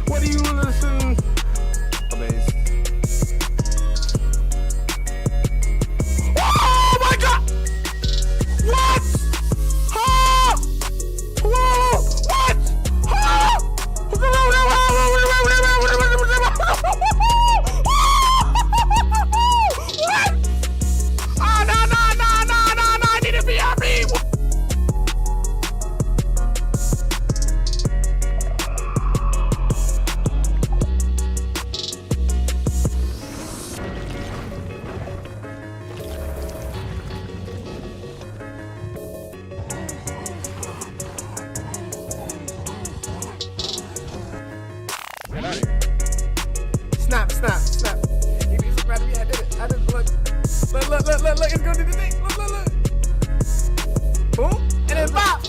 What do you listen? Amazed. Oh my God! What? Huh? Whoa! What? Huh? What? Oh, no, I need to be happy. Snap. Give me some battery. I did it. Look. It's going to do the thing. Look. Boom. And then pop.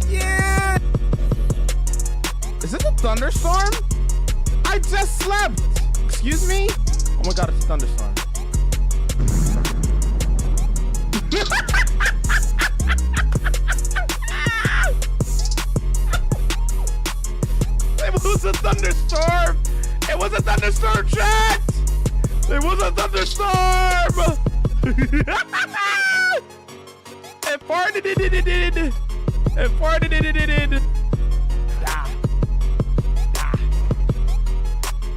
Yeah. Is it a thunderstorm? I just slept. Excuse me? Oh my God, it's a thunderstorm. It was a thunderstorm. It was a thunderstorm, chat. It was a thunderstorm. It farted it. It farted it.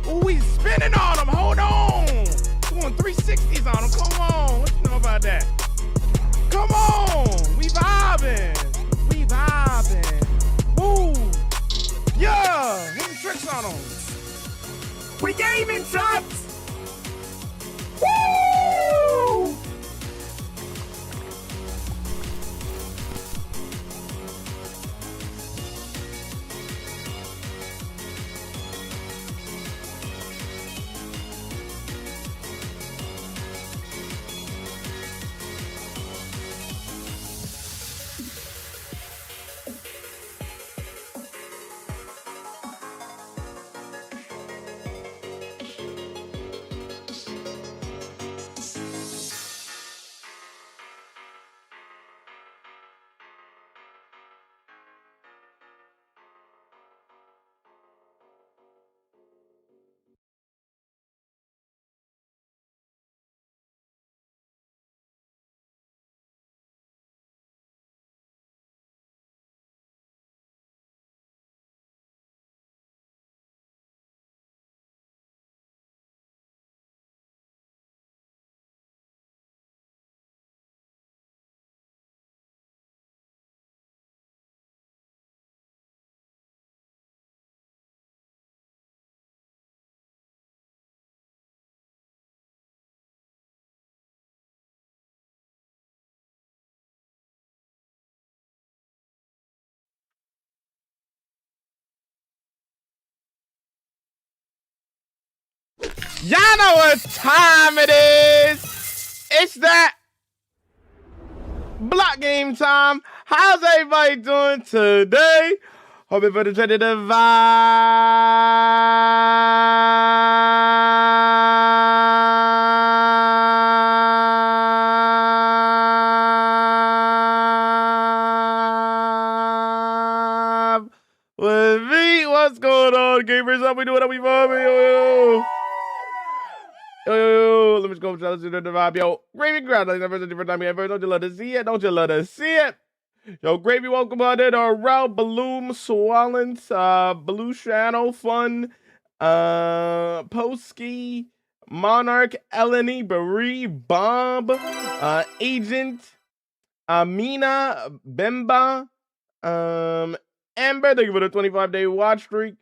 Oh, he's spinning on him. Hold on. Going 360s on him. Come on. What you know about that? Come on. We vibing. Woo. Yeah. Hitting tricks on him. We gaming shots. Woo. Y'all know what time it is. It's that block game time. How's everybody doing today? Hope everybody's ready to vibe with me. What's going on, gamers? How we doing? How we vibing? Yo, let me just go to the vibe. Yo, Gravy Ground, like never a different time ever. Don't you let us see it? Don't you let us see it? Yo, Gravy, welcome on in. Around Balloon, Swollen, Blue Shadow, Fun, Posky, Monarch, Eleni, Barry, Bob, Agent, Amina, Bemba, Amber, thank you for the 25-day watch streak.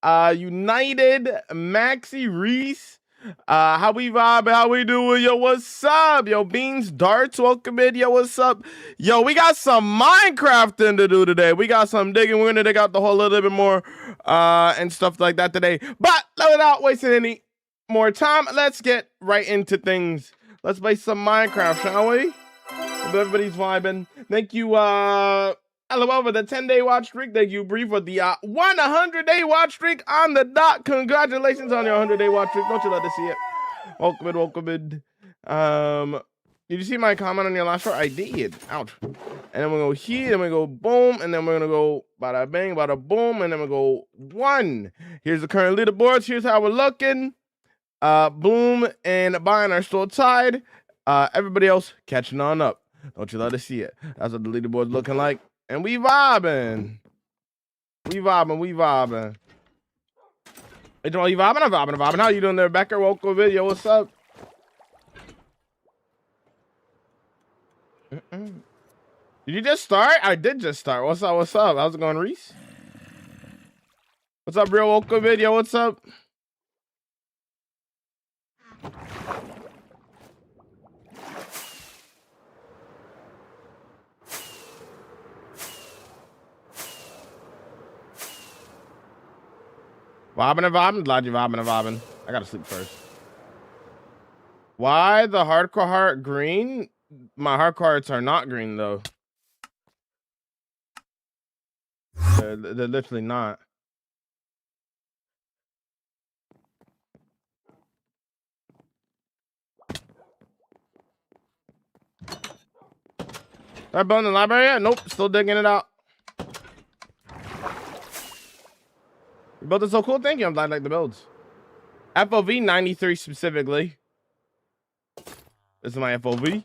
United, Maxi, Reese. How we vibe? How we doing? Yo, what's up? Yo, Beans, Darts, welcome in. Yo, what's up? Yo, we got some Minecrafting to do today. We got some digging. We're gonna dig out the whole little bit more and stuff like that today. But without wasting any more time, let's get right into things. Let's play some Minecraft, shall we? Hope everybody's vibing. Thank you, LOL for the 10-day watch streak. Thank you, Bree, for the 100-day watch streak on the dot. Congratulations on your 100-day watch streak. Don't you let us see it. Welcome in. Did you see my comment on your last short? I did. Ouch. And then we go here, then we go boom, and then we're gonna go bada bang, bada boom, and then we go 1. Here's the current leaderboards. Here's how we're looking. Bloom and Byron are still tied. Everybody else catching on up. Don't you let us see it. That's what the leaderboard's looking like. And we vibing. We vibing. Hey, Jamal, you vibing? I'm vibing. How you doing there, Becker? Welcome video. What's up? Did you just start? I did just start. What's up? How's it going, Reese? What's up, real welcome video? What's up? Vibing. Glad you vibing. I gotta sleep first. Why the hardcore heart green? My hardcore hearts are not green though. They're literally not. Start building the library yet? Nope, still digging it out. You built it so cool. Thank you. I'm glad I like the builds. FOV 93 specifically. This is my FOV.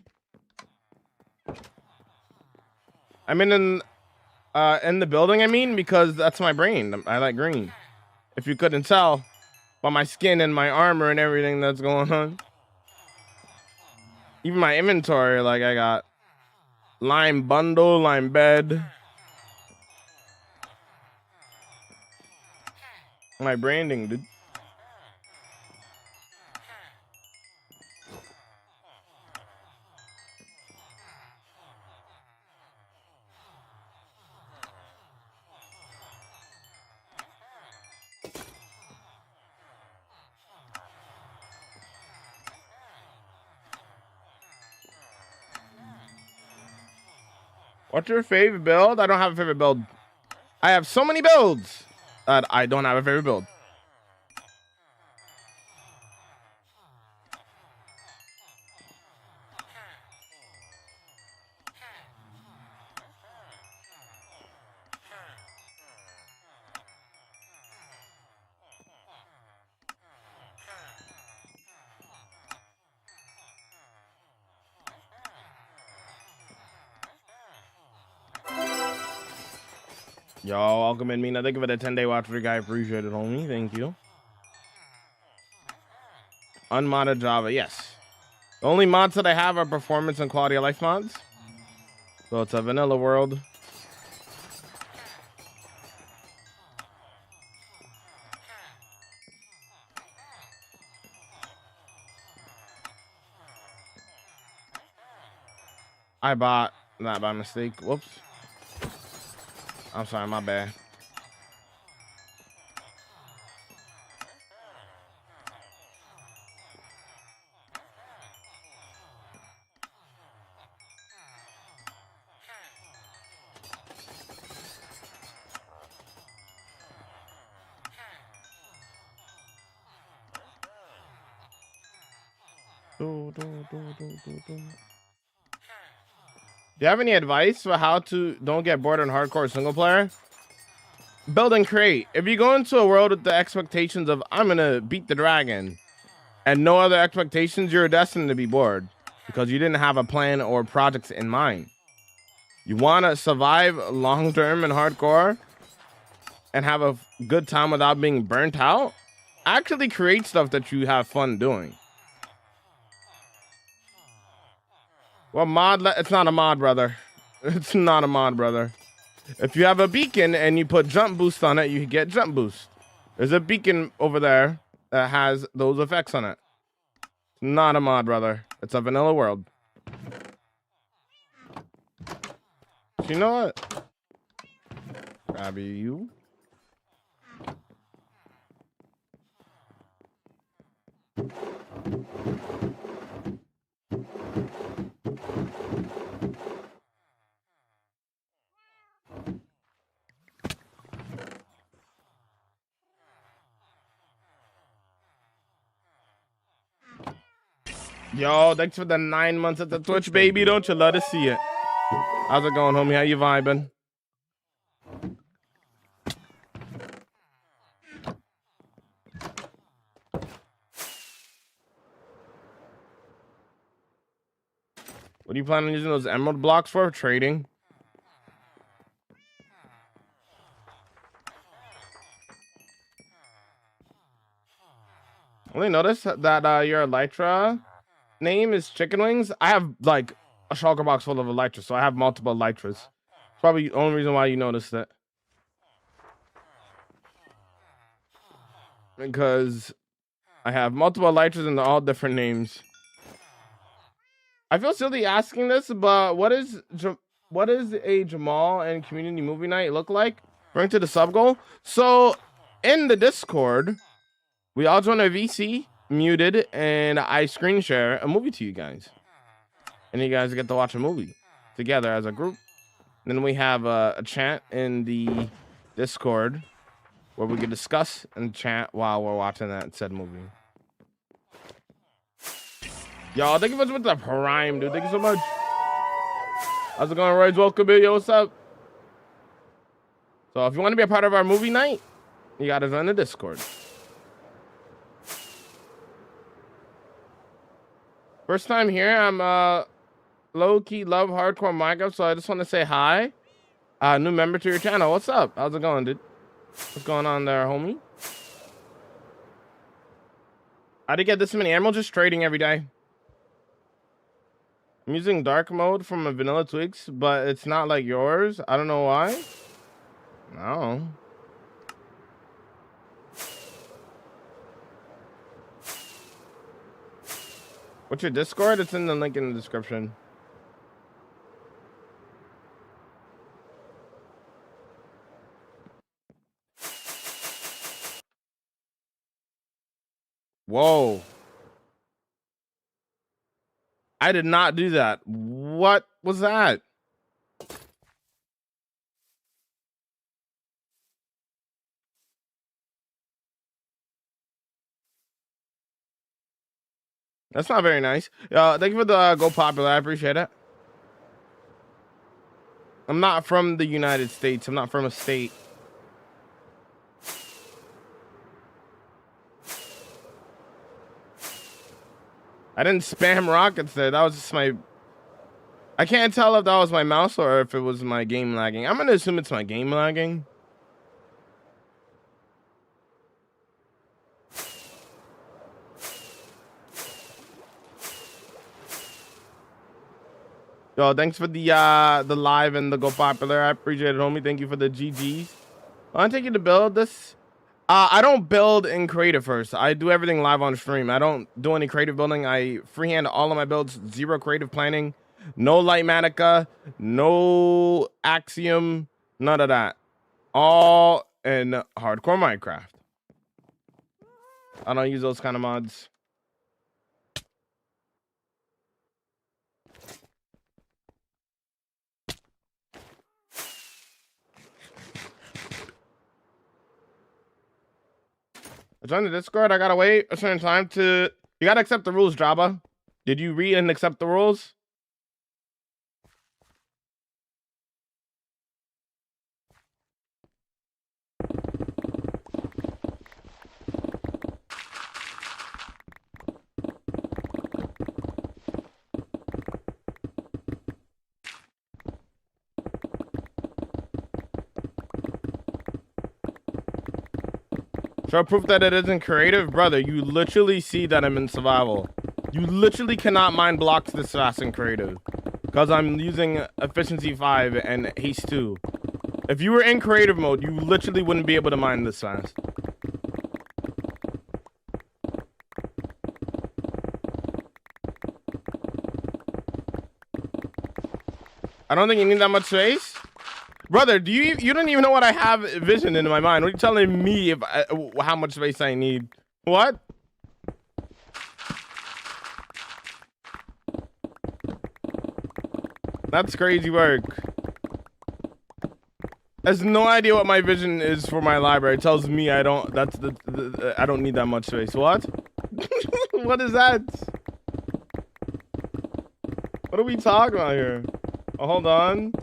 I'm in the building, I mean, because that's my brain. I like green. If you couldn't tell by my skin and my armor and everything that's going on. Even my inventory, like I got lime bundle, lime bed. My branding, dude. What's your favorite build? I don't have a favorite build. I have so many builds that I don't have a favorite build. Y'all welcome in me. Now think of it a 10-day watch for guy. Appreciate it, homie. Thank you. Unmodded Java, yes. The only mods that I have are performance and quality of life mods. So it's a vanilla world. I bought that by mistake. Whoops. I'm sorry, my bad. Do you have any advice for how to don't get bored in hardcore single player? Build and create. If you go into a world with the expectations of I'm gonna beat the dragon and no other expectations, you're destined to be bored because you didn't have a plan or projects in mind. You want to survive long term in hardcore and have a good time without being burnt out? Actually create stuff that you have fun doing. Well, it's not a mod, brother. It's not a mod, brother. If you have a beacon and you put jump boost on it, you get jump boost. There's a beacon over there that has those effects on it. Not a mod, brother. It's a vanilla world. You know what? Grab you. Yo, thanks for the 9 months at the Twitch, baby. Don't you love to see it? How's it going, homie? How you vibing? What do you plan on using those emerald blocks for? Trading? Only noticed that your Elytra name is Chicken Wings. I have like a shulker box full of Elytras, so I have multiple Elytras. It's probably the only reason why you noticed it. Because I have multiple Elytras and they're all different names. I feel silly asking this, but what is a Jamal and community movie night look like? Bring to the sub goal. So in the Discord, we all join a VC, muted, and I screen share a movie to you guys. And you guys get to watch a movie together as a group. Then we have a chat in the Discord where we can discuss and chat while we're watching that said movie. Y'all, thank you so much for the prime, dude. Thank you so much. How's it going, Royce? Welcome in. Yo, what's up? So if you want to be a part of our movie night, you got to join the Discord. First time here. I'm low-key love hardcore Minecraft, so I just want to say hi. New member to your channel. What's up? How's it going, dude? What's going on there, homie? I did get this many emeralds just trading every day. I'm using dark mode from a vanilla twigs, but it's not like yours. I don't know why. No. What's your Discord? It's in the link in the description. Whoa. I did not do that. What was that? That's not very nice. Thank you for the go popular. I appreciate it. I'm not from the United States. I'm not from a state. I didn't spam rockets there. That was just my... I can't tell if that was my mouse or if it was my game lagging. I'm going to assume it's my game lagging. Yo, thanks for the live and the go popular. I appreciate it, homie. Thank you for the GGs. I want to take you to build this. I don't build in creative first. I do everything live on stream. I don't do any creative building. I freehand all of my builds. Zero creative planning. No Lightmatica. No Axiom. None of that. All in hardcore Minecraft. I don't use those kind of mods. Join the Discord. I gotta wait a certain time to... You gotta accept the rules, Jabba. Did you read and accept the rules? Show proof that it isn't creative? Brother, you literally see that I'm in survival. You literally cannot mine blocks this fast in creative. Because I'm using efficiency 5 and haste 2. If you were in creative mode, you literally wouldn't be able to mine this fast. I don't think you need that much space. Brother, you don't even know what I have vision in my mind. What are you telling me if how much space I need? What? That's crazy work. Has no idea what my vision is for my library. It tells me I don't. I don't need that much space. What? What is that? What are we talking about here? Oh, hold on.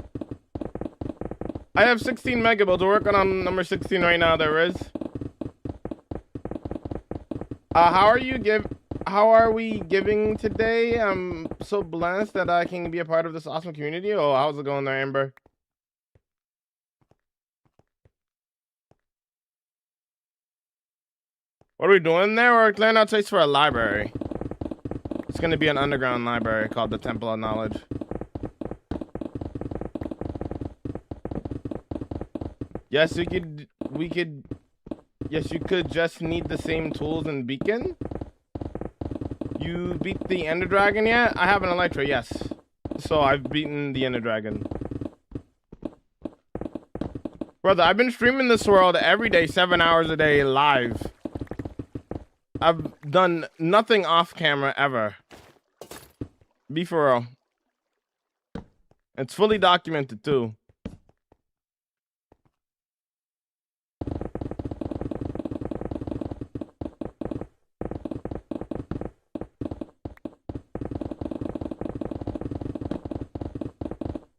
I have 16 megabytes. We're working on number 16 right now. There is. How are we giving today? I'm so blessed that I can be a part of this awesome community. Oh, how's it going there, Amber? What are we doing there? We're clearing out space for a library. It's gonna be an underground library called the Temple of Knowledge. Yes, we could, yes, you could just need the same tools and beacon. You beat the Ender Dragon yet? I have an Elytra, yes. So I've beaten the Ender Dragon. Brother, I've been streaming this world every day, 7 hours a day, live. I've done nothing off camera ever. Be for real. It's fully documented too.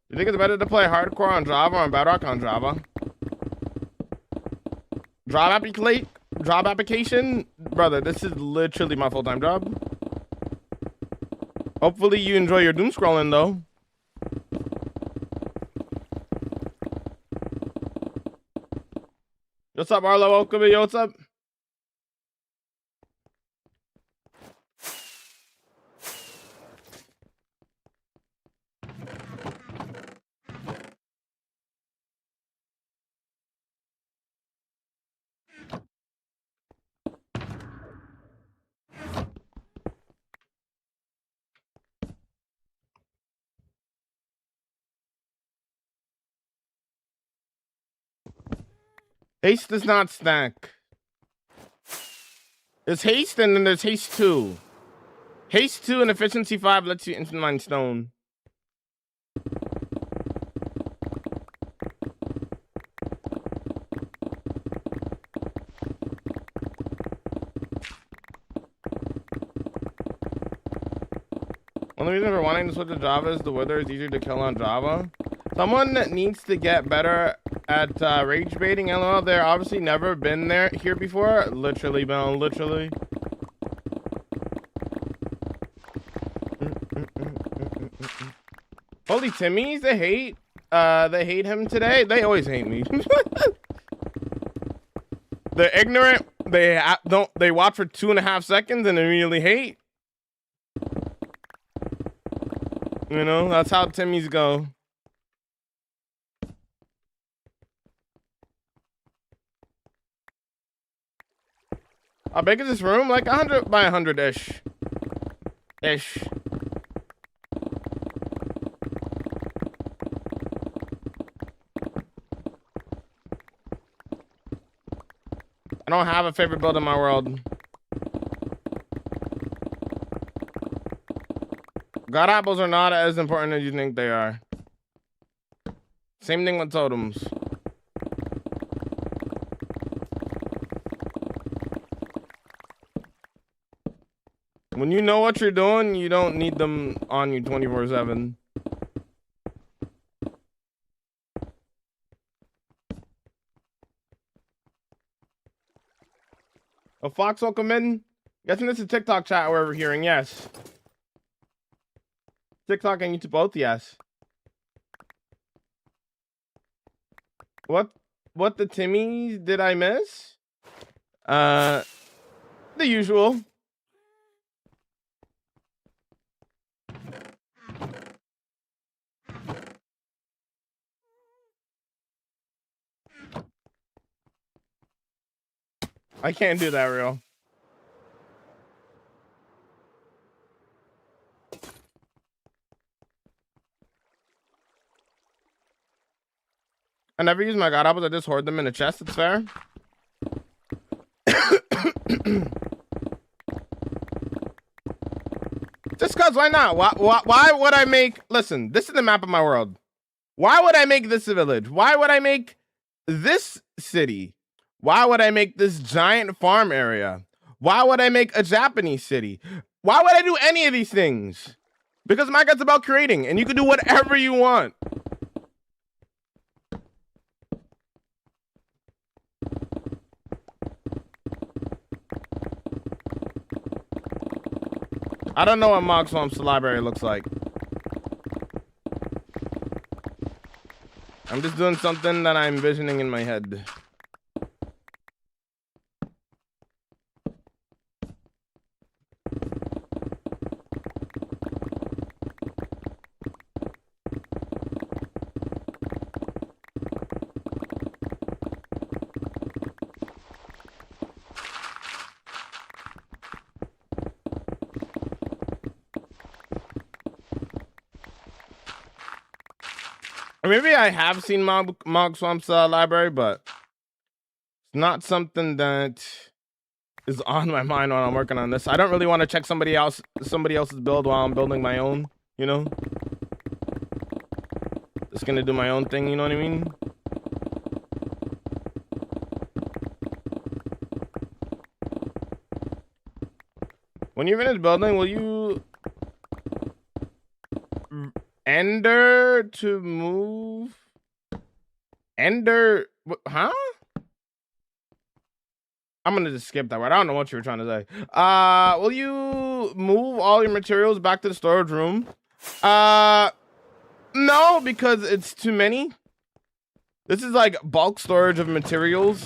You think it's better to play hardcore on Java or on Bedrock on Java? Job application? Brother, this is literally my full-time job. Hopefully you enjoy your doom scrolling though. What's up, Arlo? Welcome. Yo, what's up? Haste does not stack. There's haste and then there's haste 2. Haste 2 and efficiency 5 lets you instant mine stone. One of the reasons for wanting to switch to Java is the wither is easier to kill on Java. Someone needs to get better at rage baiting. LOL, they're obviously never been here before. Literally, man, literally. Holy Timmy's, they hate him today. They always hate me. They're ignorant. They watch for 2.5 seconds and immediately hate. You know, that's how Timmy's go. How big is this room? Like 100 by 100-ish. Ish. I don't have a favorite build in my world. God apples are not as important as you think they are. Same thing with totems. When you know what you're doing, you don't need them on you 24/7. Oh, Fox, welcome in. Guessing this is TikTok chat we're hearing, yes. TikTok and YouTube both, yes. What the Timmys did I miss? The usual. I can't do that real. I never use my god apples. I just hoard them in a chest. It's fair. Just cause, why not? Why would I make? Listen, this is the map of my world. Why would I make this a village? Why would I make this city? Why would I make this giant farm area? Why would I make a Japanese city? Why would I do any of these things? Because Minecraft's about creating, and you can do whatever you want. I don't know what Mog Swamp's library looks like. I'm just doing something that I'm envisioning in my head. Or maybe I have seen Mog Swamp's library, but it's not something that is on my mind when I'm working on this. I don't really want to check somebody else's build while I'm building my own, you know? Just gonna do my own thing, you know what I mean? When you finish building, will you ender to move? Ender, huh? I'm gonna just skip that word. I don't know what you were trying to say. Will you move all your materials back to the storage room? No, because it's too many. This is like bulk storage of materials.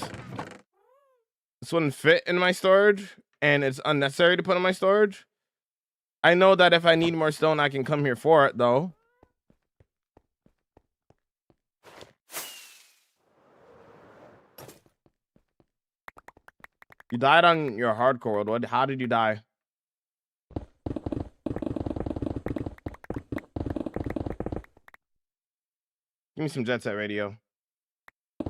This wouldn't fit in my storage, and it's unnecessary to put in my storage. I know that if I need more stone, I can come here for it, though. You died on your hardcore world. How did you die? Give me some Jet Set Radio. I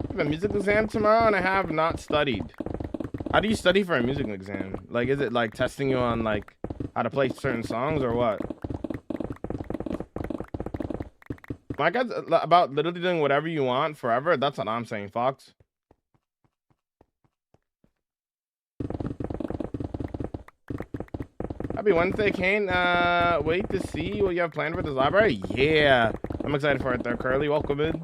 have a music exam tomorrow and I have not studied. How do you study for a music exam? Like, is it like testing you on like how to play certain songs or what? My guy's about literally doing whatever you want forever. That's what I'm saying, Fox. Happy Wednesday, Kane. Wait to see what you have planned for this library. Yeah, I'm excited for it there, Curly. Welcome in.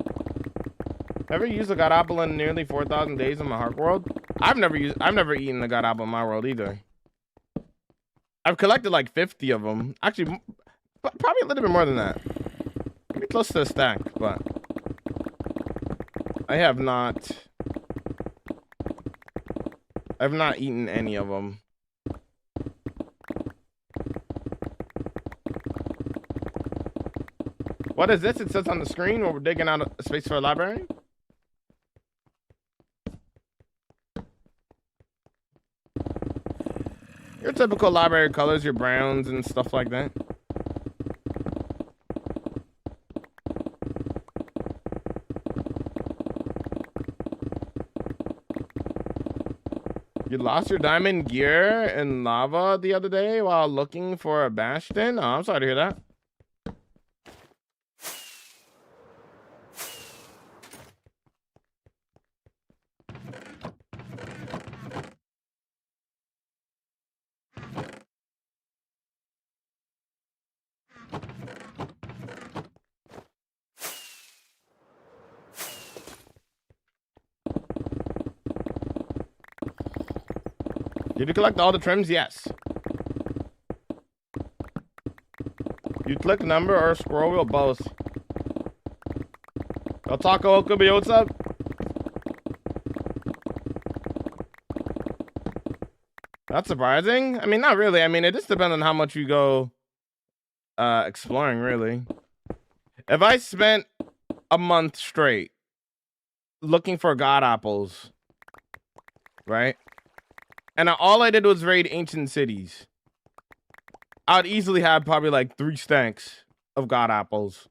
Ever used a god apple in nearly 4,000 days in my heart world? I've never eaten a god apple in my world either. I've collected like 50 of them. Actually, probably a little bit more than that. Maybe close to a stack, but I have not. I've not eaten any of them. What is this? It says on the screen where we're digging out a space for a library. Your typical library colors, your browns and stuff like that. You lost your diamond gear in lava the other day while looking for a bastion? Oh, I'm sorry to hear that. Did you collect all the trims? Yes. You click number or scroll wheel, both. El Taco Okubi, what's up? That's surprising. I mean, not really. I mean, it just depends on how much you go exploring, really. If I spent a month straight looking for god apples, right? And all I did was raid ancient cities, I'd easily have probably like 3 stacks of god apples.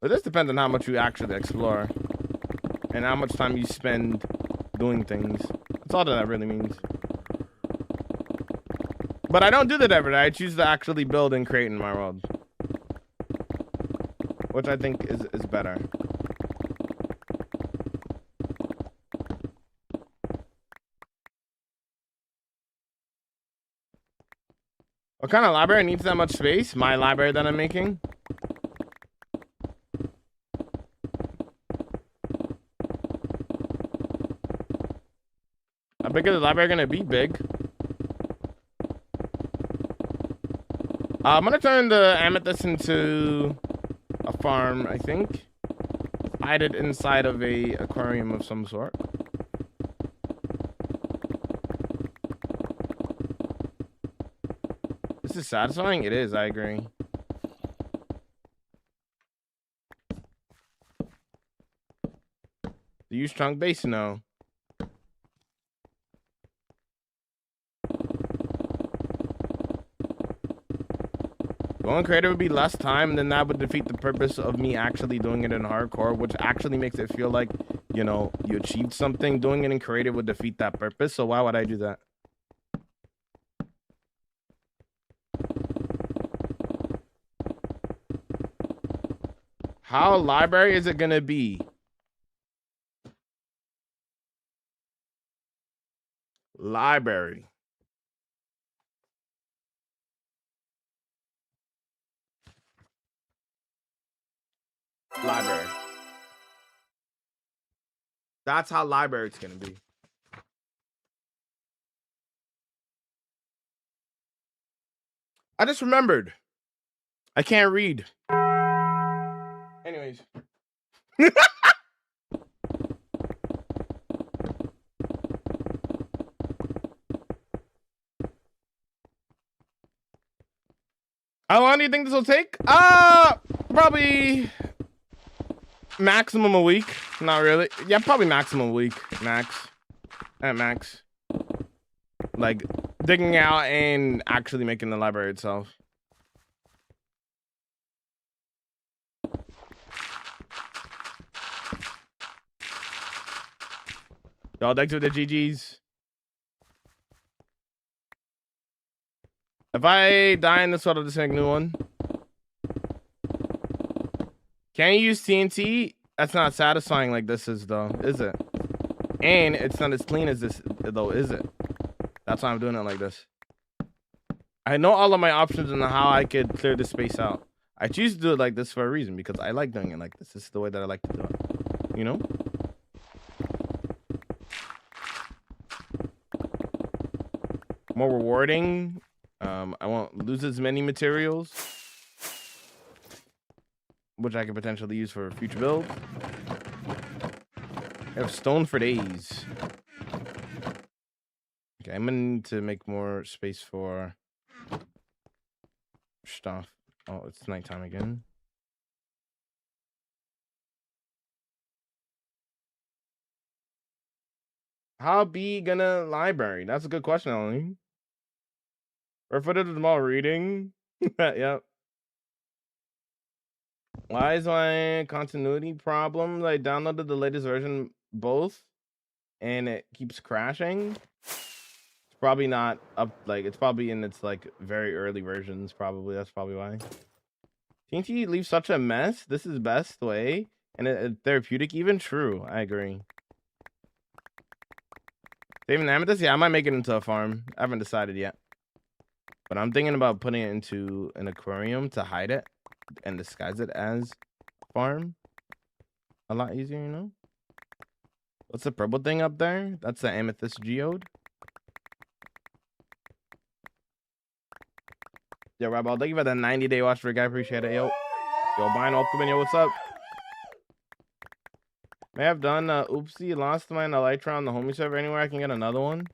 But this depends on how much you actually explore and how much time you spend doing things. That's all that really means. But I don't do that every day. I choose to actually build and create in my world, which I think is better. What kind of library needs that much space? My library that I'm making? How big is the library gonna be? Big. I'm gonna turn the amethyst into a farm, I think. Hide it inside of a aquarium of some sort. This is satisfying? It is, I agree. Do you use trunk base? No. Going creative would be less time, and then that would defeat the purpose of me actually doing it in hardcore, which actually makes it feel like, you know, you achieved something. Doing it in creative would defeat that purpose, so why would I do that? How library is it gonna be? Library. Library. That's how library it's gonna be. I just remembered. I can't read. Anyways. How long do you think this will take? Probably maximum a week. Not really. Yeah, probably maximum a week. Max. At max. Like digging out and actually making the library itself. Y'all thanks for the GGs. If I die in this one, I'll just make a new one. Can you use TNT? That's not satisfying like this is, though, is it? And it's not as clean as this, though, is it? That's why I'm doing it like this. I know all of my options and how I could clear this space out. I choose to do it like this for a reason, because I like doing it like this. This is the way that I like to do it. You know? More rewarding. I won't lose as many materials, which I could potentially use for a future build. I have stone for days. Okay, I'm gonna need to make more space for stuff. Oh, it's nighttime again. How be gonna library? That's a good question, Ellie. Or footage of them all reading. Yep. Why is my continuity problems? I downloaded the latest version both, and it keeps crashing. It's probably not up, like it's probably in its like very early versions. Probably that's probably why. TNT leaves such a mess. This is best way, and therapeutic even. True, I agree. Saving amethyst? Yeah, I might make it into a farm. I haven't decided yet. But I'm thinking about putting it into an aquarium to hide it and disguise it as farm. A lot easier, you know? What's the purple thing up there? That's the amethyst geode. Yo, Rob, thank you for the 90-day watch for guy. Appreciate it, yo. Yo, Bino, welcome in, yo, what's up? May have done oopsie, lost my elytra on the homie server. Anywhere I can get another one.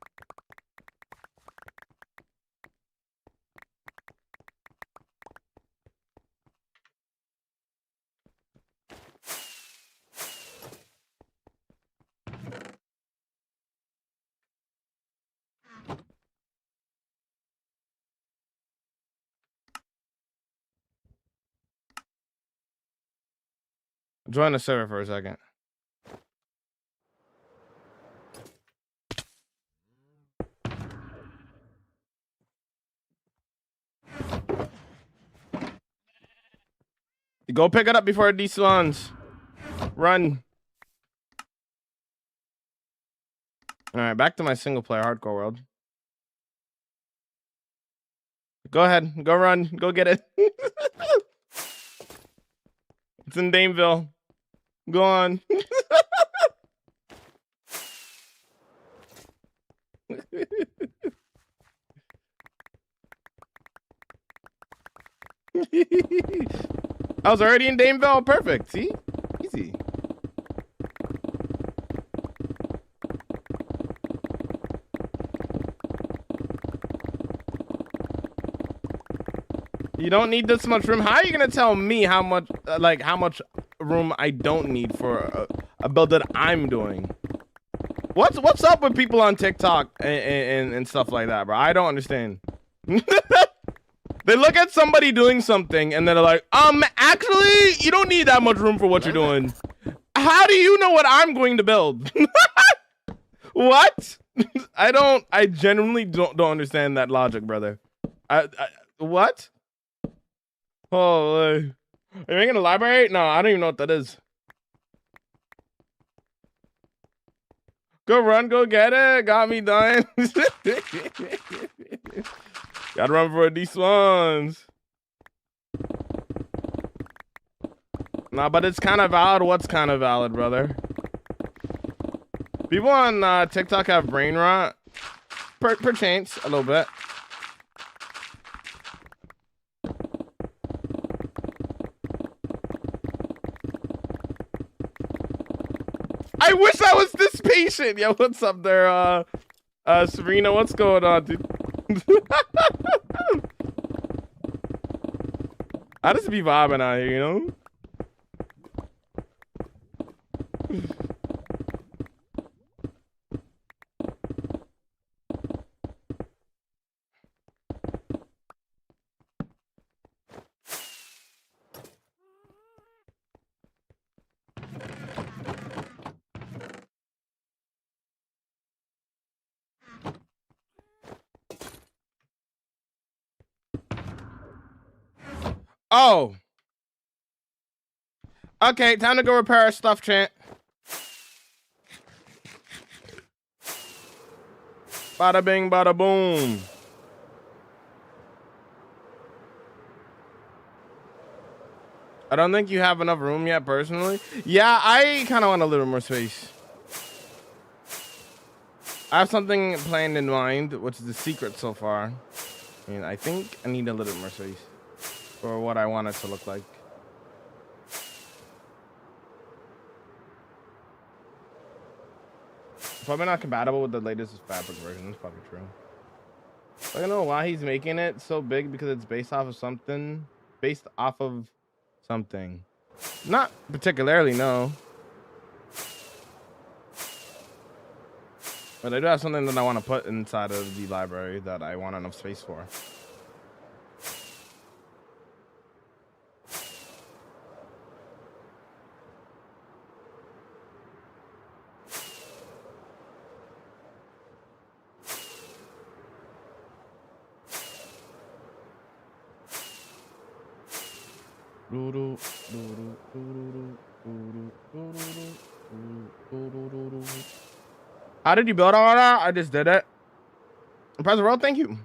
Join the server for a second. Go pick it up before it despawns. Run. All right, back to my single player hardcore world. Go ahead. Go run. Go get it. It's in Dameville. Go on. I was already in Dameville. Perfect. See? Easy. You don't need this much room. How are you gonna tell me how much, how much room I don't need for a build that I'm doing? What's up with people on TikTok and stuff like that, bro? I don't understand. They look at somebody doing something and they're like, actually, you don't need that much room for what you're doing. How do you know what I'm going to build? What? I genuinely don't understand that logic, brother. What? Oh, are you making a library? No, I don't even know what that is. Go run, go get it. Got me dying. Gotta run for these ones. Nah, but it's kind of valid. What's kind of valid, brother? People on TikTok have brain rot. Perchance, a little bit. I wish I was this patient. Yo, what's up there, Serena? What's going on, dude? I just be vibing out here, you know? Oh. Okay, time to go repair our stuff, chant. Bada bing, bada boom. I don't think you have enough room yet, personally. Yeah, I kind of want a little more space. I have something planned in mind, which is a secret so far. I mean, I think I need a little more space for what I want it to look like. Probably not compatible with the latest fabric version. That's probably true. I don't know why he's making it so big, because it's based off of something. Based off of something. Not particularly, no. But I do have something that I want to put inside of the library that I want enough space for. How did you build all that? I just did it. Press the road, thank you.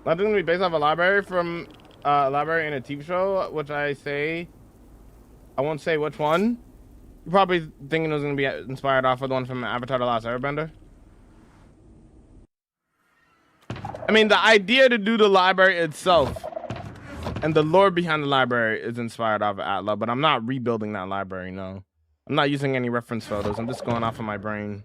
That's gonna be based off a library from a library in a TV show, which I won't say which one. You're probably thinking it was gonna be inspired off of the one from Avatar: The Last Airbender. I mean, the idea to do the library itself and the lore behind the library is inspired off of Atla, but I'm not rebuilding that library, no. I'm not using any reference photos. I'm just going off of my brain.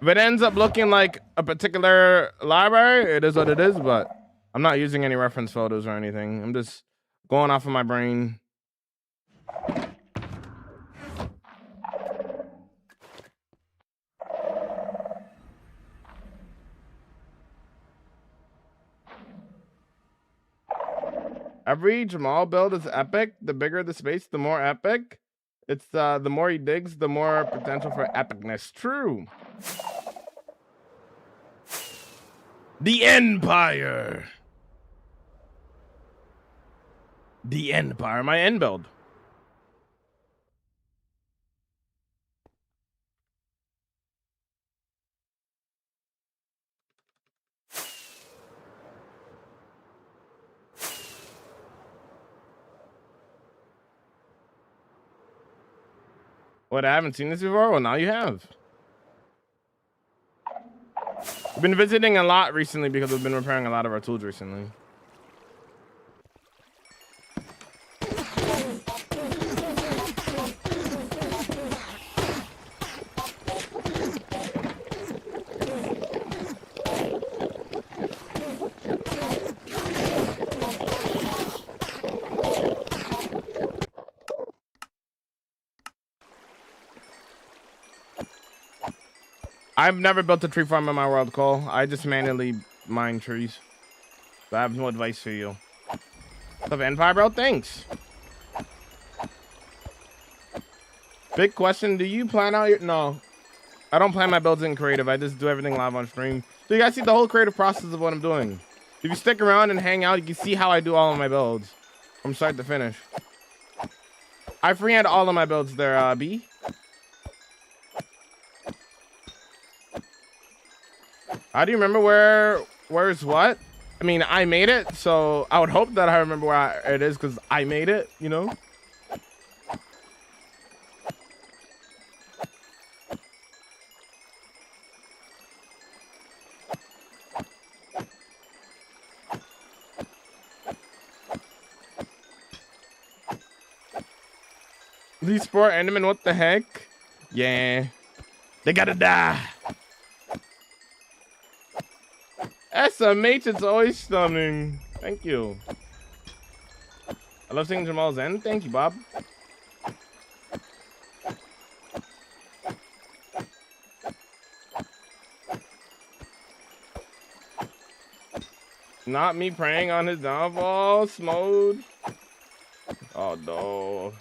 If it ends up looking like a particular library, it is what it is, but I'm not using any reference photos or anything. I'm just going off of my brain. Every Jamal build is epic. The bigger the space, the more epic. It's the more he digs, the more potential for epicness. True. The Empire. The Empire. My end build. What, I haven't seen this before? Well, now you have. We've been visiting a lot recently because we've been repairing a lot of our tools recently. I've never built a tree farm in my world, Cole. I just manually mine trees. So I have no advice for you. What's up, Empire, bro? Thanks. Big question. Do you plan out your... No. I don't plan my builds in creative. I just do everything live on stream. So you guys see the whole creative process of what I'm doing. If you stick around and hang out, you can see how I do all of my builds. From start to finish. I freehand all of my builds there, B. How do you remember where's what? I mean, I made it, so I would hope that I remember where it is because I made it, you know? These four Endermen, what the heck? Yeah. They gotta die. SMH, it's always stunning. Thank you. I love seeing Jamal's end. Thank you, Bob. Not me praying on his downfall. Smode. Oh, no.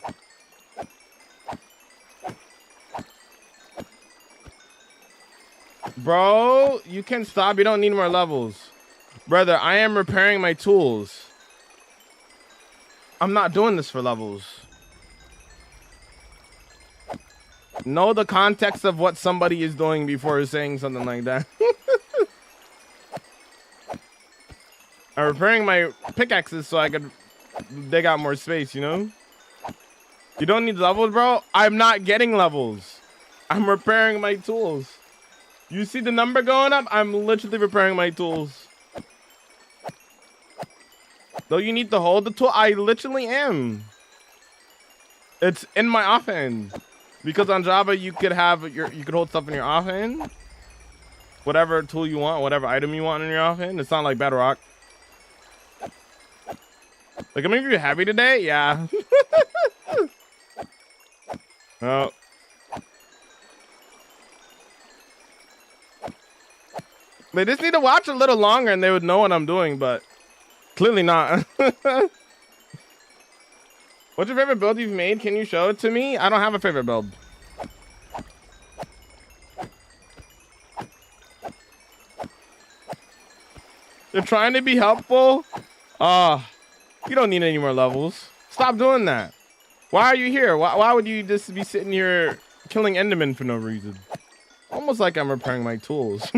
Bro, you can stop. You don't need more levels. Brother, I am repairing my tools. I'm not doing this for levels. Know the context of what somebody is doing before saying something like that. I'm repairing my pickaxes so I could dig out more space, you know? You don't need levels, bro? I'm not getting levels. I'm repairing my tools. You see the number going up? I'm literally repairing my tools. Though you need to hold the tool, I literally am. It's in my offhand. Because on Java you could have you could hold stuff in your offhand. Whatever tool you want, whatever item you want in your offhand. It's not like Bedrock. Like, am you happy today? Yeah. Oh. They just need to watch a little longer and they would know what I'm doing, but clearly not. What's your favorite build you've made? Can you show it to me? I don't have a favorite build. You're trying to be helpful? You don't need any more levels. Stop doing that. Why are you here? Why would you just be sitting here killing Endermen for no reason? Almost like I'm repairing my tools.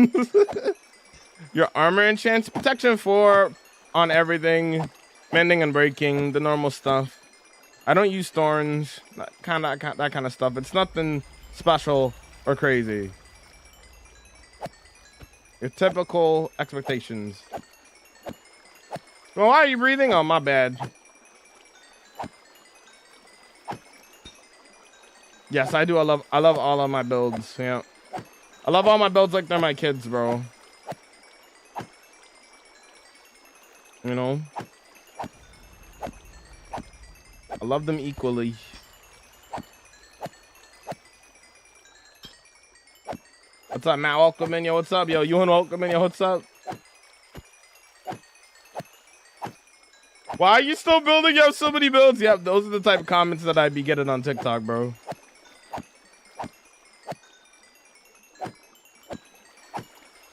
Your armor enchants protection 4 on everything, mending and breaking, the normal stuff. I don't use thorns, that kind of stuff. It's nothing special or crazy. Your typical expectations. Well, why are you breathing? Oh, my bad. Yes, I do. I love all of my builds. Yeah, I love all my builds like they're my kids, bro. You know, I love them equally. What's up, Matt? Welcome in, yo. What's up, yo? Ewan, welcome in, yo. What's up? Why are you still building? You have so many builds. Yep, those are the type of comments that I'd be getting on TikTok, bro.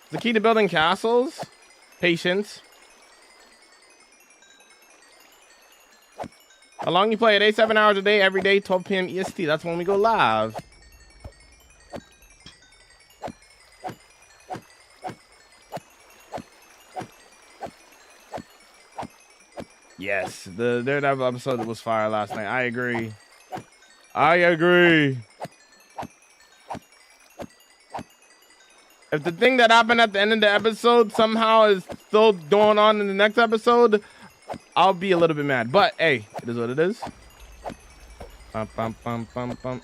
The key to building castles? Patience. How long you play? 8, 7 hours a day, every day, 12 p.m. EST. That's when we go live. Yes, the Daredevil episode was fire last night. I agree. I agree. If the thing that happened at the end of the episode somehow is still going on in the next episode, I'll be a little bit mad. But hey, it is what it is. Bum, bum, bum, bum, bum.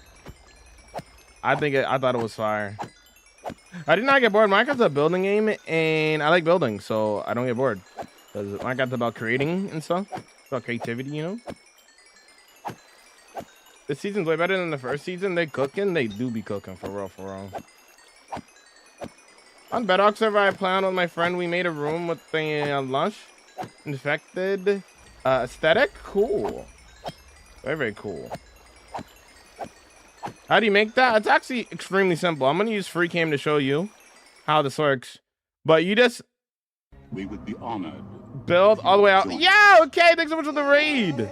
I thought it was fire. I did not get bored. Minecraft's a building game, and I like building, so I don't get bored. Because Minecraft's about creating and stuff. It's about creativity, you know? This season's way better than the first season. They cooking. They do be cooking, for real, for real. On Bedrock server, I play on with my friend. We made a room with the lush, infected aesthetic. Cool. Very, very cool. How do you make that? It's actually extremely simple. I'm going to use FreeCam to show you how this works. But you just... We would be honored. Build all the way out. Yeah, okay. Thanks so much for the raid.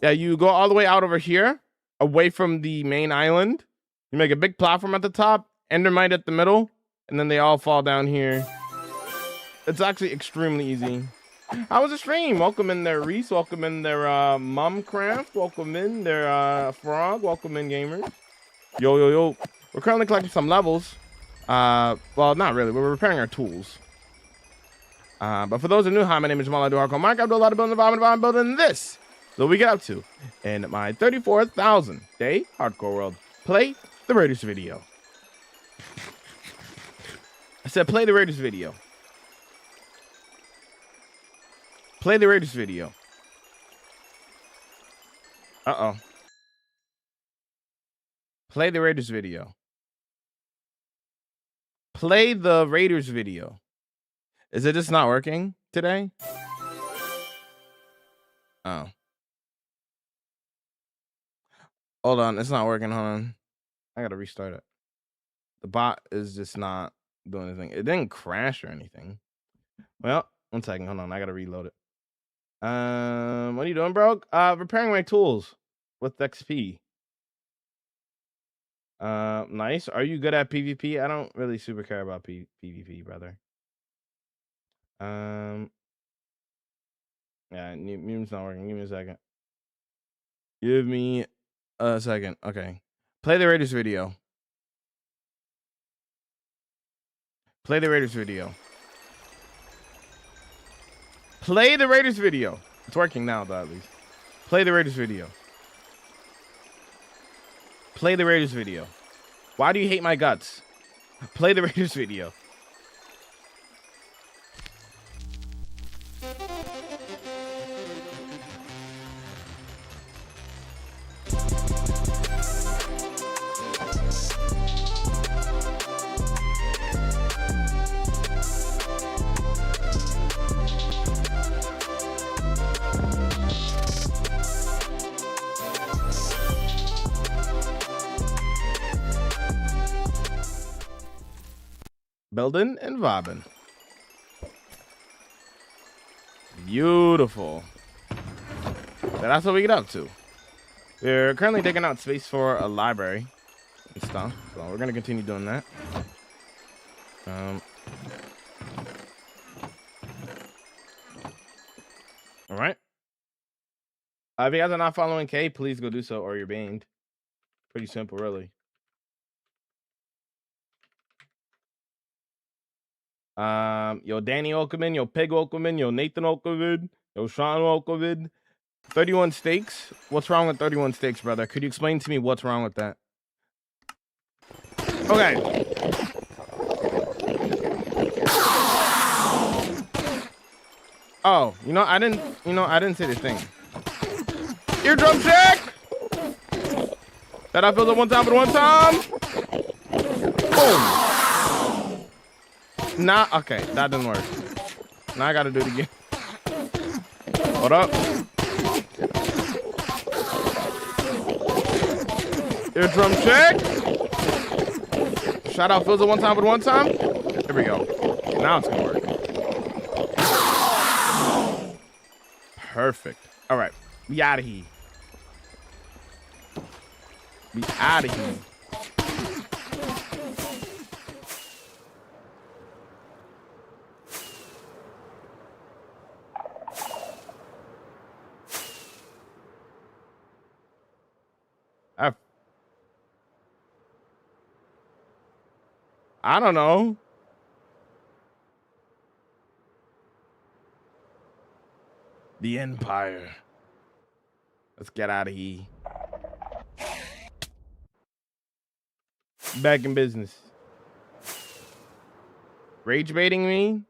Yeah, you go all the way out over here, away from the main island. You make a big platform at the top, endermite at the middle, and then they all fall down here. It's actually extremely easy. How was the stream? Welcome in there, Reese. Welcome in there, Mumcraft. Welcome in there, Frog. Welcome in, gamers. Yo, yo, yo. We're currently collecting some levels. Well, not really. We're repairing our tools. But for those who are new, hi, my name is Jamal. I do hardcore Minecraft. I do a lot of building, I'm building this. So we get up to in my 34,000 day hardcore world. Play the Raiders video. I said play the Raiders video. Play the Raiders video. Uh-oh. Play the Raiders video. Play the Raiders video. Is it just not working today? Oh. Hold on, it's not working. Hold on. I gotta restart it. The bot is just not doing anything. It didn't crash or anything. Well, 1 second. Hold on. I gotta reload it. What are you doing, bro? Repairing my tools with XP. Nice. Are you good at PvP? I don't really super care about PvP, brother. Yeah, mute's not working. Give me a second. Give me a second. Okay. Play the Raiders video. Play the Raiders video. Play the Raiders video. It's working now, though, at least. Play the Raiders video. Play the Raiders video. Why do you hate my guts? Play the Raiders video. Building and vibing. Beautiful. So that's what we get up to. We're currently digging out space for a library and stuff. So we're going to continue doing that. All right. If you guys are not following K, please go do so or you're banned. Pretty simple, really. Yo, Danny welcome in, yo, Pig welcome in, yo, Nathan welcome in, yo, Sean welcome in. 31 steaks? What's wrong with 31 steaks, brother? Could you explain to me what's wrong with that? Okay. Oh, I didn't say the thing. Eardrum check! That I filled it one time with one time. Boom. Nah, okay, that didn't work. Now I gotta do it again. Hold up. Eardrum check. Shout out Filza one time with one time. Here we go. Now it's gonna work. Perfect. All right. We out of here. We out of here. I don't know. The Empire. Let's get out of here. Back in business. Rage baiting me?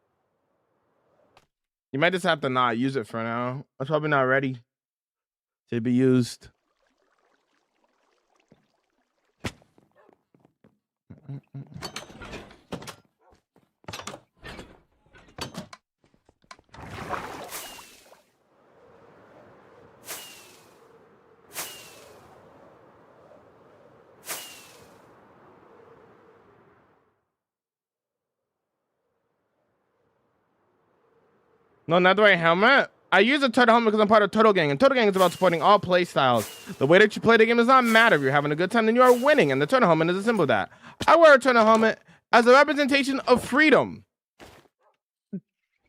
You might just have to not use it for now. It's probably not ready to be used. No, not the right helmet. I use a turtle helmet because I'm part of Turtle Gang, and Turtle Gang is about supporting all play styles. The way that you play the game does not matter. If you're having a good time, then you are winning, and the turtle helmet is a symbol of that. I wear a turtle helmet as a representation of freedom.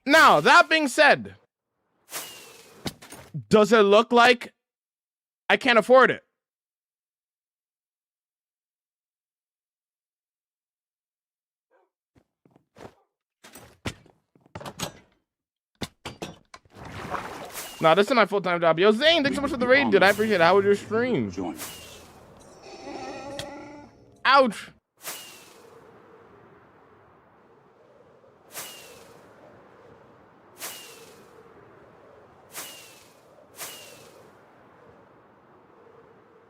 Now, that being said, does it look like I can't afford it? No, this is my full-time job. Yo, Zane, thanks so much for the raid, dude. I appreciate it. How was your stream? Join. Ouch.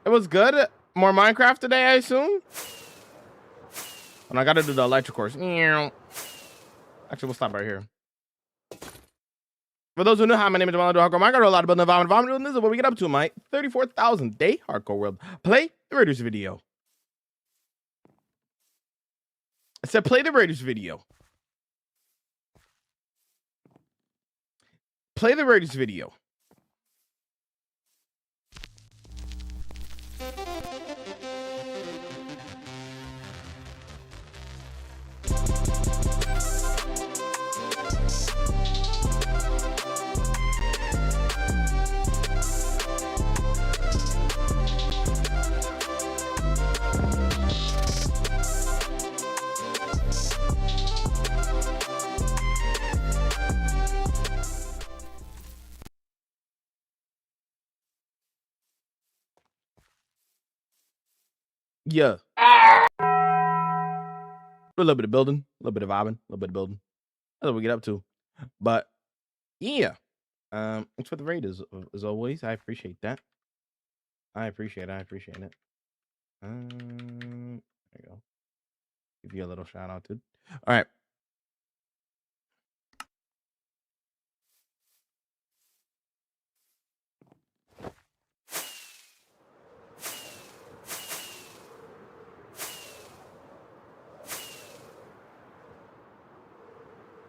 It was good. More Minecraft today, I assume. And I gotta do the electric course. Actually, we'll stop right here. For those who know how my name is Jamal, Hardcore Minecraft, a lot of building environment. This is what we get up to, my 34,000 day hardcore world. Play the Raiders video. I said play the Raiders video. Play the Raiders video. Yeah. A little bit of building, a little bit of vibing, a little bit of building. That's what we get up to. But yeah. Thanks for the raid as always. I appreciate that. I appreciate it. There you go. Give you a little shout out, dude. All right.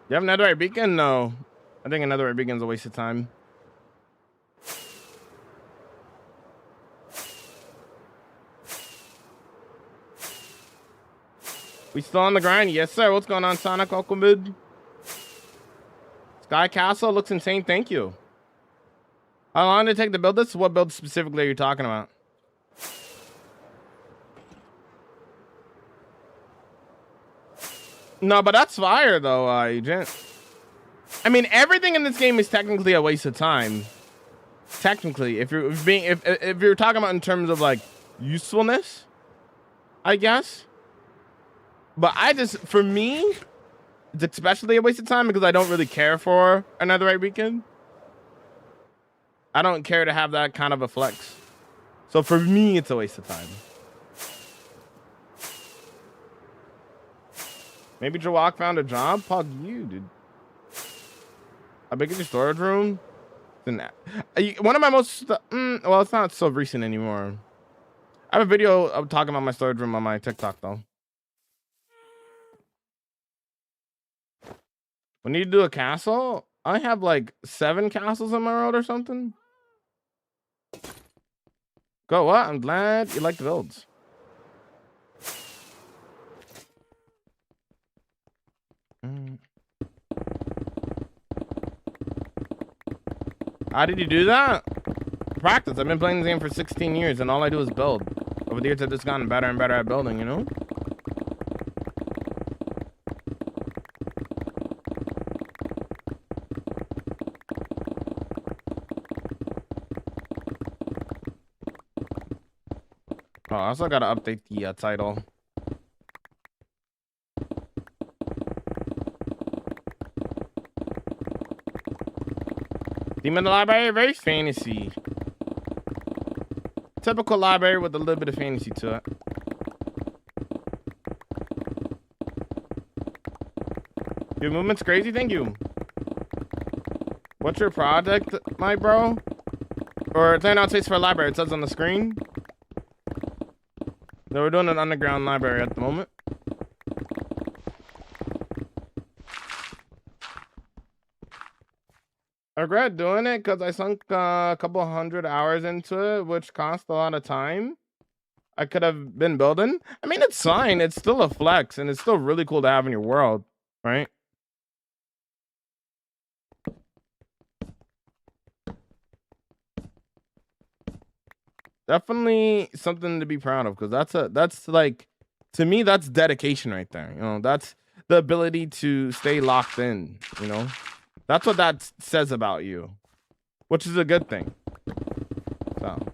You have another beacon? No. I think another beacon's a waste of time. We still on the grind? Yes, sir. What's going on, Sonic Aquamid? Sky Castle looks insane. Thank you. How long did it take to build this? What build specifically are you talking about? No, but that's fire though, Agent. I mean, everything in this game is technically a waste of time. Technically, if you're talking about in terms of like usefulness, I guess. But for me, it's especially a waste of time because I don't really care for another right weekend. I don't care to have that kind of a flex. So for me, it's a waste of time. Maybe Jawak found a job? Pug you, dude. How big is your storage room? One of my most well, it's not so recent anymore. I have a video of talking about my storage room on my TikTok though. We need to do a castle. I have like 7 castles on my road or something. Go what? I'm glad you like the builds. How did you do that? Practice. I've been playing this game for 16 years and all I do is build. Over the years I've just gotten better and better at building, you know? Oh, I also gotta update the title. Theme in the library, very fantasy. Typical library with a little bit of fantasy to it. Your movement's crazy, thank you. What's your project, my bro? Or turn out space for a library, it says on the screen. So we're doing an underground library at the moment. I regret doing it because I sunk a couple 100 hours into it, which cost a lot of time. I could have been building. I mean, it's fine. It's still a flex, and it's still really cool to have in your world, right? Definitely something to be proud of, because that's like, to me, that's dedication right there. You know, that's the ability to stay locked in. You know, that's what that says about you, which is a good thing. So.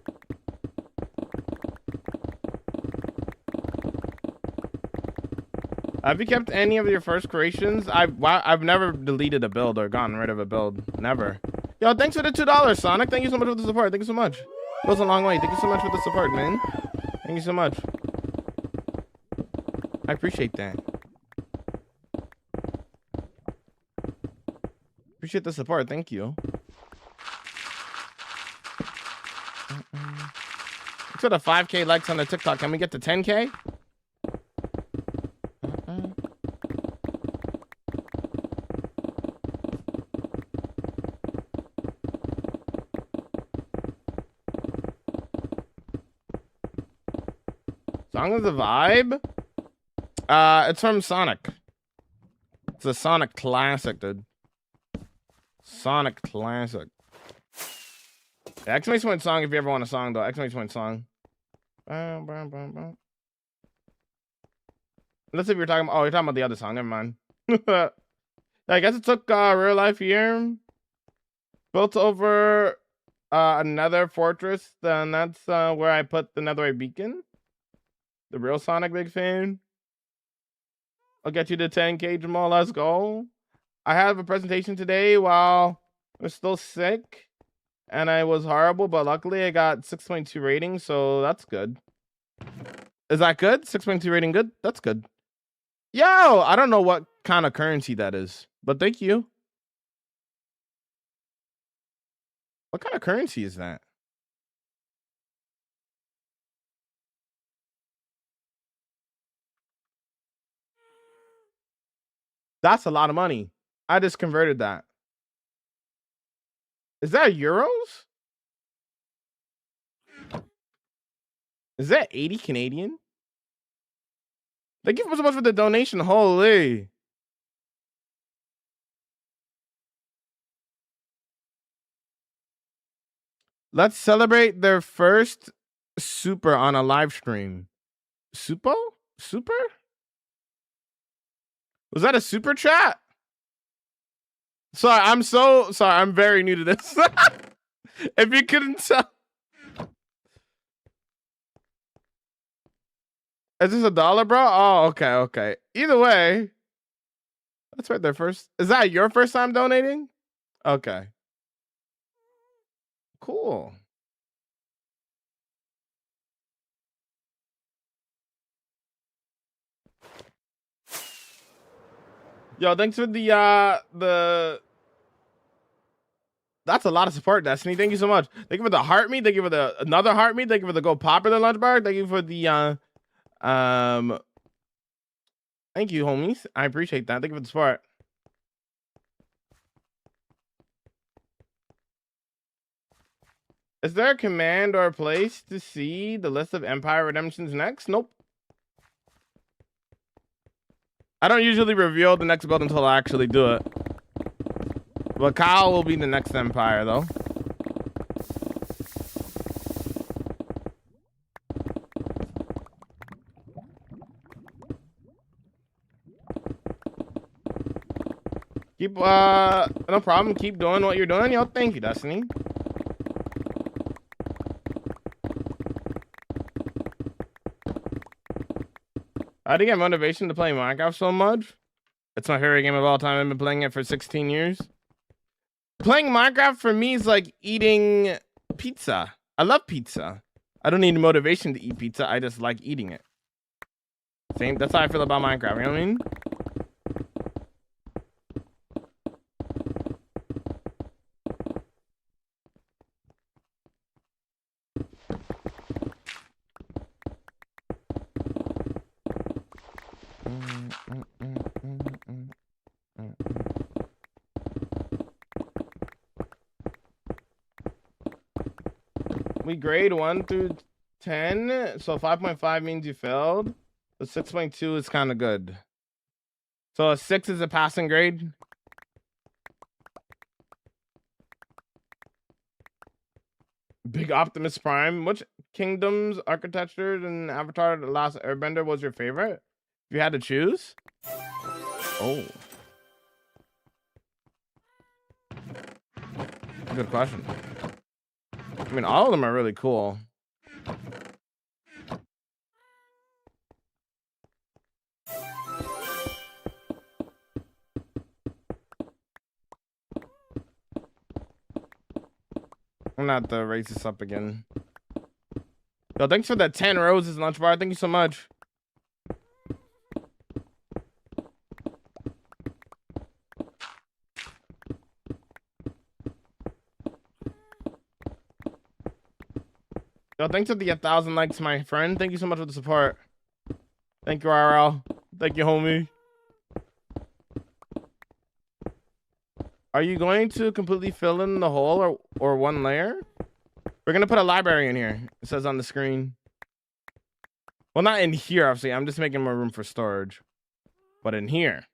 Have you kept any of your first creations? I've never deleted a build or gotten rid of a build. Never. Yo, thanks for the $2, Sonic. Thank you so much for the support. Thank you so much. Goes a long way. Thank you so much for the support, man. Thank you so much. I appreciate that. Appreciate the support. Thank you. Thanks for the 5K likes on the TikTok. Can we get to 10K? Song of the Vibe? It's from Sonic. It's a Sonic classic, dude. Sonic classic. Yeah, exclamation point song if you ever want a song, though. Exclamation point song. Let's see if you're talking about. Oh, you're talking about the other song. Never mind. I guess it took real life here. Built over another fortress. Then that's where I put the netherite beacon. The real Sonic big fan. I'll get you to 10K, Jamal. Let's go. I have a presentation today while I was still sick. And I was horrible, but luckily I got 6.2 rating, so that's good. Is that good? 6.2 rating good? That's good. Yo, I don't know what kind of currency that is, but thank you. What kind of currency is that? That's a lot of money. I just converted that. Is that euros? Is that 80 Canadian? Thank you so much for the donation. Holy. Let's celebrate their first super on a live stream. Supo? Super? Was that a super chat? Sorry, I'm so sorry. I'm very new to this. If you couldn't tell. Is this $1, bro? Oh, okay, okay. Either way, that's right there first. Is that your first time donating? Okay. Cool. Yo, thanks for the That's a lot of support, Destiny. Thank you so much. Thank you for the heart meat. Thank you for the another heart meat. Thank you for the go popular lunch bar. Thank you for the thank you, homies. I appreciate that. Thank you for the support. Is there a command or a place to see the list of Empire Redemptions next? Nope. I don't usually reveal the next build until I actually do it. But Kyle will be the next Empire, though. Keep, no problem. Keep doing what you're doing. Yo, thank you, Destiny. How do you get motivation to play Minecraft so much? It's my favorite game of all time. I've been playing it for 16 years. Playing Minecraft for me is like eating pizza. I love pizza. I don't need motivation to eat pizza. I just like eating it. Same. That's how I feel about Minecraft. You know what I mean? We grade 1 through 10, so 5.5 means you failed. The 6.2 is kind of good. So a 6 is a passing grade. Big Optimus Prime. Which kingdoms, architectures, and Avatar: The Last Airbender was your favorite? If you had to choose? Oh. Good question. I mean, all of them are really cool. I'm not to raise this up again. Yo, thanks for the 10 roses lunch bar. Thank you so much. Yo, thanks for the 1,000 likes, my friend. Thank you so much for the support. Thank you, RL. Thank you, homie. Are you going to completely fill in the hole or one layer? We're gonna put a library in here. It says on the screen. Well, not in here, obviously. I'm just making more room for storage. But in here.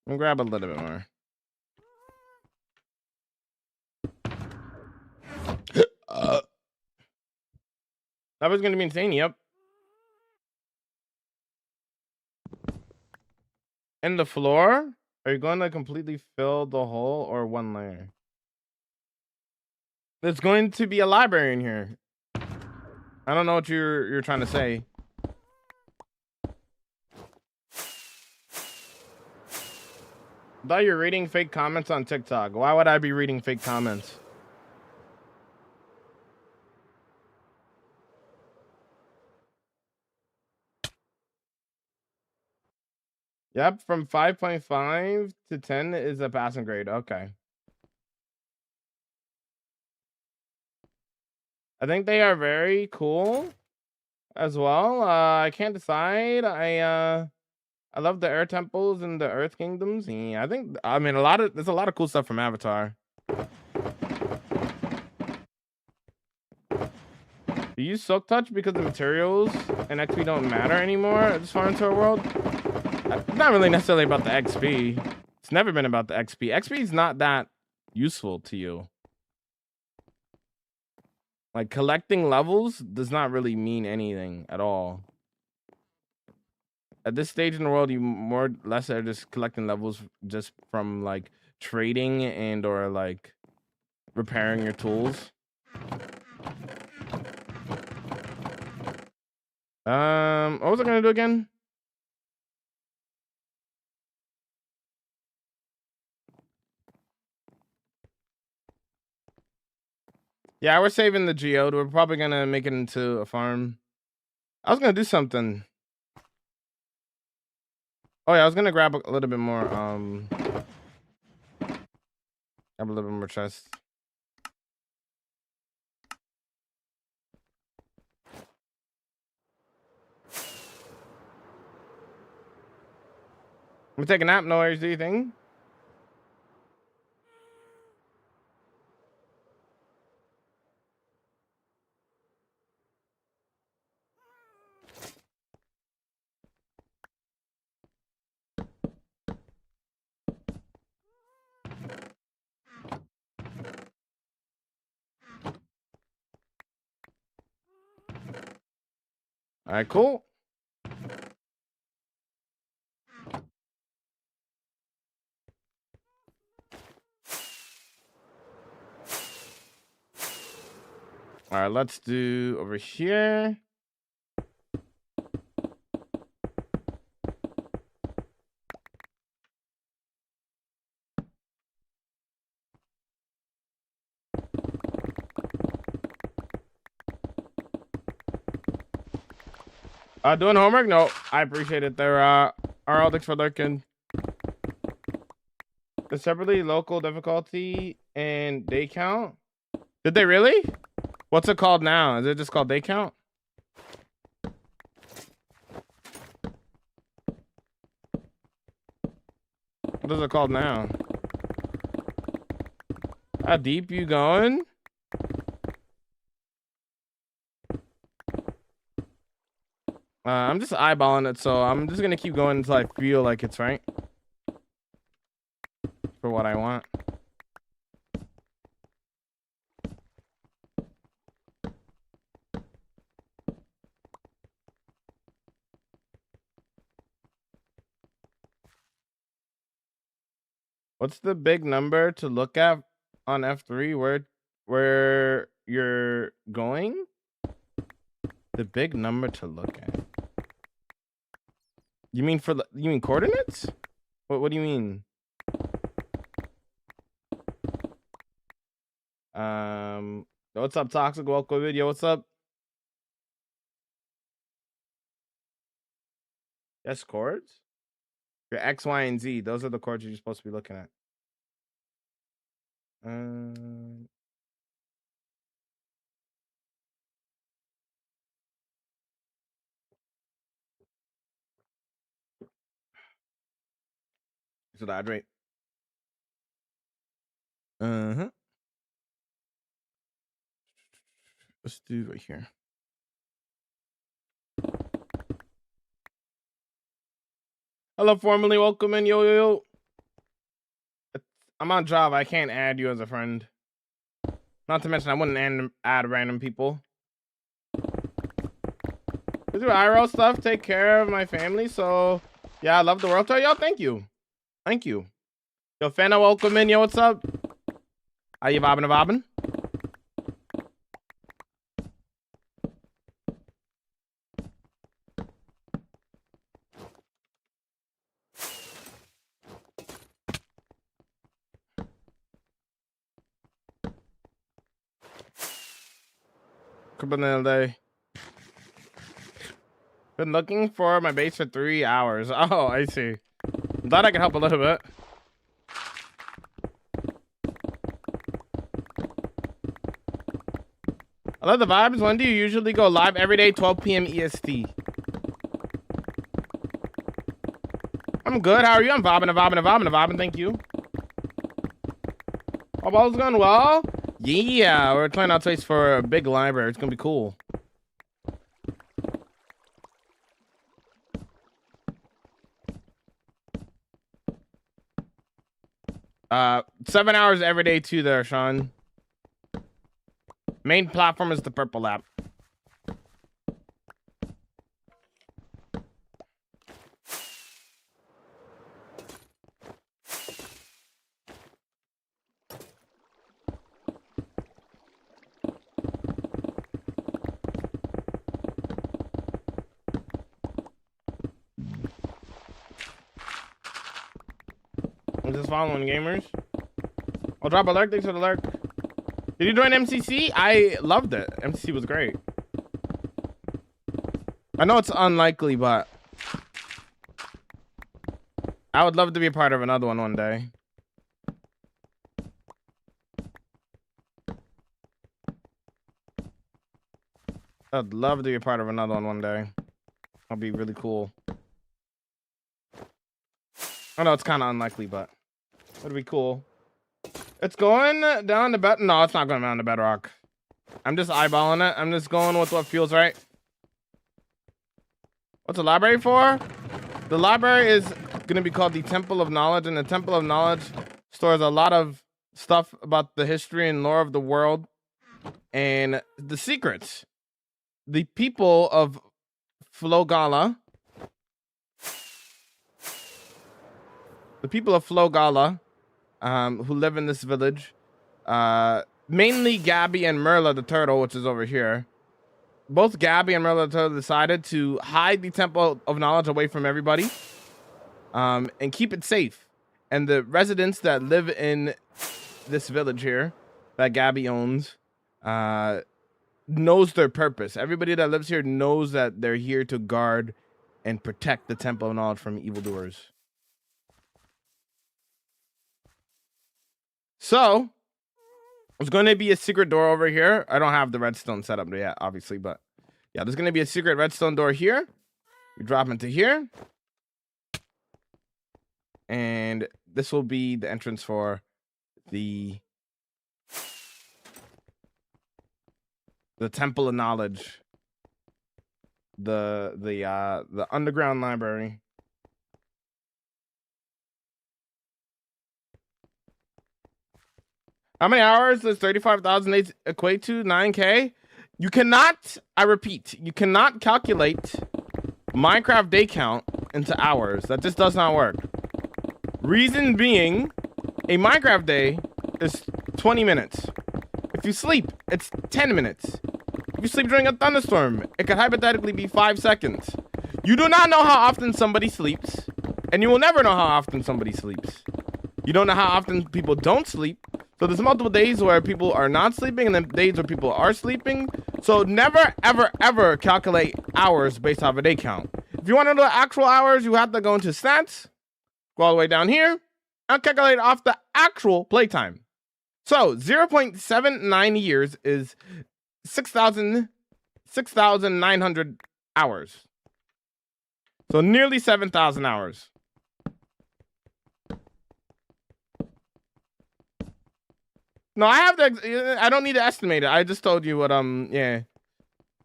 I'll grab a little bit more. That was gonna be insane. Yep. And the floor? Are you going to completely fill the hole or one layer? There's going to be a library in here. I don't know what you're trying to say. I thought you're reading fake comments on TikTok. Why would I be reading fake comments? Yep, from 5.5 to 10 is a passing grade. Okay. I think they are very cool as well. I can't decide. I love the air temples and the earth kingdoms. Yeah, I mean there's a lot of cool stuff from Avatar. You use Silk Touch because the materials and XP don't matter anymore this far into our world. It's not really necessarily about the XP. It's never been about the XP. XP is not that useful to you. Like collecting levels does not really mean anything at all. At this stage in the world, you more or less are just collecting levels just from like trading and or like repairing your tools. What was I gonna do again? Yeah, we're saving the geode. We're probably gonna make it into a farm. I was gonna do something. Oh yeah, I was gonna grab a little bit more. Grab a little bit more chest. I'm gonna take a nap. No worries. Do you think? All right, cool. All right, let's do over here. Doing homework? No, I appreciate it. There are thanks for lurking. The separately local difficulty and day count. Did they really? What's it called now? Is it just called day count? What is it called now? How deep you going? I'm just eyeballing it, so I'm just gonna keep going until I feel like it's right for what I want. What's the big number to look at on F3? Where you're going? The big number to look at. You mean coordinates? What do you mean? What's up, Toxic? Welcome video. What's up? Yes, chords. Your X, Y, and Z. Those are the chords you're supposed to be looking at. So hydrate. Let's do right here. Hello, formerly welcome in. Yo. I'm on Java. I can't add you as a friend. Not to mention, I wouldn't add random people. I do IRL stuff, take care of my family. So, yeah, I love the world tour. Yo, thank you. Yo, Fana, welcome in. Yo, what's up? Are you vibing? Day. Been looking for my base for 3 hours. Oh, I see. Glad I can help a little bit. I love the vibes. When do you usually go live? Every day, 12 p.m. EST. I'm good. How are you? I'm vibing. Thank you. Oh, all's going well? Yeah, we're trying out space for a big library. It's gonna be cool. Uh, 7 hours every day too there, Sean. Main platform is the purple app. I'm just following gamers. I'll drop a lurk. Thanks for the lurk. Did you join MCC? I loved it. MCC was great. I know it's unlikely, but I would love to be a part of another one day. I'd love to be a part of another one day. That'd be really cool. I know it's kind of unlikely, but it'd be cool. It's going down the bed. No, it's not going down the bedrock. I'm just eyeballing it. I'm just going with what feels right. What's the library for? The library is going to be called the Temple of Knowledge, and the Temple of Knowledge stores a lot of stuff about the history and lore of the world and the secrets. The people of Flogala, who live in this village, mainly Gabby and Merla the turtle, which is over here. Both Gabby and Merla the turtle decided to hide the Temple of Knowledge away from everybody, and keep it safe. And the residents that live in this village here, that Gabby owns, knows their purpose. Everybody that lives here knows that they're here to guard and protect the Temple of Knowledge from evildoers. So there's going to be a secret door over here. I don't have the redstone set up yet, obviously, but yeah, there's going to be a secret redstone door here. You drop into here, and this will be the entrance for the Temple of Knowledge, the underground library. How many hours does 35,000 days equate to? 9K? You cannot, I repeat, you cannot calculate Minecraft day count into hours. That just does not work. Reason being, a Minecraft day is 20 minutes. If you sleep, it's 10 minutes. If you sleep during a thunderstorm, it could hypothetically be 5 seconds. You do not know how often somebody sleeps, and you will never know how often somebody sleeps. You don't know how often people don't sleep. So there's multiple days where people are not sleeping and then days where people are sleeping. So never, ever, ever calculate hours based off a day count. If you want to know the actual hours, you have to go into stats, go all the way down here, and calculate off the actual playtime. So 0.79 years is 6,900 hours. So nearly 7,000 hours. No, I don't need to estimate it. I just told you what, yeah.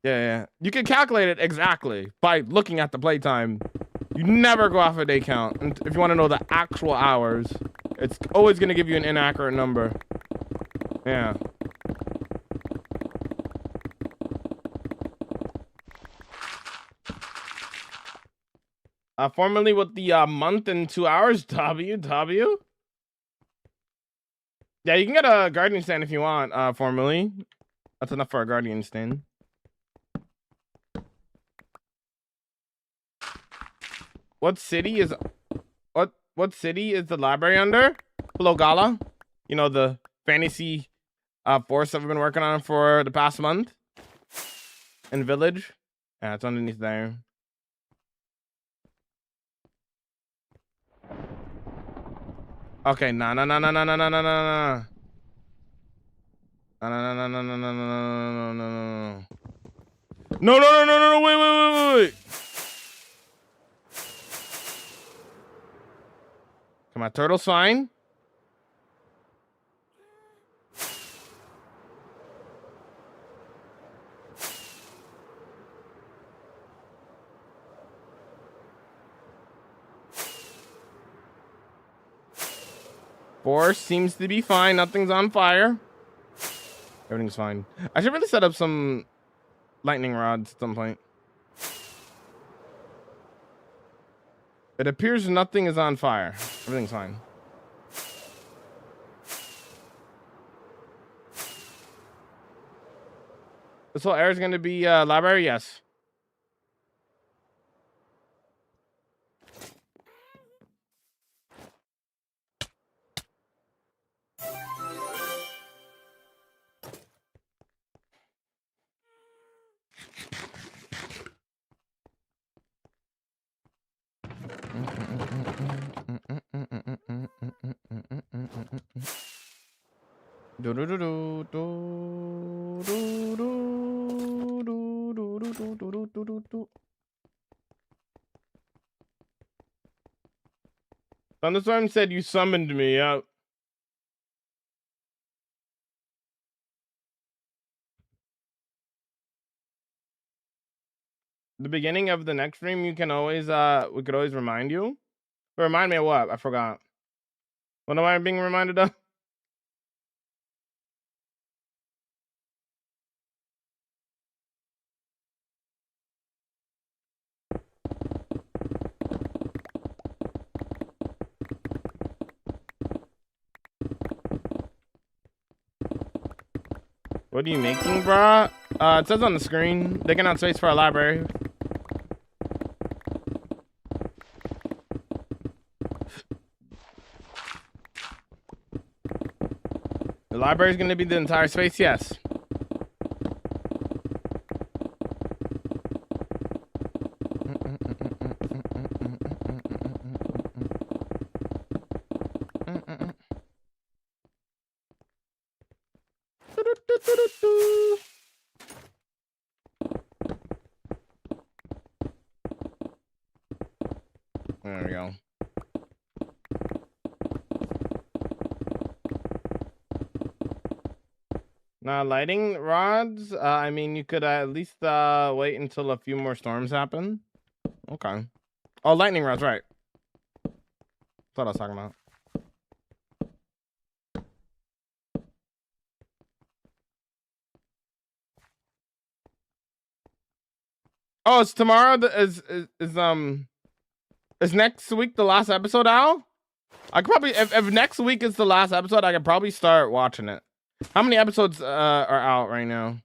You can calculate it exactly by looking at the playtime. You never go off a day count. And if you want to know the actual hours, it's always going to give you an inaccurate number. Yeah. Formerly with the month and 2 hours, W. Yeah, you can get a guardian stand if you want, formerly. That's enough for a guardian stand. What city is the library under? Flogala. You know, the fantasy forest that we've been working on for the past month. And village. Yeah, it's underneath there. Okay, no. No, wait. Come on, turtle's fine. Forest seems to be fine. Nothing's on fire. Everything's fine. I should really set up some lightning rods at some point. It appears nothing is on fire. Everything's fine. This whole area is going to be library? Yes. Thunderstorm said you summoned me up. The beginning of the next stream, you can always we could always remind you. Remind me of what? I forgot. What am I being reminded of? What are you making, bruh? It says on the screen, digging out space for a library. The library is going to be the entire space, yes. There we go. Now, lighting rods, I mean, you could at least wait until a few more storms happen. Okay. Oh, lightning rods, right. That's what I was talking about. Oh, it's tomorrow. Is next week the last episode out? I could probably, if next week is the last episode, I could probably start watching it. How many episodes are out right now?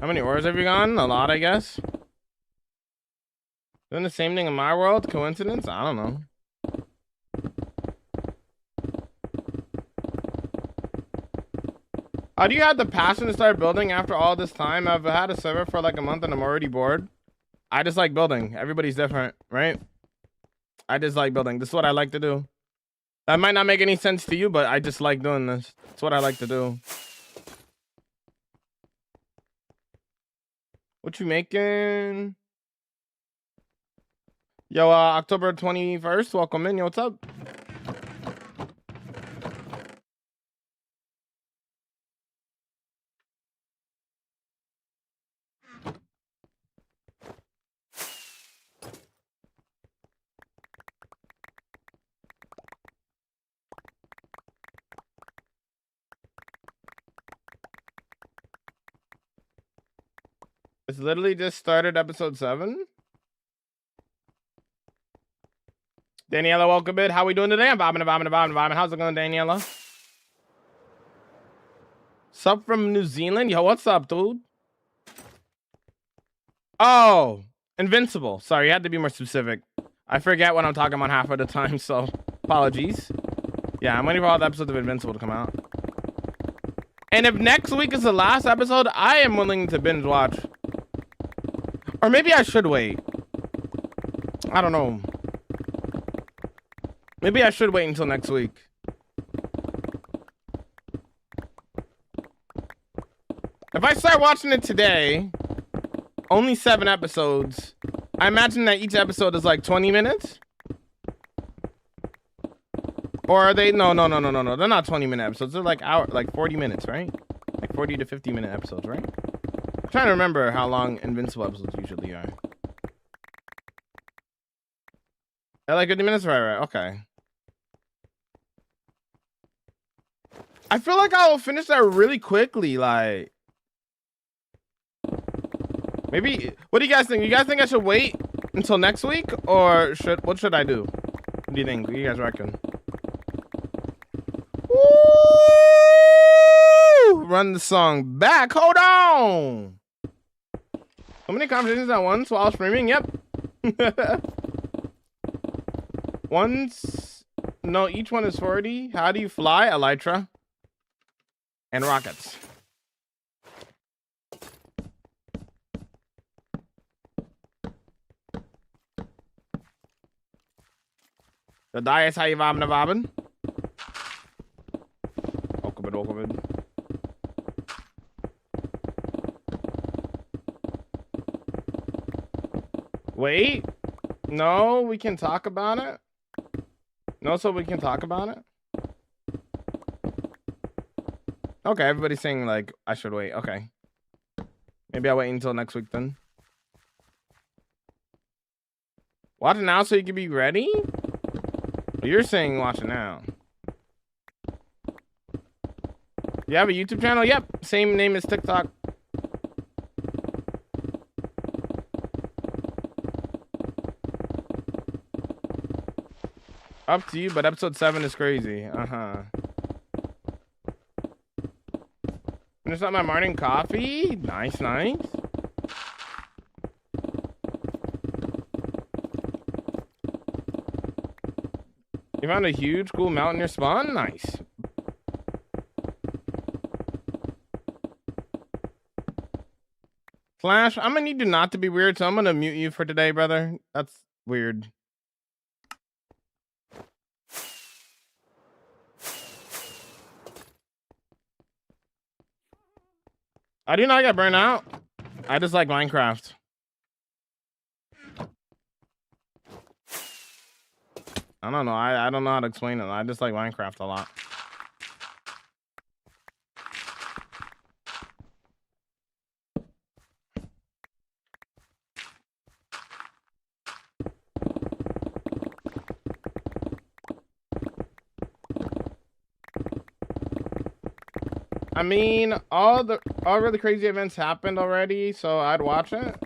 How many ores have you gotten? A lot, I guess. Doing the same thing in my world? Coincidence? I don't know. How do you have the passion to start building after all this time? I've had a server for like a month and I'm already bored. I just like building. Everybody's different, right? I just like building. This is what I like to do. That might not make any sense to you, but I just like doing this. It's what I like to do. What you making? Yo, October 21st, welcome in. Yo, what's up? It's literally just started episode 7. Daniela, welcome in. How we doing today? I'm vibing. How's it going, Daniela? Sup from New Zealand? Yo, what's up, dude? Oh, Invincible. Sorry, you had to be more specific. I forget what I'm talking about half of the time, so apologies. Yeah, I'm waiting for all the episodes of Invincible to come out. And if next week is the last episode, I am willing to binge watch. Or maybe I should wait. I don't know. Maybe I should wait until next week. If I start watching it today, only 7 episodes. I imagine that each episode is like 20 minutes. Or are they? No. They're not 20-minute episodes. They're like 40 minutes, right? Like 40 to 50-minute episodes, right? I'm trying to remember how long Invincible episodes usually are. They're like 50 minutes? Right. Okay. I feel like I'll finish that really quickly, like... Maybe... What do you guys think? You guys think I should wait until next week? Or what should I do? What do you think? What do you guys reckon? Woo! Run the song back. Hold on. So many conversations at once while streaming. Yep. No, each one is 40. How do you fly? Elytra. And rockets. The dice, how you vibing? Welcome in. Wait. No, we can talk about it. No, so we can talk about it. Okay, everybody's saying like I should wait. Okay. Maybe I'll wait until next week then. Watch it now so you can be ready? You're saying watch it now. You have a YouTube channel? Yep. Same name as TikTok. Up to you, but episode 7 is crazy. Finish up my morning coffee. Nice, nice. You found a huge, cool mountain near spawn? Nice. Flash, I'm gonna need you not to be weird, so I'm gonna mute you for today, brother. That's weird. I do not get burnt out. I just like Minecraft. I don't know. I don't know how to explain it. I just like Minecraft a lot. I mean, all really crazy events happened already, so I'd watch it.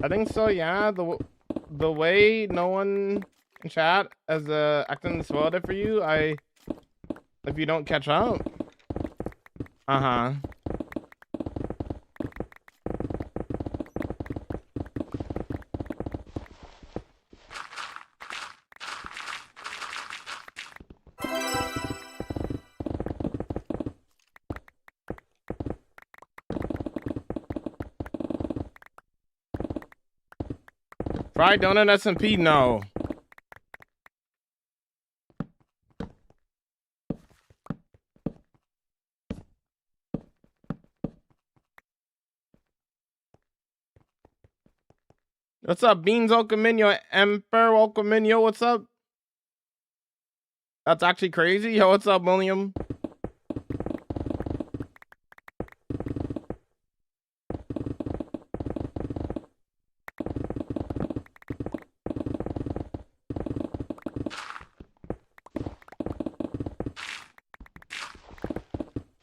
I think so, yeah. The way no one in chat has acting spoiled it for you, if you don't catch up. Fried donut SMP? No. What's up, Beans? Welcome in, yo. Emperor, welcome in, yo. What's up? That's actually crazy. Yo, what's up, William?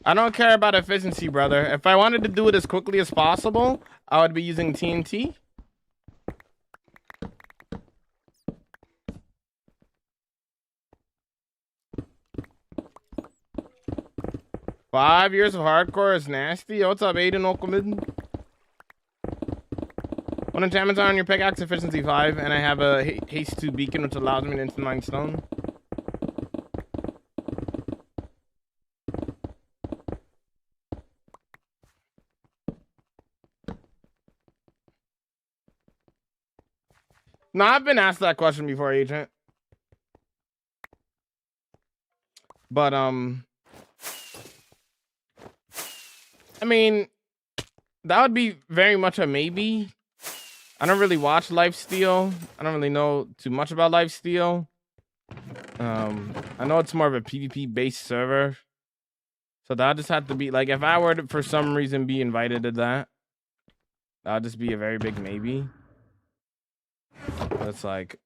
I don't care about efficiency, brother. If I wanted to do it as quickly as possible, I would be using TNT. Five years of hardcore is nasty. Yo, what's up, Aiden? Welcome in. When enchantments are on your pickaxe, efficiency 5, and I have a haste 2 beacon, which allows me to instant mine stone. No, I've been asked that question before, Agent. But, I mean, that would be very much a maybe. I don't really watch Lifesteal. I don't really know too much about Lifesteal. I know it's more of a PvP-based server. So that just had to be, like, if I were to, for some reason, be invited to that, that would just be a very big maybe. But it's like,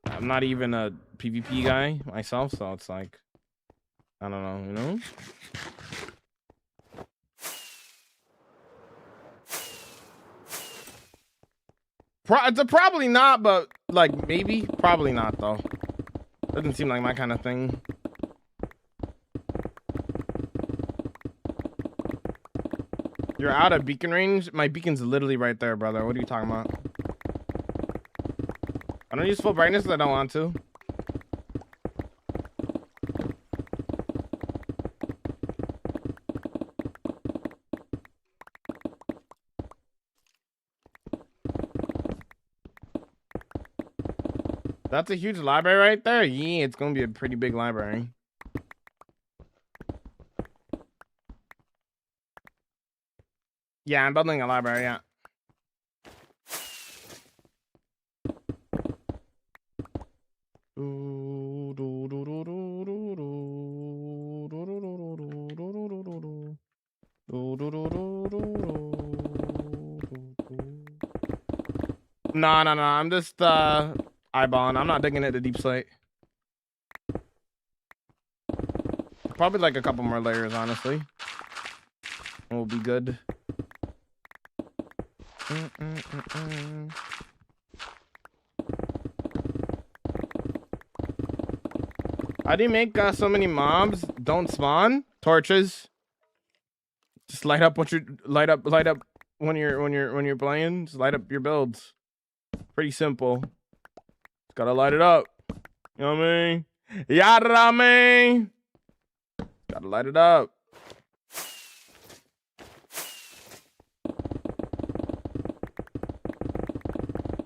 I'm not even a PvP guy myself, so it's like, I don't know, you know? Probably not, but like maybe, probably not though. Doesn't seem like my kind of thing. You're out of beacon range? My beacon's literally right there, brother. What are you talking about? I don't use full brightness because I don't want to. That's a huge library right there. Yeah, it's gonna be a pretty big library. Yeah, I'm building a library, yeah. No, no, no. I'm just eyeballing. I'm not digging at the deep slate. Probably like a couple more layers, honestly. We'll be good. How do you make so many mobs don't spawn? Torches. Just light up what you light up when you're playing. Just light up your builds. Pretty simple. Just gotta light it up. You know what I mean? Yada I mean. Gotta light it up.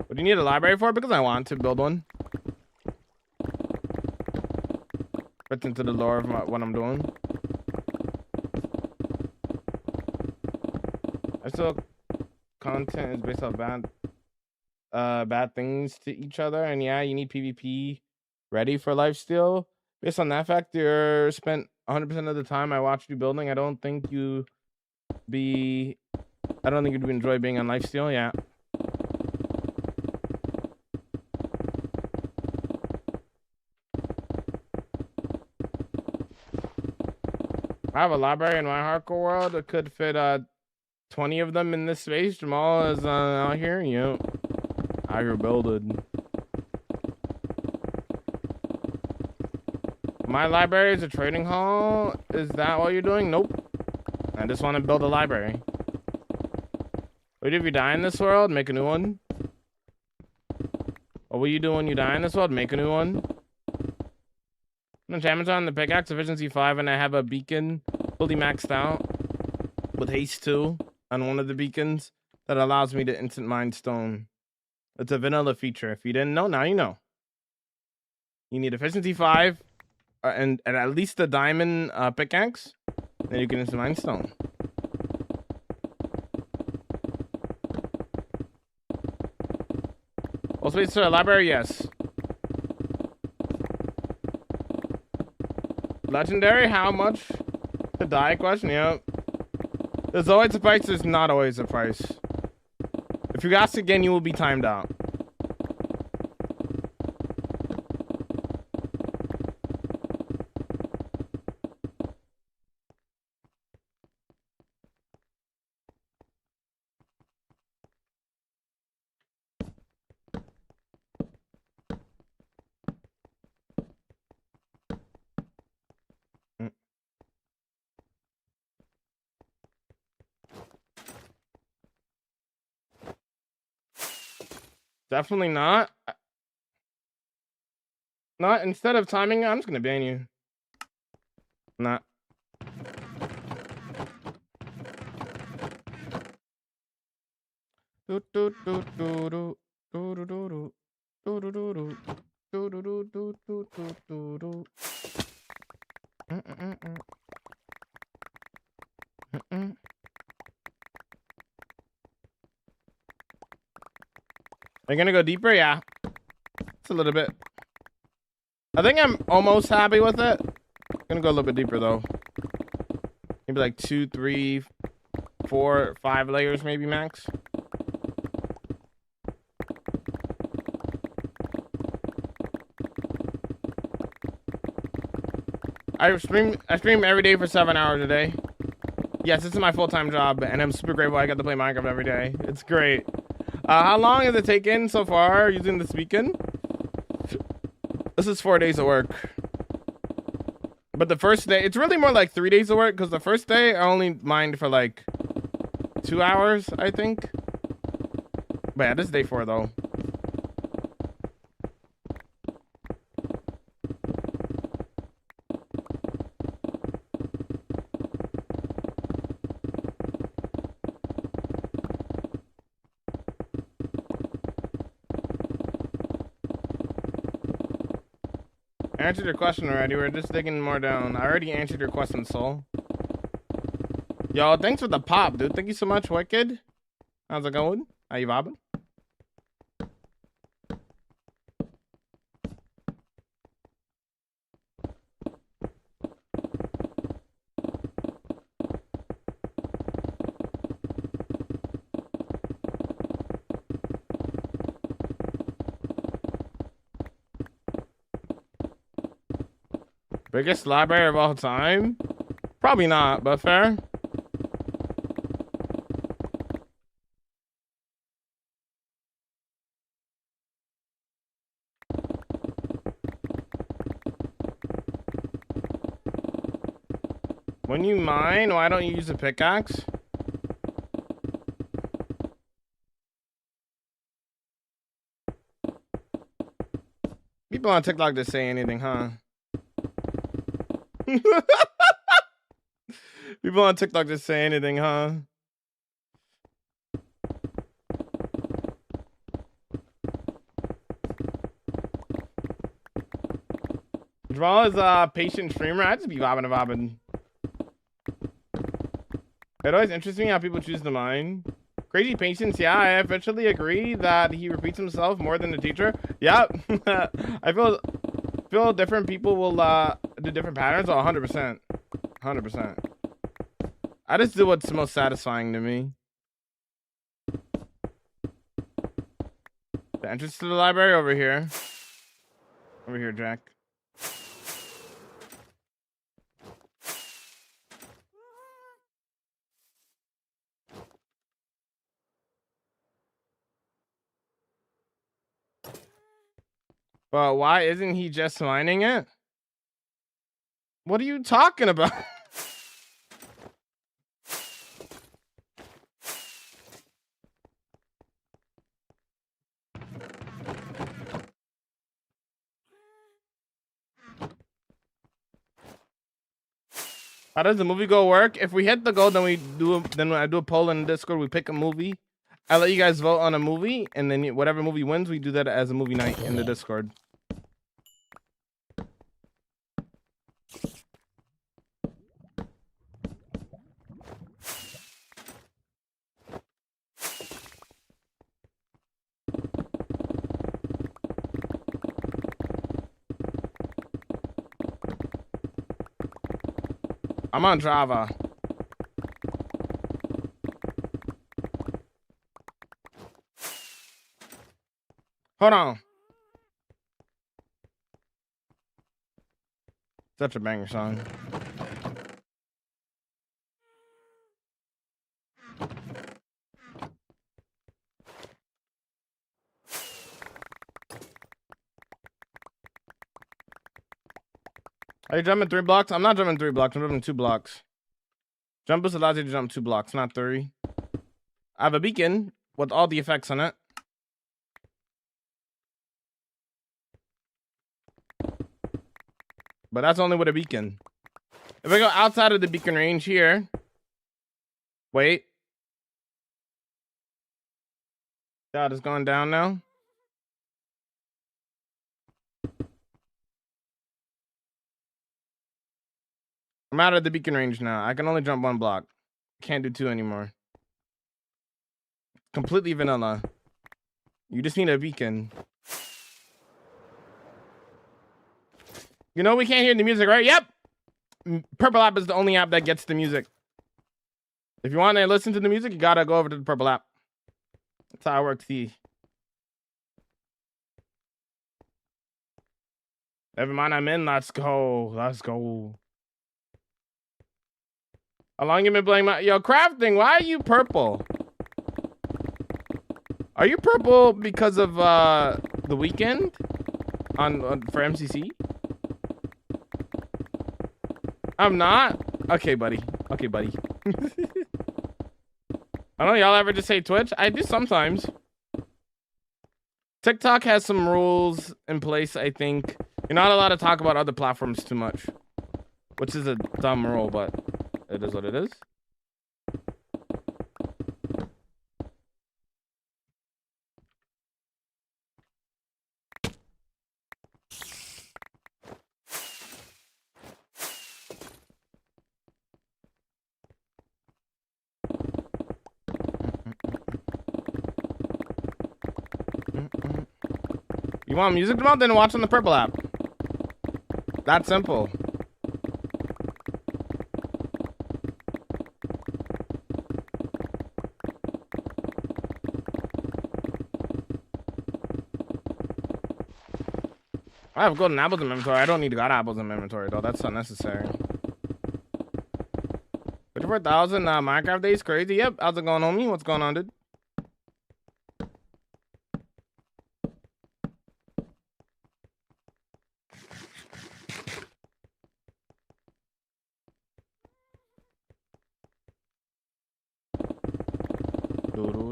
What do you need a library for? Because I want to build one. Fits into the lore of what I'm doing. I still content is based off bad things to each other, and yeah, you need PvP ready for lifesteal. Based on that fact, you're spent 100% of the time I watched you building. I don't think you'd enjoy being on lifesteal. Yeah. I have a library in my hardcore world that could fit 20 of them in this space. Jamal is out here. Yep. Out here building. My library is a trading hall. Is that what you're doing? Nope. I just want to build a library. What if you die in this world? Make a new one. What will you do when you die in this world? Make a new one. Enchantments on the pickaxe, efficiency 5, and I have a beacon fully maxed out with haste 2 on one of the beacons that allows me to instant mine stone. It's a vanilla feature. If you didn't know, now you know. You need efficiency 5 and at least a diamond pickaxe, then you can instant mine stone. All space to a library, yes. Legendary, how much to die question? Yep. There's always a price, there's not always a price. If you ask again, you will be timed out. Definitely not. Not instead of timing, I'm just gonna ban you. Not. Do do do do do do do do do do do do do do do do do do do. Are you gonna go deeper? Yeah. It's a little bit. I think I'm almost happy with it. Gonna go a little bit deeper though. Maybe like 2, 3, 4, 5 layers, maybe max. I stream every day for 7 hours a day. Yes, this is my full-time job, and I'm super grateful I get to play Minecraft every day. It's great. How long has it taken so far using this beacon? This is 4 days of work. But the first day, it's really more like 3 days of work, because the first day I only mined for like 2 hours, I think. But yeah, this is day 4 though. I answered your question already. We're just digging more down. I already answered your question, Soul. Yo, thanks for the pop, dude. Thank you so much, Wicked. How's it going? How you vibing? Biggest library of all time? Probably not, but fair. When you mine, why don't you use a pickaxe? People on TikTok just say anything, huh? People on TikTok just say anything, huh? Jamal is a patient streamer. I just be vibing and vibing. It always interests me how people choose to mine. Crazy patience, yeah, I officially agree that he repeats himself more than the teacher. Yep. I feel different people will do different patterns. Oh, 100%. 100%. I just do what's most satisfying to me. The entrance to the library over here. Over here, Jack. But why isn't he just mining it? What are you talking about? How does the movie go work? If we hit the goal, then I do a poll in Discord. We pick a movie. I let you guys vote on a movie, and then whatever movie wins, we do that as a movie night in the Discord. I'm on Java. Hold on. Such a banger song. Are you jumping 3 blocks? I'm not jumping 3 blocks. I'm jumping 2 blocks. Jump boost allows you to jump 2 blocks, not 3. I have a beacon with all the effects on it. But that's only with a beacon. If I go outside of the beacon range here. Wait. God, it's going down now. I'm out of the beacon range now. I can only jump 1 block. Can't do 2 anymore. Completely vanilla. You just need a beacon. You know we can't hear the music, right? Yep. Purple app is the only app that gets the music. If you want to listen to the music, you gotta go over to the purple app. That's how it works. See. Never mind, I'm in. Let's go. Let's go. How long you been playing my crafting? Why are you purple? Are you purple because of the weekend on for MCC? I'm not. Okay, buddy. Okay, buddy. I don't know. Y'all ever just say Twitch? I do sometimes. TikTok has some rules in place. I think you're not allowed to talk about other platforms too much, which is a dumb rule, but it is what it is. want music tomorrow? Then watch on the purple app. That simple. I have golden apples in my inventory. I don't need god apples in my inventory though. That's unnecessary. 54,000 Minecraft days, crazy. Yep. How's it going, homie? What's going on, dude?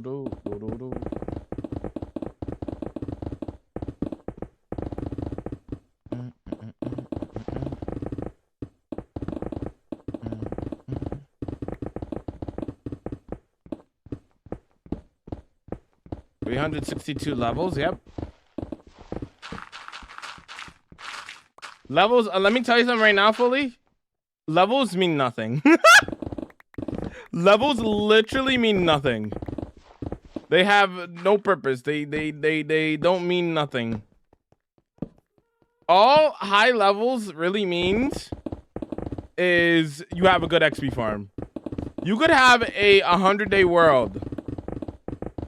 Do. 362 levels, yep. Levels, let me tell you something right now, Fully. Levels mean nothing. Levels literally mean nothing. They have no purpose. They don't mean nothing. All high levels really means is you have a good XP farm. You could have a 100-day world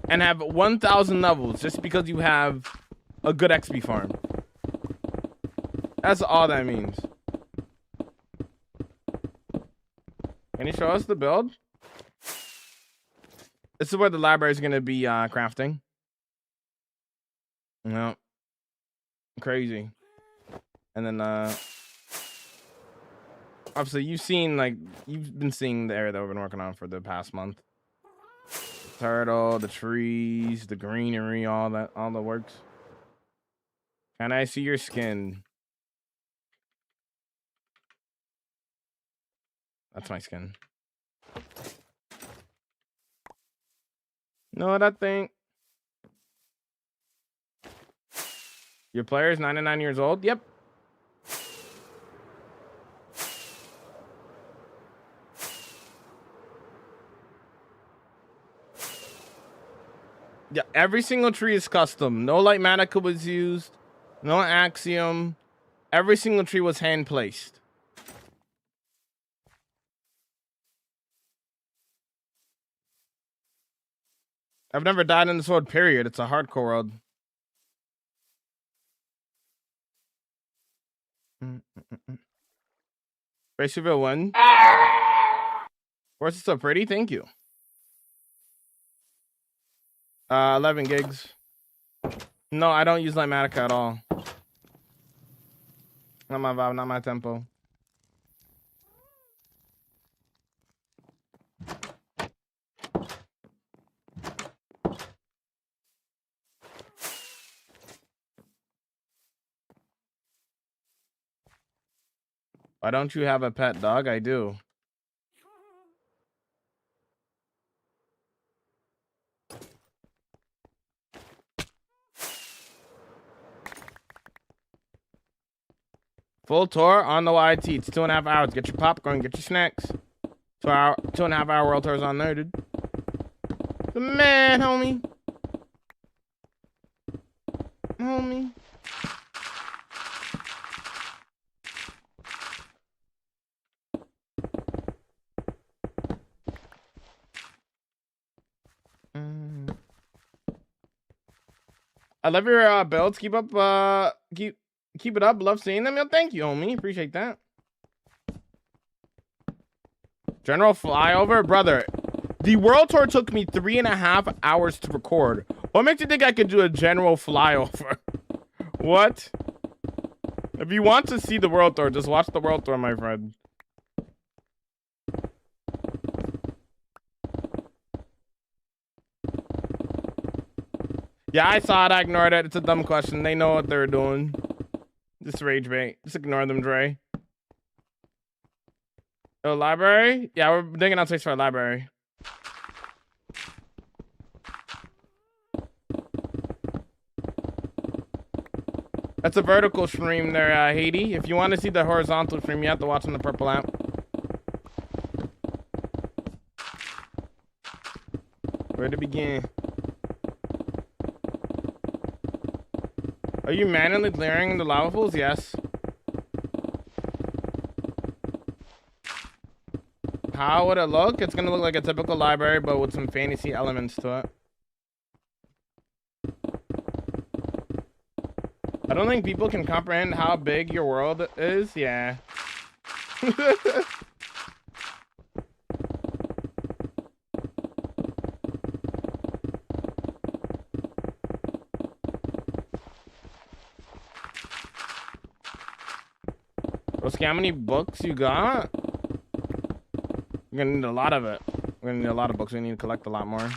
and have 1,000 levels just because you have a good XP farm. That's all that means. Can you show us the build? This is where the library is going to be crafting. No. Crazy. And then obviously you've been seeing the area that we've been working on for the past month. Turtle, the trees, the greenery, all the works. Can I see your skin? That's my skin. Know what I think? Your player is 99 years old? Yep. Yeah, every single tree is custom. No light manica was used. No axiom. Every single tree was hand placed. I've never died in this world, period. It's a hardcore world. Raceville 1. Where's it so pretty? Thank you. 11 gigs. No, I don't use Lighmatica at all. Not my vibe, not my tempo. Why don't you have a pet dog? I do. Full tour on the YT. It's 2.5 hours. Get your popcorn, get your snacks. 2.5 hour world tours on there, dude. The man, homie. Homie. I love your builds. Keep up. Keep it up. Love seeing them. Yo, thank you, homie. Appreciate that. General flyover, brother. The world tour took me 3.5 hours to record. What makes you think I could do a general flyover? What? If you want to see the world tour, just watch the world tour, my friend. Yeah, I saw it. I ignored it. It's a dumb question. They know what they're doing. Just rage bait. Just ignore them, Dre. Oh, library? Yeah, we're digging out space for a library. That's a vertical stream there, Haiti. If you want to see the horizontal stream, you have to watch on the purple app. Where to begin? Are you manually clearing the lava pools? Yes. How would it look? It's gonna look like a typical library, but with some fantasy elements to it. I don't think people can comprehend how big your world is. Yeah. Broski, how many books you got? We're gonna need a lot of it. We're gonna need a lot of books. We need to collect a lot more.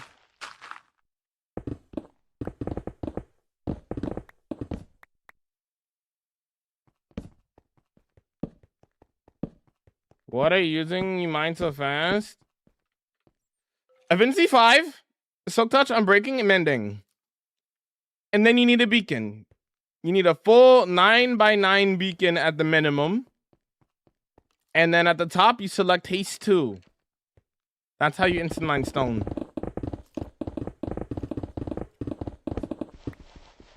What are you using? You mine so fast? Evancy 5, Silk Touch, Unbreaking, and Mending. And then you need a beacon. You need a full 9x9 beacon at the minimum. And then at the top, you select Haste 2. That's how you instant mine stone.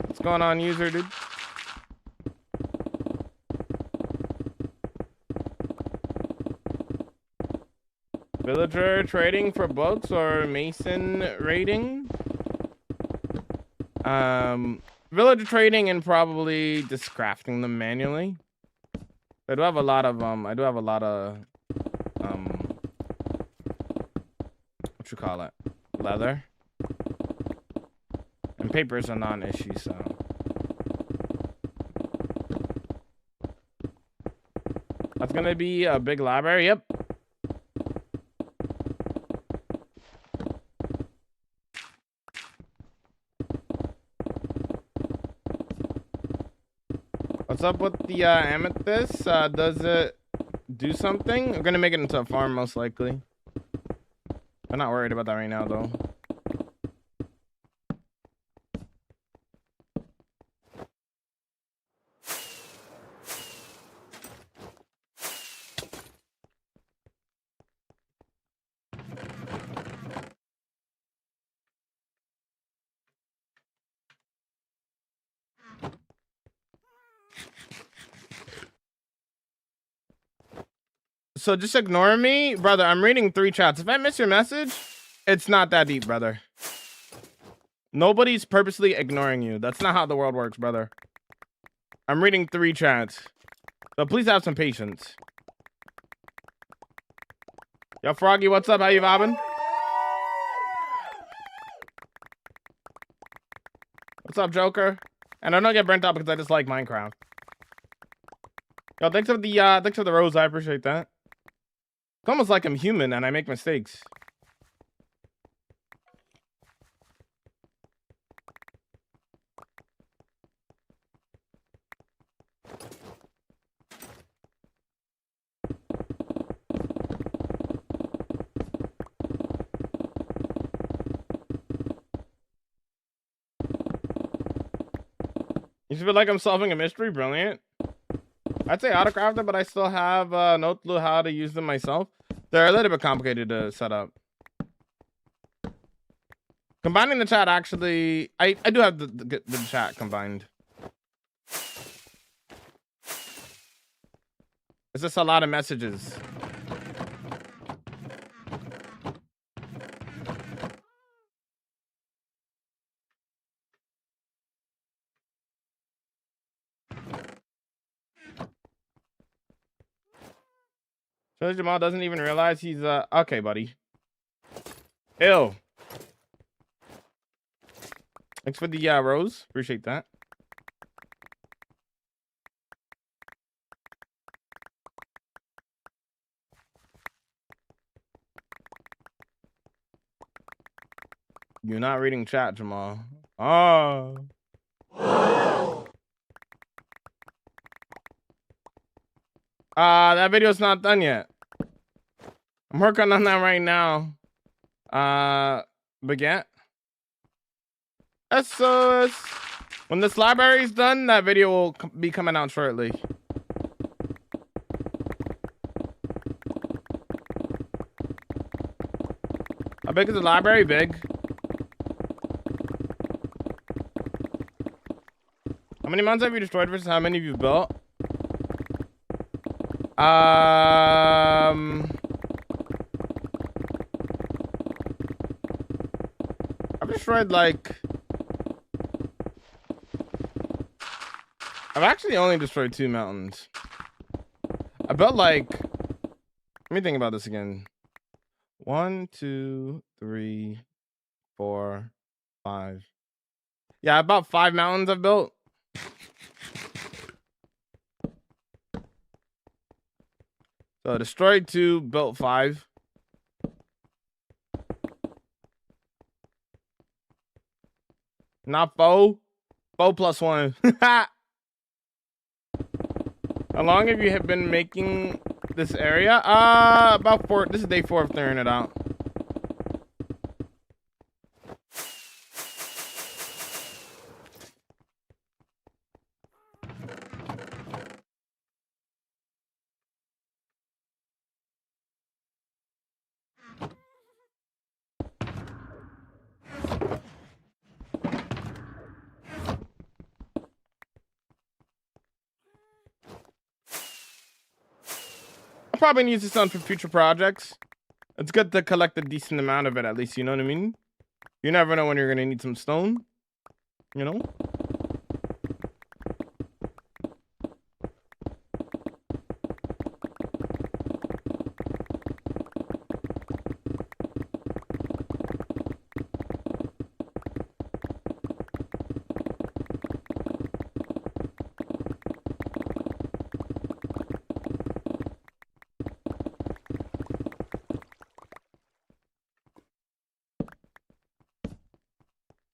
What's going on, user, dude? Villager trading for books or Mason raiding? Villager trading and probably just crafting them manually. I do have a lot of what you call it? Leather. And papers are not an issue, so. That's gonna be a big library, yep. What's up with the amethyst? Does it do something? We're gonna make it into a farm most likely. I'm not worried about that right now though. So just ignore me, brother. I'm reading 3 chats. If I miss your message, it's not that deep, brother. Nobody's purposely ignoring you. That's not how the world works, brother. I'm reading 3 chats. So please have some patience. Yo, Froggy, what's up? How you vibing? What's up, Joker? And I don't get burnt out because I just like Minecraft. Yo, thanks for the rose. I appreciate that. It's almost like I'm human and I make mistakes. You feel like I'm solving a mystery? Brilliant. I'd say autocrafted, but I still have no clue how to use them myself. They're a little bit complicated to set up. Combining the chat, actually, I do have the chat combined. It's just a lot of messages. So Jamal doesn't even realize he's okay, buddy. Ew. Thanks for the rose. Appreciate that. You're not reading chat, Jamal. Oh. That video's not done yet. I'm working on that right now. Baguette. So when this library is done, that video will be coming out shortly. How big is the library? Big. How many mountains have you destroyed versus how many have you built? I've destroyed like... I've actually only destroyed 2 mountains. I built like... Let me think about this again. 1, 2, 3, 4, 5. Yeah, about 5 mountains I've built. So destroyed 2, built 5. Not 4. 4 plus 1. How long have you been making this area? About 4. This is day 4 of clearing it out. I'll probably use this on for future projects. It's good to collect a decent amount of it at least, you know what I mean? You never know when you're gonna need some stone, you know?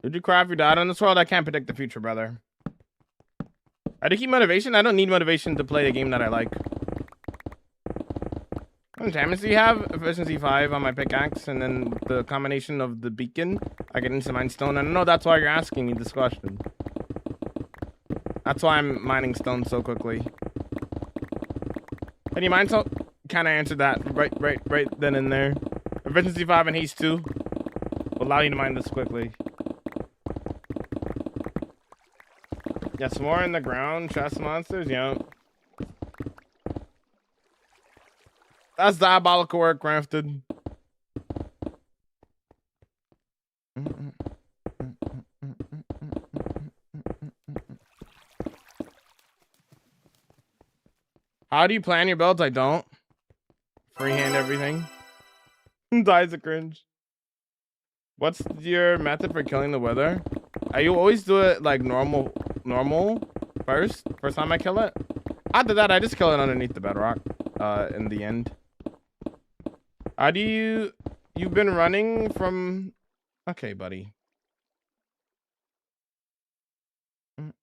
Did you cry if you died on this world? I can't predict the future, brother. I do keep motivation. I don't need motivation to play a game that I like. How many enchantments do you have? Efficiency 5 on my pickaxe, and then the combination of the beacon, I get into mine stone. And I know that's why you're asking me this question. That's why I'm mining stone so quickly. Can you mine so? Kind of answered that right then and there. Efficiency 5 and haste 2 will allow you to mine this quickly. Yes, more in the ground, chest monsters, yeah. That's diabolical work, Crafted. How do you plan your builds? I don't. Freehand everything. Dies a cringe. What's your method for killing the wither? You always do it like normal first time I kill it. After that, I just kill it underneath the bedrock. In the end. How do you've been running from? Okay, buddy. Can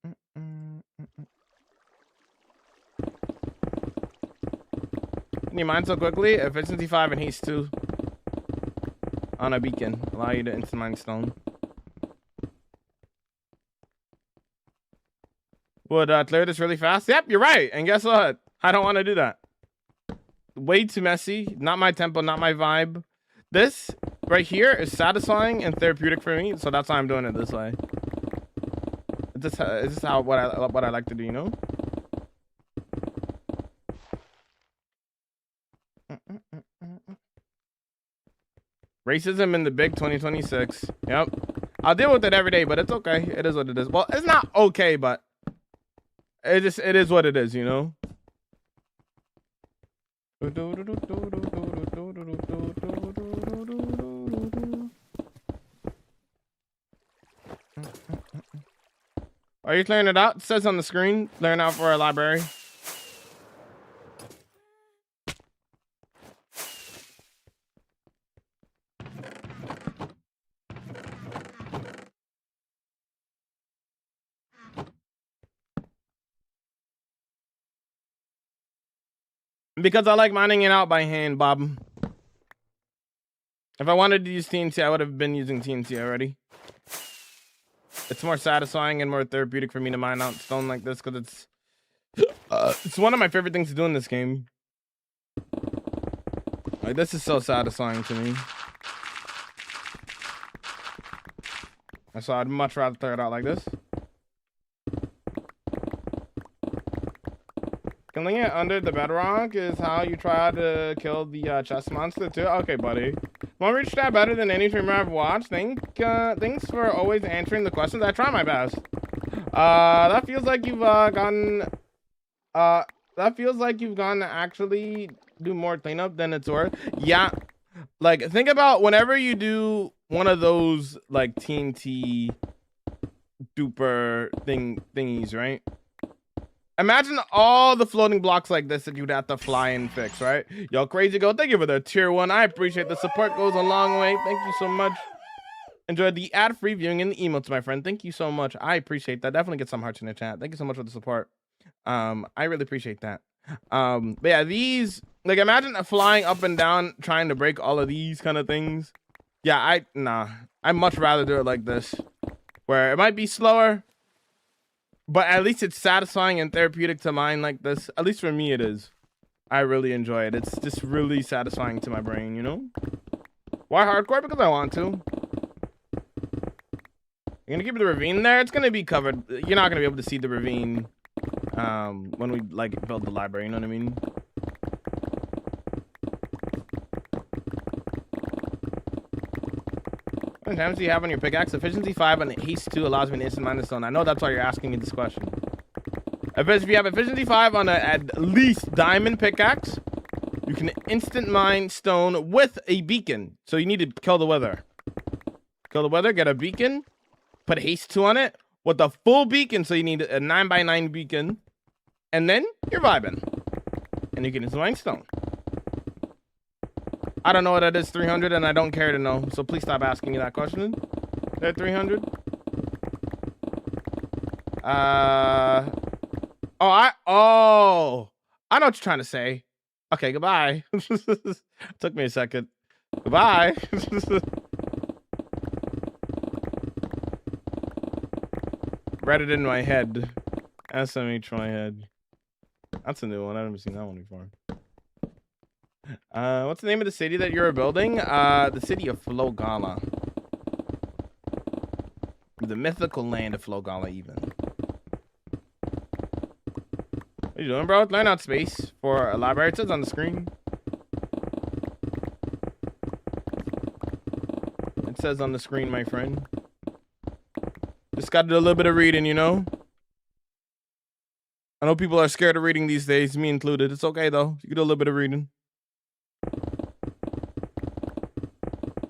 you mine so quickly? Efficiency 5 and haste 2 on a beacon. Allow you to instant mine stone. Would clear this really fast? Yep, you're right. And guess what? I don't want to do that. Way too messy. Not my tempo, not my vibe. This right here is satisfying and therapeutic for me, so that's why I'm doing it this way. It's just how what I like to do, you know? Racism in the big 2026. Yep. I'll deal with it every day, but it's okay. It is what it is. Well, it's not okay, but it is what it is, you know? Are you clearing it out? It says on the screen, clearing out for a library. Because I like mining it out by hand, Bob. If I wanted to use TNT, I would have been using TNT already. It's more satisfying and more therapeutic for me to mine out stone like this because it's one of my favorite things to do in this game. Like, this is so satisfying to me. So I'd much rather clear it out like this. Killing it under the bedrock is how you try to kill the chest monster too. Okay, buddy. Want to reach that better than any streamer I've watched. Thanks for always answering the questions. I try my best. That feels like you've gone to actually do more cleanup than it's worth. Yeah, like think about whenever you do one of those like TNT duper thingies, right? Imagine all the floating blocks like this that you'd have to fly and fix, right? Yo, Crazy Go, thank you for the tier 1. I appreciate the support, goes a long way. Thank you so much. Enjoyed the ad-free viewing and the emotes, my friend. Thank you so much. I appreciate that. Definitely get some hearts in the chat. Thank you so much for the support. I really appreciate that. But yeah, these, like, imagine flying up and down trying to break all of these kind of things. Yeah, I'd much rather do it like this, where it might be slower, but at least it's satisfying and therapeutic to mind like this. At least for me it is. I really enjoy it. It's just really satisfying to my brain, you know? Why hardcore? Because I want to. You're gonna keep the ravine there? It's gonna be covered. You're not gonna be able to see the ravine when we like build the library, you know what I mean? How many times do you have on your pickaxe? Efficiency 5 and haste 2 allows me to instant mine the stone. I know that's why you're asking me this question. If you have efficiency 5 on at least diamond pickaxe, you can instant mine stone with a beacon. So you need to kill the weather. Kill the weather, get a beacon, put haste 2 on it with a full beacon. So you need a 9x9 beacon. And then you're vibing. And you can instant mine stone. I don't know what that is, 300, and I don't care to know. So please stop asking me that question. That 300? I know what you're trying to say. Okay, goodbye. Took me a second. Goodbye. Read it in my head. SMH my head. That's a new one. I've never seen that one before. What's the name of the city that you're building? The city of Flogala. The mythical land of Flogala, even. What are you doing, bro? Learn out space for a library. It says on the screen. It says on the screen, my friend. Just gotta do a little bit of reading, you know? I know people are scared of reading these days, me included. It's okay, though. You can do a little bit of reading.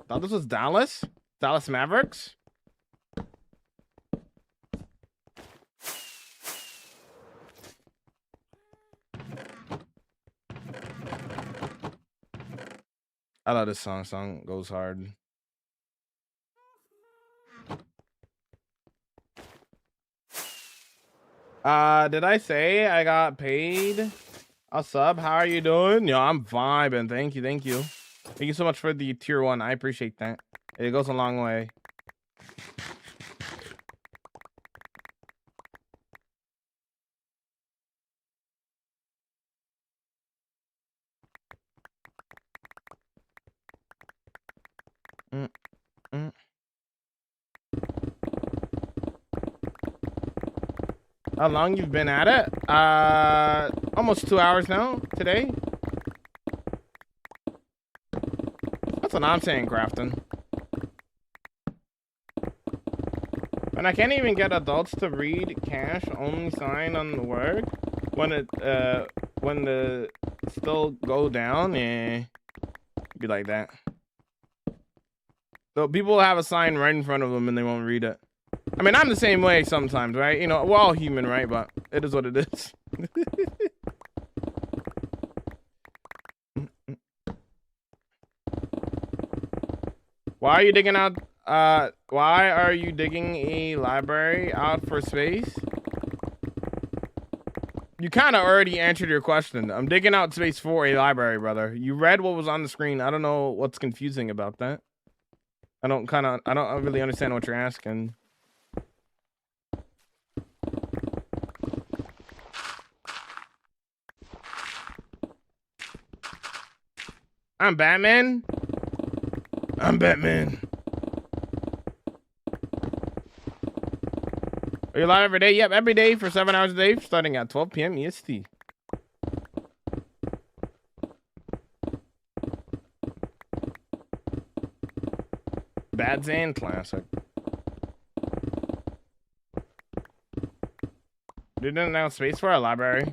Thought this was Dallas? Dallas Mavericks? I love this song. Song goes hard. Did I say I got paid a sub? How are you doing? Yo, I'm vibing. Thank you. Thank you. Thank you so much for the tier 1. I appreciate that. It goes a long way. How long you've been at it? Almost 2 hours now today. That's what I'm saying, Crafton. And I can't even get adults to read cash only sign on the word when the still go down. Be like that. So people have a sign right in front of them and they won't read it. I mean, I'm the same way sometimes, right? You know, we're all human, right? But it is what it is. Why are you digging out? Why are you digging a library out for space? You kind of already answered your question. I'm digging out space for a library, brother. You read what was on the screen. I don't know what's confusing about that. I don't really understand what you're asking. I'm Batman. I'm Batman. Are you live every day? Yep, every day for 7 hours a day, starting at 12 p.m. EST. Fads and classic. Didn't announce space for a library.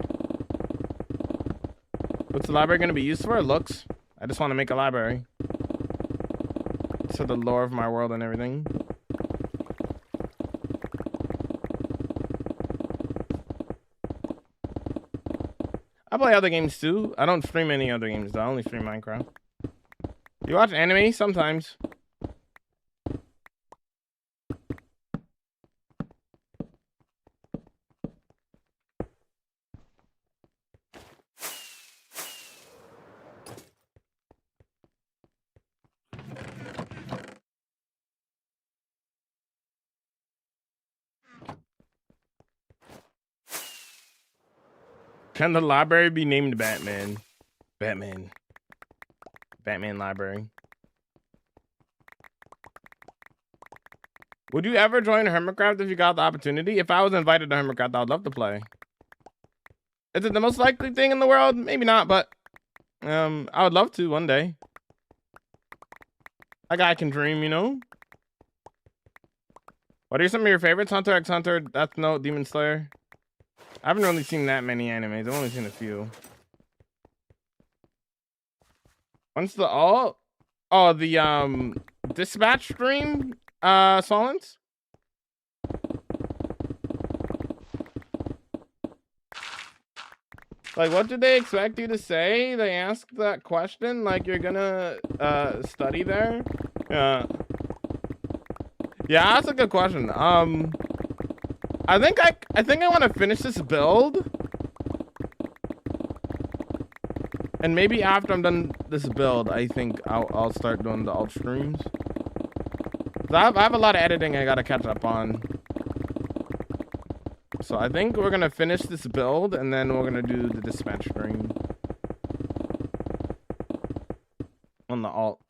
What's the library gonna be used for? Looks. I just want to make a library. So the lore of my world and everything. I play other games too. I don't stream any other games though. I only stream Minecraft. You watch anime sometimes. Can the library be named Batman? Batman library. Would you ever join Hermitcraft if you got the opportunity? If I was invited to Hermitcraft, I would love to play. Is it the most likely thing in the world? Maybe not, but I would love to one day. A guy can dream, you know? What are some of your favorites? Hunter x Hunter, Death Note, Demon Slayer. I haven't really seen that many animes. I've only seen a few. When's the the dispatch stream, Solens? Like, what did they expect you to say? They asked that question, like you're gonna study there? Yeah, that's a good question. I think I want to finish this build, and maybe after I'm done this build, I think I'll start doing the alt streams. I have a lot of editing I gotta catch up on. So I think we're gonna finish this build, and then we're gonna do the dispatch stream on the alt.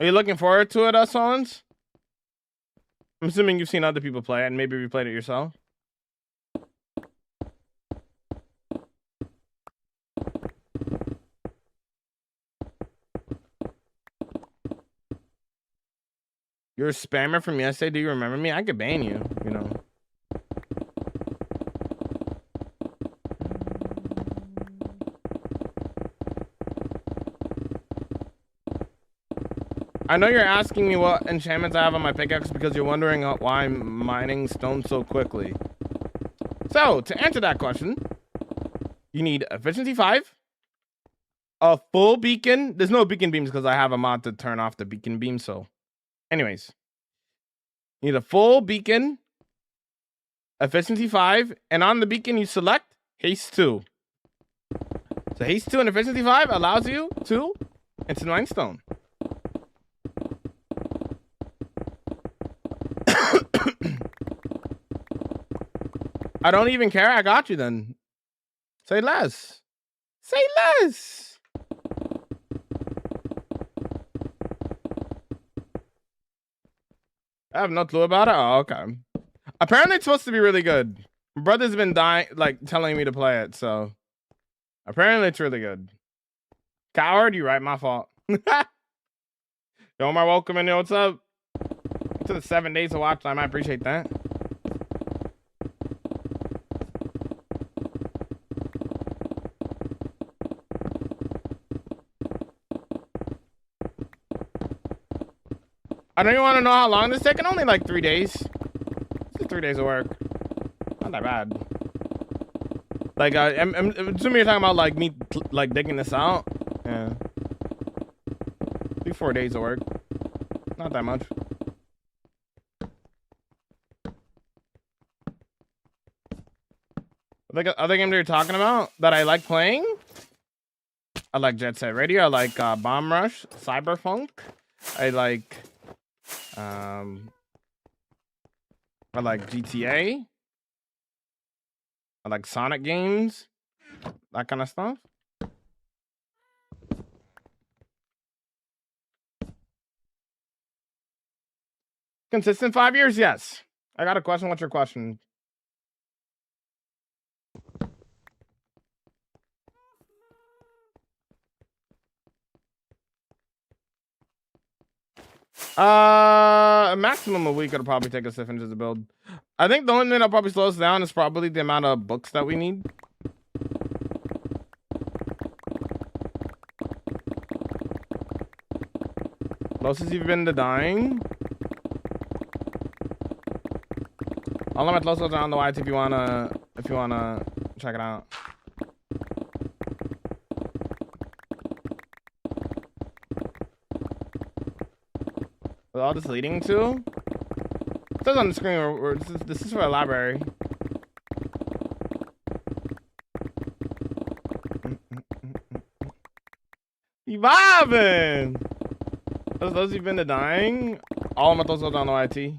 Are you looking forward to it, Solens? I'm assuming you've seen other people play it, and maybe you played it yourself. You're a spammer from yesterday. Do you remember me? I could ban you, you know. I know you're asking me what enchantments I have on my pickaxe because you're wondering why I'm mining stone so quickly. So, to answer that question, you need efficiency 5, a full beacon. There's no beacon beams because I have a mod to turn off the beacon beam, so... Anyways. You need a full beacon, efficiency 5, and on the beacon you select haste 2. So haste 2 and efficiency 5 allows you to into 9 stone. I don't even care. I got you then. Say less. Say less. I have no clue about it. Oh, okay. Apparently it's supposed to be really good. My brother's been telling me to play it, so apparently it's really good. Coward, you right, my fault. Yo, Omar, welcome in. Yo, what's up? To the 7 days of watch time. I appreciate that. I know you want to know how long this is taking. Only like 3 days. It's 3 days of work. Not that bad. Like, I'm assuming you're talking about like me digging this out. Yeah. 3-4 days of work. Not that much. Like other games that you're talking about that I like playing. I like Jet Set Radio. I like Bomb Rush, Cyberpunk. I like GTA. I like Sonic games. That kind of stuff. Consistent 5 years? Yes. I got a question. What's your question? A maximum of a week it'll probably take us to finish the build. I think the only thing that'll probably slow us down is probably the amount of books that we need. Closest you've been to dying. I'll let my closest on the whites if you wanna check it out. What all this leading to? It says on the screen this is for a library. Evolving! Those you've been to dying? All of my thoughts go down to IT.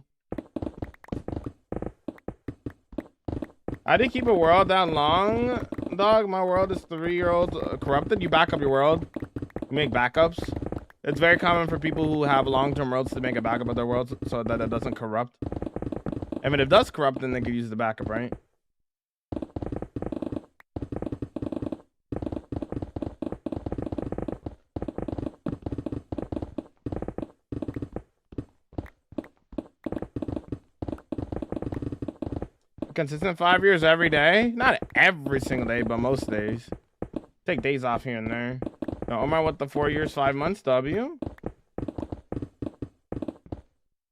I did keep a world that long, dog. My world is 3-year-old corrupted. You back up your world. You make backups. It's very common for people who have long-term worlds to make a backup of their worlds so that it doesn't corrupt. I mean, if it does corrupt, then they could use the backup, right? Consistent 5 years every day? Not every single day, but most days. Take days off here and there. Now, Omar, what the 4 years, 5 months, W?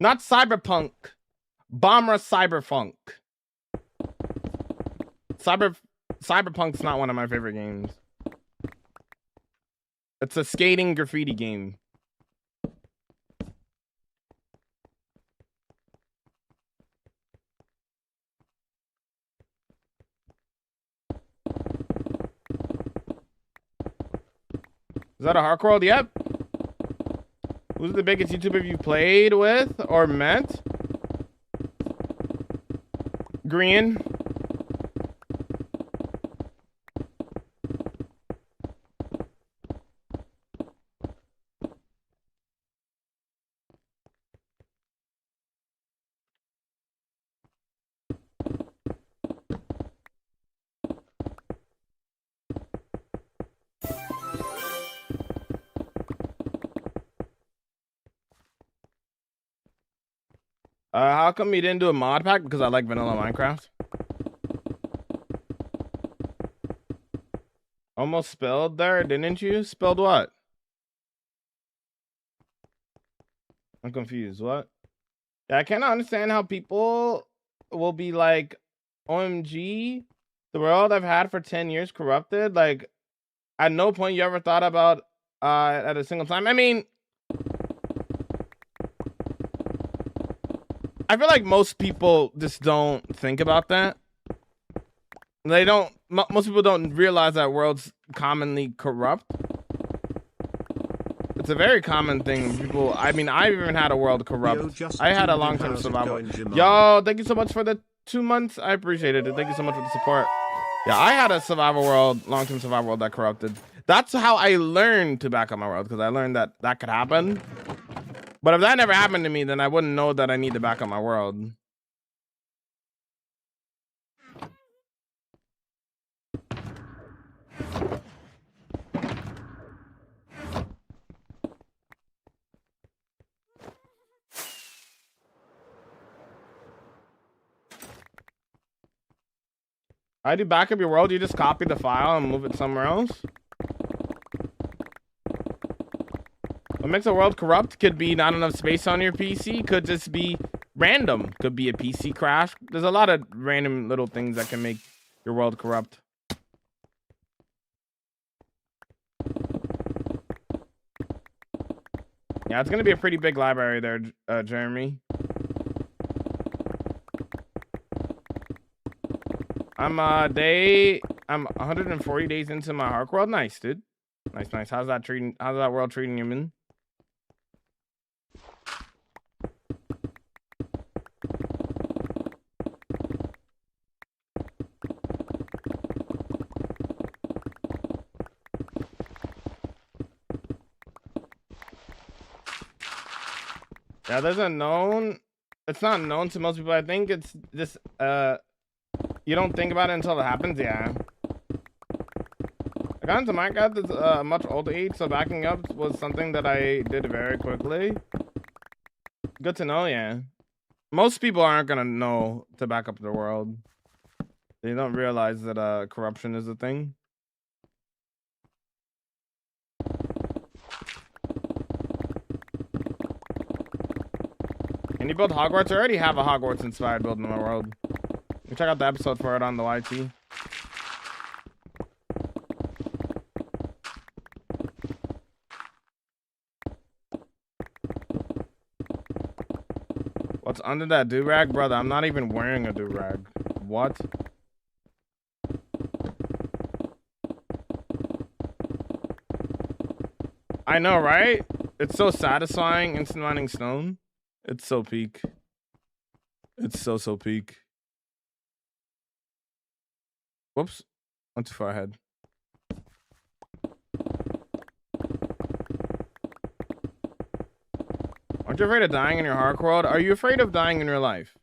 Not cyberpunk. Bomber cyberpunk. Cyberpunk's not one of my favorite games. It's a skating graffiti game. Is that a hardcore world? Yep. Who's the biggest YouTuber you played with or met? Green. How come you didn't do a mod pack? Because I like vanilla Minecraft. Almost spilled there, didn't you? Spilled what? I'm confused. What? Yeah, I cannot understand how people will be like, OMG, the world I've had for 10 years corrupted. Like, at no point you ever thought about at a single time. I mean, I feel like most people just don't think about that. They don't. Most people don't realize that worlds commonly corrupt. It's a very common thing. People. I mean, I've even had a world corrupt. I had a long-term survival. Yo, thank you so much for the 2 months. I appreciate it. Thank you so much for the support. Yeah, I had a survival world, long-term survival world that corrupted. That's how I learned to back up my world, because I learned that that could happen. But if that never happened to me, then I wouldn't know that I need to back up my world. I do back up your world, you just copy the file and move it somewhere else. What makes a world corrupt could be not enough space on your PC, could just be random, could be a PC crash. There's a lot of random little things that can make your world corrupt. Yeah, it's gonna be a pretty big library there, Jeremy. I'm 140 days into my Hark world. Nice, dude. Nice. How's that world treating you, man? Yeah, there's a known. It's not known to most people. I think it's just you don't think about it until it happens. Yeah. I got into Minecraft at a much older age, so backing up was something that I did very quickly. Good to know, yeah. Most people aren't gonna know to back up the world. They don't realize that corruption is a thing. Can you build Hogwarts? I already have a Hogwarts-inspired build in my world. You check out the episode for it on the YT. What's under that do-rag? Brother, I'm not even wearing a do-rag. What? I know, right? It's so satisfying, instant mining stone. It's so peak. It's so peak. Whoops. Went too far ahead. Aren't you afraid of dying in your hardcore world? Are you afraid of dying in your life?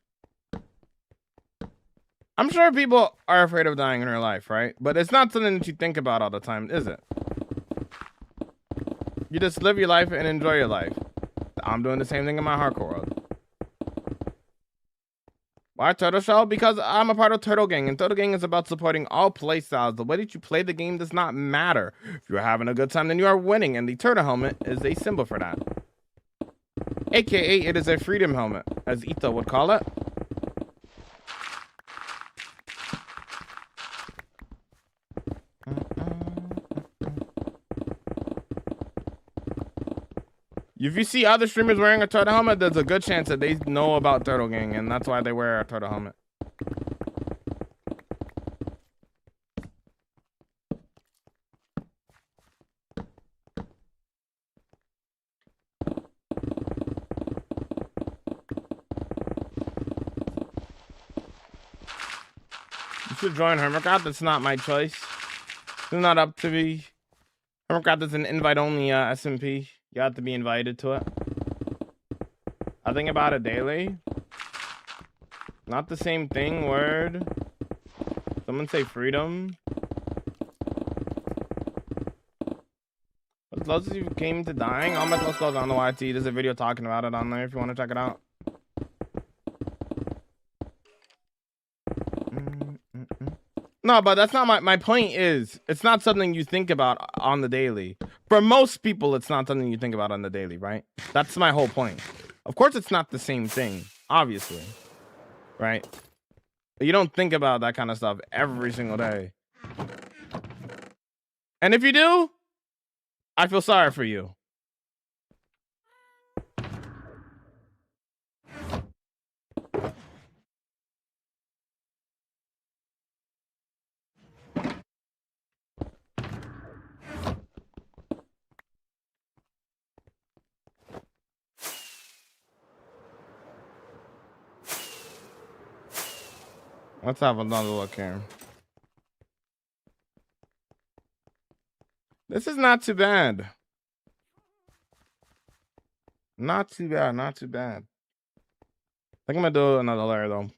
I'm sure people are afraid of dying in real life, right? But it's not something that you think about all the time, is it? You just live your life and enjoy your life. I'm doing the same thing in my hardcore world. Why Turtle Shell? Because I'm a part of Turtle Gang, and Turtle Gang is about supporting all playstyles. The way that you play the game does not matter. If you're having a good time, then you are winning, and the turtle helmet is a symbol for that. AKA, it is a freedom helmet, as Ito would call it. If you see other streamers wearing a turtle helmet, there's a good chance that they know about Turtle Gang, and that's why they wear a turtle helmet. You should join Hermitcraft. That's not my choice. It's not up to me. Hermitcraft is an invite-only SMP. You have to be invited to it. I think about it daily. Not the same thing, word. Someone say freedom. As close as you came to dying. All my close calls on the YT. There's a video talking about it on there if you want to check it out. No, but that's not my point is, it's not something you think about on the daily. For most people, it's not something you think about on the daily, right? That's my whole point. Of course, it's not the same thing, obviously, right? But you don't think about that kind of stuff every single day. And if you do, I feel sorry for you. Let's have another look here. This is not too bad. Not too bad, not too bad. I think I'm gonna do another layer though.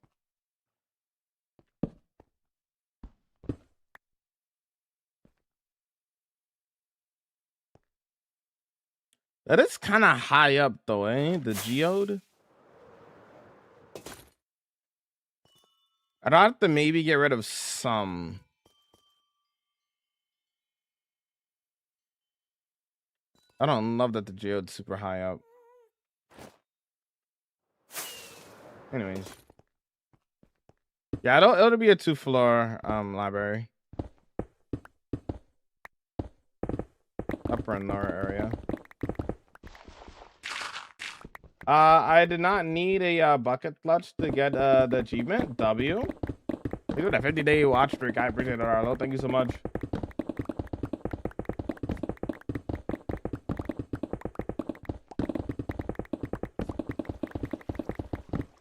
That is kind of high up though, eh? The geode. I'd have to maybe get rid of some. I don't love that the geode's super high up. Anyways. Yeah, it'll be a 2-floor library. Upper and lower area. I did not need a bucket clutch to get the achievement. W. Dude, a 50-day watch streak. I appreciate it, Arlo. Thank you so much.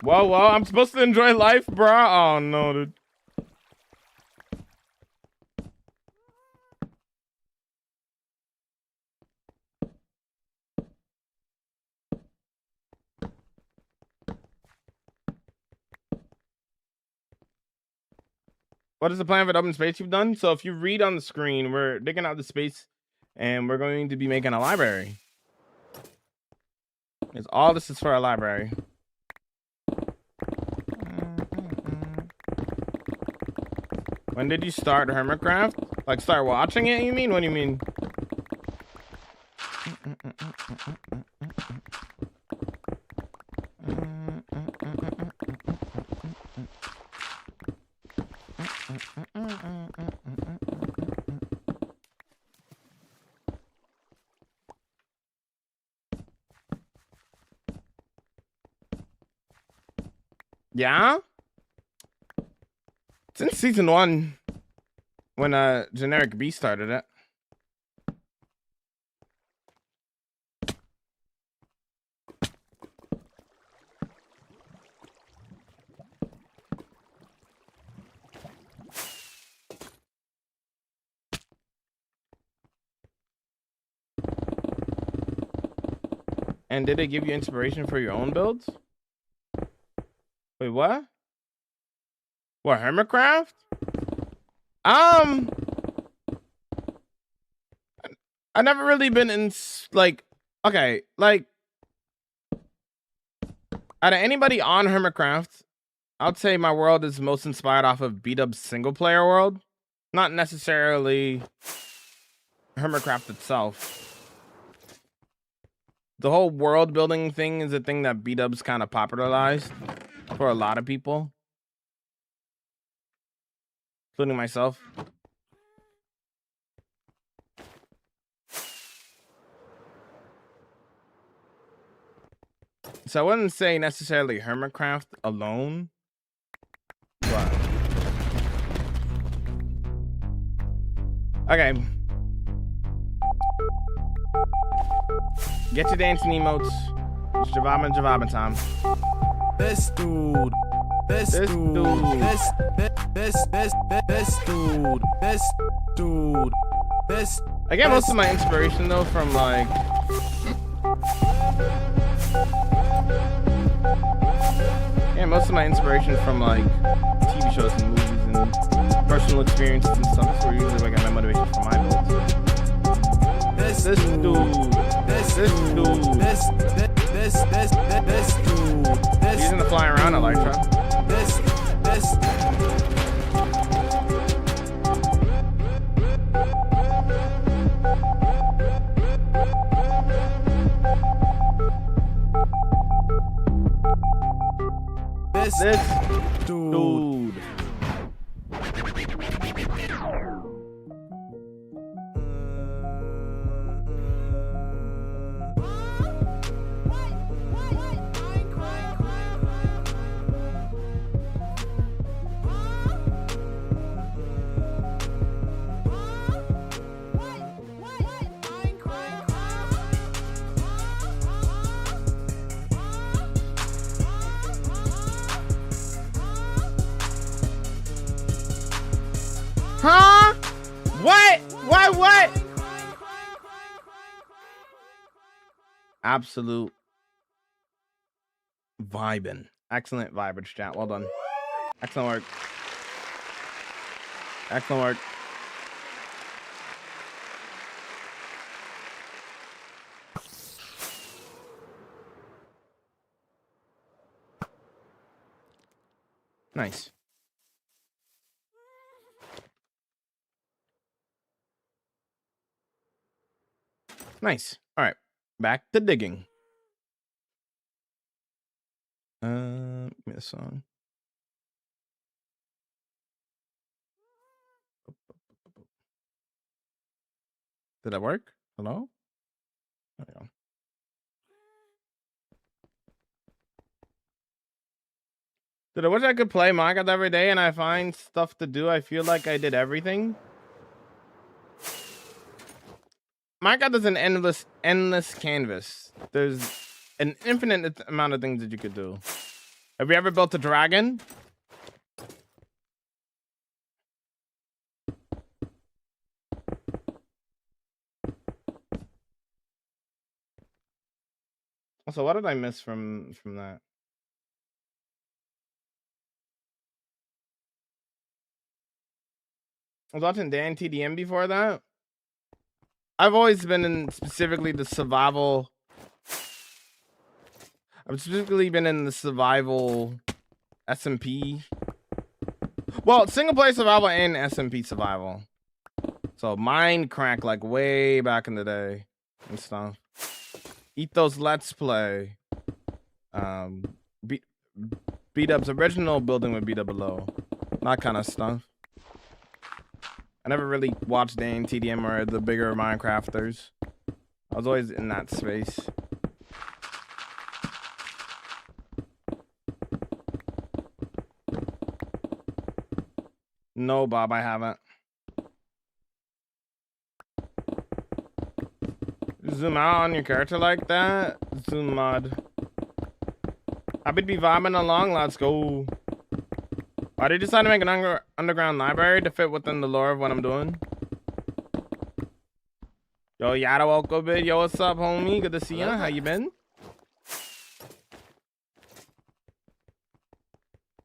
Whoa, I'm supposed to enjoy life, bro. Oh no, dude. What is the plan for the open space you've done? So if you read on the screen, we're digging out the space and we're going to be making a library. Because all this is for a library. When did you start Hermitcraft? Like start watching it, you mean? What do you mean? Yeah? Since season 1, when Generic B started it. And did it give you inspiration for your own builds? Wait, what? What, Hermitcraft? I've never really been in, like, okay, like, out of anybody on Hermitcraft, I'd say my world is most inspired off of B-Dub's single player world. Not necessarily Hermitcraft itself. The whole world building thing is a thing that B-Dub's kind of popularized for a lot of people, including myself. So I wouldn't say necessarily Hermitcraft alone, but okay. Get your dancing emotes. It's Javaba time. Best dude. Best dude. Best dude. Best dude. Best. I get most of my inspiration though from like most of my inspiration from like TV shows and movies and personal experiences and stuff. That's where usually I get my motivation for my builds. This dude. Using the flying around Elytra. This dude. Huh? What? Absolute vibin'. Excellent vibage chat. Well done. Excellent work. Excellent work. Nice. Nice. All right. Back to digging. Give me a song. Did that work? Hello? There we go. Dude, I wish I could play Minecraft every day and I find stuff to do. I feel like I did everything. Minecraft is an endless canvas. There's an infinite amount of things that you could do. Have you ever built a dragon? Also, what did I miss from that? I was watching Dan TDM before that. I've always been in specifically the survival I've specifically been in the survival SMP. Well, single player survival and SMP survival. So Minecraft, like way back in the day and stuff. Eat those Let's Play. Beat Up's original building with Beat Up below. That kind of stuff. I never really watched Dan TDM or the bigger Minecrafters. I was always in that space. No, Bob, I haven't. Zoom out on your character like that? Zoom mod. Happy to be vibing along, let's go. Why did you decide to make an underground library to fit within the lore of what I'm doing? Yo, Yada, welcome in. Yo, what's up, homie? Good to see ya. How you been?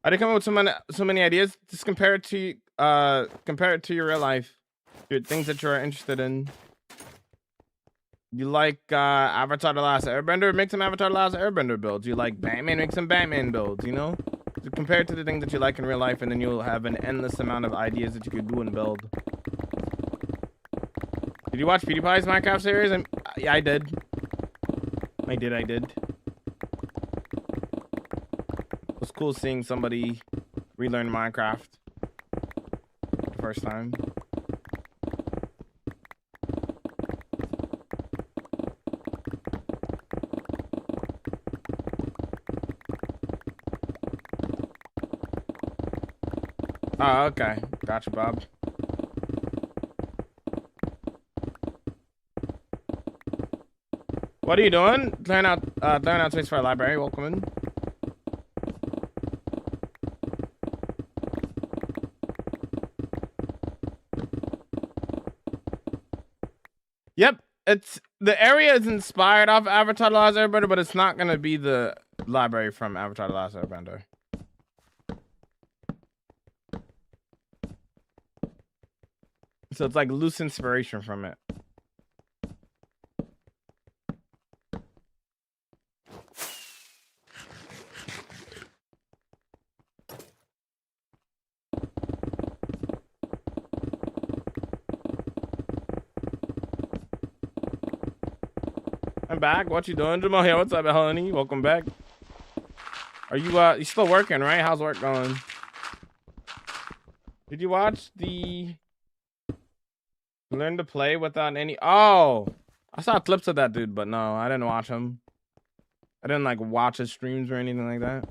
I did come up with so many ideas. Just compare it to your real life. Your things that you're interested in. You like Avatar The Last Airbender? Make some Avatar The Last Airbender builds. You like Batman? Make some Batman builds, you know? So compare it to the things that you like in real life, and then you'll have an endless amount of ideas that you could do and build. Did you watch PewDiePie's Minecraft series? Yeah, I did. I did. It was cool seeing somebody relearn Minecraft for the first time. Oh, okay. Gotcha, Bob. What are you doing? Clearing out space for a library. Welcome in. Yep, the area is inspired off Avatar: The Last Airbender, but it's not gonna be the library from Avatar: The Last Airbender. So it's like loose inspiration from it. I'm back. What you doing, Jamal? Hey, what's up, honey? Welcome back. Are you still working, right? How's work going? Did you watch the Learn to Play without any? Oh, I saw clips of that dude, but no, I didn't watch him. I didn't like watch his streams or anything like that.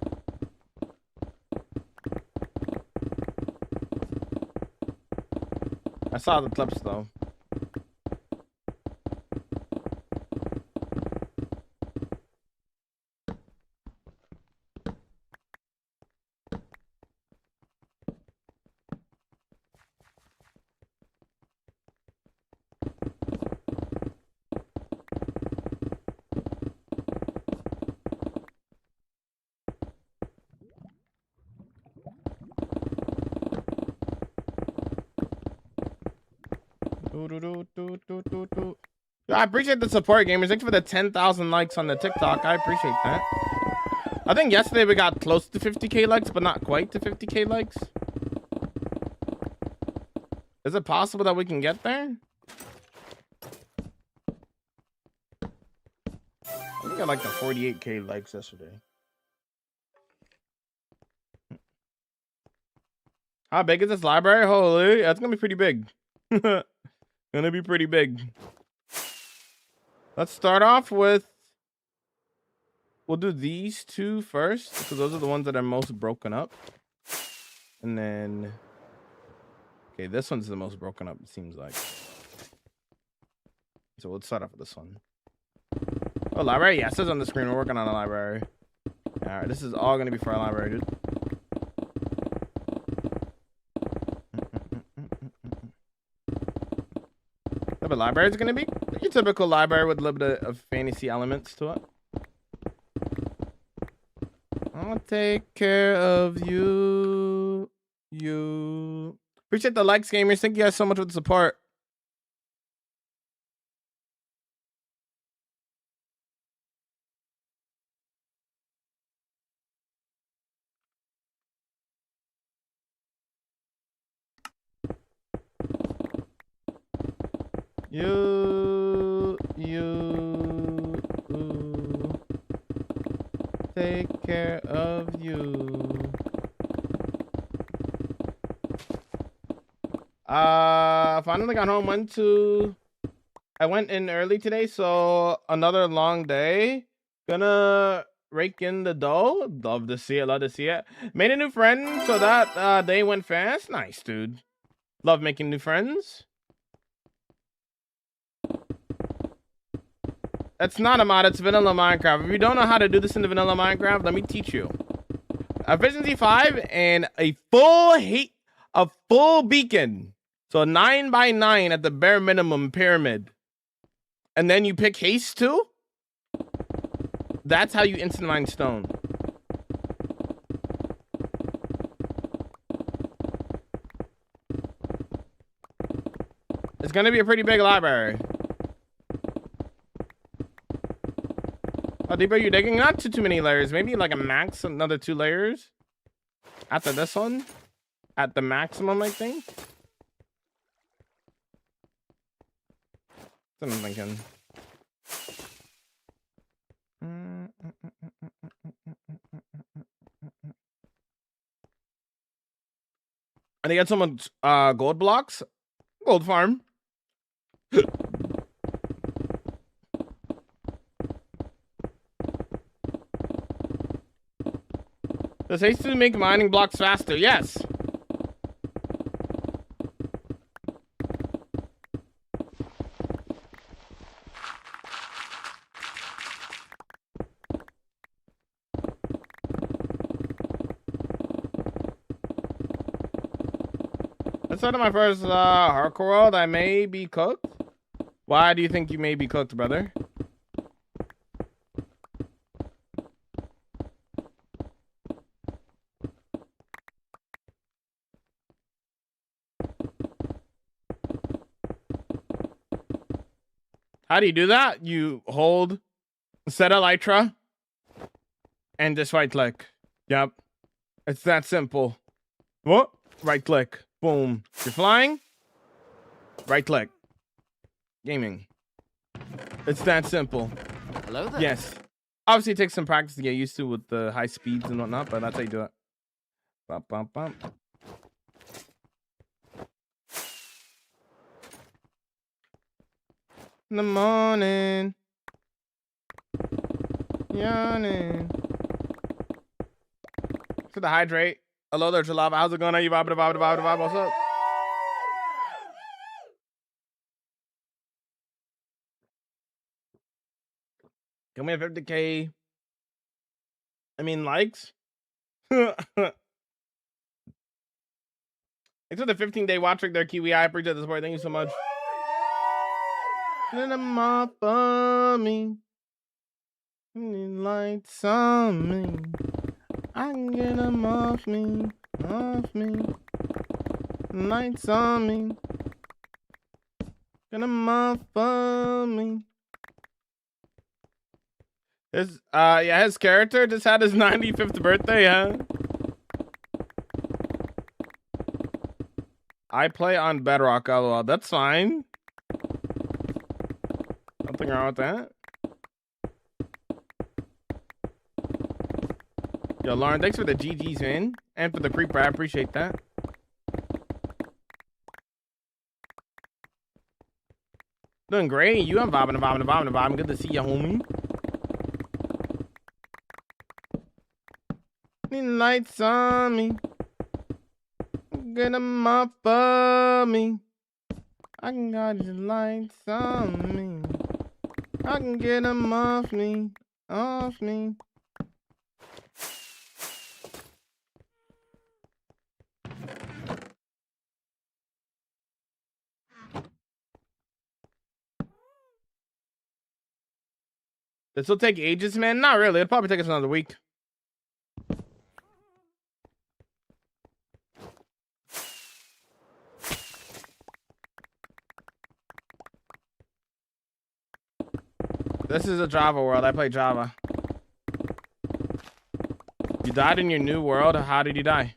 I saw the clips though. I appreciate the support, gamers. Thanks for the 10,000 likes on the TikTok. I appreciate that. I think yesterday we got close to 50k likes, but not quite to 50k likes. Is it possible that we can get there? I think I got like the 48k likes yesterday. How big is this library? Holy, that's gonna be pretty big. Gonna be pretty big. Let's start off with, we'll do these two first because those are the ones that are most broken up. And then, okay, this one's the most broken up, it seems like. So let's start off with this one. Oh, library? Yeah, it says on the screen we're working on a library. All right, this is all gonna be for our library, dude. What a library is gonna be? Your typical library with a little bit of fantasy elements to it. I'll take care of you. Appreciate the likes, gamers. Thank you guys so much for the support. You take care of you. Finally got home. I went in early today, so another long day. Gonna rake in the dough. Love to see it. Love to see it. Made a new friend, so that day went fast. Nice, dude. Love making new friends. That's not a mod. It's vanilla Minecraft. If you don't know how to do this in the vanilla Minecraft, let me teach you. Efficiency 5 and a full beacon. So 9 by 9 at the bare minimum pyramid. And then you pick haste too. That's how you instant mine stone. It's gonna be a pretty big library. How deep are you digging? Not too many layers. Maybe like a max, another 2 layers. After this one. At the maximum, I think. That's what I'm thinking. And they got some gold blocks. Gold farm. Does haste to make mining blocks faster? Yes. Instead of my first hardcore world, I may be cooked. Why do you think you may be cooked, brother? How do you do that? You hold set elytra and just right click. Yep. It's that simple. What? Right click. Boom. You're flying. Right click. Gaming. It's that simple. Hello there. Yes. Obviously, it takes some practice to get used to with the high speeds and whatnot, but that's how you do it. Bump, bump, bump. In the morning. Yawning. To the hydrate. Hello there, Jalava. How's it going? Are you vibe? What's up? Can we have 50K? I mean, likes? Thanks for the 15-day watch trick there, Kiwi. I appreciate the support. Thank you so much. Let them off on me. Lights on me. I can get them off me. Lights on me. Get them off on me. His character just had his 95th birthday, huh? I play on Bedrock, lol. That's fine. Nothing wrong with that. Yo, Lauren, thanks for the GGs, man. And for the creeper, I appreciate that. Doing great. You, I'm vibing. Good to see you, homie. Need lights on me. Get them off of me. I can got your lights on me. I can get them off me. This will take ages, man. Not really. It'll probably take us another week. This is a Java world. I play Java. You died in your new world? How did you die?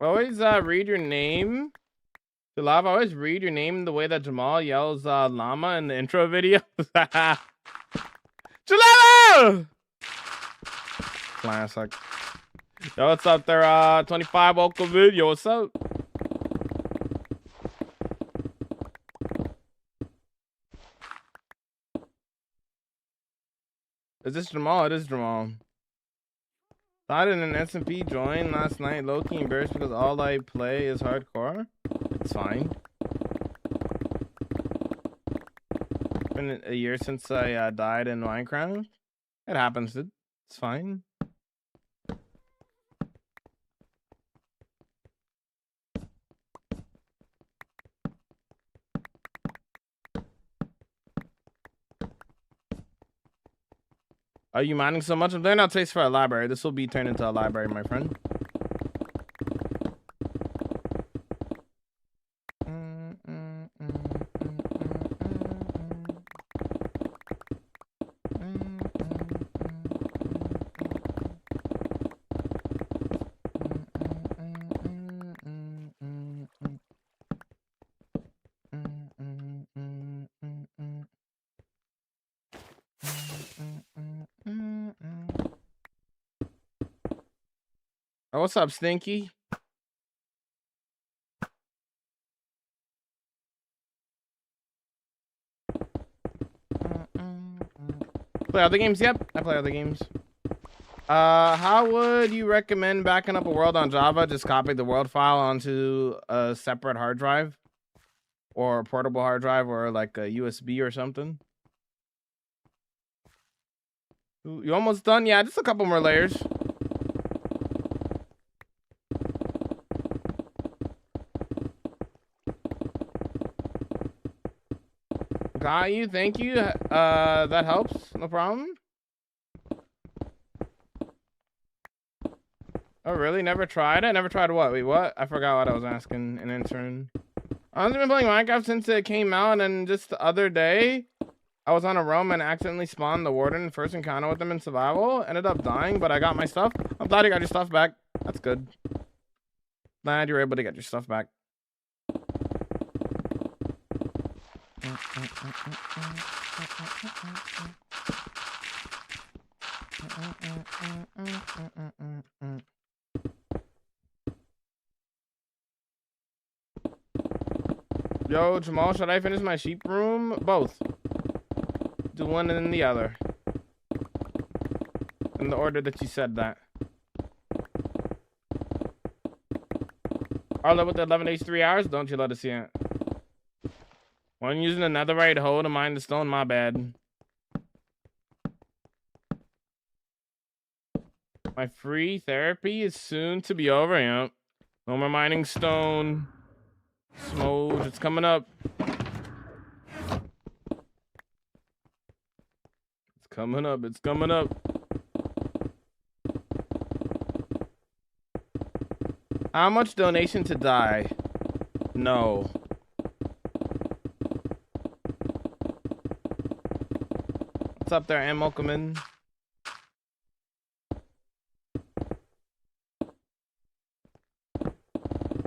Always read your name. Lava, always read your name the way that Jamal yells llama in the intro video. Jalava! Classic. Yo, what's up there? 25 welcome video. What's up? Is this Jamal? It is Jamal. Thought in an S&P join last night. Low-key embarrassed because all I play is hardcore. It's fine. Been a year since I died in Minecraft. It happens, dude. It's fine. Are you mining so much? I'm laying out space for a library. This will be turned into a library, my friend. Oh, what's up, Stinky? Play other games? Yep, I play other games. How would you recommend backing up a world on Java? Just copy the world file onto a separate hard drive, or a portable hard drive, or like a USB or something. You almost done? Yeah, just a couple more layers. Got you, thank you. That helps, no problem. Oh, really? Never tried it? Never tried what? Wait, what? I forgot what I was asking an intern. I've been playing Minecraft since it came out, and just the other day, I was on a roam and accidentally spawned the warden. First encounter with them in survival. Ended up dying, but I got my stuff. I'm glad you got your stuff back. That's good. Glad you were able to get your stuff back. Yo, Jamal, should I finish my sheep room? Both. Do one and then the other. In the order that you said that. Arlo with the 11 days, 3 hours? Don't you let us see it. When using a netherite hoe to mine the stone, my bad. My free therapy is soon to be over, yep. No more mining stone. Smooth, it's coming up. It's coming up, it's coming up. How much donation to die? No. What's up there, and welcome in.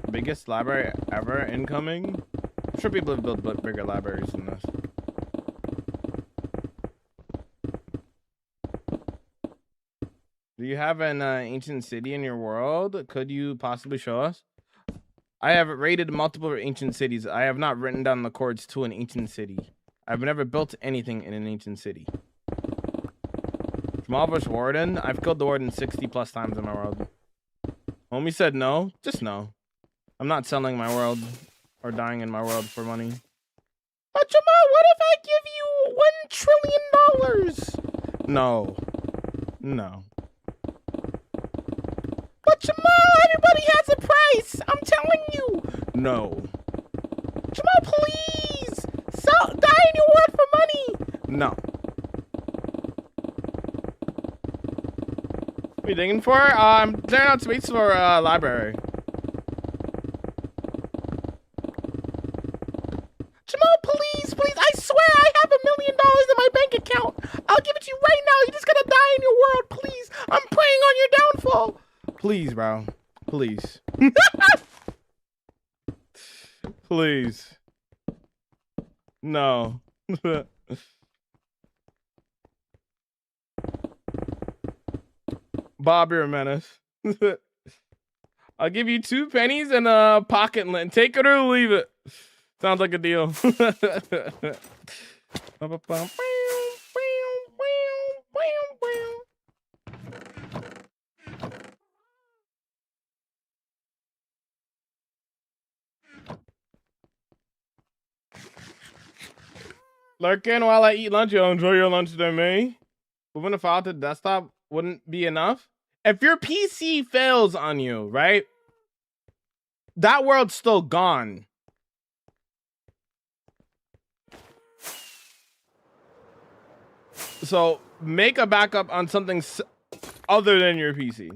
Biggest library ever incoming? I'm sure people have built bigger libraries than this. Do you have an ancient city in your world? Could you possibly show us? I have raided multiple ancient cities. I have not written down the codes to an ancient city. I've never built anything in an ancient city. Smallbush Warden? I've killed the Warden 60 plus times in my world. Homie said no. Just no. I'm not selling my world or dying in my world for money. But Jamal, what if I give you $1 trillion? No. No. But Jamal, everybody has a price. I'm telling you. No. Jamal, please. Die in your world for money. No. What are you digging for? I'm clearing out space for a library. Jamal, please, please. I swear I have $1 million in my bank account. I'll give it to you right now. You're just gonna die in your world, please. I'm praying on your downfall. Please, bro. Please. Please. No. Bob, you're a menace. I'll give you 2 pennies and a pocket lint. Take it or leave it. Sounds like a deal. Lurking while I eat lunch. Yo, enjoy your lunch there, me. Moving the file to desktop wouldn't be enough. If your PC fails on you, right? That world's still gone. So make a backup on something other than your PC.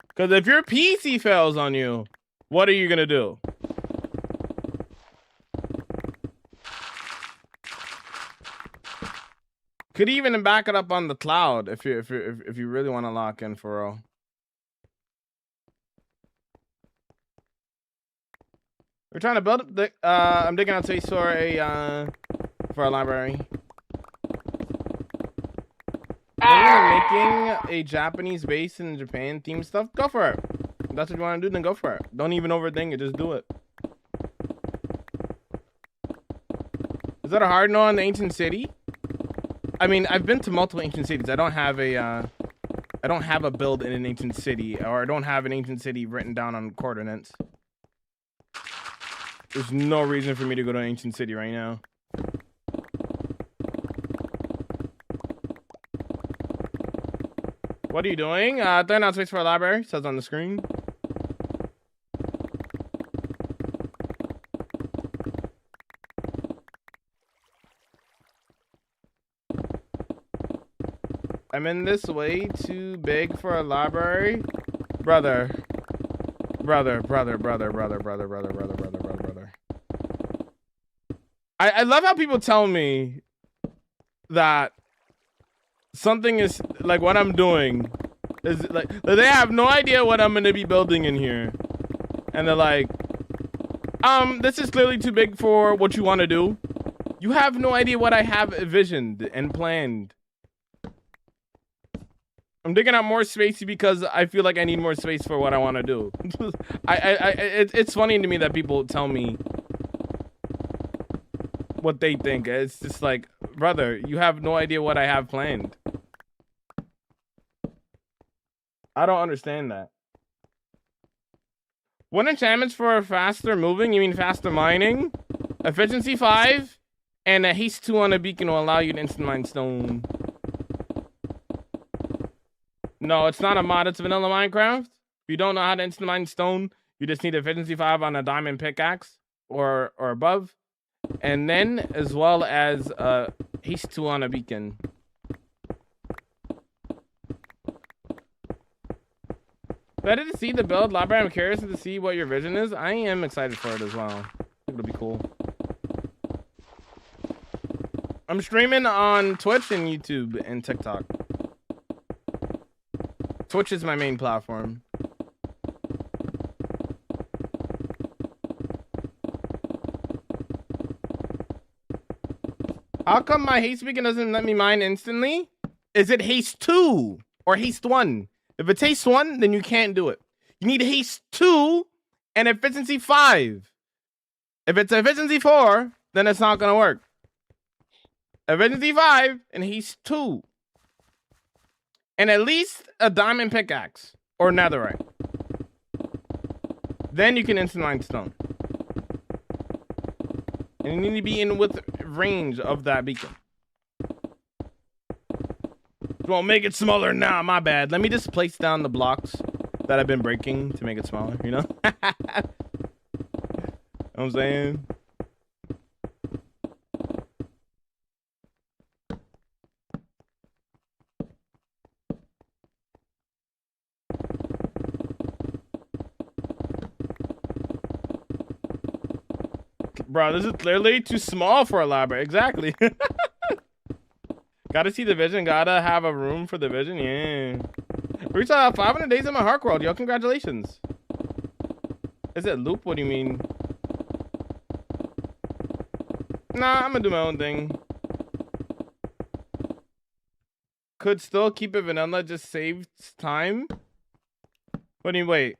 Because if your PC fails on you, what are you gonna do? Could even back it up on the cloud if you really want to lock in for real. We're trying to build the I'm digging out space for a library. Making a Japanese base in Japan theme stuff. Go for it. If that's what you want to do, then go for it. Don't even overthink it, just do it. Is that a hard no on the ancient city? I mean, I've been to multiple ancient cities. I don't have a build in an ancient city, or I don't have an ancient city written down on coordinates. There's no reason for me to go to an ancient city right now. What are you doing? Throwing out space for a library, says on the screen. I'm in this way too big for a library. Brother. I love how people tell me that something is like what I'm doing is like they have no idea what I'm gonna be building in here. And they're like, this is clearly too big for what you want to do. You have no idea what I have envisioned and planned. I'm digging out more space because I feel like I need more space for what I want to do. It's funny to me that people tell me what they think. It's just like, brother, you have no idea what I have planned. I don't understand that. What enchantments for faster moving? You mean faster mining? Efficiency 5 and a haste 2 on a beacon will allow you to instant mine stone. No, it's not a mod, it's vanilla Minecraft. If you don't know how to instant mine stone, you just need efficiency 5 on a diamond pickaxe or above. And then as well as haste 2 on a beacon. Excited to see the build library. I'm curious to see what your vision is. I am excited for it as well. I think it'll be cool. I'm streaming on Twitch and YouTube and TikTok. Twitch is my main platform. How come my haste beacon doesn't let me mine instantly? Is it haste 2 or haste 1? If it's haste 1, then you can't do it. You need haste 2 and efficiency 5. If it's efficiency 4, then it's not gonna work. Efficiency 5 and haste 2. And at least a diamond pickaxe or netherite. Then you can instant mine stone. And you need to be in with range of that beacon. Well, make it smaller now. My bad. Let me just place down the blocks that I've been breaking to make it smaller, you know? You know what I'm saying? Bro, this is clearly too small for a library. Exactly. Gotta see the vision. Gotta have a room for the vision. Yeah. Reached 500 days in my Hark World. Yo, congratulations. Is it loop? What do you mean? Nah, I'm gonna do my own thing. Could still keep it vanilla, just saves time. What do you wait?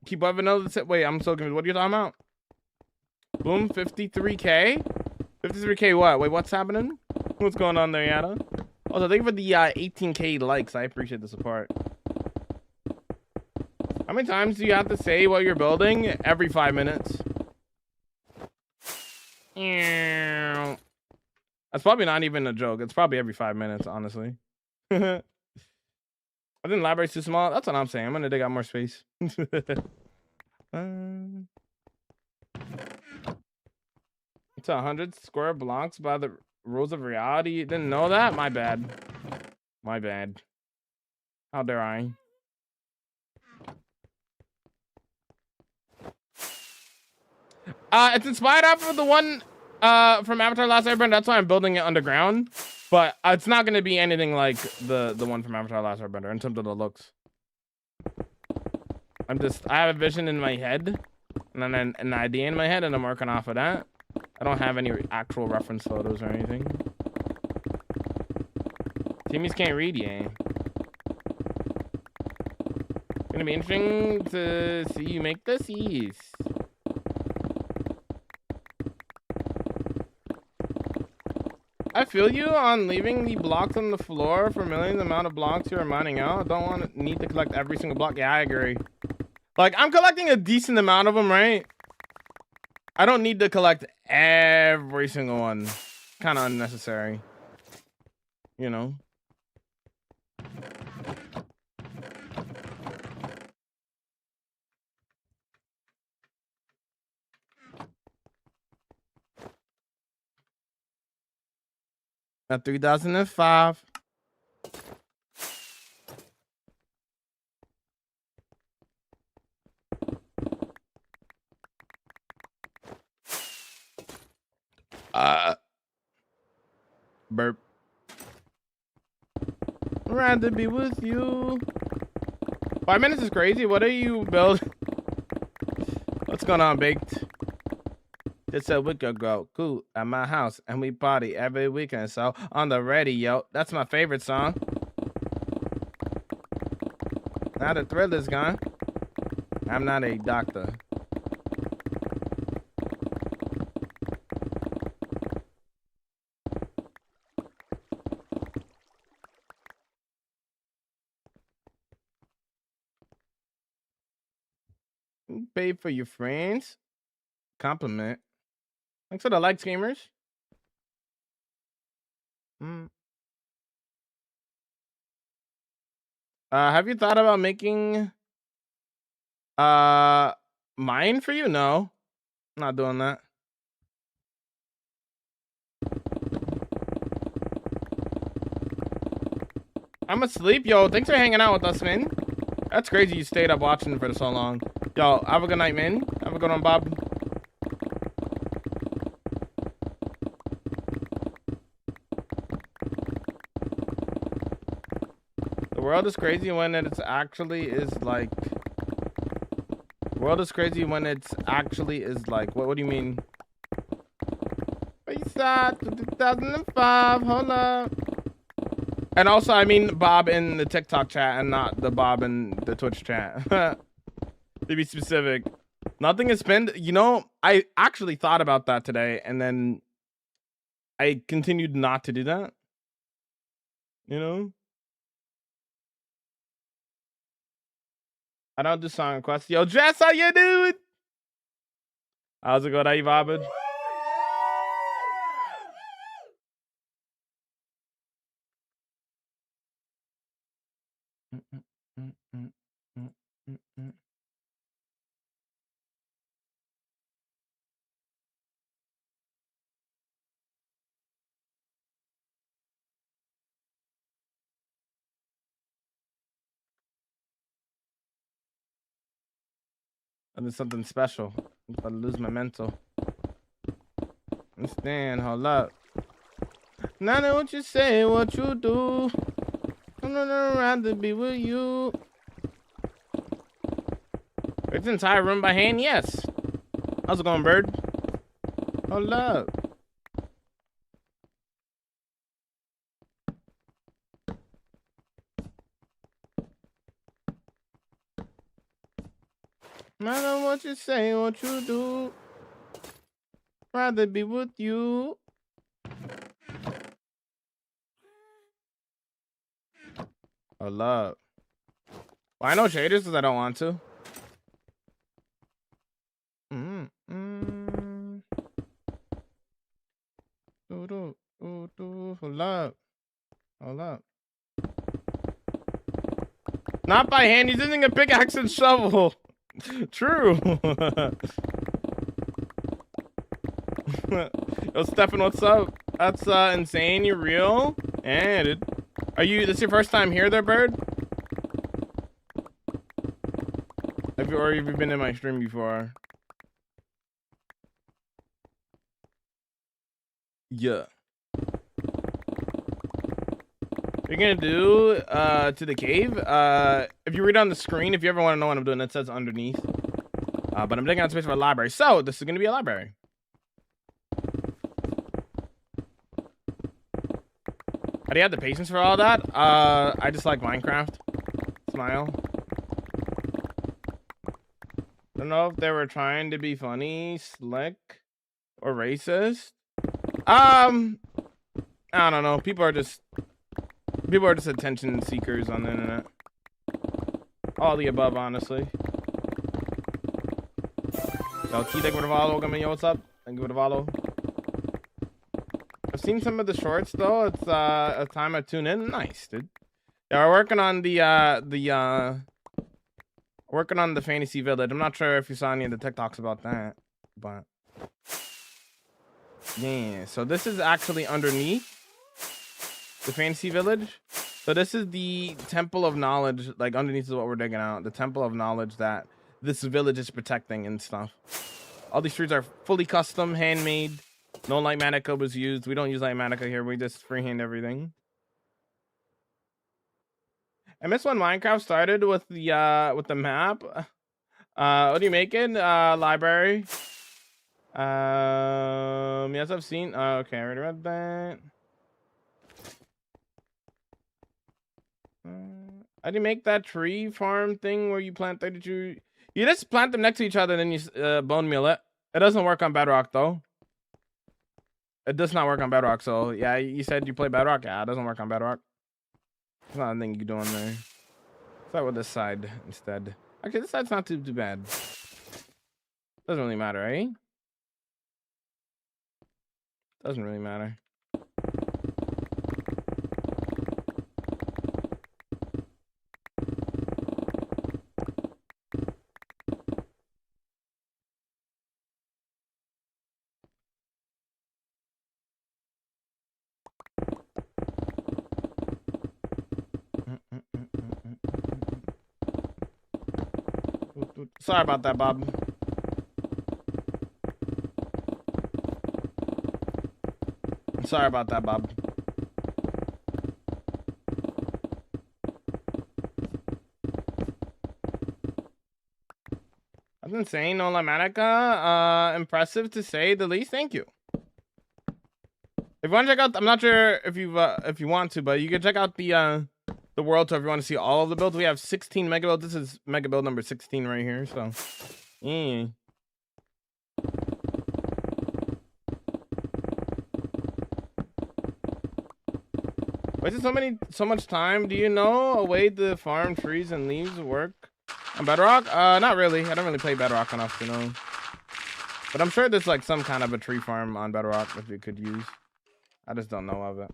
Keep it vanilla. Wait, I'm so confused. What are you talking about? Boom, 53K? 53K what? Wait, what's happening? What's going on there, Yada? Also, thank you for the 18K likes. I appreciate the support. How many times do you have to say what you're building? Every 5 minutes. That's probably not even a joke. It's probably every 5 minutes, honestly. I think the library's too small. That's what I'm saying. I'm gonna dig out more space. It's 100 square blocks by the rules of reality. You didn't know that? My bad. My bad. How dare I? It's inspired off of the one from Avatar: Last Airbender. That's why I'm building it underground. But it's not gonna be anything like the one from Avatar: Last Airbender in terms of the looks. I have a vision in my head, and then an idea in my head, and I'm working off of that. I don't have any actual reference photos or anything. Timmy's can't read yet. Gonna be interesting to see you make this ease. I feel you on leaving the blocks on the floor for millions amount of blocks you're mining out. Don't need to collect every single block. Yeah, I agree. Like, I'm collecting a decent amount of them, right? I don't need to collect every single one. Kind of unnecessary. You know? At 3005. Burp. Rather be with you. 5 minutes is crazy. What are you building? What's going on, Baked? Just a week ago, cool, at my house, and we party every weekend. So on the radio, that's my favorite song. Now the thrill is gone. I'm not a doctor. Pay for your friends. Compliment. Thanks for the likes, gamers. Have you thought about making mine for you? No, I'm not doing that. I'm asleep, yo. Thanks for hanging out with us, man. That's crazy. You stayed up watching for so long. Yo, have a good night, man. Have a good one, Bob. The world is crazy when it's actually is like. The world is crazy when it's actually is like. What do you mean? Peace out to 2005. Hold up. And also, I mean Bob in the TikTok chat and not the Bob in the Twitch chat. To be specific. Nothing is pinned. You know, I actually thought about that today, and then I continued not to do that. You know? I don't do song requests. Yo, Jess, how you doing? How's it going? How you vibing? I did something special. I'm about to lose my mental. Understand? Hold up. Now know what you say, what you do. I'm gonna rather be with you. It's the entire room by hand? Yes. How's it going, bird? Hold up. No matter what you say, what you do, rather be with you. Oh, love. Well, I know shaders because I don't want to. Hold up. Hold up. Not by hand. He's using a pickaxe and shovel. True. Yo, Stefan, what's up? That's insane. You real? And dude. Are you? This your first time here, there, bird? Or have you been in my stream before? Yeah. You're gonna do to the cave. If you read on the screen, if you ever want to know what I'm doing, it says underneath. But I'm digging out space for a library. So this is gonna be a library. How do you have the patience for all that? I just like Minecraft. Smile. Don't know if they were trying to be funny, slick, or racist. I don't know. People are just attention seekers on the internet. All the above, honestly. So, Key, thank you for the follow. Yo, what's up? Thank you for the follow. I've seen some of the shorts though. It's a time I tune in. Nice, dude. Yeah, we're working on the fantasy village. I'm not sure if you saw any of the TikToks about that, but yeah. So this is actually underneath the fantasy village. So this is the temple of knowledge. Like underneath is what we're digging out. The temple of knowledge that this village is protecting and stuff. All these trees are fully custom, handmade. No light manica was used. We don't use light manica here. We just freehand everything. I miss when Minecraft started with the map. What are you making? Library. Yes, I've seen. Okay, I already read that. How do you make that tree farm thing where you plant 32? You just plant them next to each other, and then you bone meal it. It doesn't work on Bedrock though. It does not work on Bedrock. So yeah, you said you play Bedrock. Yeah, it doesn't work on Bedrock. It's not a thing you do on there. Start with this side instead. Okay, this side's not too bad. Doesn't really matter, eh? Doesn't really matter. Sorry about that, Bob. Sorry about that, Bob. That's insane. No Lamatica. Impressive to say the least. Thank you. If you want to check out, I'm not sure if you want to, but you can check out the world tour if you want to see all of the builds. We have 16 mega builds. This is mega build number 16 right here. So, yeah. Wasted so much time. Do you know a way to farm trees and leaves work on Bedrock? Not really. I don't really play Bedrock enough to know. But I'm sure there's like some kind of a tree farm on Bedrock that we could use. I just don't know of it.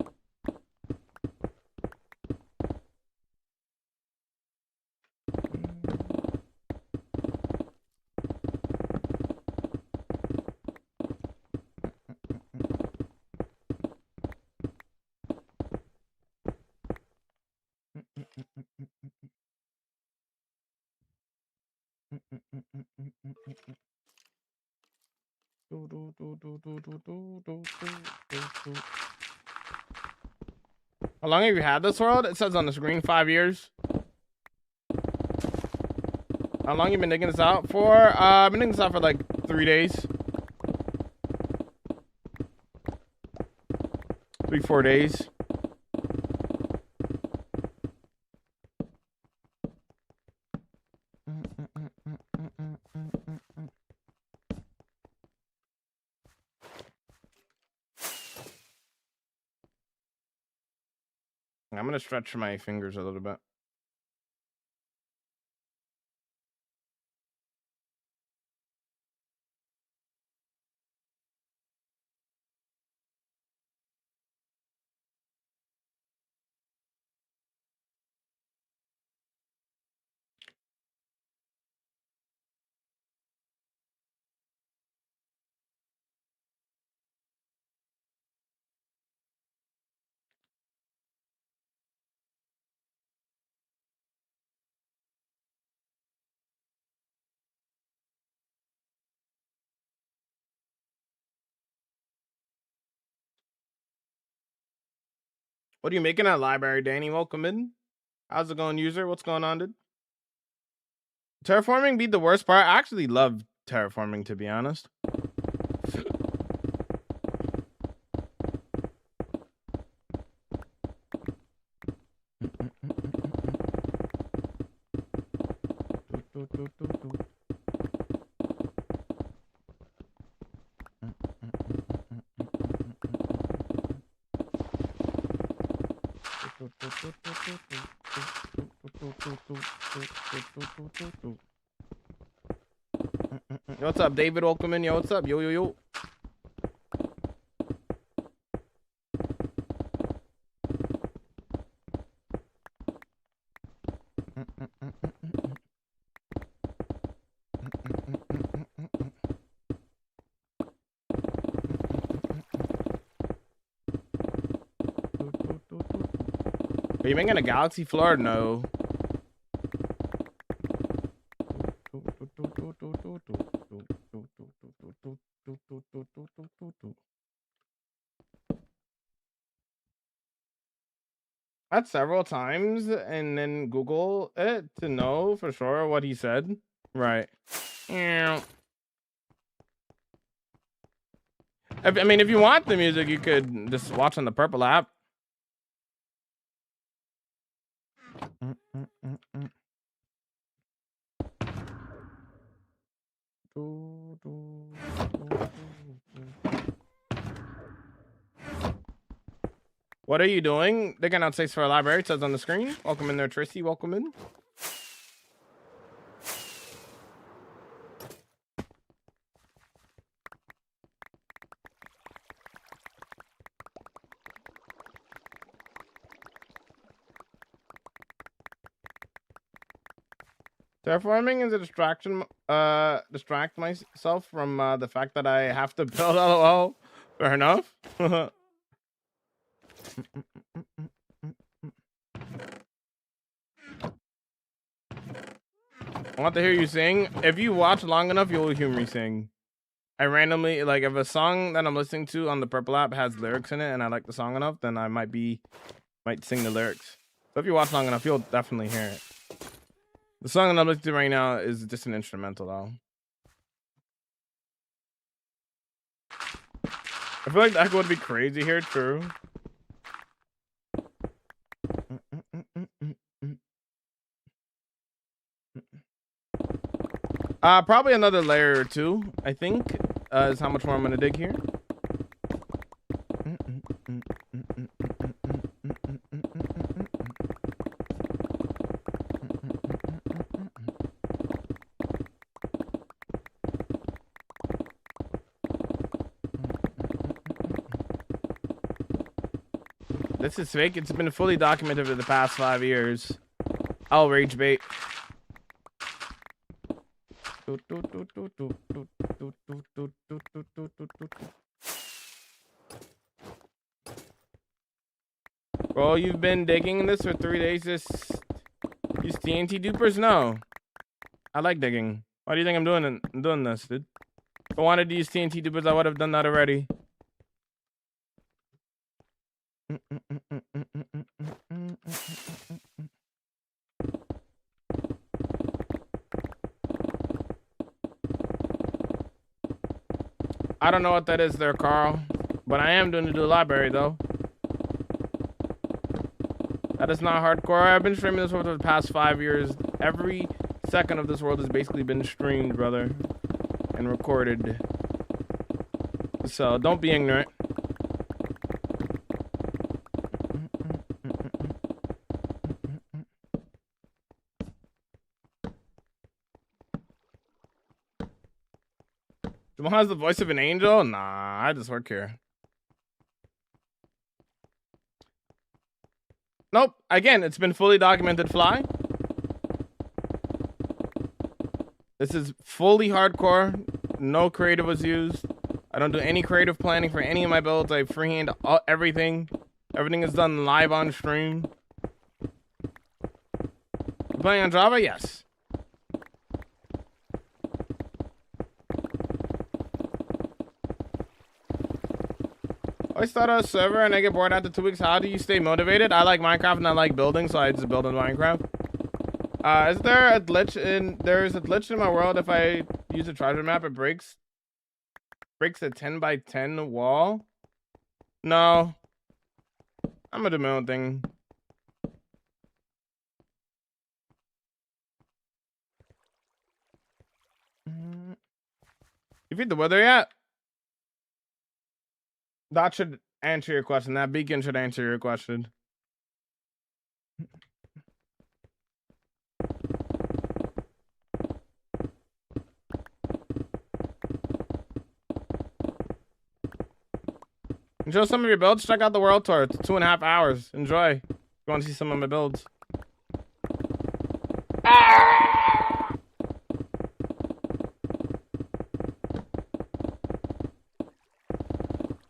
How long have you had this world? It says on the screen 5 years. How long you been digging this out for? I've been digging this out for like 3 days. 3-4 days. I'm gonna stretch my fingers a little bit. What are you making at library, Danny? Welcome in. How's it going, user? What's going on, dude? Terraforming be the worst part. I actually love terraforming, to be honest. Yo, what's up, David? Welcome in. Yo, what's up? Yo, yo, yo. Are you making a galaxy floor? No. That's several times and then Google it to know for sure what he said. Right. Yeah. I mean, if you want the music, you could just watch on the Purple app. What are you doing? They got space for a library. It says on the screen. Welcome in there, Tracy. Welcome in. Terraforming is a distraction. Distract myself from the fact that I have to build. LOL. Fair enough. I want to hear you sing. If you watch long enough, you'll hear me sing. I randomly, like, if a song that I'm listening to on the Purple app has lyrics in it and I like the song enough, then I might sing the lyrics. So if you watch long enough, you'll definitely hear it. The song that I'm listening to right now is just an instrumental though. I feel like that would be crazy here, true. Probably another layer or two, I think, is how much more I'm gonna dig here. This is fake. It's been fully documented for the past 5 years. I'll rage bait. Bro, you've been digging this for 3 days. Use TNT dupers? No. I like digging. Why do you think I'm doing this, dude? If I wanted to use TNT dupers, I would have done that already. I don't know what that is there, Carl, but I am doing the library though. That is not hardcore. I've been streaming this world for the past 5 years. Every second of this world has basically been streamed, brother, and recorded. So don't be ignorant. Jamal has the voice of an angel? Nah, I just work here. Nope. Again, it's been fully documented fly. This is fully hardcore. No creative was used. I don't do any creative planning for any of my builds. I freehand everything. Everything is done live on stream. You playing on Java? Yes. I start a server and I get bored after 2 weeks. How do you stay motivated? I like Minecraft and I like building, so I just build in Minecraft. Is there a glitch in... There's a glitch in my world. If I use a treasure map, it breaks a 10 by 10 wall. No. I'm gonna do my own thing. You feed the weather yet? That should answer your question. That beacon should answer your question. Enjoy some of your builds. Check out the world tour. It's 2.5 hours. Enjoy. If you want to see some of my builds.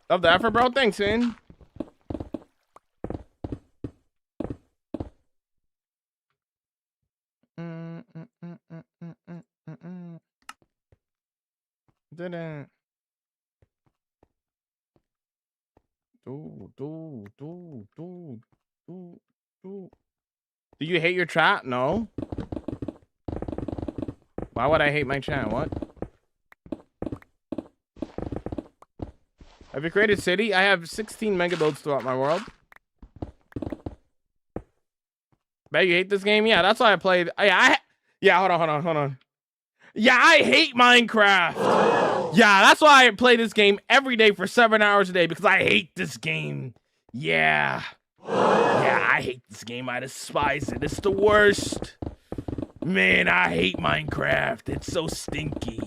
Love the effort, bro. Thanks, man. Didn't. Do you hate your chat? No. Why would I hate my chat? What? Have you created city? I have 16 mega builds throughout my world. Bet you hate this game? Yeah, that's why I played. Yeah, hold on. Yeah, I hate Minecraft. Yeah, that's why I play this game every day for 7 hours a day, because I hate this game. Yeah. Yeah, I hate this game. I despise it. It's the worst. Man, I hate Minecraft. It's so stinky.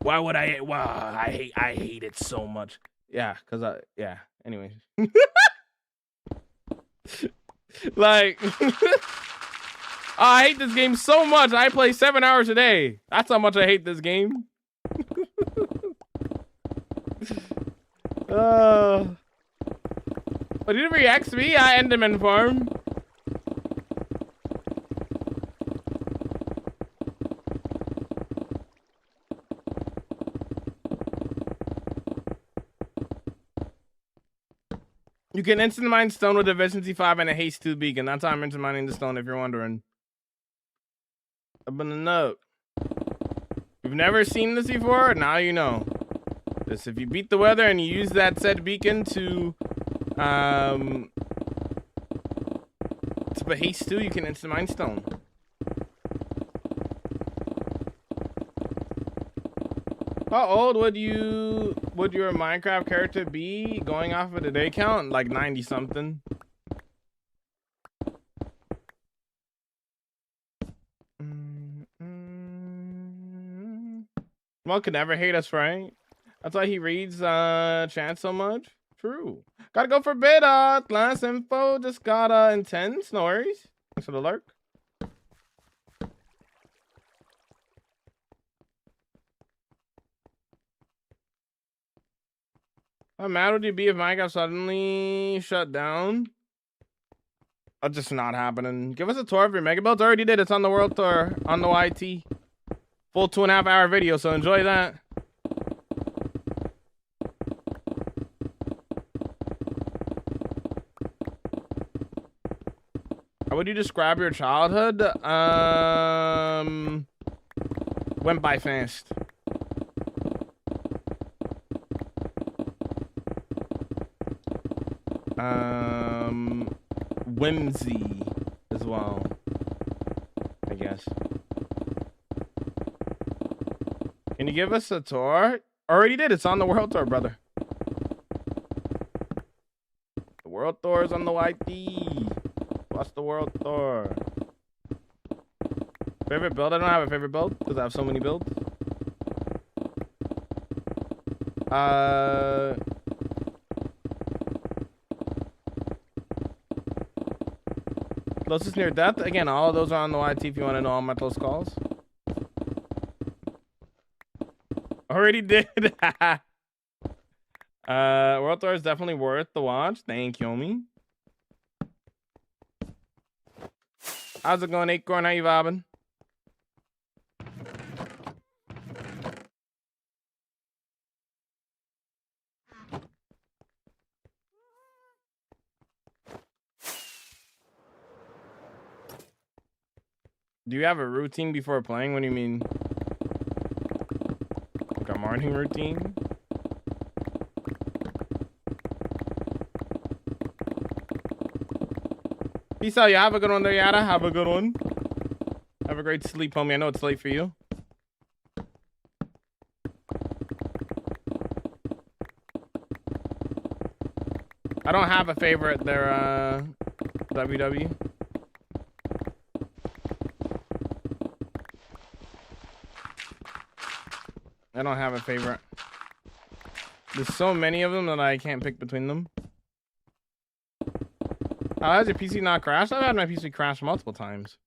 Why would I? Wow, I hate it so much. Yeah, cause yeah. Anyways, like, I hate this game so much. I play 7 hours a day. That's how much I hate this game. But did you ever XP? I Enderman farm. You can instant mine stone with efficiency 5 and a haste 2 beacon. That's how I'm instant mining the stone, if you're wondering. Up in the note. You've never seen this before? Now you know. This, if you beat the weather and you use that said beacon to put haste 2, you can instant mine stone. How old would your Minecraft character be going off of the day count? Like 90 something. Well, could never hate us, right? That's why he reads chat so much. True. Gotta go for beta. Last info just got intense. No worries. Thanks for the lurk. How mad would you be if Minecraft suddenly shut down? That's just not happening. Give us a tour of your mega builds. Already did. It's on the world tour on the YT. Full 2.5 hour video, so enjoy that. How would you describe your childhood? Went by fast. Whimsy as well, I guess. Can you give us a tour? Already did. It's on the world tour, brother. The world tour is on the YT. Watch the world tour. Favorite build? I don't have a favorite build because I have so many builds. Closest near death. Again, all of those are on the YT if you want to know all my close calls. Already did. World Tour is definitely worth the watch. Thank you, homie. How's it going, Acorn? How you vibing? Do you have a routine before playing? What do you mean? Like a morning routine? Peace out. You have a good one there, Yada. Have a good one. Have a great sleep, homie. I know it's late for you. I don't have a favorite there, WW. I don't have a favorite. There's so many of them that I can't pick between them. Oh, has your PC not crashed? I've had my PC crash multiple times.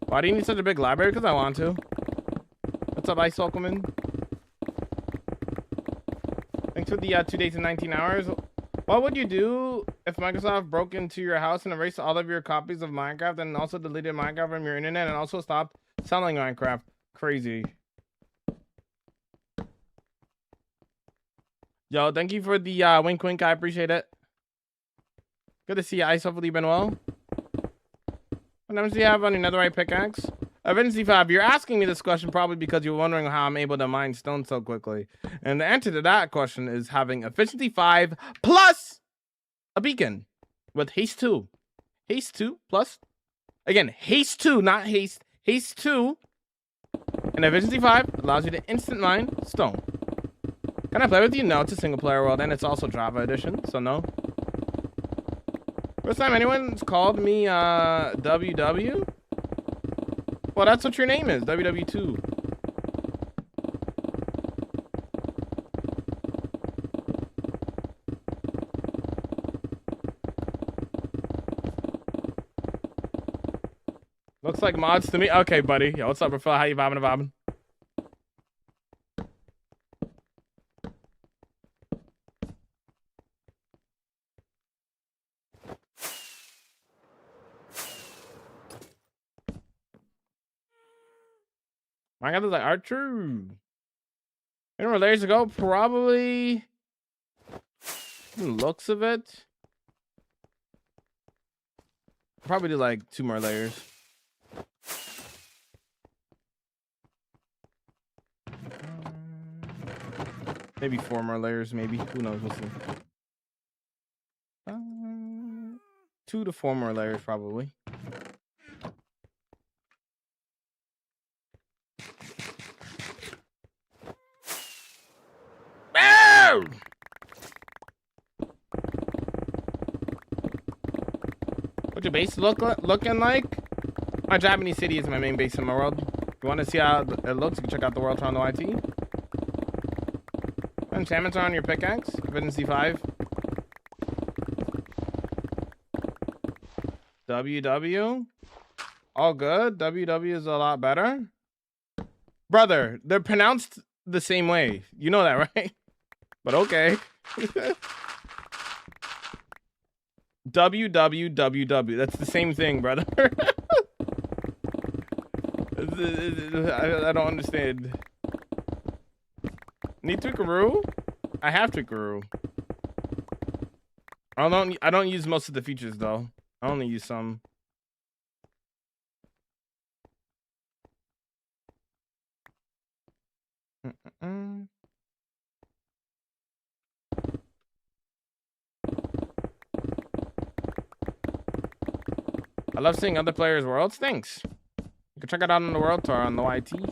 Why do you need such a big library? Because I want to. What's up, Ice Welcomin? Thanks for the 2 days and 19 hours. What would you do if Microsoft broke into your house and erased all of your copies of Minecraft and also deleted Minecraft from your internet and also stopped selling Minecraft? Crazy. Yo, thank you for the wink wink. I appreciate it. Good to see you, Ice. Hopefully you've been well. What numbers do you have on your netherite pickaxe? Eventually, Fab, you're asking me this question probably because you're wondering how I'm able to mine stone so quickly. And the answer to that question is having efficiency 5 plus a beacon with haste 2. Haste 2 plus, again, haste 2, not haste. Haste 2 and efficiency 5 allows you to instant mine stone. Can I play with you? No, it's a single player world and it's also Java edition, so no. First time anyone's called me WW? Well, that's what your name is, WW2. Looks like mods to me. Okay, buddy. Yo, what's up, Rafael? How you vibing? My God, there's like Archer. Anywhere layers ago? Probably. Looks of it. Probably do like 2 more layers. Maybe 4 more layers, maybe. Who knows? We'll see. 2 to 4 more layers, probably. Oh! What's your base looking like? My Japanese city is my main base in my world. If you want to see how it looks, you can check out the world on the YT. Enchantments are on your pickaxe. Efficiency 5. WW. All good. WW is a lot better. Brother, they're pronounced the same way. You know that, right? But okay. WWWW. That's the same thing, brother. I don't understand. Need Tweakaroo? I have Tweakaroo. I don't use most of the features though. I only use some. I love seeing other players' worlds. Thanks. You can check it out on the world tour on the YT. If you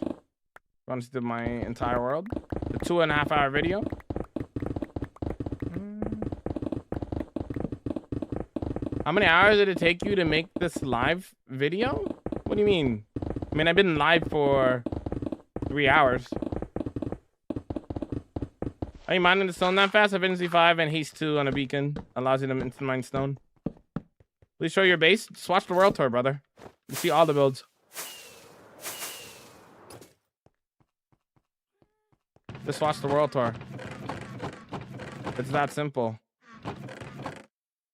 want to see my entire world. The 2.5 hour video. How many hours did it take you to make this live video? What do you mean? I mean, I've been live for 3 hours. Are you mining the stone that fast? Efficiency 5 and haste 2 on a beacon allows you to instant mine stone. Please show your base. Just watch the world tour, brother. You see all the builds. Just watch the world tour. It's that simple.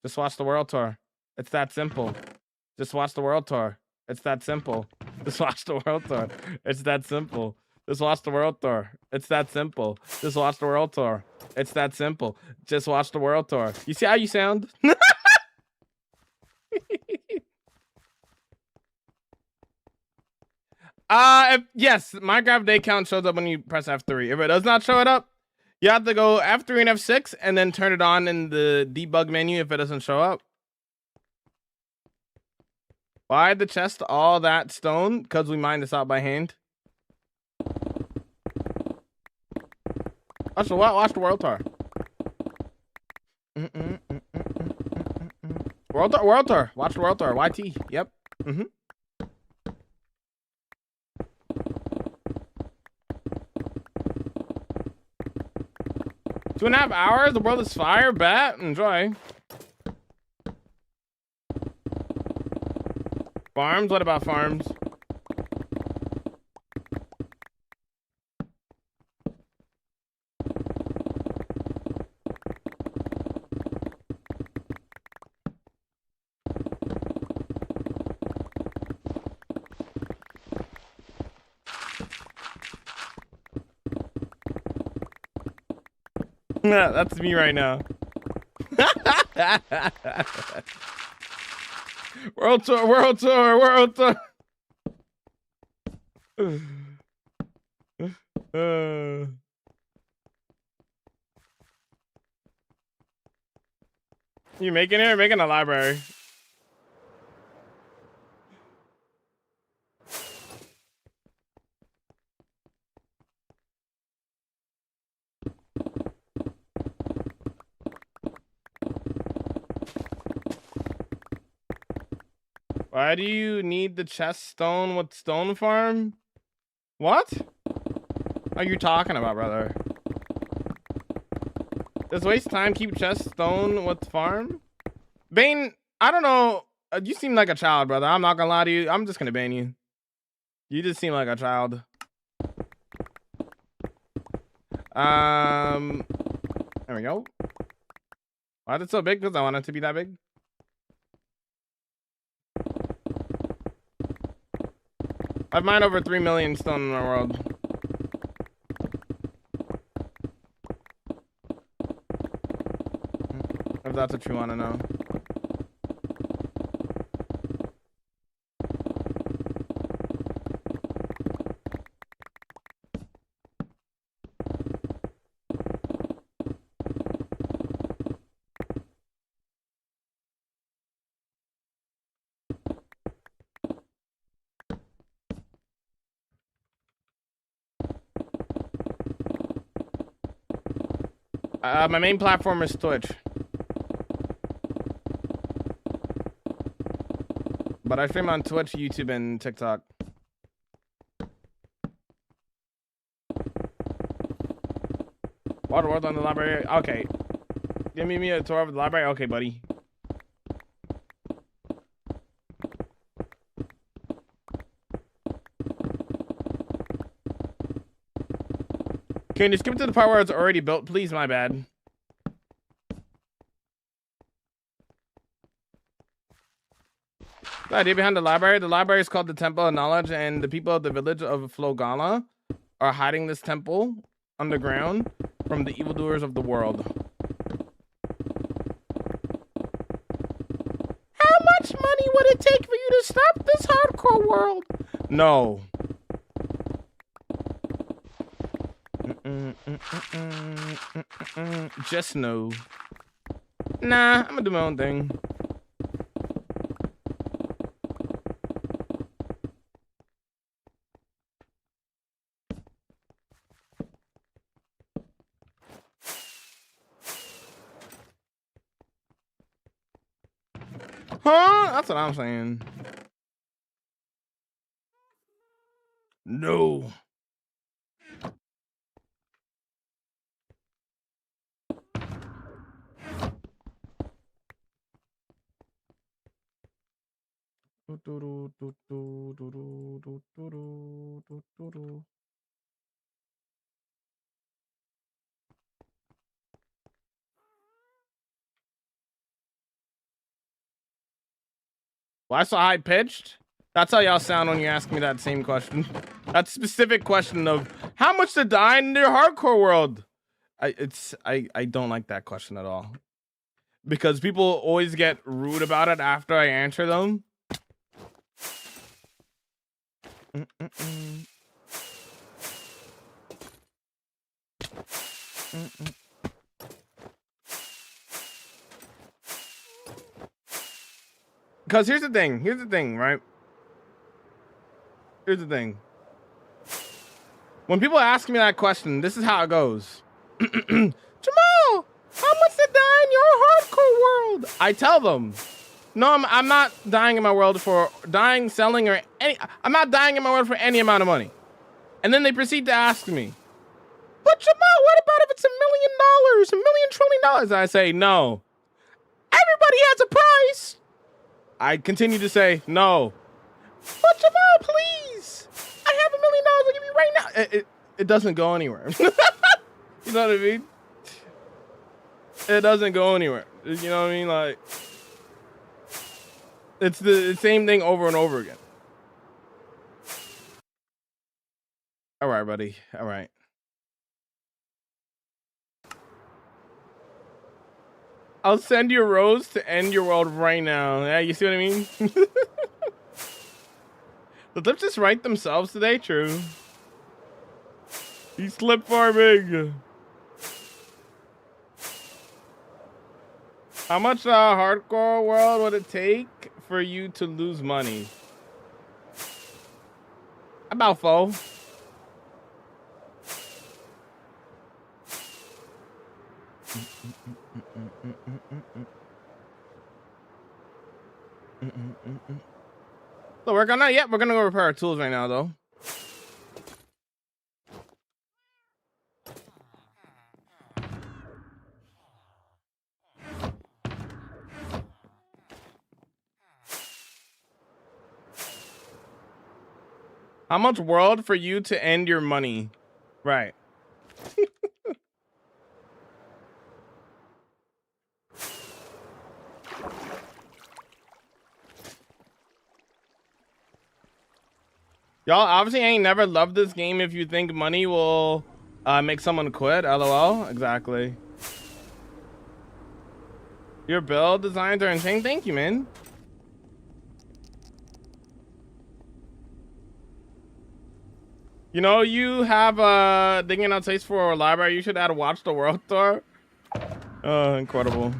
Just watch the world tour. It's that simple. Just watch the world tour. It's that simple. Just watch the world tour. It's that simple. Just watch the world tour. It's that simple. Just watch the world tour. It's that simple. Just watch the world tour. You see how you sound? Yes, Minecraft day count shows up when you press F3. If it does not show it up, you have to go F3 and F6 and then turn it on in the debug menu if it doesn't show up. Why the chest all that stone? Because we mined this out by hand. Watch the what? Watch the world tour. World tour, world tour. Watch the world tour. YT. Yep. 2.5 hours. The world is fire. Bet. Enjoy. Farms? What about farms? That's me right now. World tour, world tour, world tour. You making it or making a library? Why do you need the chest stone with stone farm? What are you talking about, brother? Does waste time keep chest stone with farm? Bane, I don't know. You seem like a child, brother. I'm not gonna lie to you. I'm just gonna ban you. You just seem like a child. There we go. Why is it so big? Because I want it to be that big. I've mined over 3 million stone in the world. If that's what you want to know. My main platform is Twitch. But I stream on Twitch, YouTube, and TikTok. Water world on the library. Okay. Give me a tour of the library. Okay, buddy. Can you skip to the part where it's already built, please? My bad. The idea behind the library is called the Temple of Knowledge, and the people of the village of Flogala are hiding this temple underground from the evildoers of the world. How much money would it take for you to stop this hardcore world? No. Just no. Nah, I'm gonna do my own thing. Huh? That's what I'm saying. No. Well, I saw high pitched. That's how y'all sound when you ask me that same question. That specific question of how much to die in their hardcore world. I don't like that question at all. Because people always get rude about it after I answer them. Because here's the thing, right? Here's the thing. When people ask me that question, this is how it goes. Jamal, how much to die in your hardcore world? I tell them, no, I'm not dying in my world for dying, selling, or any. I'm not dying in my world for any amount of money. And then they proceed to ask me, but Jamal, what about if it's $1 million, $1 million trillion? And I say, no. Everybody has a price. I continue to say, no. But Jamal, please. I have $1 million to give you right now. It doesn't go anywhere. You know what I mean? It doesn't go anywhere. You know what I mean? Like, it's the same thing over and over again. All right, buddy. All right. I'll send you a rose to end your world right now. Yeah, you see what I mean? The lips just write themselves today. True. He's slip farming. How much hardcore world would it take for you to lose money? About 4. So we're gonna we're gonna go repair our tools right now though. How much world for you to end your money? Right. Y'all obviously ain't never loved this game if you think money will make someone quit. LOL. Exactly. Your build designs are insane. Thank you, man. You know, you have digging out taste for a library. You should add a watch the world tour. Oh, incredible.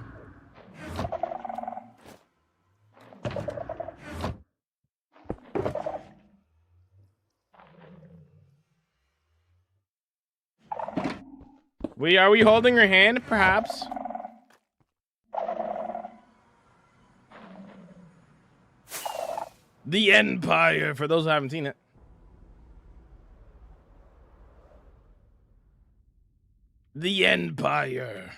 Are we holding your hand? Perhaps. The Empire, for those who haven't seen it. The Empire.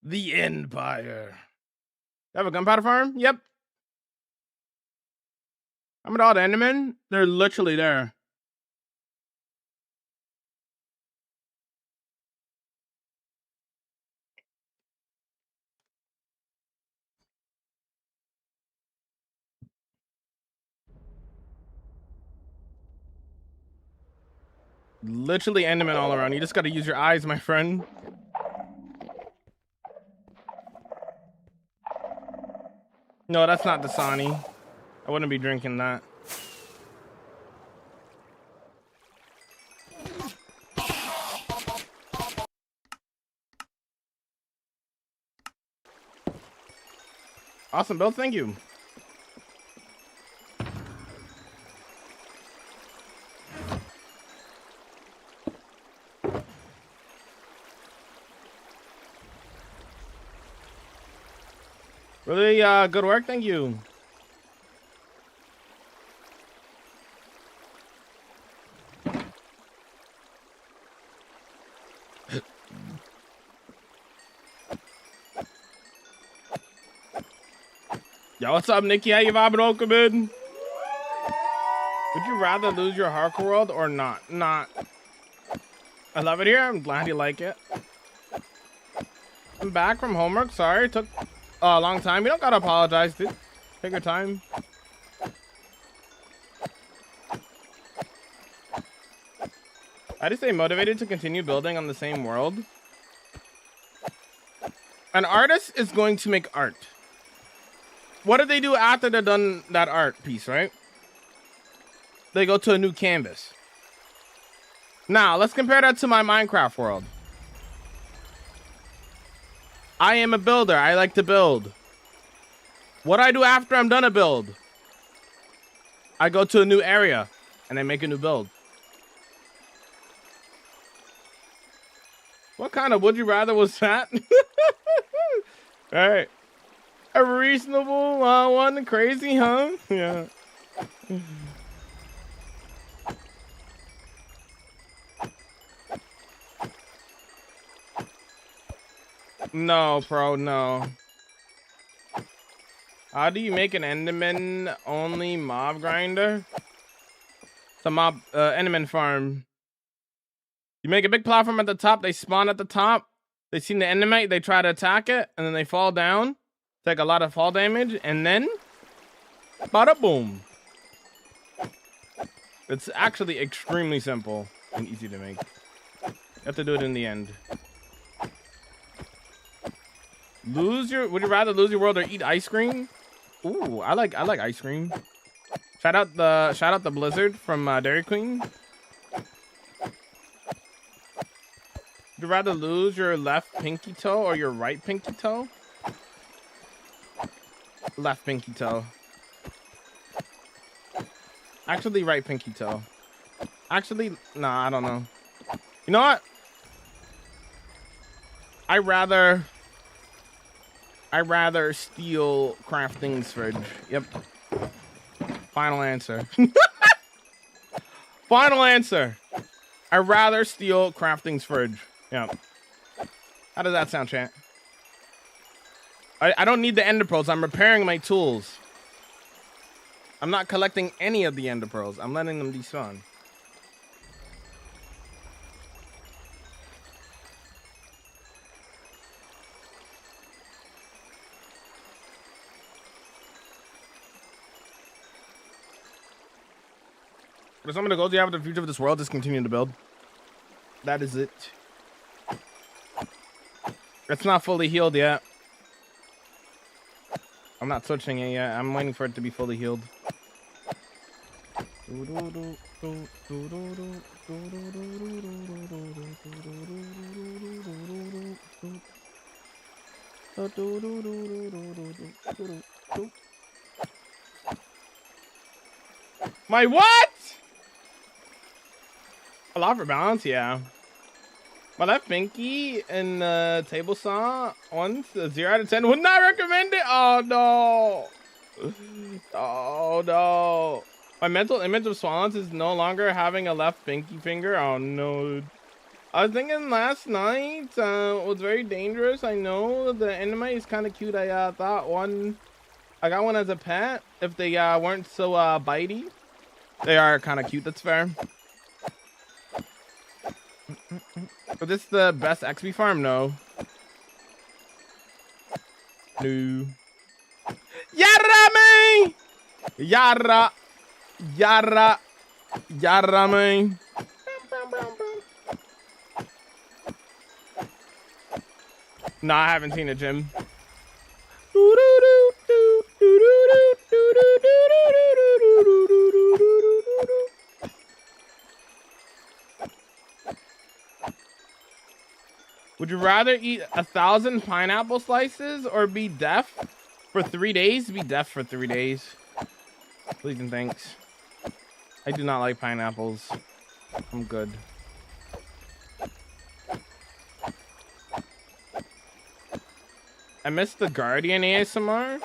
The Empire. You have a gunpowder farm? Yep. I'm at all the Endermen. They're literally there. Literally Endermen all around. You just gotta use your eyes, my friend. No, that's not Dasani. I wouldn't be drinking that. Awesome, Bill. Thank you. Really good work. Thank you. Yo, what's up, Nikki? How you vibing, Okabid? Would you rather lose your hardcore world or not? Not. I love it here. I'm glad you like it. I'm back from homework. Sorry, it took a long time. You don't gotta apologize, dude. Take your time. I just stay motivated to continue building on the same world. An artist is going to make art. What do they do after they're done that art piece, right? They go to a new canvas. Now, let's compare that to my Minecraft world. I am a builder. I like to build. What do I do after I'm done a build? I go to a new area and I make a new build. What kind of would you rather was that? All right. A reasonable one. Crazy, huh? Yeah. No, bro, no. How do you make an Enderman only mob grinder? It's a mob Enderman farm. You make a big platform at the top, they spawn at the top, they see the Endermite, they try to attack it, and then they fall down, take a lot of fall damage, and then bada boom. It's actually extremely simple and easy to make. You have to do it in the end. Would you rather lose your world or eat ice cream? Ooh, I like ice cream. Shout out the Blizzard from Dairy Queen. Would you rather lose your left pinky toe or your right pinky toe? Left pinky toe. Actually, right pinky toe. Actually, nah, I don't know. You know what? I'd rather steal crafting's fridge. Yep. Final answer. Final answer. I'd rather steal crafting's fridge. Yep. How does that sound, chat? I don't need the ender pearls. I'm repairing my tools. I'm not collecting any of the ender pearls. I'm letting them despawn. What are some of the goals you have in the future of this world? Just continue to build. That is it. It's not fully healed yet. I'm not switching it yet. I'm waiting for it to be fully healed. My what? A lot for balance, yeah. My left pinky in table saw once 0 out of 10 would not recommend it. Oh no. Oh no. My mental image of swans is no longer having a left pinky finger. Oh no. I was thinking last night it was very dangerous. I know the Endermite is kind of cute. I thought I got one as a pet. If they weren't so bitey, they are kind of cute. That's fair. Is this the best XP farm? No. No. Yara me! Yara. Yara. Yara me. No, I haven't seen it, Jim. Would you rather eat 1,000 pineapple slices or be deaf for 3 days? Be deaf for 3 days. Please and thanks. I do not like pineapples. I'm good. I missed the Guardian ASMR.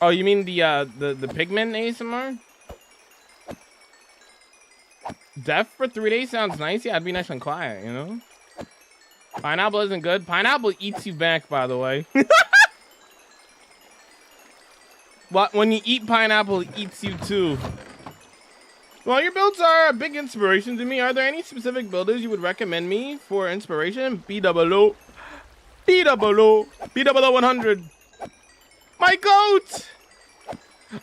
Oh, you mean the Pigment ASMR? Deaf for 3 days sounds nice. Yeah, it'd be nice and quiet, you know? Pineapple isn't good. Pineapple eats you back, by the way. What? When you eat pineapple, it eats you too. Well, your builds are a big inspiration to me. Are there any specific builders you would recommend me for inspiration? B-double-O. B-double-O. B-double-O 100. My goat!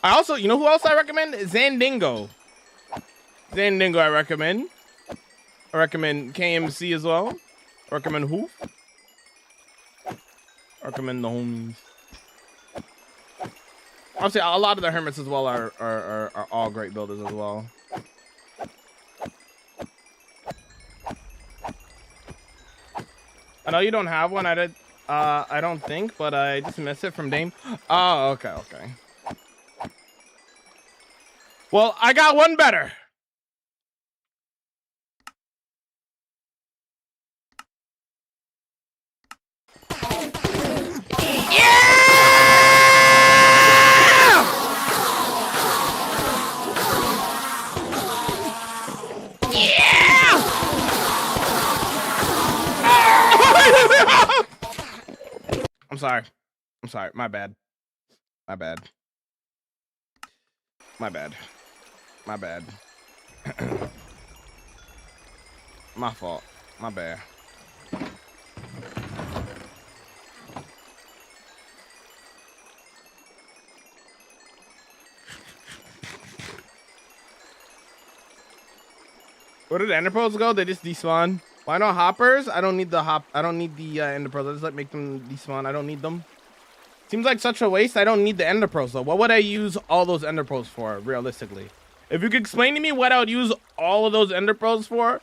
I also, you know who else I recommend? Zandingo. Zandingo I recommend. I recommend KMC as well. I recommend who? I recommend the homies. Obviously, a lot of the hermits as well are all great builders as well. I know you don't have one. I don't think, but I just missed it from Dame. Oh, okay. Well, I got one better. I'm sorry. My bad. My fault. My bad. Where did the ender pearls go? They just despawn. Why not hoppers? I don't need the ender pearls. I just like make them despawn. I don't need them. Seems like such a waste. I don't need the ender pearls though. What would I use all those ender pearls for, realistically? If you could explain to me what I would use all of those ender pearls for,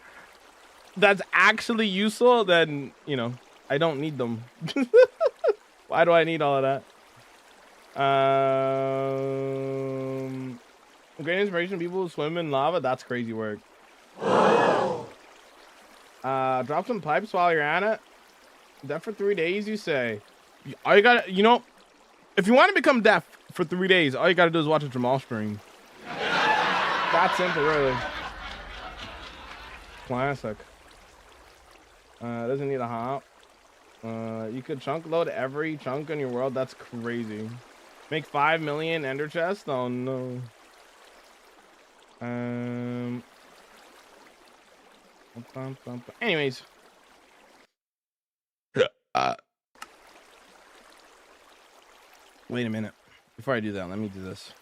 that's actually useful, then, you know, I don't need them. Why do I need all of that? Great inspiration, people who swim in lava. That's crazy work. Drop some pipes while you're at it. Deaf for 3 days, you say? All you gotta, you know, if you want to become deaf for 3 days, all you gotta do is watch a Jamal stream. That's simple, really. Classic. Doesn't need a hop. You could chunk load every chunk in your world. That's crazy. Make 5 million ender chests? Oh no. Anyways. Wait a minute. Before I do that, let me do this.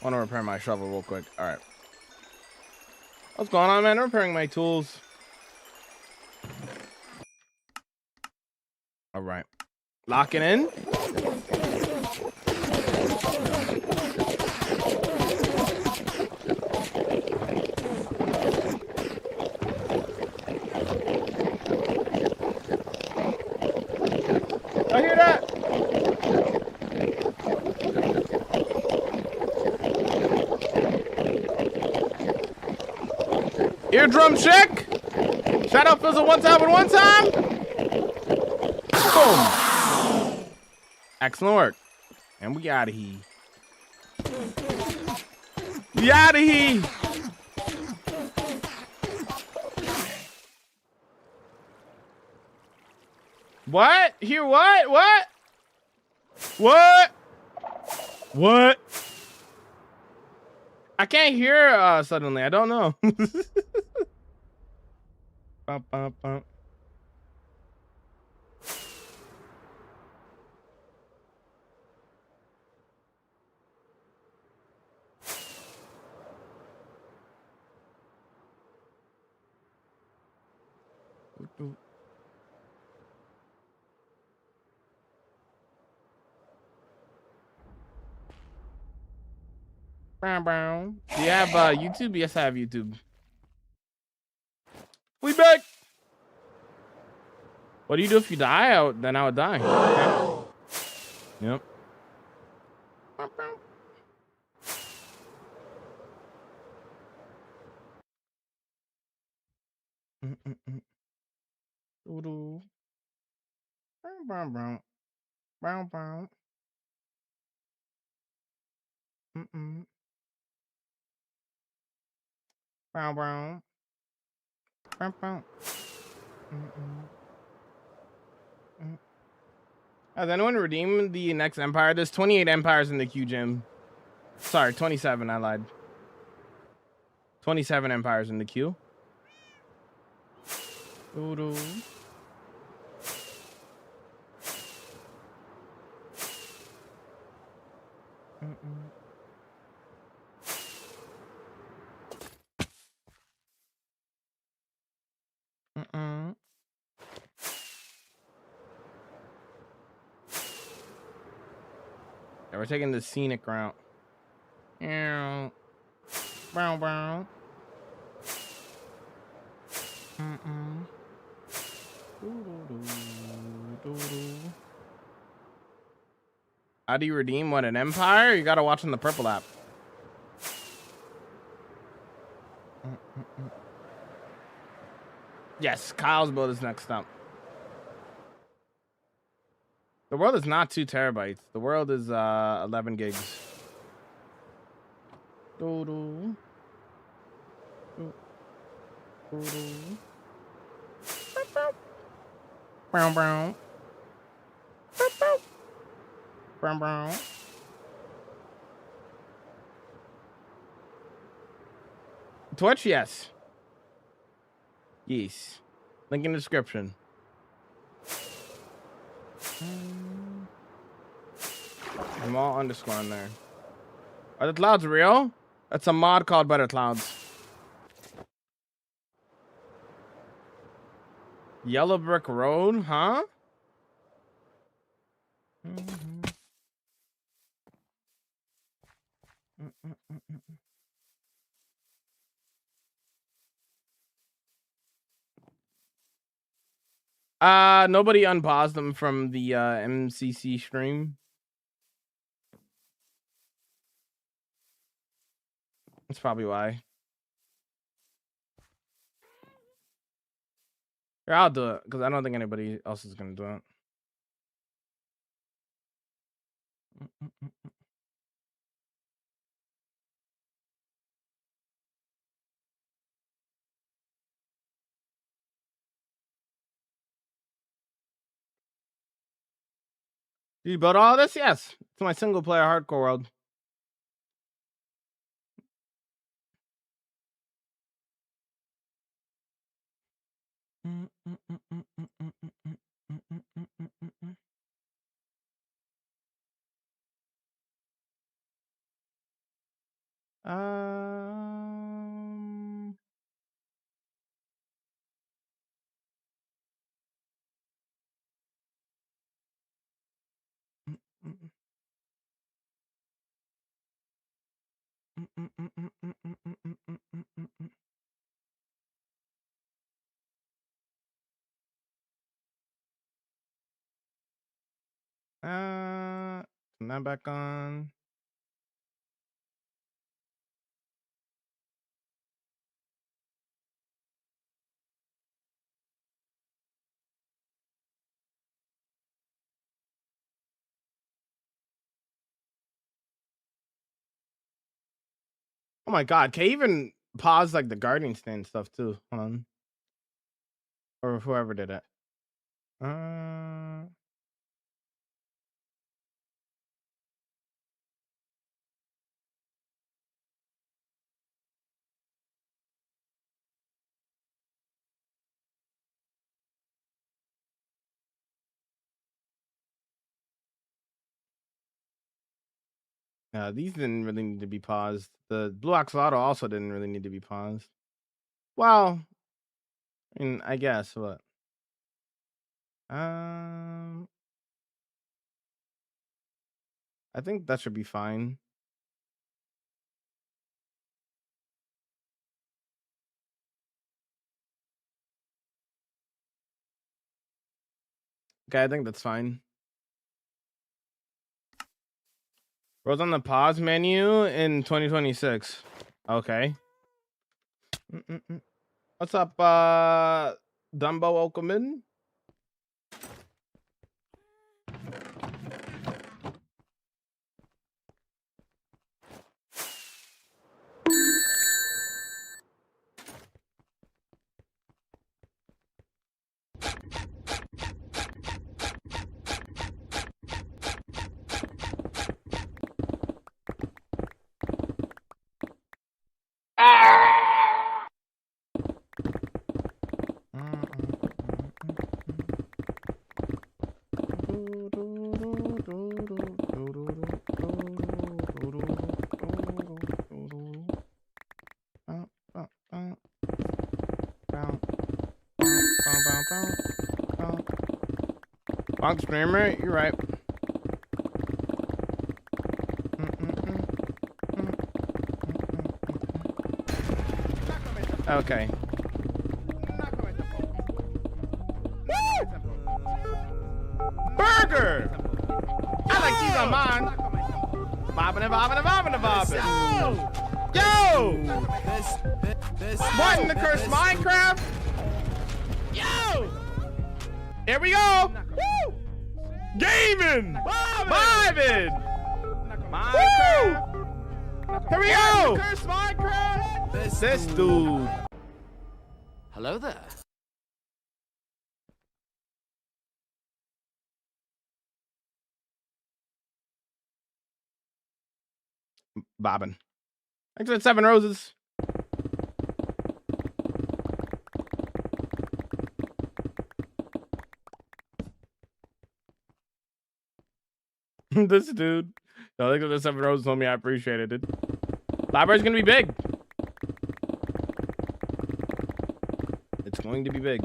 I want to repair my shovel real quick. All right. What's going on, man? I'm repairing my tools. All right. Locking in. I hear that. Eardrum check. Shout out Fizzle one time. Boom. Excellent work. And we out of here. What? Hear what? What? I can't hear suddenly. I don't know. Bum, bum, bum. Do you have YouTube? Yes, I have YouTube. We back. What do you do if you die? Then I would die. Okay. Yep. Doo-doo. Brown, brown, brown, brown. Brown, brown, brown, brown. Has anyone redeemed the next empire? There's 28 empires in the queue, Jim. Sorry, 27. I lied. 27 empires in the queue. Doo-doo. Yeah, we're taking the scenic route. Brown, brown. How do you redeem what, an empire? You gotta watch on the purple app. Yes, Kyle's build is next up. The world is not 2 terabytes. The world is 11 gigs. Doo-doo. Doo-doo. Brown, brown. Brown, brown. Twitch, yes. Yes. Link in the description. Small underscore on there. Are the clouds real? That's a mod called Better Clouds. Yellow brick road, huh? Nobody unpaused them from the MCC stream. That's probably why. Here, I'll do it because I don't think anybody else is gonna do it. Did you build all this? Yes. It's my single player hardcore world. Um. Turn that back on. Oh my god, can you even pause like the guardian stand stuff too? Hold on. Or whoever did it. These didn't really need to be paused. The Blue Axolotl also didn't really need to be paused. Well, I mean, I guess, but I think that should be fine. Okay, I think that's fine. Rose on the pause menu in 2026. Okay. What's up, Dumbo? Welcome in. Bug streamer, you're right. Okay. Burger! I like cheese on mine. Bobbing and bobbing and bobbing and bobbing. Yo! What in the curse Minecraft? Yo! Here we go! Woo! Gaming! Vibing! Minecraft! Here we go! Curse Minecraft! This dude. Hello there. Bobbing. Thanks for the 7 roses. This dude. No, thanks for the 7 roses, homie. I appreciated it. Library's gonna be big. It's going to be big.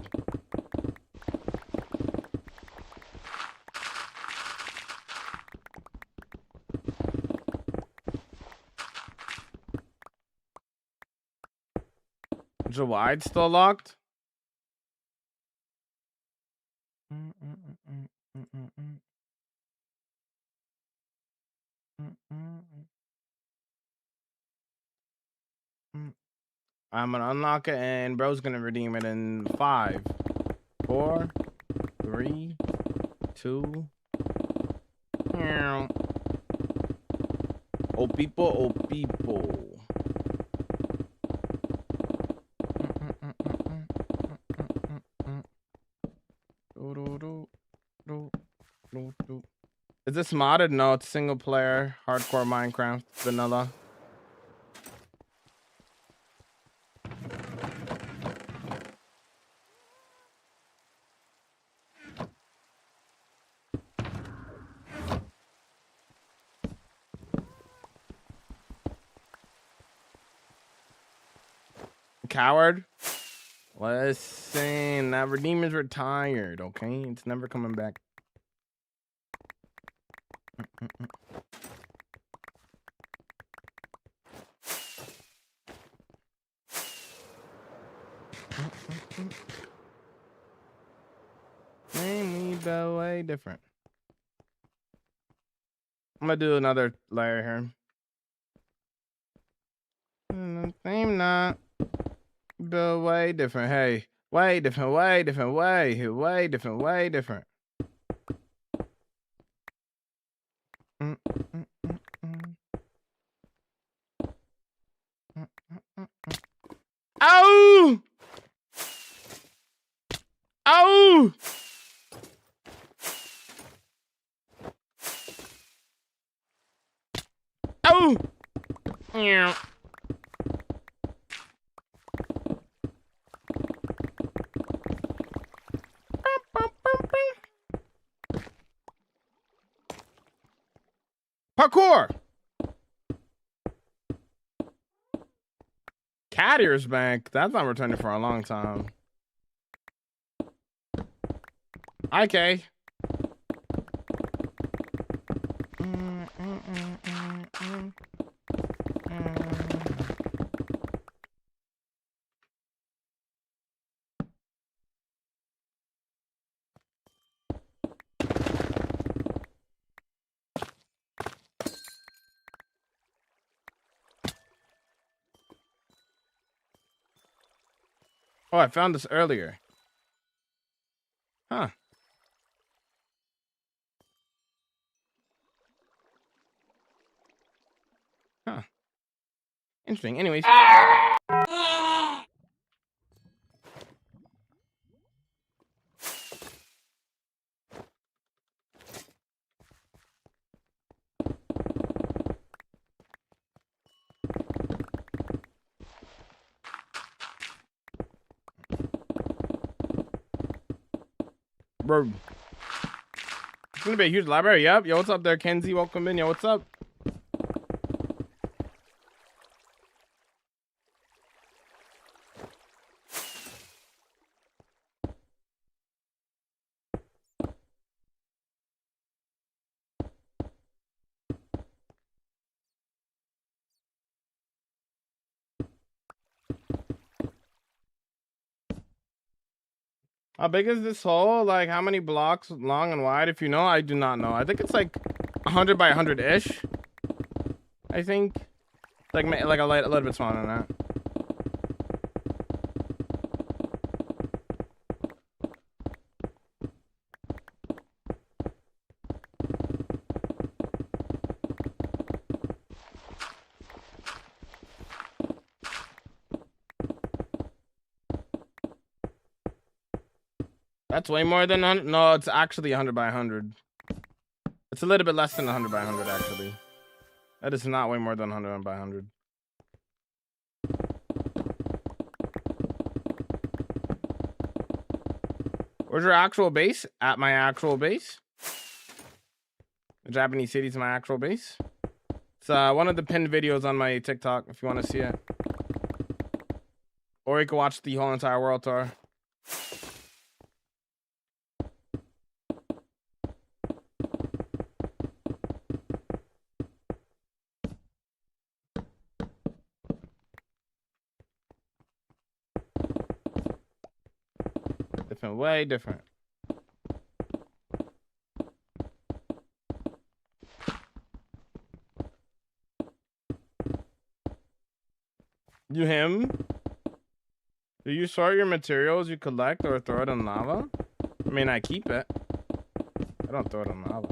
Is the wide still locked? I'm gonna unlock it and bro's gonna redeem it in 5, 4, 3, 2. Oh people, oh people. Is this modded? No, it's single player, hardcore Minecraft, vanilla. Coward. Listen, that redeem is retired, okay? It's never coming back. Maybe the way different. I'm gonna do another layer here. Same not. But way different. Hey, way different, way different, way different, way different. Ow! Ow! Ow! Yeah. Parkour! Cat ears back. That's not returning for a long time. Okay. Oh, I found this earlier. Huh. Huh. Interesting. Anyways. Bro. It's gonna be a huge library. Yep. Yo, what's up there, Kenzie? Welcome in. Yo, what's up? How big is this hole? Like, how many blocks long and wide? If you know, I do not know. I think it's like 100 by 100-ish. I think. Like a little bit smaller than that. That's way more than 100. No, it's actually 100 by 100. It's a little bit less than 100 by 100, actually. That is not way more than 100 by 100. Where's your actual base? At my actual base. The Japanese city's my actual base. It's one of the pinned videos on my TikTok if you want to see it. Or you can watch the whole entire world tour. Different, way different. You him? Do you sort your materials you collect or throw it in lava? I mean, I keep it. I don't throw it in lava.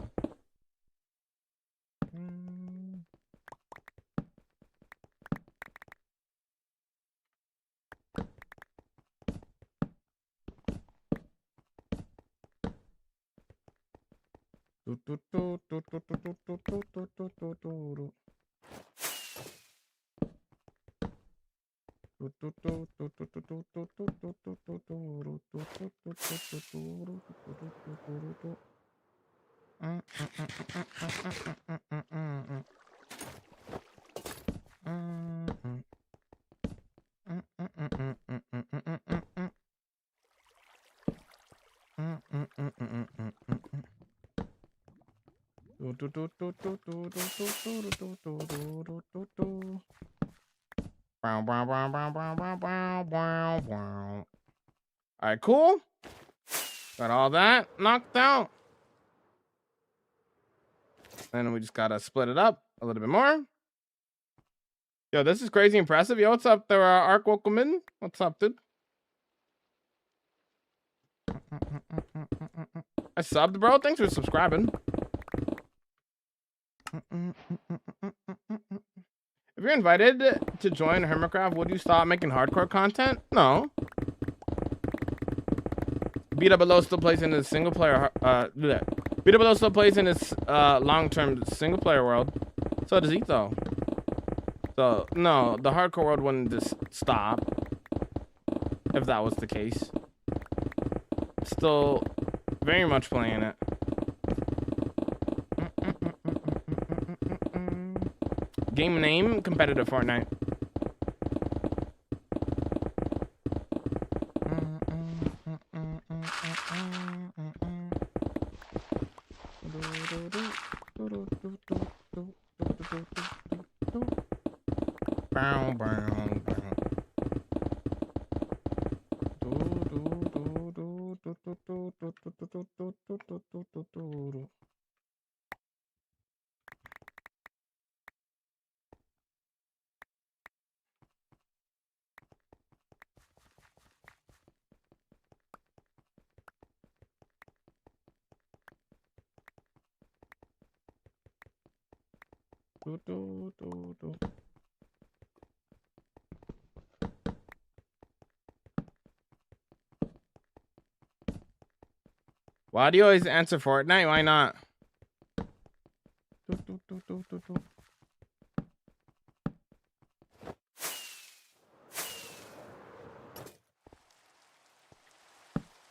Alright, cool. Got all that knocked out. And we just gotta split it up a little bit more. Yo, this is crazy impressive. Yo, what's up there, Ark? Welcome in. What's up, dude? I subbed, bro. Thanks for subscribing. If you're invited to join Hermitcraft, would you stop making hardcore content? No. BWO still plays in his single player. BWO still plays in his long-term single player world. So does he though. So no, the hardcore world wouldn't just stop if that was the case. Still very much playing it. Game name, competitive Fortnite. Why do you always answer Fortnite? Why not?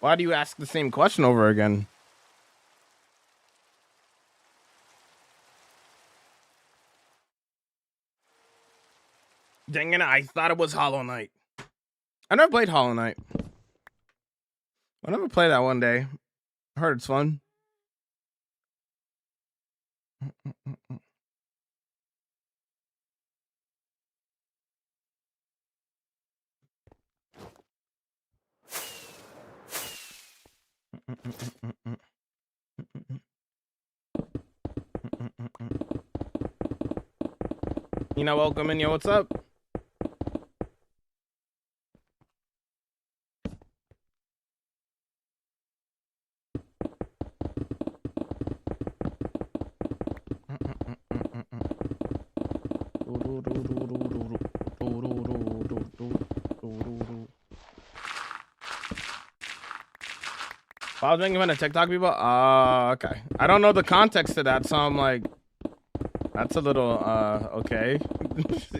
Why do you ask the same question over again? Dang it, I thought it was Hollow Knight. I never played Hollow Knight. I'll never play that one day. I heard it's fun. You know, welcome in, yo, what's up? I was making fun of TikTok people. Okay. I don't know the context to that, so I'm like, that's a little okay.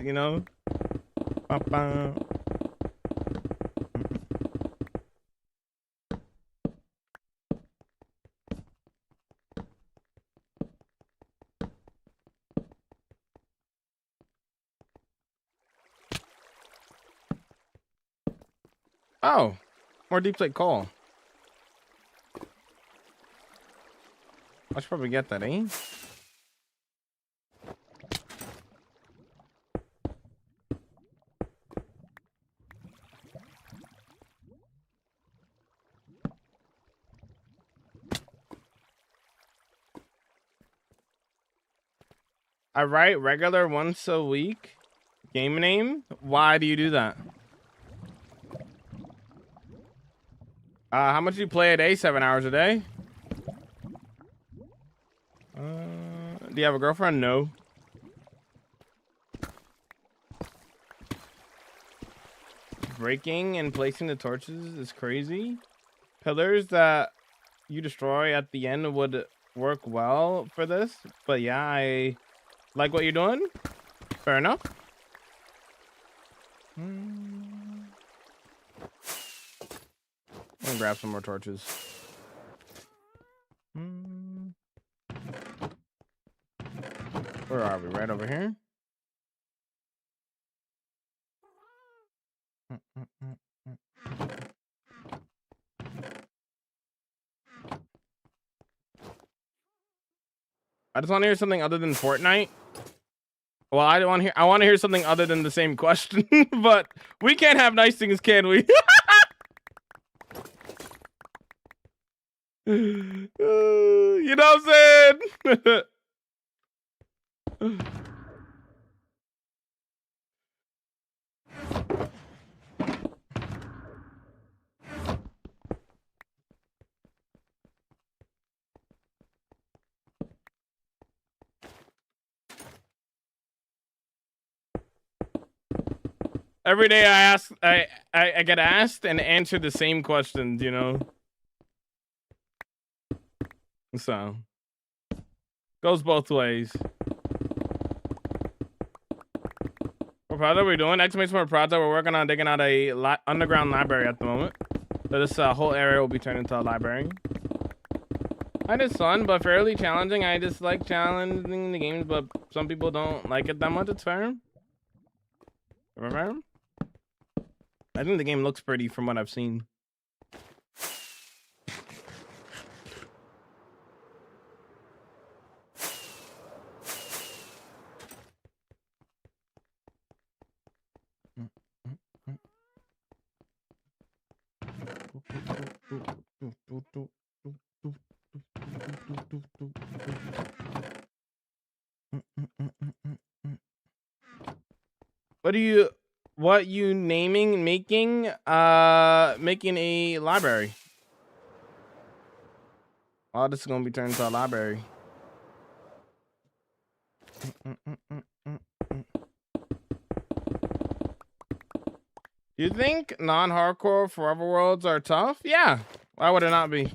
You know? Oh, more deep plate coal. I should probably get that, eh? I write regular once a week. Game name? Why do you do that? How much do you play a day? 7 hours a day? Do you have a girlfriend? No. Breaking and placing the torches is crazy. Pillars that you destroy at the end would work well for this, but yeah, I like what you're doing. Fair enough. I'm gonna grab some more torches. Where are we? Right over here. I just want to hear something other than Fortnite. Well, I don't want to hear. I want to hear something other than the same question. But we can't have nice things, can we? You know what I'm saying? Every day I get asked and answer the same questions, you know. So goes both ways. What project are we doing? Exclamation point project. We're working on digging out a underground library at the moment. So this whole area will be turned into a library. It's fun, but fairly challenging. I just like challenging the games, but some people don't like it that much. It's fair. Remember? I think the game looks pretty from what I've seen. What you naming making making a library? Oh, this is gonna be turned into a library. Do you think non-hardcore forever worlds are tough? Yeah. Why would it not be?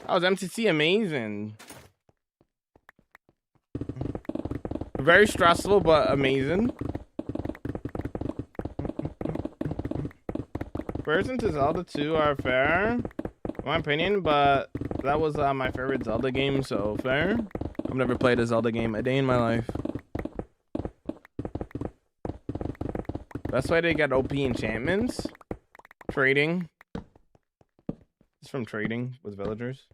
Oh, is MCC amazing? Very stressful, but amazing. Comparisons to Zelda 2 are fair, in my opinion, but that was my favorite Zelda game, so fair. I've never played a Zelda game a day in my life. Best way to get OP enchantments? Trading. It's from trading with villagers.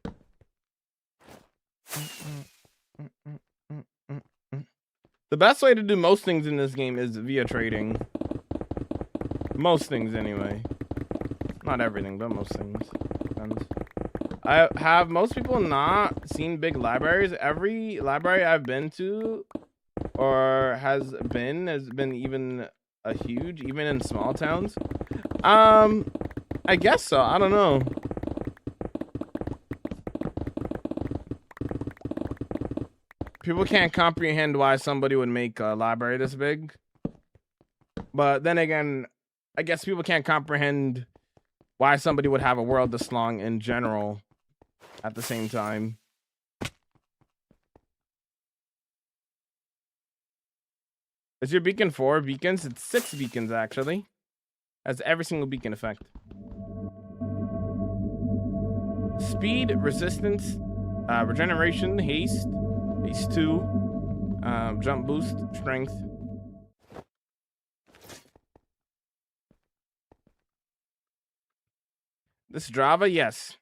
The best way to do most things in this game is via trading. Most things, anyway. Not everything, but most things. Depends. I have most people not seen big libraries. Every library I've been to or has been even a huge, even in small towns. I guess so. I don't know. People can't comprehend why somebody would make a library this big. But then again, I guess people can't comprehend why somebody would have a world this long in general at the same time. Is your beacon 4 beacons? It's 6 beacons, actually. Has every single beacon effect. Speed, resistance, regeneration, haste 2, jump boost, strength. This Java, yes.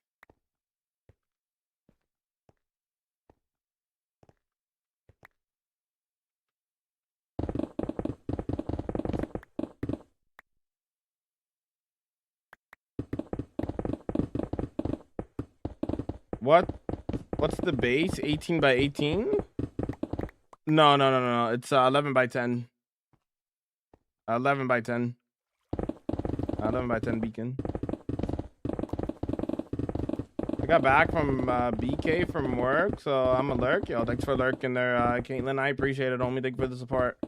What's the base? 18 by 18? No. It's 11 by 10. 11 by 10. 11 by 10 beacon. I got back from BK from work, so I'm a lurk. Yo, thanks for lurking there, Caitlin. I appreciate it, homie. Thank you for the support.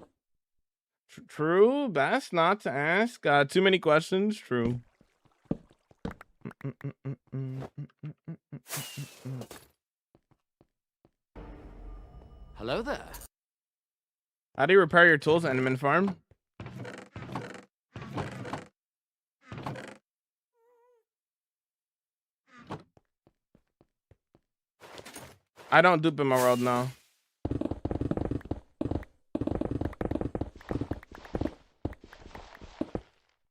True. Best not to ask. Too many questions. True. Hello there. How do you repair your tools, Enderman Farm? I don't dupe in my world now.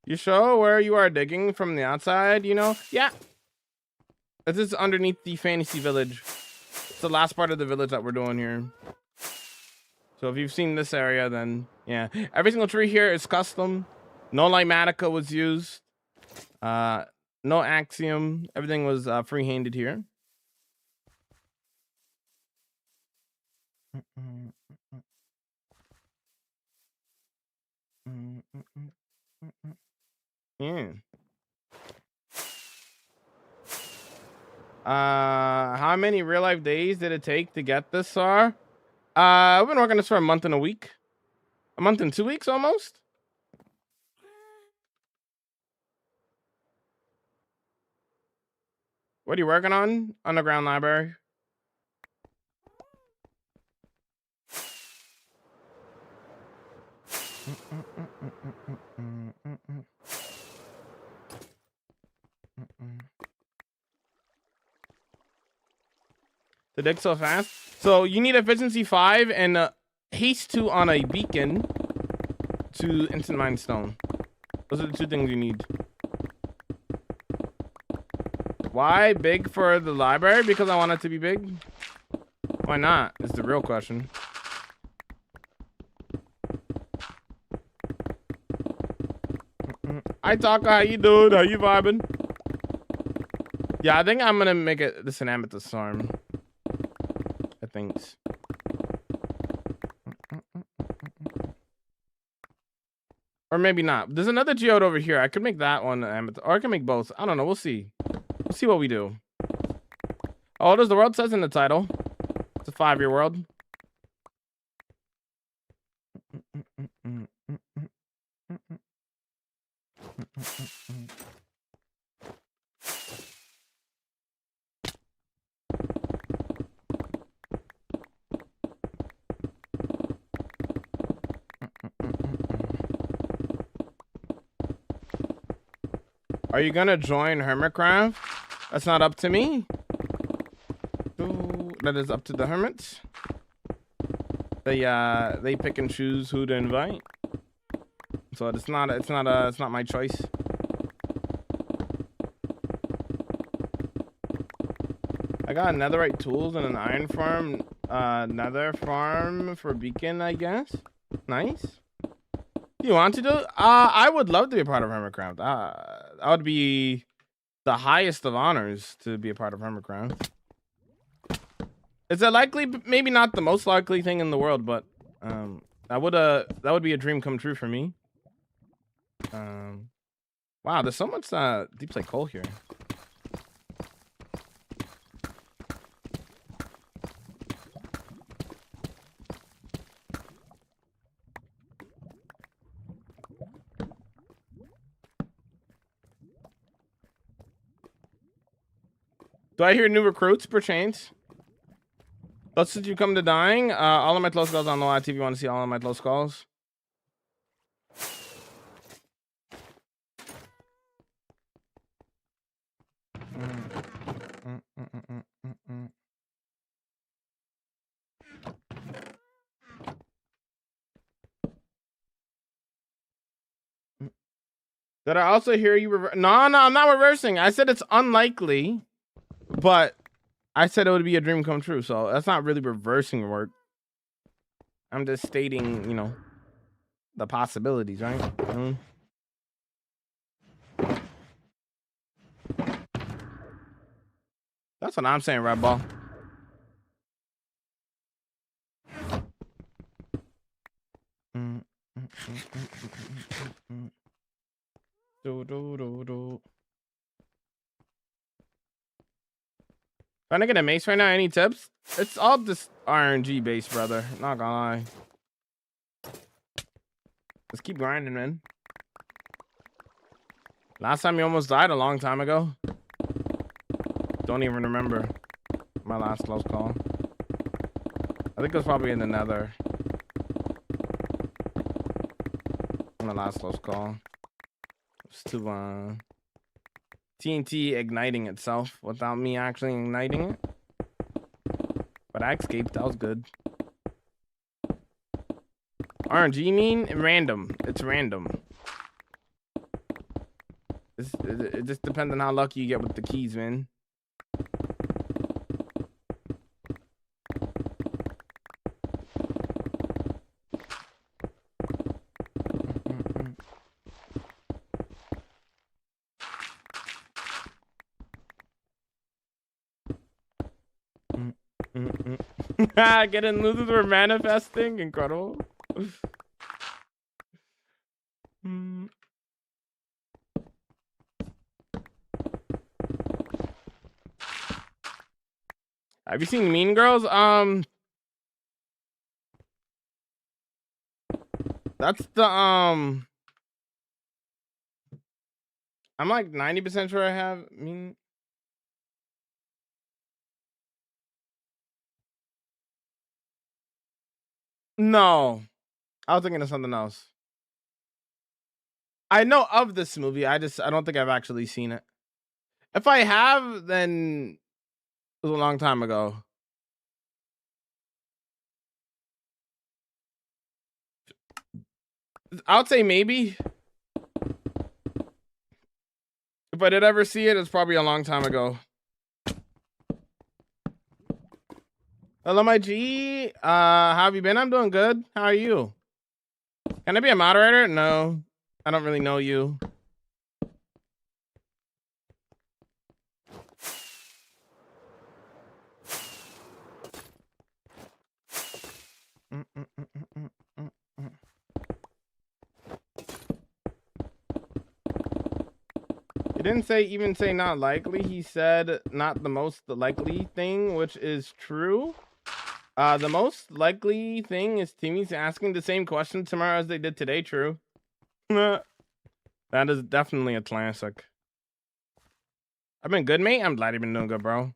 You show where you are digging from the outside, you know? Yeah. This is underneath the fantasy village. It's the last part of the village that we're doing here. So if you've seen this area, then yeah. Every single tree here is custom. No Limatica was used. No Axiom. Everything was free-handed here. Yeah. How many real life days did it take to get this far? I've been working this for a month and a week. A month and 2 weeks almost. What are you working on? Underground library. To dig so fast. So you need efficiency 5 and haste 2 on a beacon to instant mine stone. Those are the 2 things you need. Why big for the library? Because I want it to be big. Why not? Is the real question. Hi Taka, how you doing? How you vibing? Yeah, I think I'm gonna make it this an amethyst farm. I think. Or maybe not. There's another geode over here. I could make that one amethyst, or I can make both. I don't know. We'll see. We'll see what we do. Oh, what does the world says in the title? It's a 5-year world. Are you gonna join Hermitcraft? That's not up to me. Ooh, that is up to the hermits. They pick and choose who to invite. So it's not my choice. I got netherite tools and an iron farm, nether farm for beacon, I guess. Nice. You want to do? I would love to be a part of Hermitcraft. That would be the highest of honors to be a part of Hermitcraft. Is it likely? Maybe not the most likely thing in the world, but that would be a dream come true for me. Wow, there's so much deep slate coal here. Do I hear new recruits per chance? Thus, did you come to dying? All of my close calls on the live TV. You want to see all of my close calls? Did I also hear you no, I'm not reversing. I said it's unlikely, but I said it would be a dream come true. So that's not really reversing work. I'm just stating, the possibilities, right? That's what I'm saying, Red Ball. Trying to get a mace right now. Any tips? It's all just RNG based, brother. Not gonna lie. Let's keep grinding, man. Last time you almost died a long time ago. Don't even remember my last close call. I think it was probably in the nether. My last close call. It's to TNT igniting itself without me actually igniting it. But I escaped. That was good. RNG mean random. It's random. It just depends on how lucky you get with the keys, man. Getting losers were manifesting. Incredible. Have you seen Mean Girls? That's the I'm like 90% sure I have No. I was thinking of something else. I know of this movie. I don't think I've actually seen it. If I have, then it was a long time ago. I would say maybe. If I did ever see it, it's probably a long time ago. Hello, my G. How have you been? I'm doing good. How are you? Can I be a moderator? No. I don't really know you. He didn't say not likely. He said not the most likely thing, which is true. The most likely thing is Timmy's asking the same question tomorrow as they did today. True. That is definitely a classic. I've been good, mate. I'm glad you've been doing good, bro.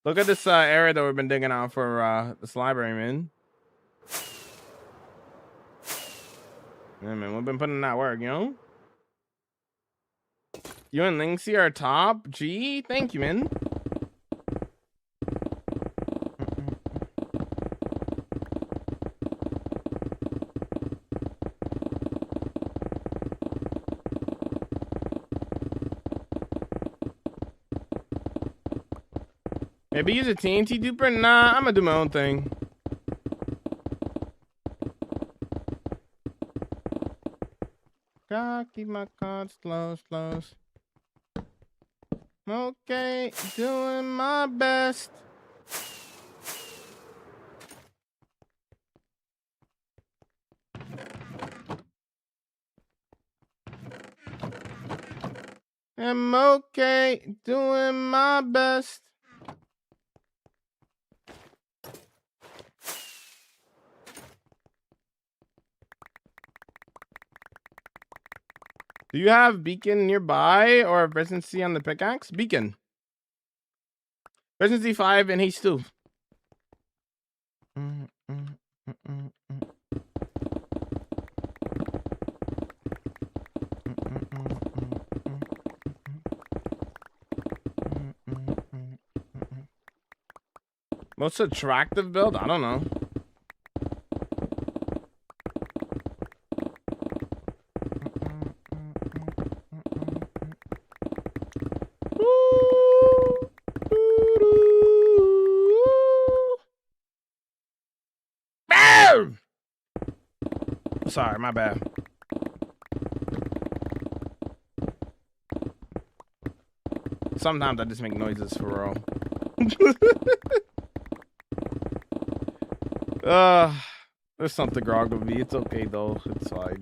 Look at this area that we've been digging out for this library, man. Yeah, man, we've been putting in that work, you know? You and Linksy are top. G, thank you, man. Maybe use a TNT duper? Nah, I'm gonna do my own thing. Gotta keep my cards close. Okay, doing my best. I'm okay, doing my best. Do you have beacon nearby or efficiency on the pickaxe? Beacon. Efficiency 5 and haste 2. Most attractive build? I don't know. Sorry, my bad. Sometimes I just make noises for real. There's something wrong with me. It's okay though. It's fine.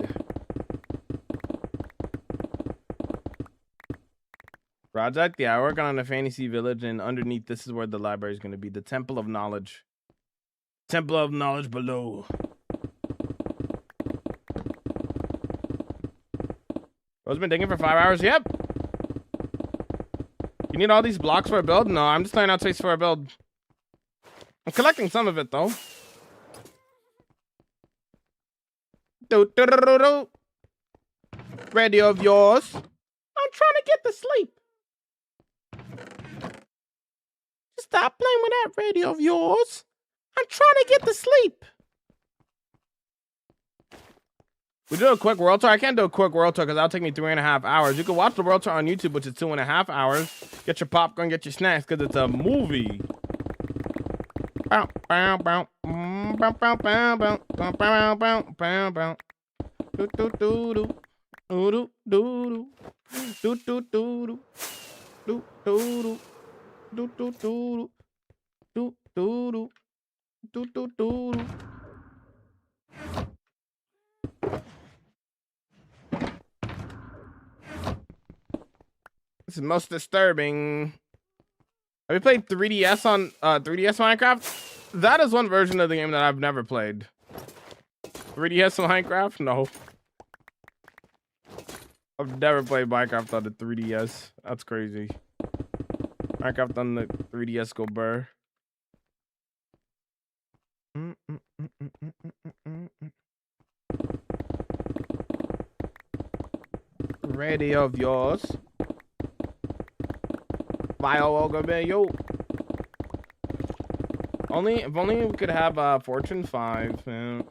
Project, yeah, I work on a fantasy village, and underneath this is where the library is going to be. The Temple of Knowledge. Temple of Knowledge below. Bro's been digging for 5 hours? Yep. You need all these blocks for a build? No, I'm just clearing out space for a build. I'm collecting some of it, though. Radio of yours. I'm trying to get to sleep. Stop playing with that radio of yours. I'm trying to get to sleep. We do a quick world tour. I can't do a quick world tour because that'll take me 3.5 hours. You can watch the world tour on YouTube, which is 2.5 hours. Get your popcorn, get your snacks, because it's a movie. This is most disturbing. Have you played 3DS on 3DS Minecraft? That is one version of the game that I've never played. 3DS Minecraft? No. I've never played Minecraft on the 3DS. That's crazy. Minecraft on the 3DS go burr. Radio of yours. Yo. If only we could have Fortune 5. Yeah.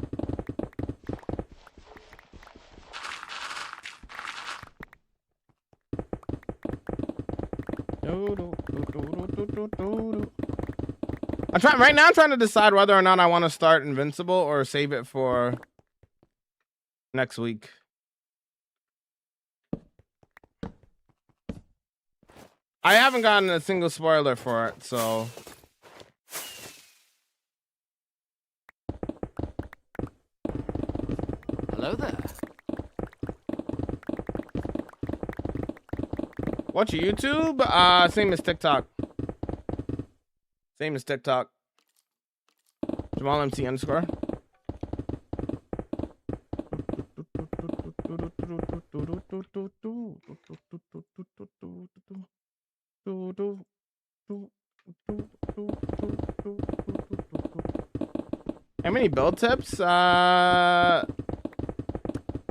Right now I'm trying to decide whether or not I want to start Invincible or save it for next week. I haven't gotten a single spoiler for it, so Hello there. Watch YouTube? Same as TikTok. Same as TikTok. Jamal MC underscore. How many build tips?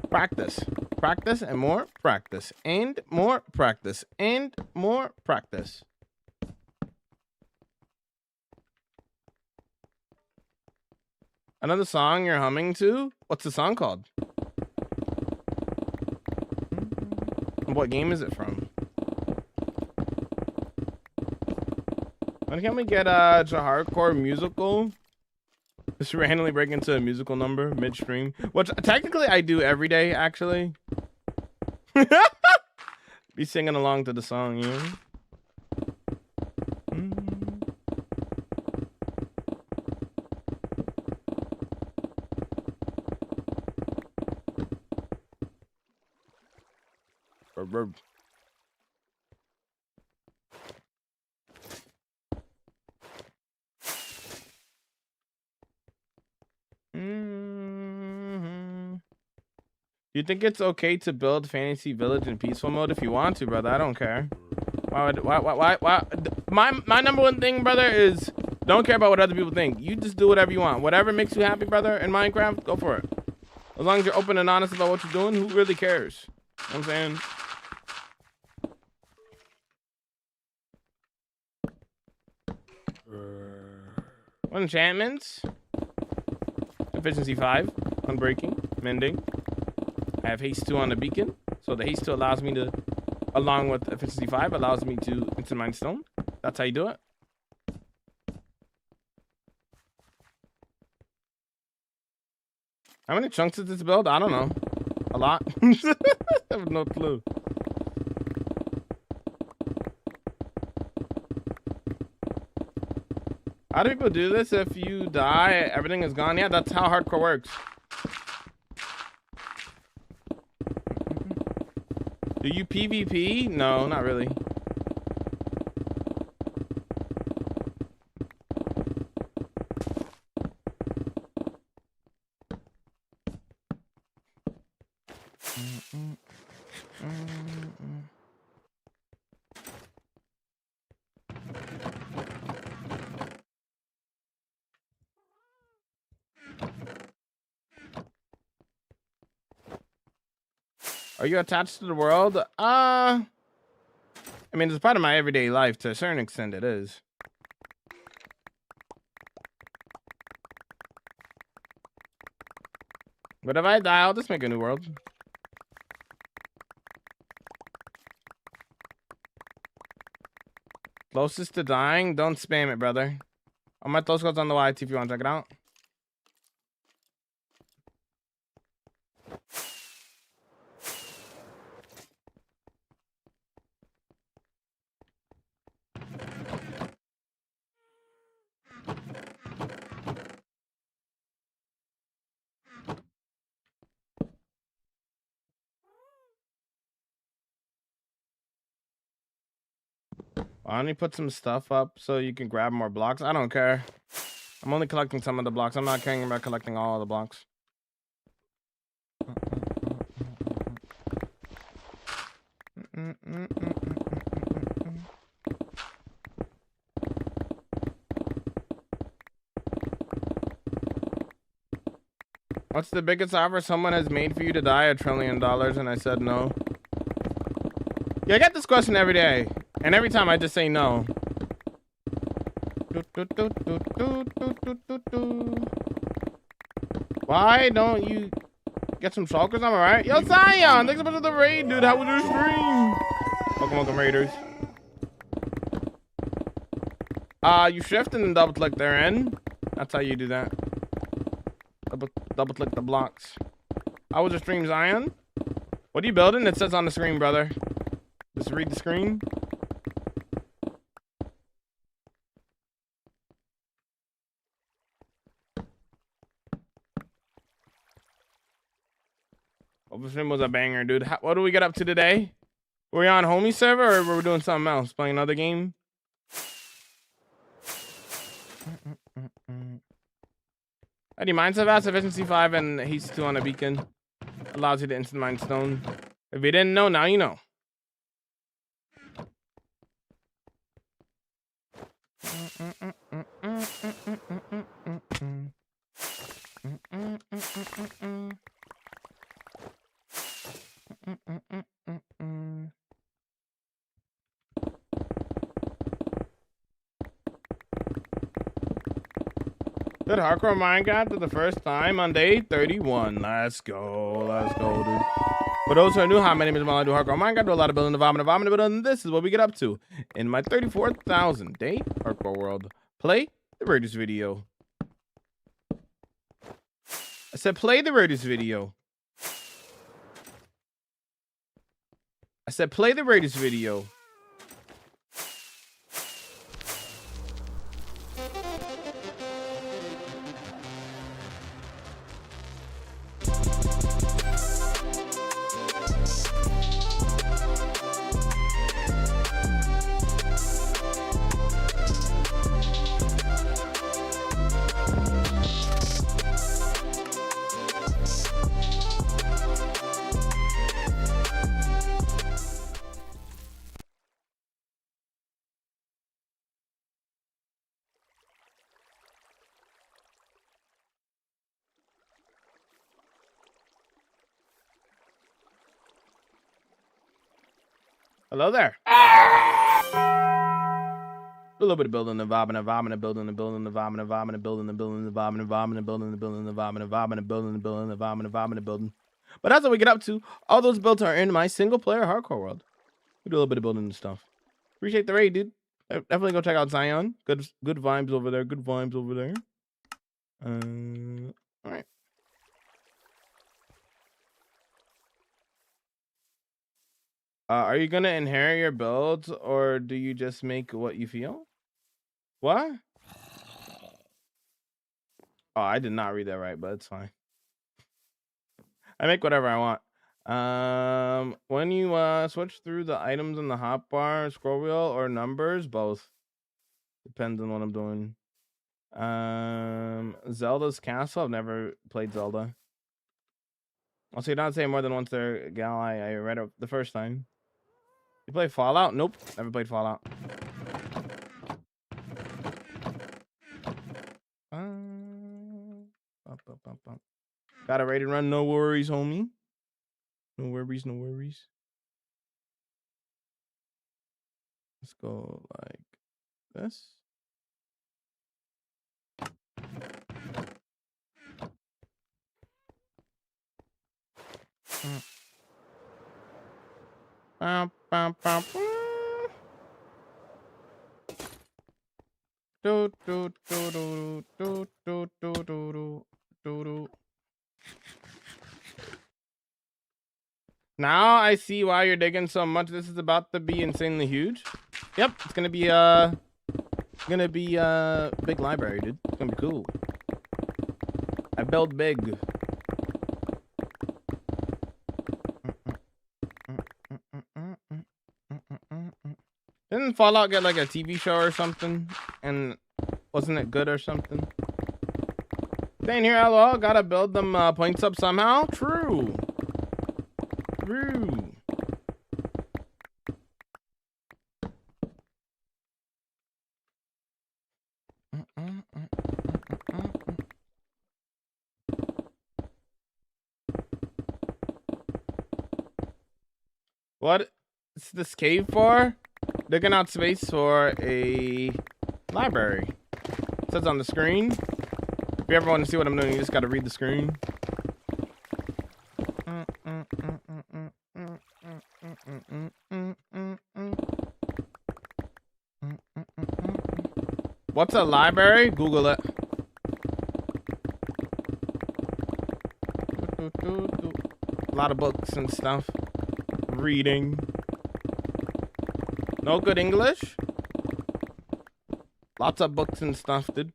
Practice. Practice and more practice. And more practice. And more practice. Another song you're humming to? What's the song called? What game is it from? When can we get a hardcore musical? Just randomly break into a musical number midstream, which technically I do every day, actually. Be singing along to the song, you know? You think it's okay to build fantasy village in peaceful mode if you want to, brother? I don't care. Why? My number one thing, brother, is don't care about what other people think. You just do whatever you want. Whatever makes you happy, brother, in Minecraft, go for it. As long as you're open and honest about what you're doing, who really cares? You know what I'm saying? What enchantments? Efficiency 5, unbreaking, mending. I have haste 2 on the beacon, so the haste 2 allows me to, along with efficiency 5, allows me to instant mine stone. That's how you do it. How many chunks is this build? I don't know. A lot. I have no clue. How do people do this? If you die, everything is gone. Yeah, that's how hardcore works. Do you PvP? No, not really. Are you attached to the world? I mean, it's part of my everyday life. To a certain extent, it is. But if I die, I'll just make a new world. Closest to dying? Don't spam it, brother. All my close goes on the YT if you want to check it out. Why don't you put some stuff up so you can grab more blocks? I don't care. I'm only collecting some of the blocks. I'm not caring about collecting all of the blocks. What's the biggest offer someone has made for you to die? $1 trillion, and I said no. Yeah, I get this question every day, and every time I just say no. Why don't you get some shulkers? I'm alright. Yo, Zion, thanks so much for the raid, dude. How was your stream? Welcome, Raiders. You shift and then double click their end. That's how you do that. Double click the blocks. How was your stream, Zion? What are you building? It says on the screen, brother. Just read the screen. What stream was a banger, dude. What do we get up to today? Were we on homie server or were we doing something else? Playing another game? Eddie Mindset has efficiency 5 and haste 2 on a beacon. Allows you to instant mine stone. If you didn't know, now you know. Did Hardcore Minecraft for the first time on day 31. Let's go, dude. For those who are new, hi, my name is Mal. I do Hardcore Minecraft, do a lot of building, vomit, and this is what we get up to in my 34,000 day Hardcore world. Play the Raiders video. I said play the Raiders video. I said play the Raiders video. Hello there. A little bit of building the vomit, building the building the vomit, building the building the vomit, building the building the building the vomit, building the building the vomit, building. But that's what we get up to. All those builds are in my single player hardcore world. We do a little bit of building and stuff. Appreciate the raid, dude. Definitely go check out Zion. Good vibes over there. Good vibes over there. All right. Are you gonna inherit your builds or do you just make what you feel? What? Oh, I did not read that right, but it's fine. I make whatever I want. When you switch through the items in the hotbar, scroll wheel, or numbers, both. Depends on what I'm doing. Zelda's Castle. I've never played Zelda. Also, you don't say more than once there, gal. I read it the first time. You play Fallout? Nope, never played Fallout. Got a rated run, no worries, homie. No worries, no worries. Let's go like this. Now I see why you're digging so much. This is about to be insanely huge. Yep, it's gonna be big library, dude. It's gonna be cool. I build big. Didn't Fallout get like a TV show or something? And wasn't it good or something? Staying here, lol. Gotta build them points up somehow. True. True. What is this cave for? Digging out space for a library. It says on the screen. If you ever want to see what I'm doing, you just gotta read the screen. What's a library? Google it. A lot of books and stuff. Reading. No good English? Lots of books and stuff, dude.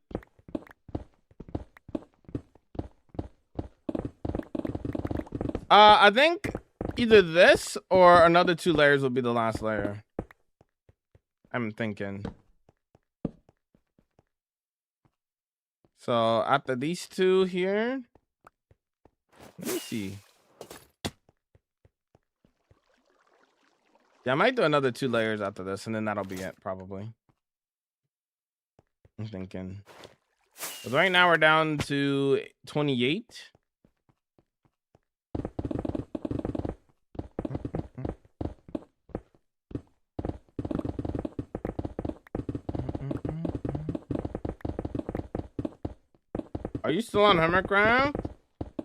I think Either this or another 2 layers will be the last layer. I'm thinking. So after these 2 here, let me see. Yeah, I might do another 2 layers after this, and then that'll be it, probably. I'm thinking. But right now we're down to 28. Are you still on Hermitcraft?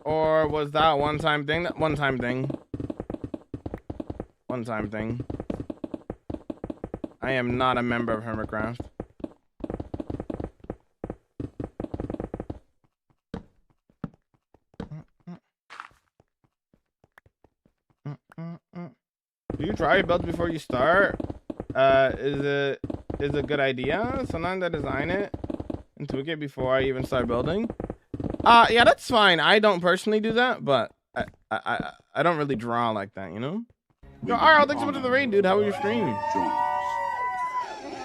Or was that one-time thing? One-time thing. One-time thing. I am not a member of Hermitcraft. Do you try your builds before you start? Is a good idea. Sometimes I design it and tweak it before I even start building. Yeah, that's fine. I don't personally do that, but I don't really draw like that, you know? Yo, Arl, thanks so much for the raid, dude. How was your stream?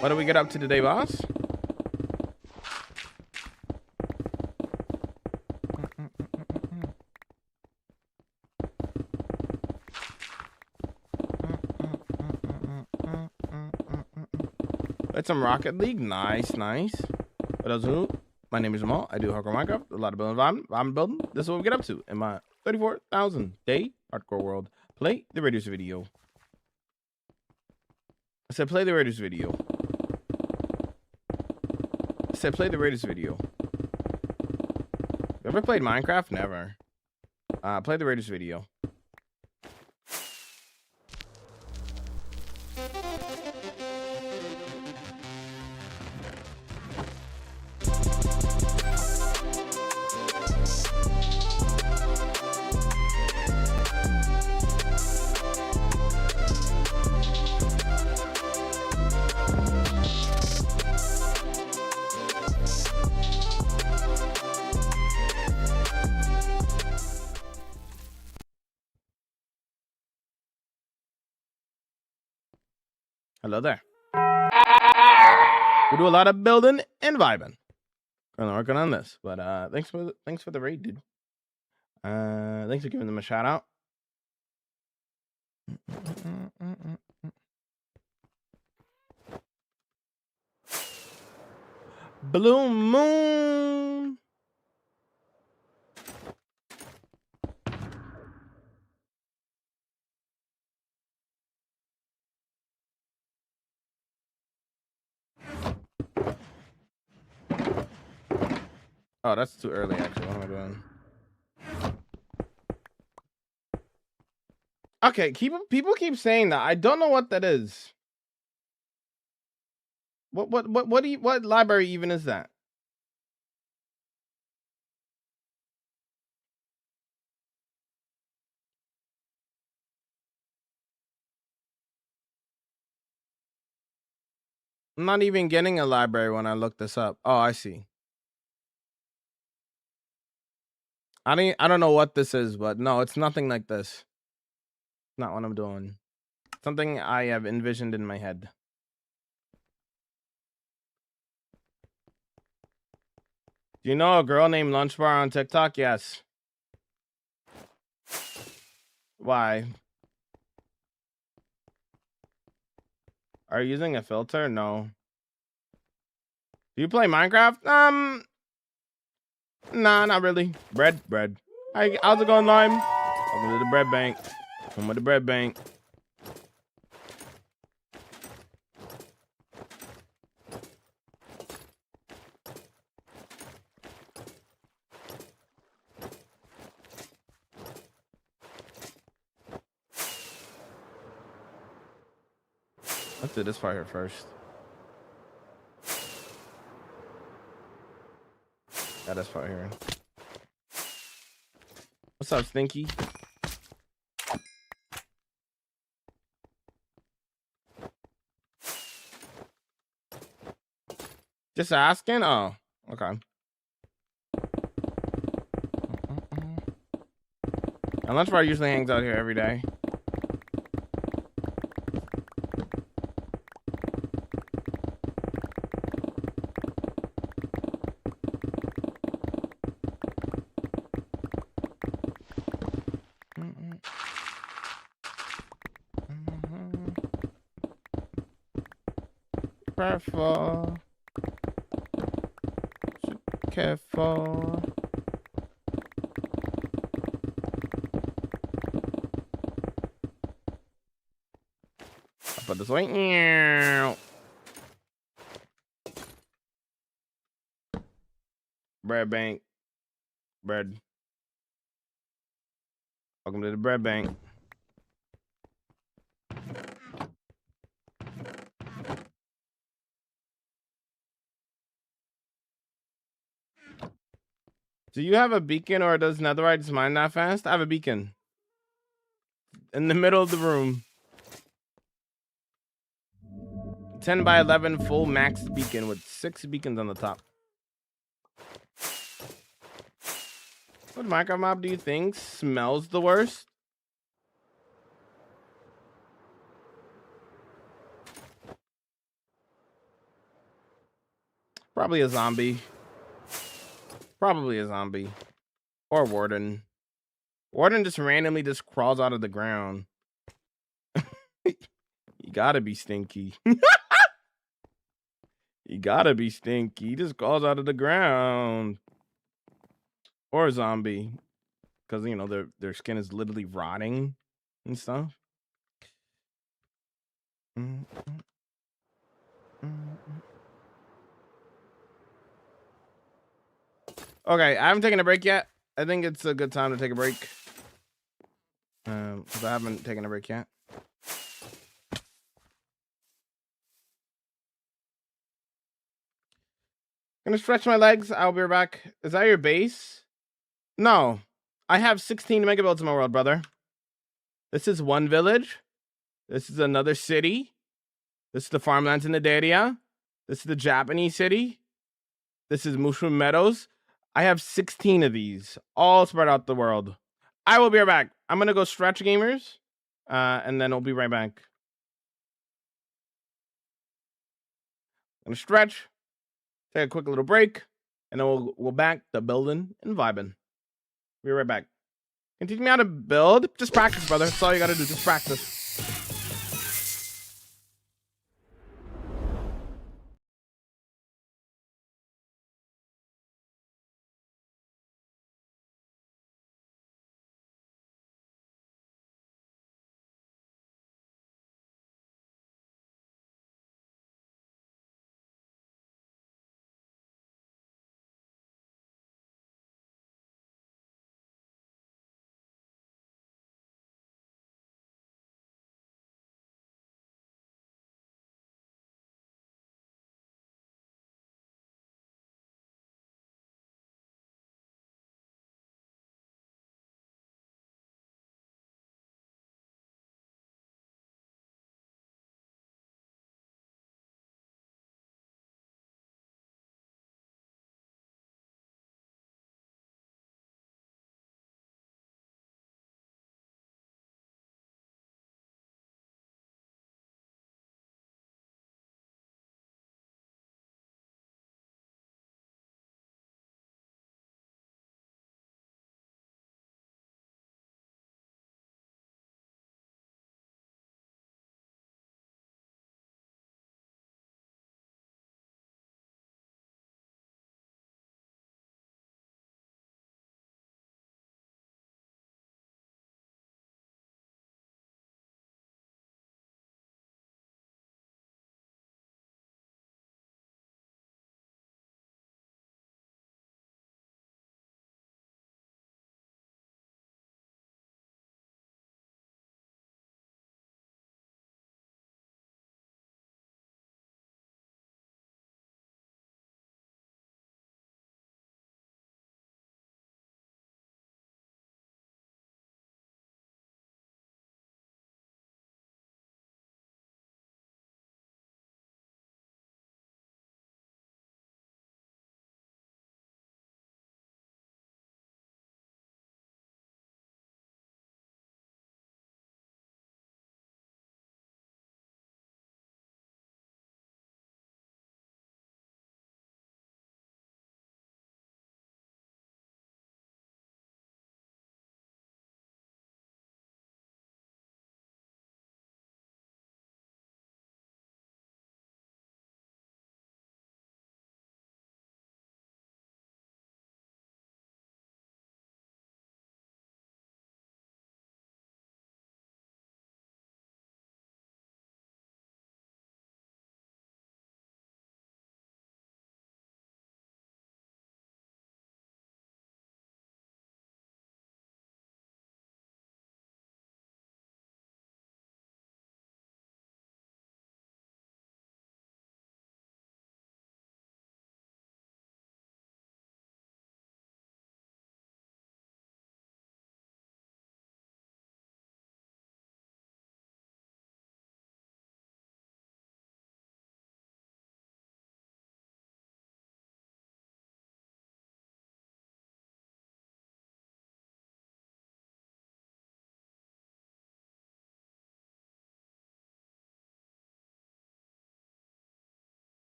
What do we get up to today, boss? It's some Rocket League. Nice, nice. What else? My name is Jamal. I do hardcore Minecraft. A lot of building. I'm building. This is what we get up to in my 34,000 day hardcore world. Play the reduce video. I said play the reduce video. I said play the reduce video. You ever played Minecraft? Never. Play the reduce video. Hello there. We do a lot of building and vibing. Currently working on this, but thanks for the raid, dude. Thanks for giving them a shout out. Blue Moon. Oh, that's too early, actually. What am I doing? Okay, people keep saying that. I don't know what that is. What library even is that? I'm not even getting a library when I look this up. Oh, I see. I don't know what this is, but no, it's nothing like this. Not what I'm doing. Something I have envisioned in my head. Do you know a girl named Lunch Bar on TikTok? Yes. Why? Are you using a filter? No. Do you play Minecraft? Nah, not really. Bread. Hi, how's it going, Lime? Welcome to the bread bank. Come with the bread bank. Let's do this part here first. Got this part here. What's up, Stinky? Just asking? Oh, okay. And Lunch Bar usually hangs out here every day. careful. Careful. I'll put this away. Bread bank. Bread. Welcome to the bread bank. Do you have a beacon or does Netherite's mine that fast? I have a beacon. In the middle of the room. 10 by 11 full max beacon with 6 beacons on the top. What Minecraft mob do you think smells the worst? Probably a zombie. Probably a zombie. Or warden. Warden just randomly just crawls out of the ground. You gotta be stinky. You gotta be stinky. He just crawls out of the ground. Or a zombie. Because, you know, their skin is literally rotting and stuff. Okay, I haven't taken a break yet. I think it's a good time to take a break. Because I haven't taken a break yet. Gonna stretch my legs. I'll be right back. Is that your base? No. I have 16 megabuilds in my world, brother. This is one village. This is another city. This is the farmlands in the area. This is the Japanese city. This is Mushroom Meadows. I have 16 of these, all spread out the world. I will be right back. I'm gonna go stretch, gamers, and then I'll be right back. I'm gonna stretch, take a quick little break, and then we'll back to building and vibing. Be right back. Can you teach me how to build? Just practice, brother. That's all you gotta do. Just practice.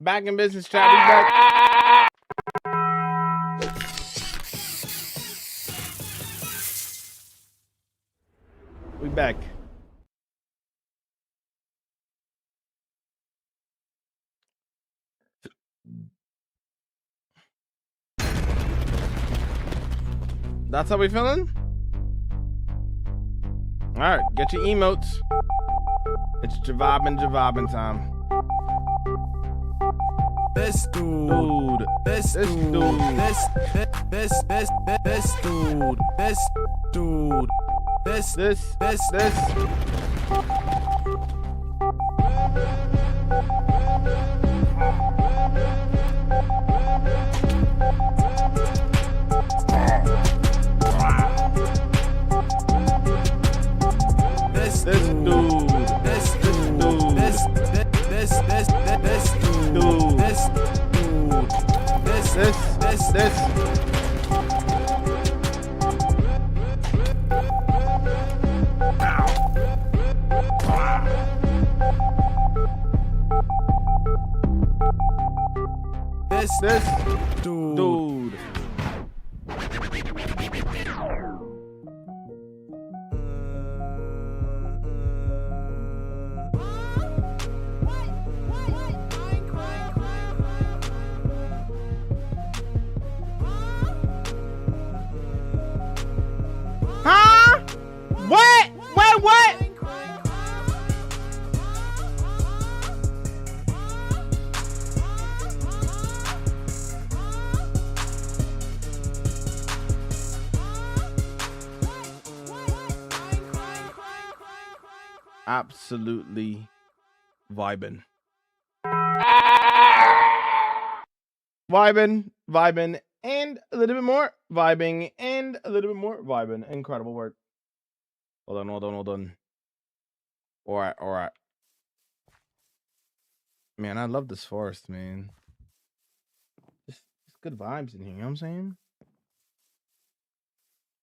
Back in business, chat. We back. We back. That's how we feeling? Alright, get your emotes. It's Javabin time. Best dude. Best dude. Best dude. Best dude. Best. This. This dude. Best dude. Best dude. This. This dude. Huh? What? What? Absolutely vibing, and a little bit more vibing, and a little bit more vibing. Incredible work. Hold on. All right. Man, I love this forest, man. Just good vibes in here. You know what I'm saying?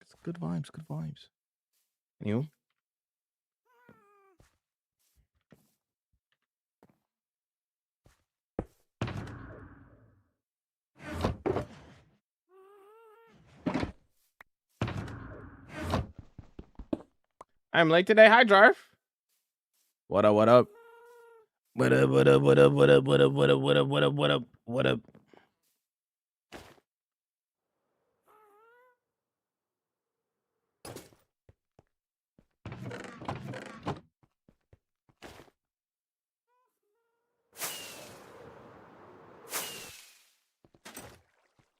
It's good vibes. You? I'm late today. Hi, Jarf. What up? What up?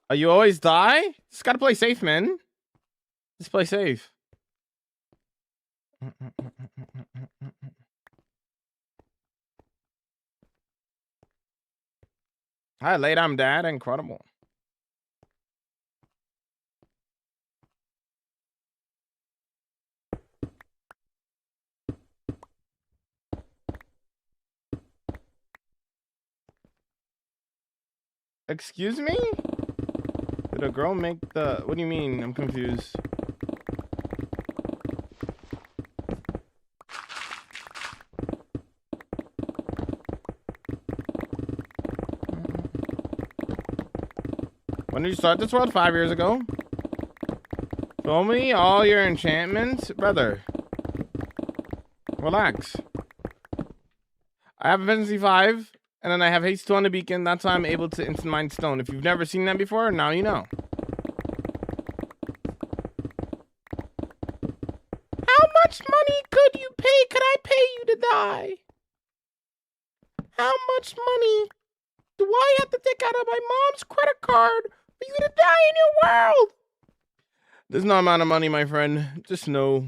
Oh, you always die? Just gotta play safe, man. Just play safe. Hi, late. I'm dad. Incredible. Excuse me? Did a girl make the... What do you mean? I'm confused. When did you start this world? 5 years ago? Show me all your enchantments? Brother. Relax. I have Efficiency 5, and then I have Haste 2 on the beacon. That's how I'm able to instant mine stone. If you've never seen that before, now you know. How much money could you pay? Could I pay you to die? How much money do I have to take out of my mom's credit card for you to die in your world? There's no amount of money, my friend. Just know.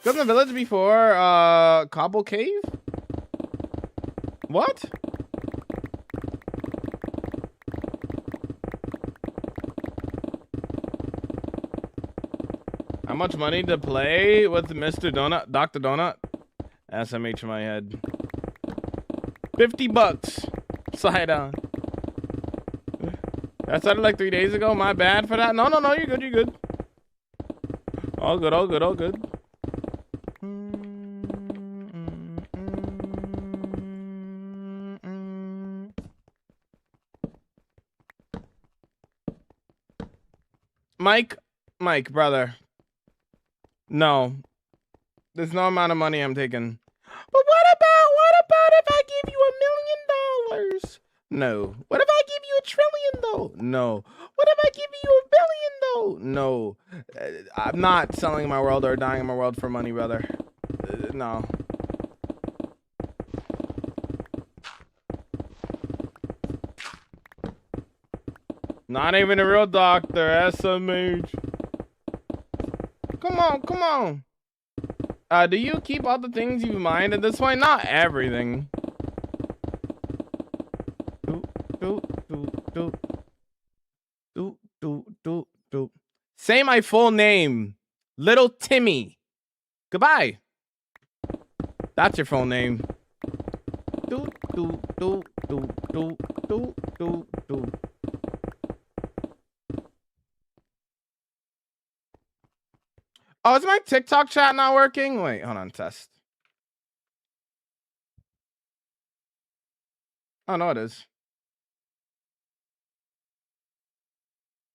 Go to the village before Cobble Cave? What? How much money to play with Mr. Donut? Dr. Donut? SMH in my head. $50. Slide on. That started like 3 days ago. My bad for that. No, you're good. All good. Mike, brother. No, there's no amount of money I'm taking. But what about if I give you $1 million? No. What if I give you $1 trillion though? No. What if I give you $1 billion though? No. I'm not selling my world or dying in my world for money, brother. No. Not even a real doctor, SMH. Come on. Do you keep all the things you've mined at this point? Not everything. Say my full name. Little Timmy. Goodbye. That's your full name. Oh, is my TikTok chat not working? Wait, hold on, test. Oh, no, it is.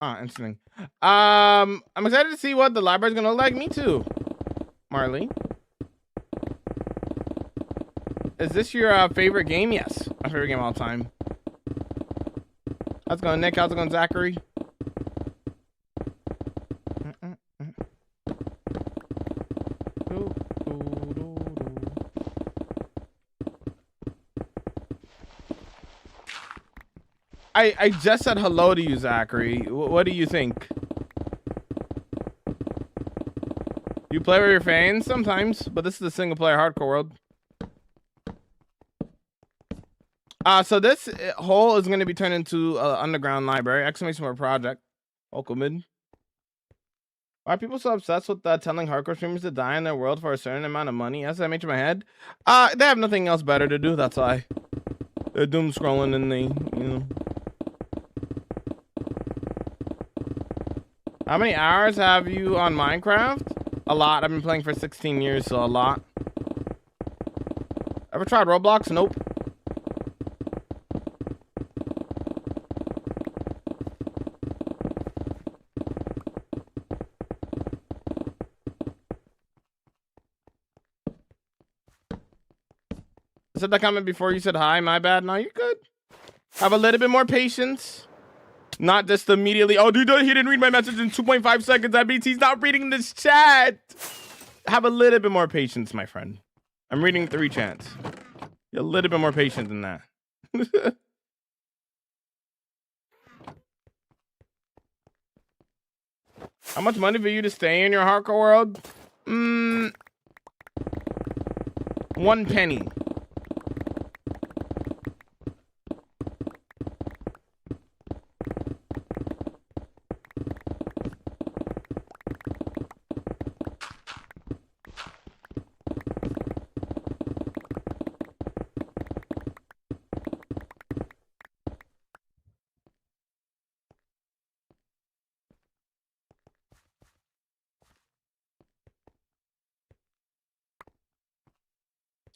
Interesting. I'm excited to see what the library's gonna look like. Me too, Marley. Is this your favorite game? Yes, my favorite game of all time. How's it going, Nick? How's it going, Zachary? I just said hello to you, Zachary. What do you think? You play with your fans sometimes, but this is the single player hardcore world. So this hole is going to be turned into an underground library. Exclamation mark project. Local mid. Why are people so obsessed with telling hardcore streamers to die in their world for a certain amount of money? As I mentioned in my head. They have nothing else better to do. That's why. They're doom scrolling and they, you know. How many hours have you on Minecraft? A lot. I've been playing for 16 years, so a lot. Ever tried Roblox? Nope. I said that comment before you said hi. My bad. No, you're good. Have a little bit more patience. Not just immediately, oh, dude, he didn't read my message in 2.5 seconds. That means he's not reading this chat. Have a little bit more patience, my friend. I'm reading 3 chats. You're a little bit more patient than that. How much money for you to stay in your hardcore world? 1 penny.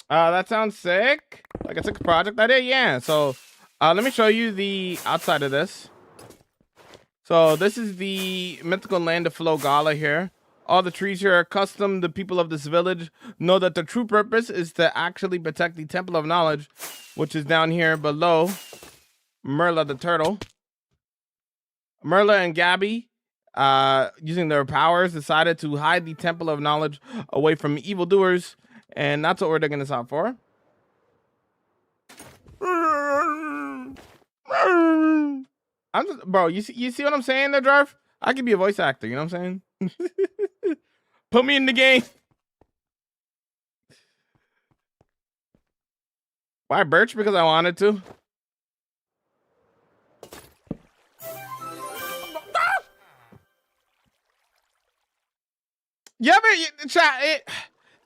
That sounds sick. Like a sick project idea, yeah. So, let me show you the outside of this. So this is the mythical land of Flogala here. All the trees here are custom. The people of this village know that the true purpose is to actually protect the Temple of Knowledge, which is down here below. Merla the turtle. Merla and Gabby, using their powers, decided to hide the Temple of Knowledge away from evildoers. And that's what we're digging this out for. I'm just, bro, you see what I'm saying there, Jarf? I could be a voice actor, you know what I'm saying? Put me in the game. Why Birch? Because I wanted to. You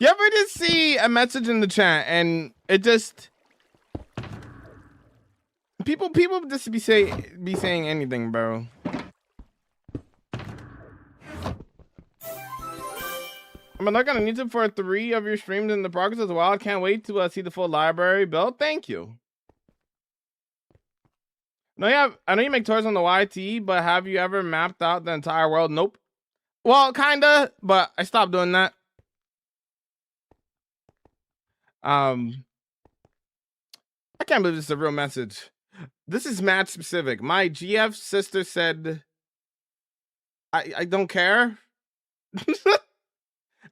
ever just see a message in the chat and it just people just be saying anything, bro. I'm looking on YouTube for 3 of your streams in the progress as well. I can't wait to see the full library built. Thank you. No, yeah, I know you make tours on the YT, but have you ever mapped out the entire world? Nope. Well, kinda, but I stopped doing that. I can't believe this is a real message. This is match specific. My GF sister said, I don't care.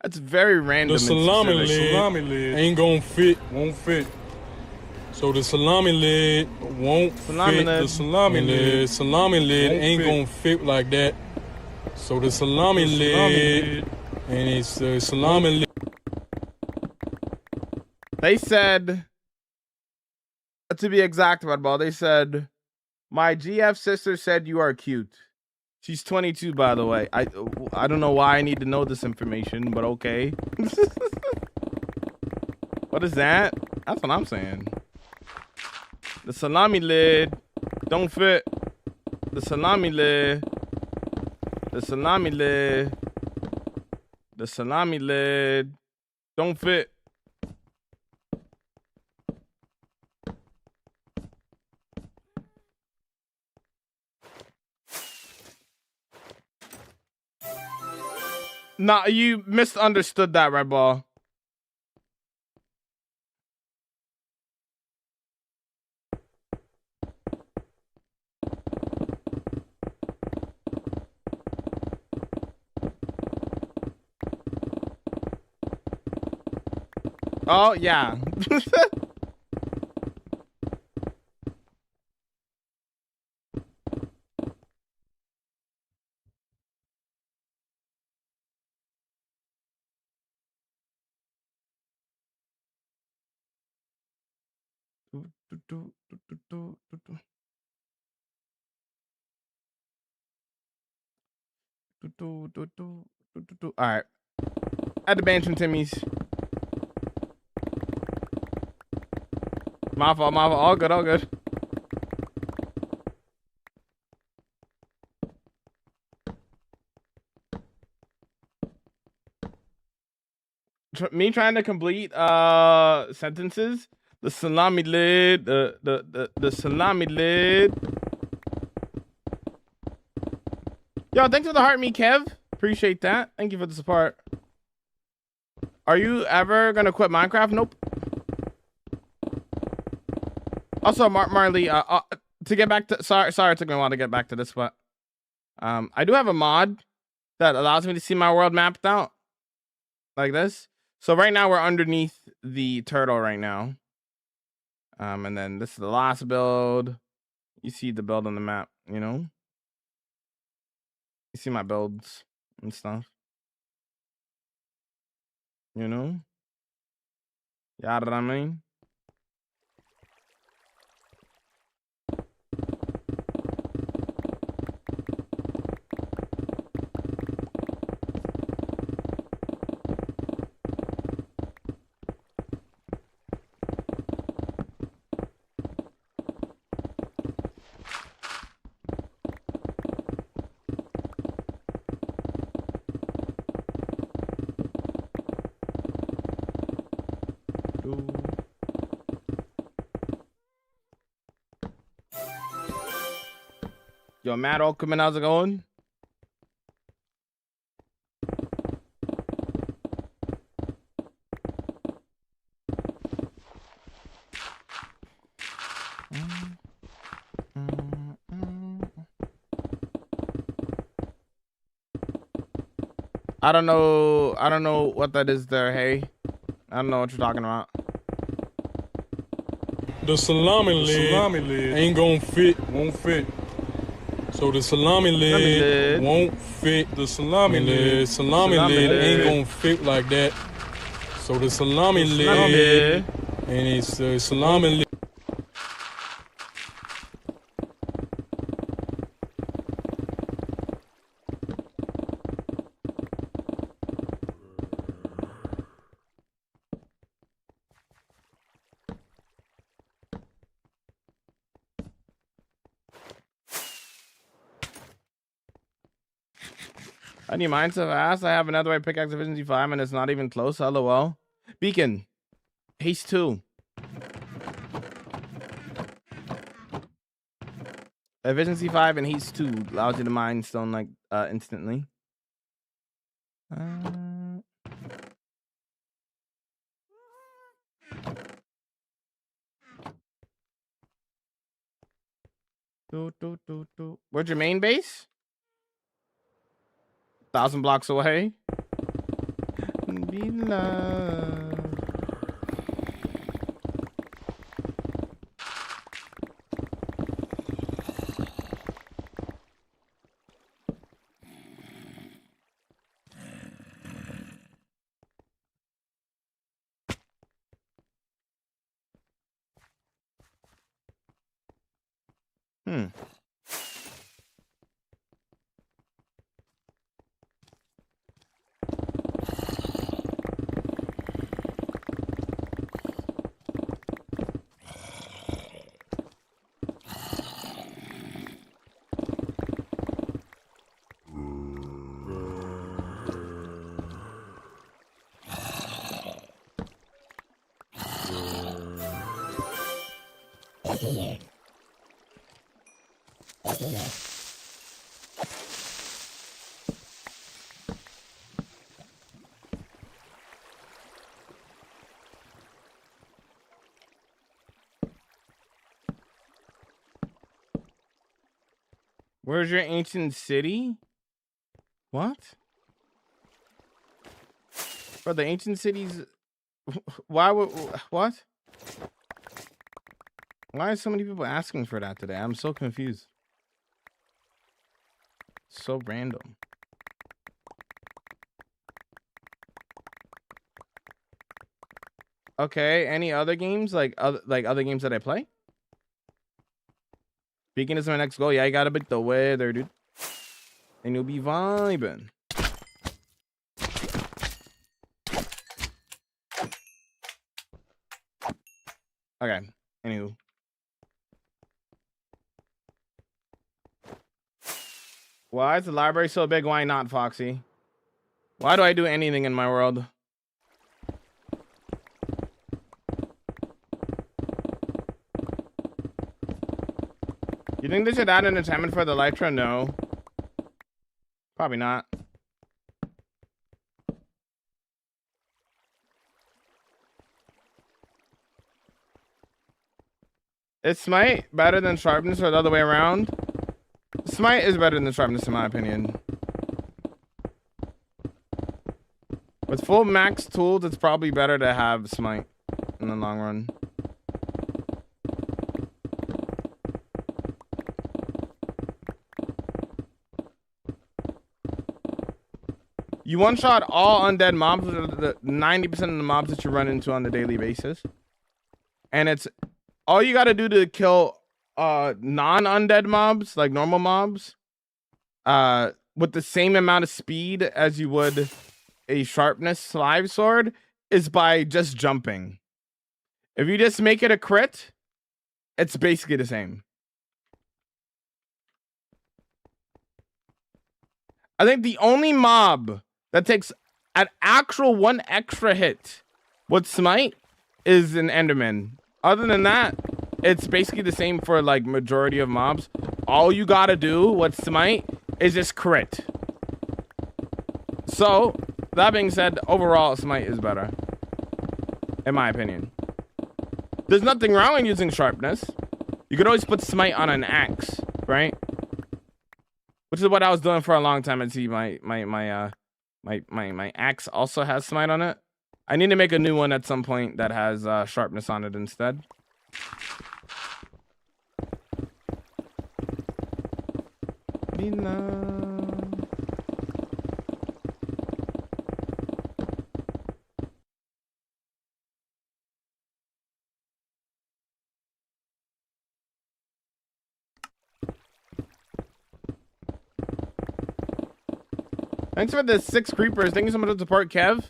That's very random. The salami lid ain't gonna fit, won't fit. So the salami lid won't fit. The salami lid ain't gonna fit like that. So the salami lid and it's the salami lid. They said, to be exact, Redball, they said, my GF sister said you are cute. She's 22, by the way. I don't know why I need to know this information, but okay. What is that? That's what I'm saying. The salami lid don't fit. The salami lid. The salami lid. The salami lid don't fit. Nah, you misunderstood that, Red Ball. Oh, yeah. All right. At the bench from Timmy's. My fault, my fault. All good, all good. Me trying to complete sentences. The salami lid, the salami lid. Yo, thanks for the heart, me Kev. Appreciate that. Thank you for the support. Are you ever gonna quit Minecraft? Nope. Also, Marley, to get back to sorry, it took me a while to get back to this, but I do have a mod that allows me to see my world mapped out like this. So right now we're underneath the turtle right now. And then this is the last build. You see the build on the map, you know? You see my builds and stuff. You know? You know what I mean? Yo, Matt Oakman, how's it going? I don't know what that is there, hey. I don't know what you're talking about. The salami lid ain't gonna fit, won't fit. So the salami lid won't fit. The salami lid ain't gonna fit like that. So the salami lid and it's the salami lid. I need mine so fast. I have another way pickaxe efficiency 5 and it's not even close. LOL. Beacon. Haste 2. Efficiency 5 and Haste 2 allows you to mine stone like instantly. Where's your main base? 1,000 blocks away. Be loved. Where's your ancient city? What? Bro, the ancient cities. Why would what? Why are so many people asking for that today? I'm so confused. So random. Okay, any other games like other games that I play? Speaking is my next goal. Yeah, I gotta beat the weather, dude. And you'll be vibing. Okay. Anywho. Why is the library so big? Why not, Foxy? Why do I do anything in my world? You think they should add an enchantment for the Elytra? No. Probably not. Is Smite better than Sharpness or the other way around? Smite is better than Sharpness in my opinion. With full max tools, it's probably better to have Smite in the long run. You one-shot all undead mobs, the 90% of the mobs that you run into on the daily basis. And it's all you gotta do to kill non-undead mobs, like normal mobs, with the same amount of speed as you would a sharpness live sword, is by just jumping. If you just make it a crit, it's basically the same. I think the only mob that takes an actual one extra hit with Smite is an Enderman. Other than that, it's basically the same for like majority of mobs. All you gotta do with Smite is just crit. So, that being said, overall, Smite is better. In my opinion. There's nothing wrong with using Sharpness. You could always put Smite on an axe, right? Which is what I was doing for a long time. And see, my axe also has Smite on it. I need to make a new one at some point that has Sharpness on it instead. Thanks for the 6 creepers. Thank you so much for the support, Kev.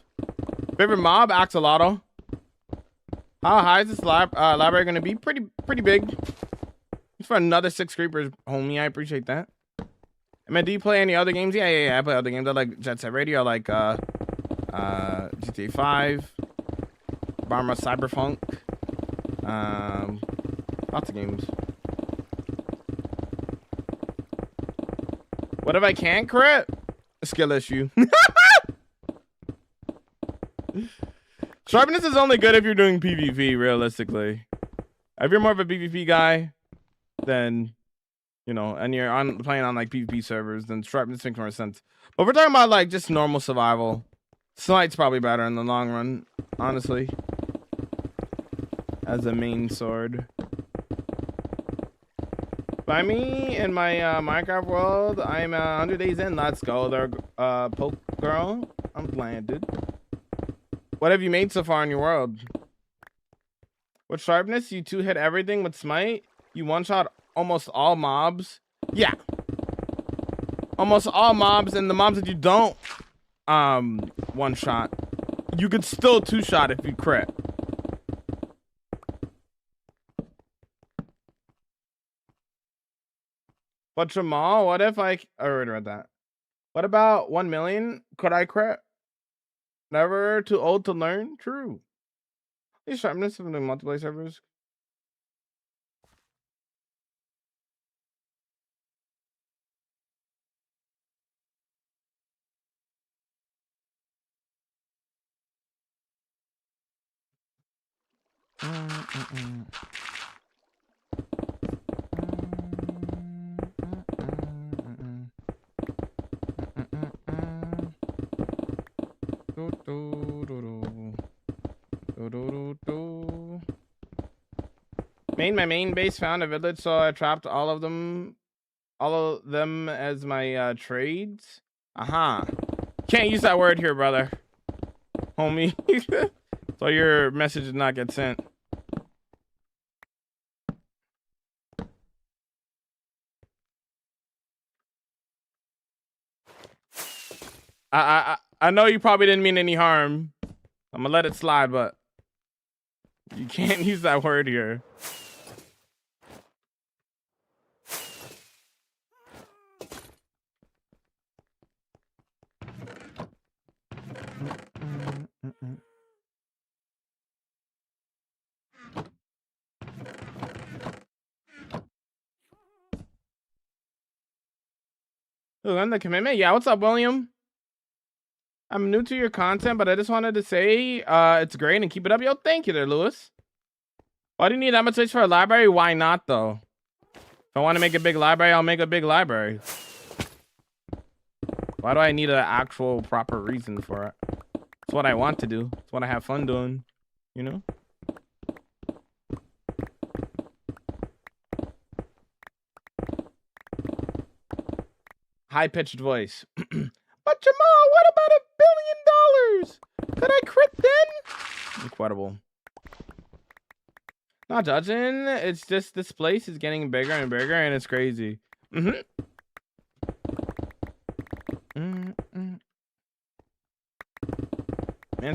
Favorite mob, Axolotl. How high is this library going to be? Pretty big. Just for another 6 creepers, homie. I appreciate that. I mean, do you play any other games? Yeah. I play other games. I like Jet Set Radio. I like GTA 5. Barma Cyberpunk. Lots of games. if I can't crit? A skill issue. Sharpness is only good if you're doing PvP, realistically. If you're more of a PvP guy, then, you know, and you're playing on like PvP servers, then sharpness makes more sense. But we're talking about like just normal survival. Smite's probably better in the long run, honestly, as a main sword. By me in my Minecraft world, I'm 100 days in. Let's go there, poke girl. I'm planted. What have you made so far in your world? With sharpness, you 2-hit everything. With smite, you one-shot almost all mobs. Yeah. Almost all mobs, and the mobs that you don't one-shot, you could still 2-shot if you crit. But Jamal, what if I already read that? What about 1 million? Could I crit? Never too old to learn? True. These sharpness of the multiplayer servers. My main base found a village, so I trapped all of them as my trades. Can't use that word here, brother, homie. So your message did not get sent. I know you probably didn't mean any harm. I'm gonna let it slide, but you can't use that word here. Ooh, and the commitment? Yeah, what's up, William? I'm new to your content, but I just wanted to say it's great and keep it up. Yo, thank you there, Lewis. Why do you need that much space for a library? Why not, though? If I want to make a big library, I'll make a big library. Why do I need an actual proper reason for it? It's what I want to do. It's what I have fun doing, you know? High-pitched voice. But Jamal, what about $1 billion? Could I crit then? Incredible. Not judging. It's just this place is getting bigger and bigger, and it's crazy. Man,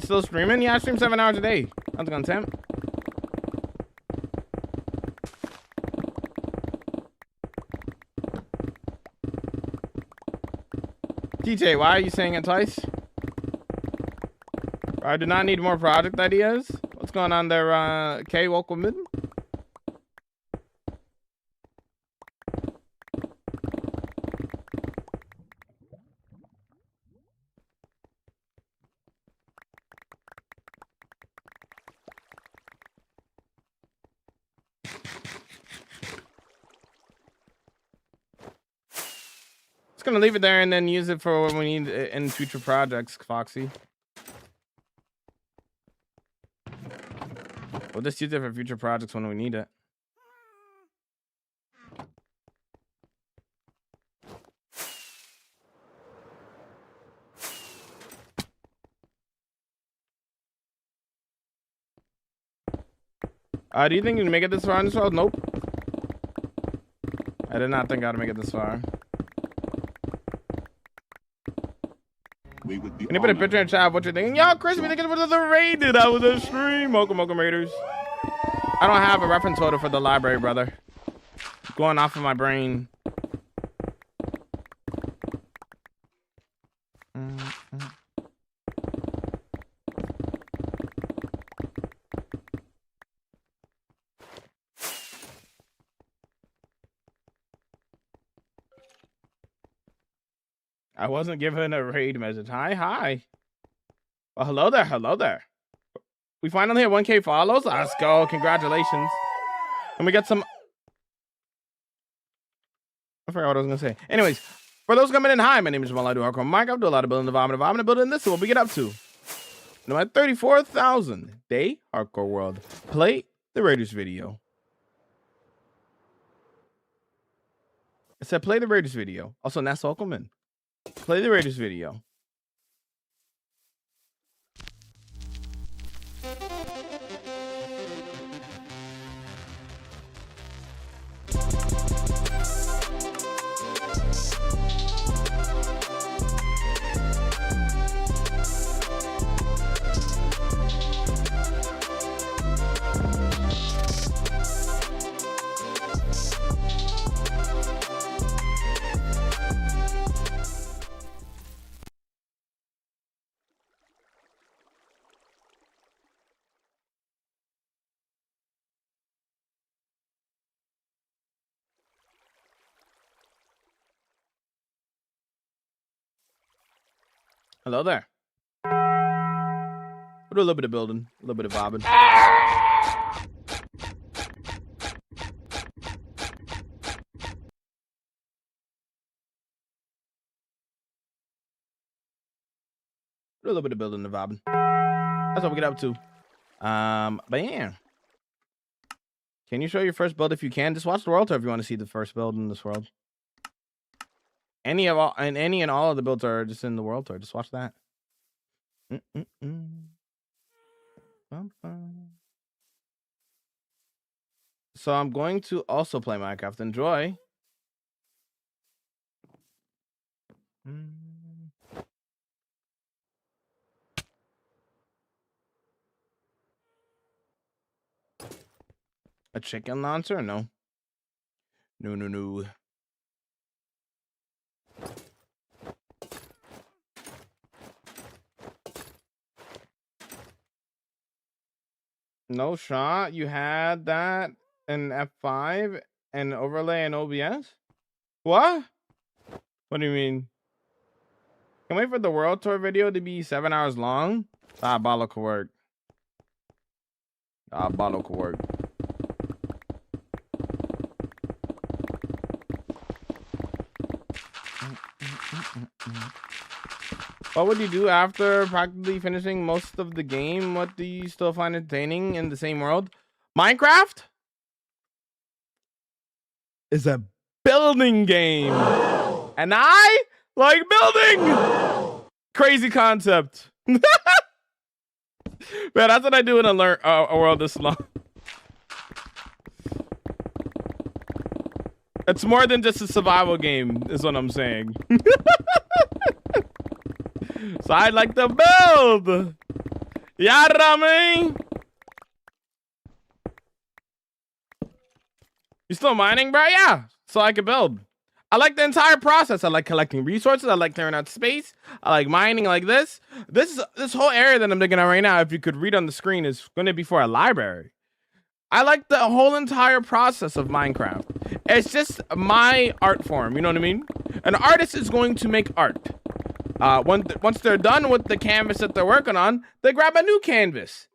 still streaming? Yeah, I stream 7 hours a day. How's it going, Sam? DJ, why are you saying it twice? I do not need more project ideas. What's going on there, Kay? Welcome in. Just gonna leave it there and then use it for when we need it in future projects, Foxy. We'll just use it for future projects when we need it. Do you think you can make it this far in this world? Nope. I did not think I'd make it this far. We would be Can you put a picture in the chat of what you're thinking? Yo, Chris, we thinking of the raid, dude. That was a stream. Welcome, Raiders. I don't have a reference photo for the library, brother. Going off of my brain. I wasn't given a raid message. Hi. Well, hello there. We finally have 1K follows. Let's go. Congratulations. And we get some. I forgot what I was gonna say. Anyways, for those coming in, hi, my name is Jamal. I do hardcore Minecraft. Do a lot of building, development, building. This is what we get up to. Now at 34,000 day hardcore world. Play the Raiders video. I said play the Raiders video. Also, Ness, welcome in. Play the Raiders video. Hello there. We'll do a little bit of building, a little bit of bobbing. A little bit of building and vibing. That's what we get up to. But yeah. Can you show your first build if you can? Just watch the world tour if you want to see the first build in this world. Any and all of the builds are just in the world tour. Just watch that. So I'm going to also play Minecraft. Enjoy. A chicken launcher? No. No. No shot. You had that in F5 and overlay in OBS? What? What do you mean? Can wait for the world tour video to be 7 hours long? Diabolical work. Diabolical work. What would you do after practically finishing most of the game? What do you still find entertaining in the same world? Minecraft is a building game. And I like building. Crazy concept. Man, that's what I do in a world this long. It's more than just a survival game, is what I'm saying. So I like to build. Yeah, Rami. You still mining, bro? Yeah. So I can build. I like the entire process. I like collecting resources. I like clearing out space. I like mining like this. This whole area that I'm looking at right now, if you could read on the screen, is going to be for a library. I like the whole entire process of Minecraft. It's just my art form. You know what I mean? An artist is going to make art. Once they're done with the canvas that they're working on, they grab a new canvas.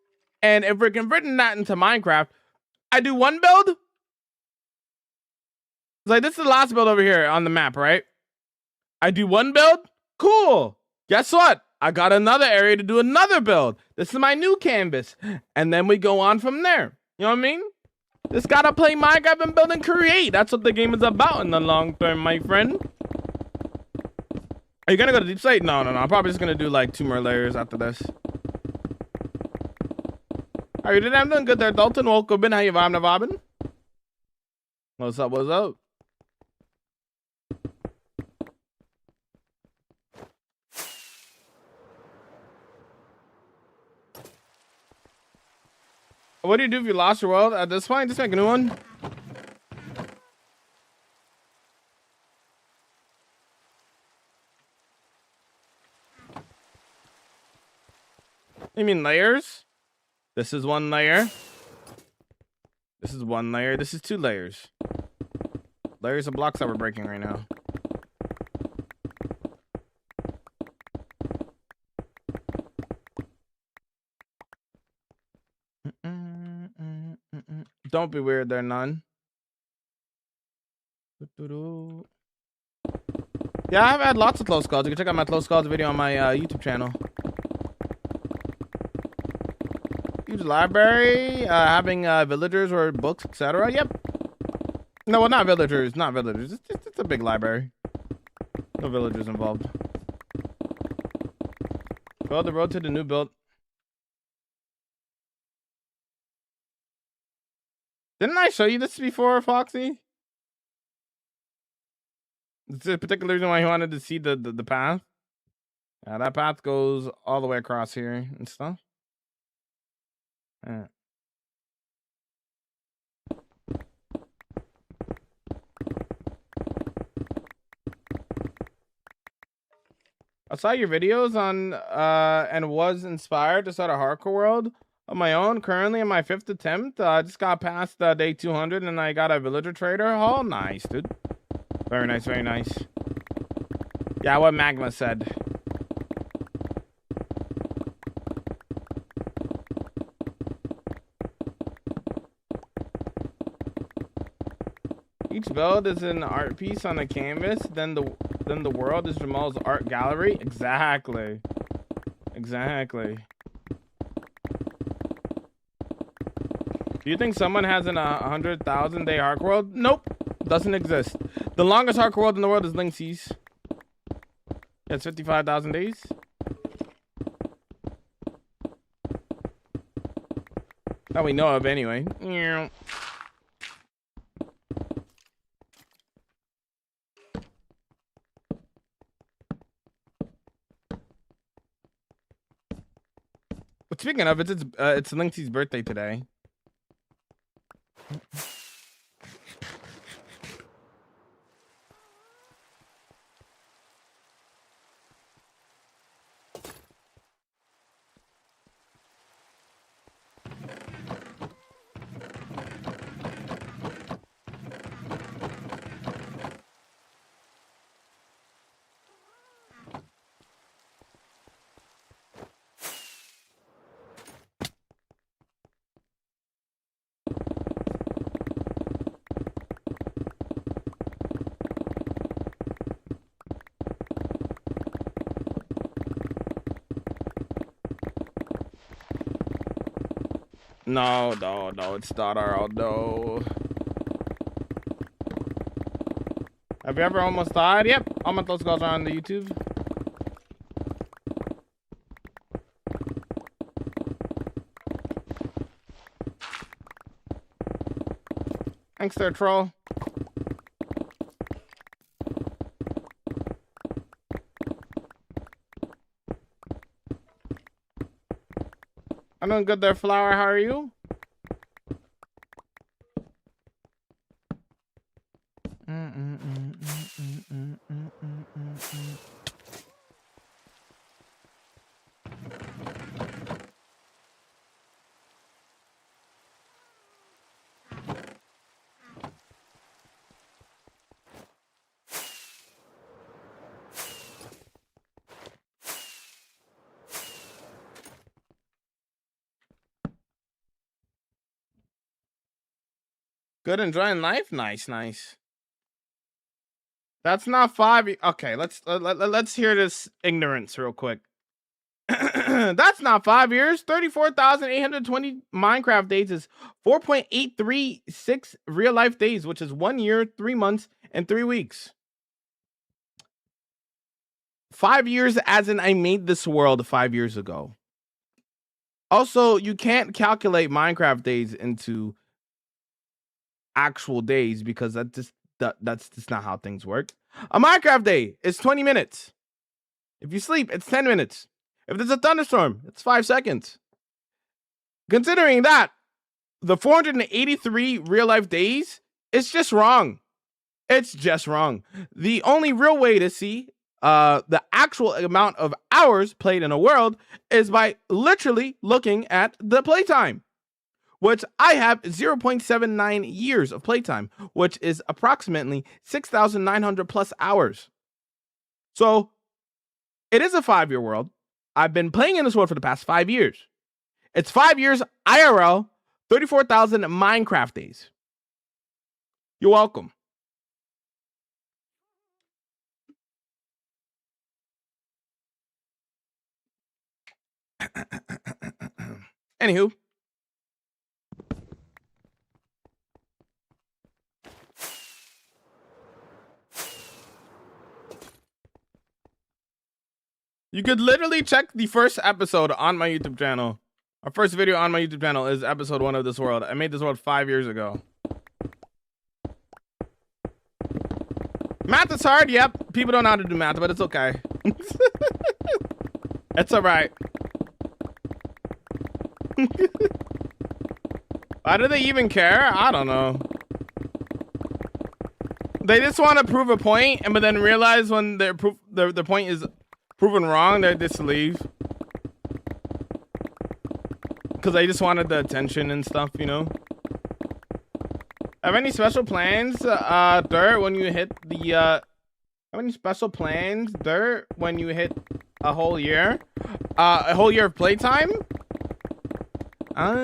And if we're converting that into Minecraft, I do one build. It's like, this is the last build over here on the map, right? I do one build. Cool. Guess what? I got another area to do another build. This is my new canvas. And then we go on from there. You know what I mean? Just gotta play Minecraft and build and create. That's what the game is about in the long term, my friend. Are you gonna go to deep slate? No. I'm probably just gonna do like 2 more layers after this. Are you doing? I'm doing good there, Dalton. Welcome in. How you vibing? What's up? What do you do if you lost your world at this point? Just make a new one. You mean layers? This is 1 layer. This is 1 layer. This is 2 layers. Layers of blocks that we're breaking right now. Don't be weird there, none. Yeah, I've had lots of close calls. You can check out my close calls video on my YouTube channel. Huge library, having villagers or books, etc. Yep. No, well, not villagers. Not villagers. It's a big library. No villagers involved. Build the road to the new build. Didn't I show you this before, Foxy? It's a particular reason why he wanted to see the path. Yeah, that path goes all the way across here and stuff. Yeah. I saw your videos on and was inspired to start a hardcore world of my own. Currently in my 5th attempt. I just got past day 200 and I got a villager trader. Oh, nice, dude. Very nice, very nice. Yeah, what Magma said. Each build is an art piece on a canvas, then the world is Jamal's art gallery. Exactly. Exactly. Do you think someone has an 100,000 day hardcore world? Nope. Doesn't exist. The longest hardcore world in the world is Linksys. It's 55,000 days. That we know of anyway. Yeah. But speaking of, it's Linksy's birthday today. No, it's not our no. Have you ever almost died? Yep, all my close calls are on the YouTube. Thanks there, troll. I'm doing good there, Flower. How are you? Good, enjoying life. Nice. That's not 5. Okay, let's hear this ignorance real quick. That's not 5 years. 34,820 Minecraft days is 4.836 real life days, which is 1 year, 3 months, and 3 weeks. 5 years, as in I made this world 5 years ago. Also, you can't calculate Minecraft days into actual days because that's just not how things work. A Minecraft day is 20 minutes. If you sleep, it's 10 minutes. If there's a thunderstorm, it's 5 seconds. Considering that, the 483 real life days, it's just wrong. It's just wrong. The only real way to see the actual amount of hours played in a world is by literally looking at the playtime, which I have 0.79 years of playtime, which is approximately 6,900 plus hours. So it is a 5-year world. I've been playing in this world for the past 5 years. It's 5 years IRL 34,000 Minecraft days. You're welcome. Anywho. You could literally check the first episode on my YouTube channel. Our first video on my YouTube channel is episode 1 of this world. I made this world 5 years ago. Math is hard, yep. People don't know how to do math, but it's okay. It's alright. Why do they even care? I don't know. They just want to prove a point, but then realize when their point is proven wrong, they just leave. Because they just wanted the attention and stuff, you know? Have any special plans, Dirt, when you hit the, have any special plans, Dirt, when you hit a whole year? A whole year of playtime? I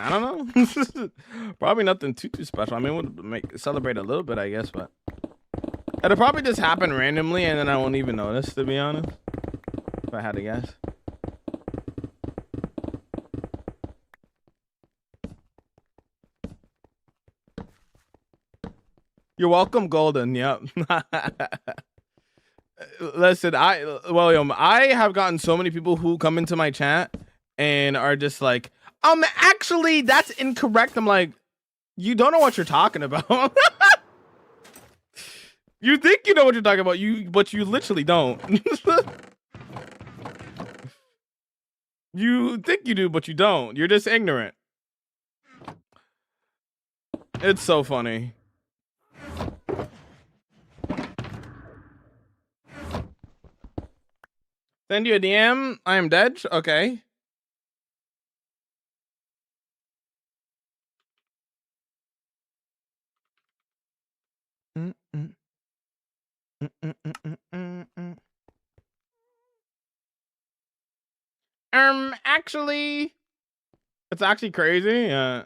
don't know. Probably nothing too special. I mean, we'll celebrate a little bit, I guess, but it'll probably just happen randomly, and then I won't even notice, to be honest. If I had to guess. You're welcome, Golden. Yep. Listen, William, I have gotten so many people who come into my chat and are just like, actually, that's incorrect. I'm like, you don't know what you're talking about. You think you know what you're talking about, but you literally don't. You think you do, but you don't. You're just ignorant. It's so funny. Send you a DM. I am dead. Okay. Actually, it's actually crazy. How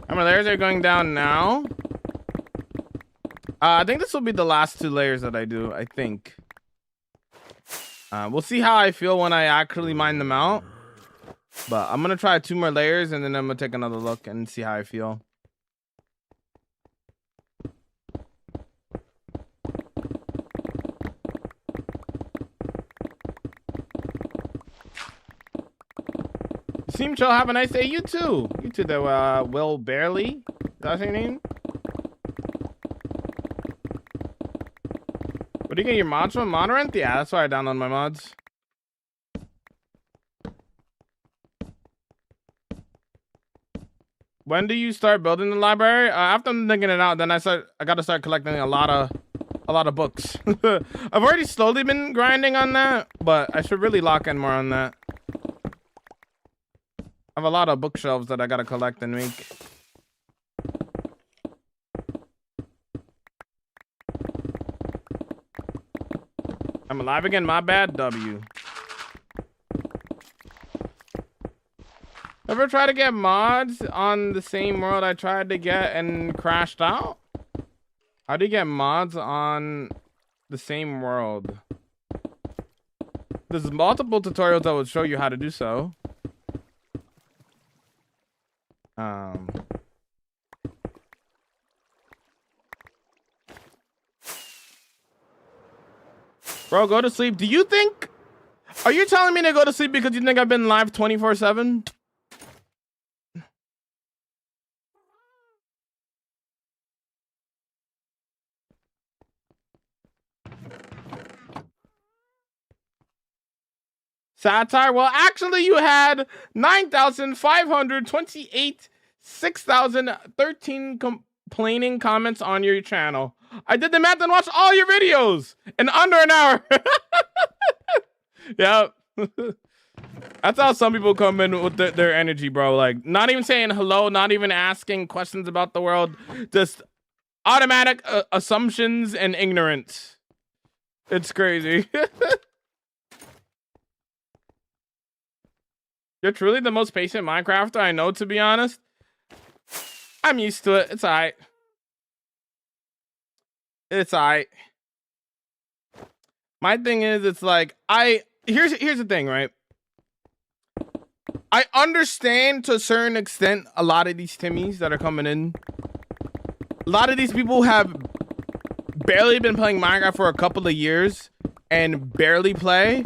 many layers are going down now? I think this will be the last 2 layers that I do, I think. We'll see how I feel when I actually mine them out. But I'm going to try 2 more layers, and then I'm going to take another look and see how I feel. Seem chill. Have a nice day. You too. You too, though. Will Barely. Is that your name? What do you get your mods from? Monorent? Yeah, that's why I download my mods. When do you start building the library? After I'm thinking it out, then I gotta start collecting a lot of books. I've already slowly been grinding on that, but I should really lock in more on that. I have a lot of bookshelves that I gotta collect and make. I'm alive again, my bad, W. Ever try to get mods on the same world I tried to get and crashed out? How do you get mods on the same world? There's multiple tutorials that would show you how to do so. Bro, go to sleep. Do you think... Are you telling me to go to sleep because you think I've been live 24/7? Satire? Well, actually, you had 9,528, 6,013 complaining comments on your channel. I did the math and watched all your videos in under an hour. Yep. That's how some people come in with their energy, bro. Like, not even saying hello, not even asking questions about the world, just automatic assumptions and ignorance. It's crazy. You're truly the most patient Minecrafter I know, to be honest. I'm used to it. It's alright. It's alright. My thing is, it's like, here's the thing, right? I understand to a certain extent a lot of these Timmies that are coming in. A lot of these people have barely been playing Minecraft for a couple of years and barely play.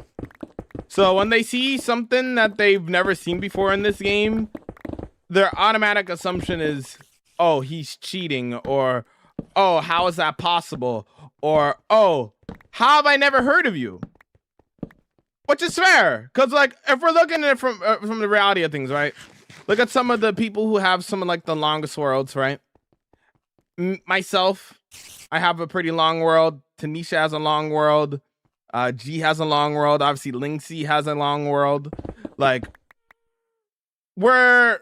So when they see something that they've never seen before in this game, their automatic assumption is, oh, he's cheating, or, oh, how is that possible? Or, oh, how have I never heard of you? Which is fair, because, like, if we're looking at it from the reality of things, right? Look at some of the people who have some of, like, the longest worlds, right? Myself, I have a pretty long world. Tanisha has a long world. G has a long world. Obviously, Linksy has a long world. Like, we're,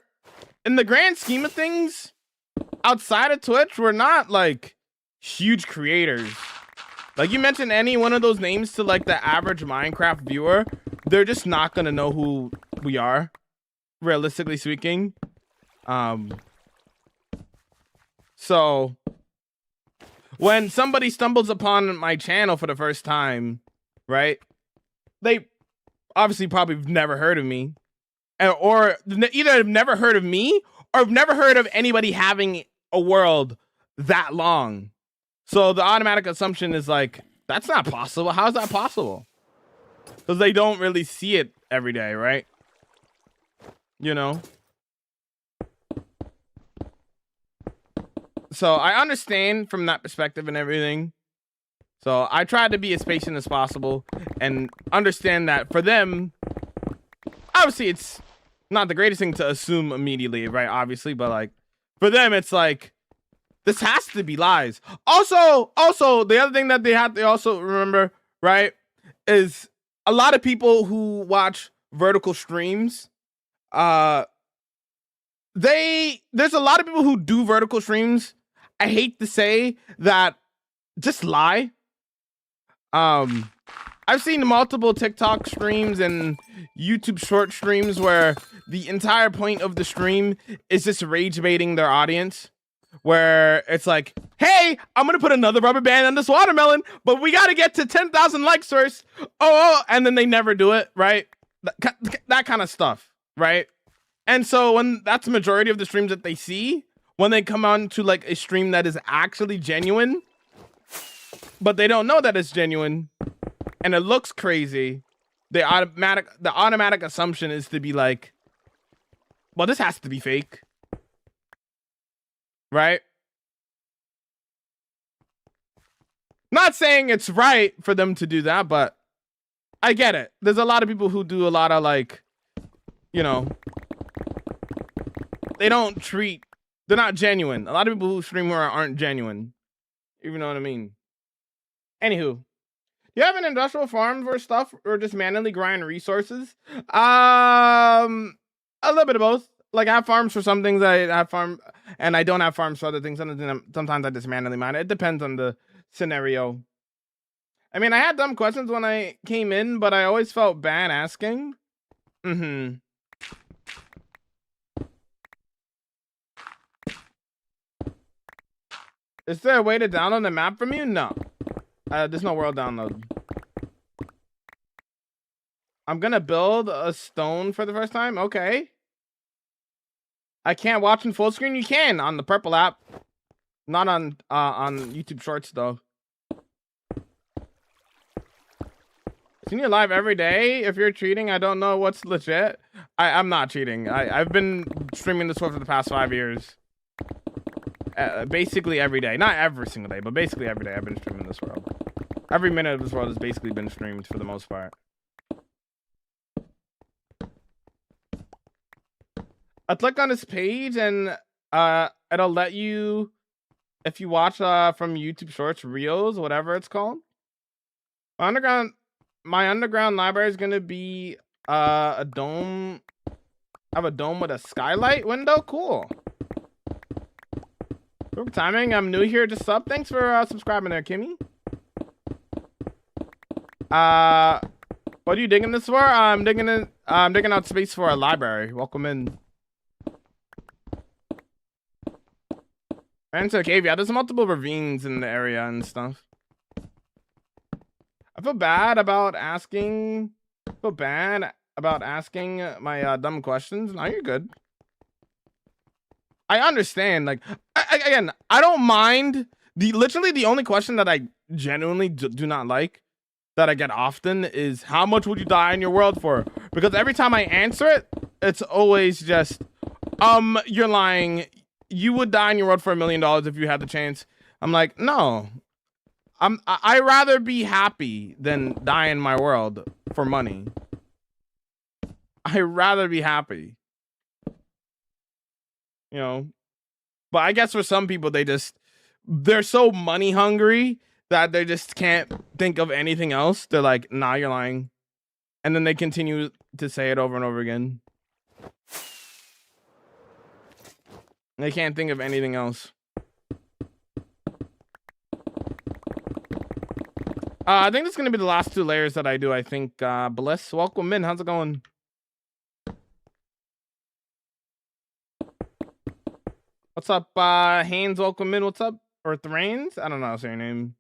in the grand scheme of things, outside of Twitch, we're not, like, huge creators. Like, you mention any one of those names to, like, the average Minecraft viewer, they're just not gonna know who we are, realistically speaking. So when somebody stumbles upon my channel for the first time, right, they obviously probably have never heard of me, or either have never heard of me or have never heard of anybody having a world that long. So the automatic assumption is like, that's not possible. How is that possible? Because they don't really see it every day, right? You know? So I understand from that perspective and everything. So I tried to be as patient as possible and understand that for them, obviously it's not the greatest thing to assume immediately, right? Obviously, but like for them, it's like, this has to be lies. Also, the other thing that they have to also remember, right, is a lot of people who watch vertical streams, there's a lot of people who do vertical streams. I hate to say that, just lie. I've seen multiple TikTok streams and YouTube short streams where the entire point of the stream is just rage baiting their audience. Where it's like, hey, I'm gonna put another rubber band on this watermelon, but we gotta get to 10,000 likes first. Oh, and then they never do it, right? That kind of stuff, right? And so when that's the majority of the streams that they see, when they come on to like a stream that is actually genuine, but they don't know that it's genuine, and it looks crazy, the automatic assumption is to be like, well, this has to be fake. Right? Not saying it's right for them to do that, but I get it. There's a lot of people who do a lot of like, you know, they're not genuine. A lot of people who stream here aren't genuine. You know what I mean? Anywho, do you have an industrial farm for stuff or just manually grind resources? A little bit of both. Like, I have farms for some things, I have farm, and I don't have farms for other things. Sometimes I just manually mine. It depends on the scenario. I mean, I had dumb questions when I came in, but I always felt bad asking. Is there a way to download the map from you? No. There's no world download. I'm gonna build a stone for the first time? Okay. I can't watch in full screen. You can on the purple app, not on YouTube Shorts though. Seen you live every day. If you're cheating, I don't know what's legit. I'm not cheating. I've been streaming this for the past 5 years. Basically every day, not every single day, but basically every day I've been streaming this world. Every minute of this world has basically been streamed for the most part. I click on this page and it'll let you, if you watch from YouTube Shorts, Reels, whatever it's called. My underground library is gonna be A dome. I have a dome with a skylight window. Cool. Perfect timing. I'm new here. Just sub. Thanks for subscribing there, Kimmy. What are you digging this for? I'm digging out space for a library. Welcome in. And to a cave. Yeah, there's multiple ravines in the area and stuff. I feel bad about asking. My dumb questions. No, you're good. I understand. Like, again, I don't mind. Literally the only question that I genuinely do not like that I get often is how much would you die in your world for? Because every time I answer it, it's always just, you're lying. You would die in your world for $1 million if you had the chance. I'm like, no. I'd rather be happy than die in my world for money. I'd rather be happy. You know, but I guess for some people, they're so money hungry that they just can't think of anything else. They're like, nah, you're lying. And then they continue to say it over and over again. They can't think of anything else. I think this is going to be the last 2 layers that I do, I think. Bliss, welcome in. How's it going? What's up, Haynes? Welcome in. What's up, Earth Rains? I don't know. Say your name.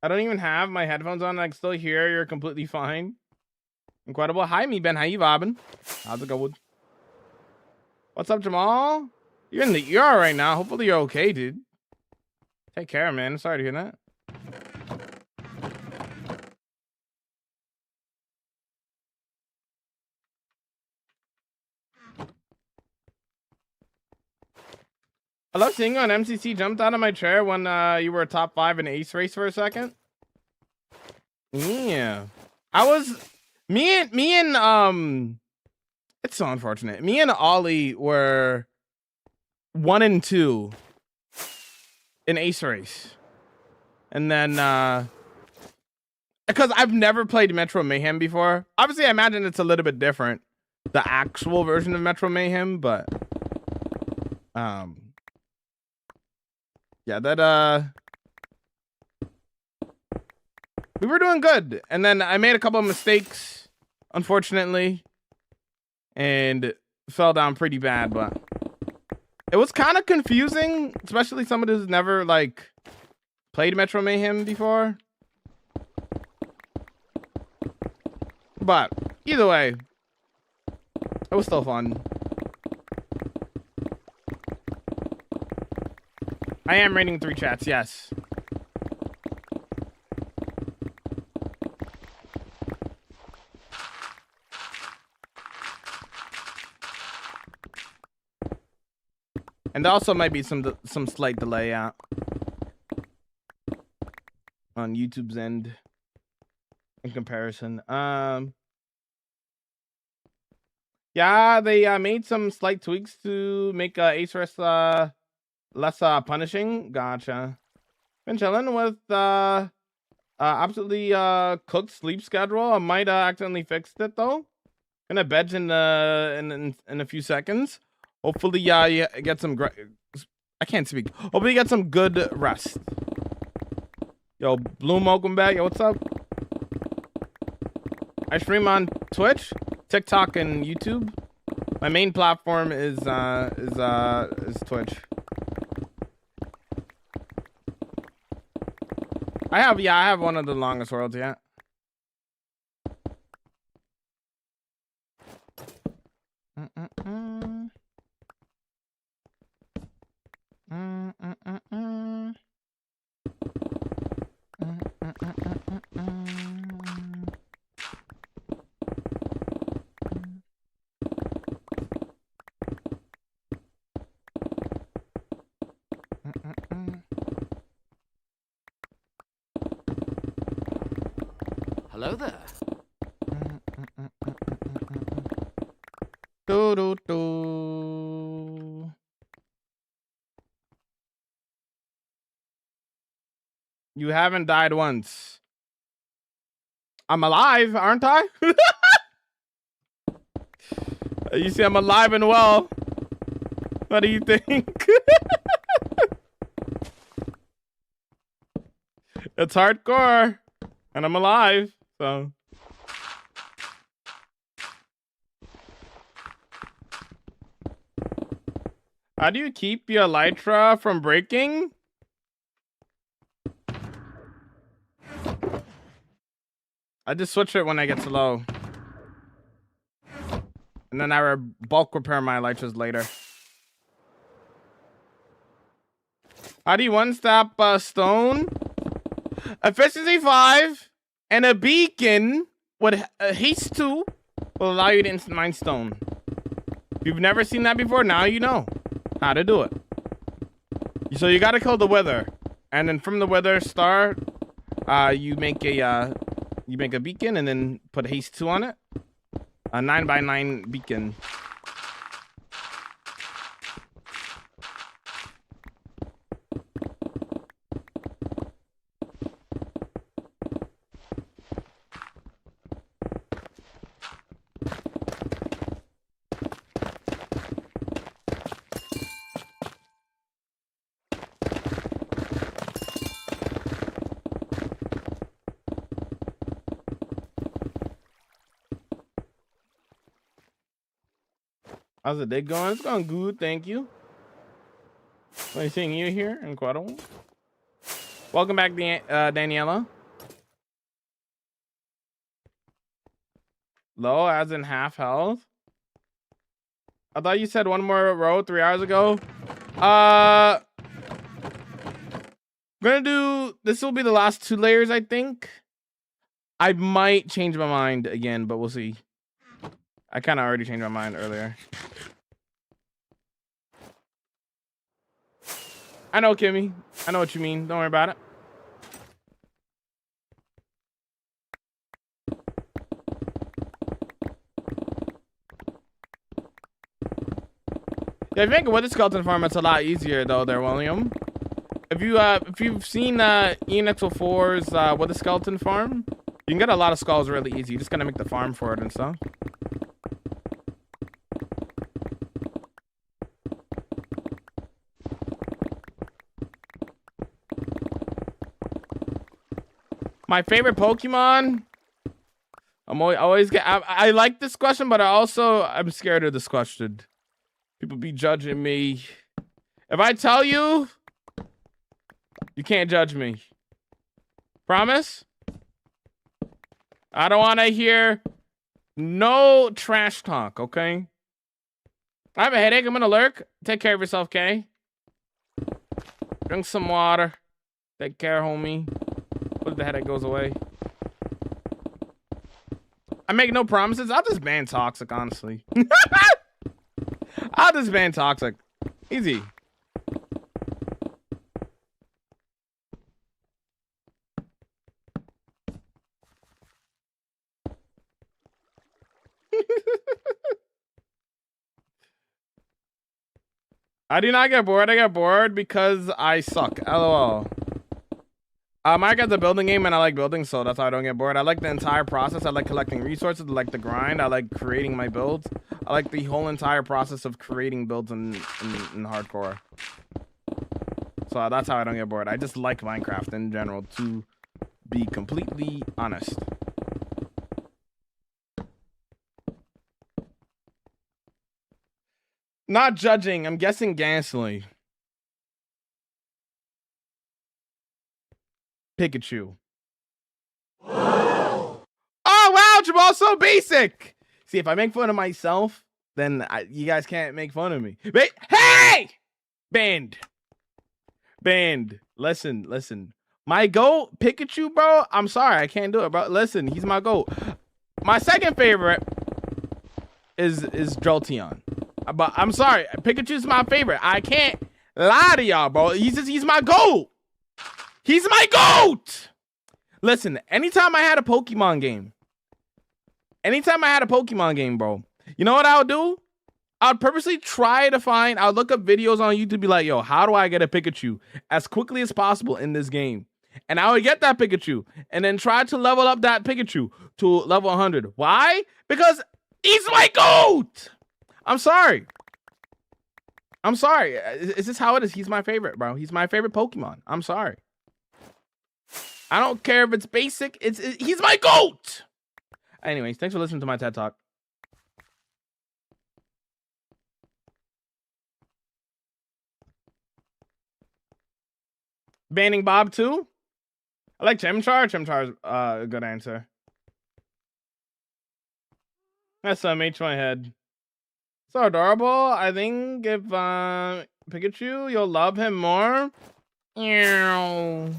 I don't even have my headphones on. I can still hear. You're completely fine. Incredible. Hi, me Ben. How you vibing? How's it going? What's up, Jamal? You're in the ER right now. Hopefully you're okay, dude. Take care, man. Sorry to hear that. I love seeing you on MCC. Jumped out of my chair when you were top 5 in Ace Race for a second. Yeah, I was. Me and it's so unfortunate. Me and Ollie were 1 and 2 in Ace Race, and then because I've never played Metro Mayhem before. Obviously, I imagine it's a little bit different, the actual version of Metro Mayhem, but yeah, that we were doing good, and then I made a couple of mistakes, unfortunately, and fell down pretty bad. But it was kind of confusing, especially somebody who's never like played Metro Mayhem before. But either way, it was still fun. I am rating 3 chats, yes. And there also might be some slight delay out on YouTube's end in comparison. Yeah, they made some slight tweaks to make Ace Rest less punishing. Gotcha. Been chilling with absolutely cooked sleep schedule. I might accidentally fixed it though. Gonna bed in a few seconds. Hopefully, you get some I can't speak. Hopefully, you get some good rest. Yo, Bloom, welcome back. Yo, what's up? I stream on Twitch, TikTok, and YouTube. My main platform is Twitch. I have one of the longest worlds yet. Hello there. Do do do. You haven't died once. I'm alive, aren't I? You see, I'm alive and well. What do you think? It's hardcore, and I'm alive, so. How do you keep your elytra from breaking? I just switch it when I get to low. And then I bulk repair my elytras later. How do you one-stop stone? Efficiency 5 and a beacon with haste 2 will allow you to instant mine stone. If you've never seen that before, now you know how to do it. So you gotta kill the wither, and then from the wither star, you make a beacon and then put haste 2 on it. A 9x9 beacon. How's the day going? It's going good, thank you. Nice seeing you here, incredible. Welcome back, Daniela. Low as in half health. I thought you said one more row 3 hours ago. Gonna do, this will be the last 2 layers, I think. I might change my mind again, but we'll see. I kind of already changed my mind earlier. I know, Kimmy. I know what you mean. Don't worry about it. Yeah, if you make a wither skeleton farm, it's a lot easier though there, William. If you've seen ENX04's wither skeleton farm, you can get a lot of skulls really easy. You just gotta make the farm for it and stuff. My favorite Pokemon? I like this question, but I'm scared of this question. People be judging me. If I tell you, you can't judge me. Promise? I don't want to hear no trash talk, okay? I have a headache. I'm gonna lurk. Take care of yourself, Kay. Drink some water. Take care, homie. What if the headache goes away? I make no promises. I'll just ban toxic, honestly. I'll just ban toxic. Easy. I do not get bored. I get bored because I suck. LOL. I got the building game and I like building, so that's how I don't get bored. I like the entire process. I like collecting resources. I like the grind. I like creating my builds. I like the whole entire process of creating builds in hardcore. So that's how I don't get bored. I just like Minecraft in general, to be completely honest. Not judging. I'm guessing Gasly. Pikachu. Oh wow, Jamal, so basic. See, if I make fun of myself, then you guys can't make fun of me. Wait, hey, banned. Listen. My goat, Pikachu, bro. I'm sorry, I can't do it, bro. Listen, he's my goat. My second favorite is Jolteon. But I'm sorry, Pikachu's my favorite. I can't lie to y'all, bro. He's my goat. He's my GOAT! Listen, anytime I had a Pokemon game, bro, you know what I would do? I would purposely try to I would look up videos on YouTube, be like, yo, how do I get a Pikachu as quickly as possible in this game? And I would get that Pikachu and then try to level up that Pikachu to level 100. Why? Because he's my GOAT! I'm sorry. I'm sorry. Is this how it is? He's my favorite, bro. He's my favorite Pokemon. I'm sorry. I don't care if it's basic. He's my GOAT! Anyways, thanks for listening to my TED Talk. Banning Bob too? I like Chimchar. Chimchar's a good answer. That's makes my head. So adorable. I think if Pikachu, you'll love him more. Ew.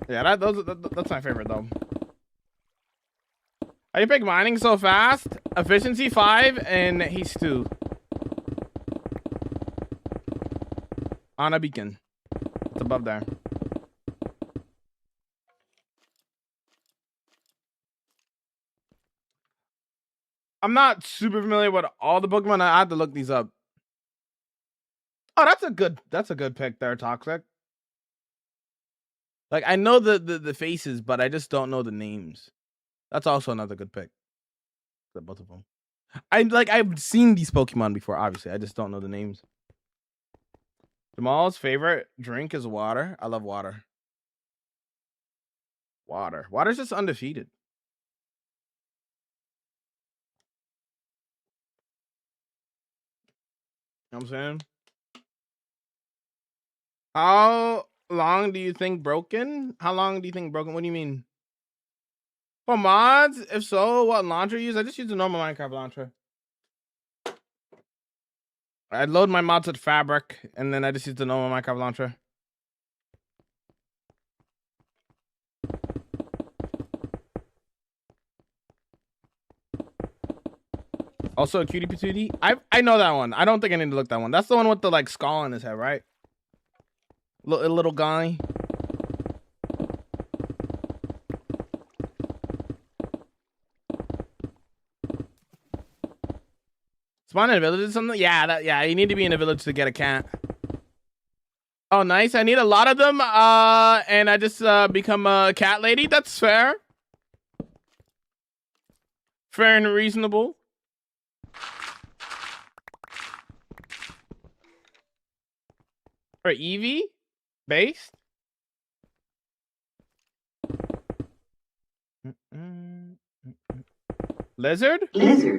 Yeah, that's my favorite though. How you pick mining so fast? Efficiency 5 and he's 2. On a beacon. It's above there. I'm not super familiar with all the Pokemon. I have to look these up. Oh, that's a good pick there, Toxic. Like I know the faces, but I just don't know the names. That's also another good pick. Both of them. I've seen these Pokemon before, obviously. I just don't know the names. Jamal's favorite drink is water. I love water. Water's just undefeated. You know what I'm saying? How long do you think broken? How long do you think broken? What do you mean? For mods? If so, what launcher you use? I just use the normal Minecraft launcher. I load my mods with Fabric, and then I just use the normal Minecraft launcher. Also, a cutie patootie. I know that one. I don't think I need to look that one. That's the one with the like skull on his head, right? Little guy. Spawn in a village or something? Yeah, you need to be in a village to get a cat. Oh, nice. I need a lot of them. And I just become a cat lady. That's fair. Fair and reasonable. For Eevee? Based? Lizard? Lizard.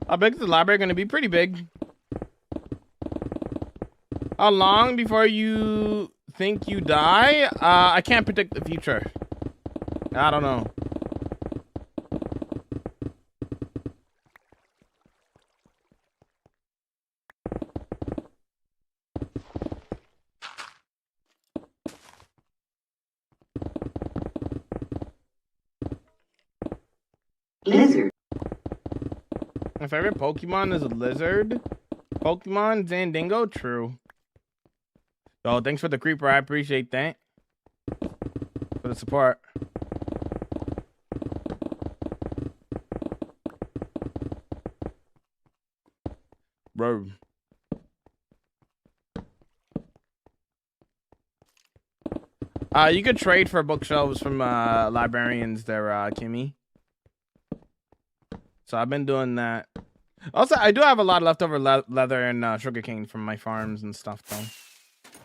How big is the library going to be? Pretty big. How long before you think you die? I can't predict the future. I don't know. Lizard. My favorite Pokemon is a lizard. Pokemon Zandingo? True. Yo, thanks for the creeper. I appreciate that. For the support. Bro. You could trade for bookshelves from librarians there, Kimmy. So I've been doing that. Also, I do have a lot of leftover leather and sugarcane from my farms and stuff, though.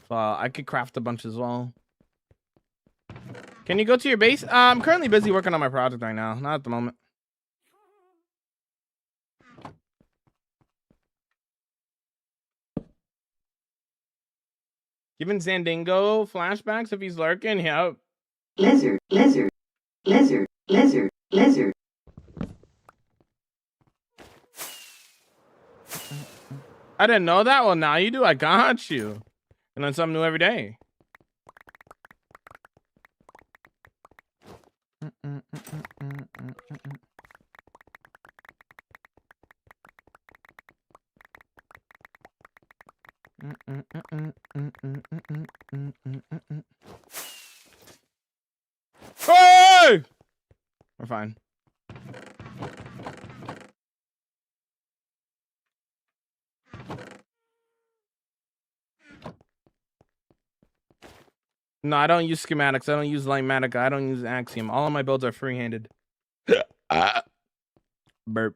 So I could craft a bunch as well. Can you go to your base? I'm currently busy working on my project right now. Not at the moment. Giving Zandingo flashbacks if he's lurking? Yep. Lizard. Lizard. Lizard. Lizard. Lizard. I didn't know that. Well, now you do. I got you. And learn something new every day. Hey! We're fine. No, I don't use schematics. I don't use Lightmatica. I don't use Axiom. All of my builds are free-handed. Burp.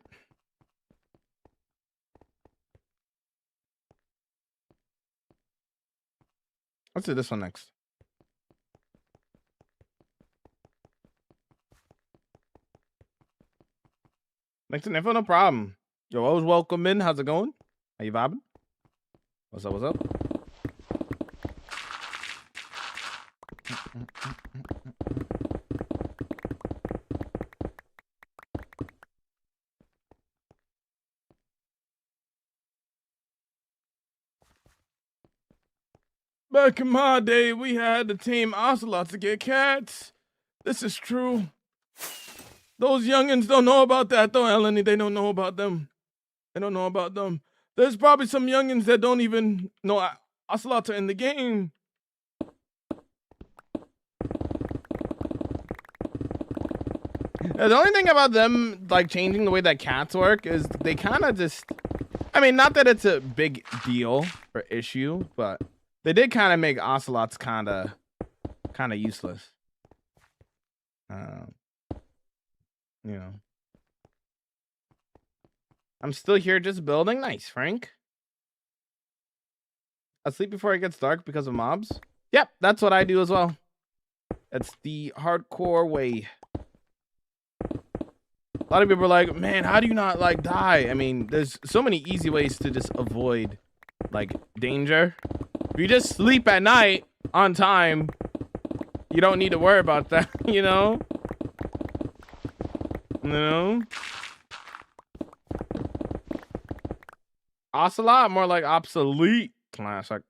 Let's do this one next. Next info, no problem. Yo, always welcome in. How's it going? How you vibing? What's up? What's up? Back in my day, we had to tame ocelots to get cats. This is true. Those youngins don't know about that, though, Eleni. They don't know about them. They don't know about them. There's probably some youngins that don't even know ocelots are in the game. The only thing about them, like, changing the way that cats work is they kind of just... I mean, not that it's a big deal or issue, but they did kind of make ocelots kind of useless. You know. I'm still here just building. Nice, Frank. Asleep before it gets dark because of mobs? Yep, that's what I do as well. It's the hardcore way. A lot of people are like, man, how do you not, like, die? I mean, there's so many easy ways to just avoid, like, danger. If you just sleep at night on time, you don't need to worry about that, you know? No? Ocelot, more like obsolete. Classic.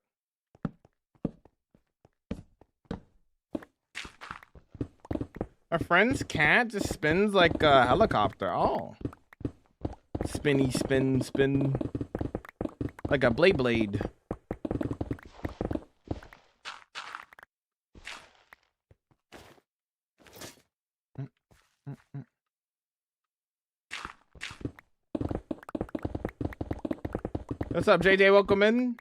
Our friend's cat just spins like a helicopter. Oh. Spinny, spin, spin. Like a blade. What's up, JJ? Welcome in.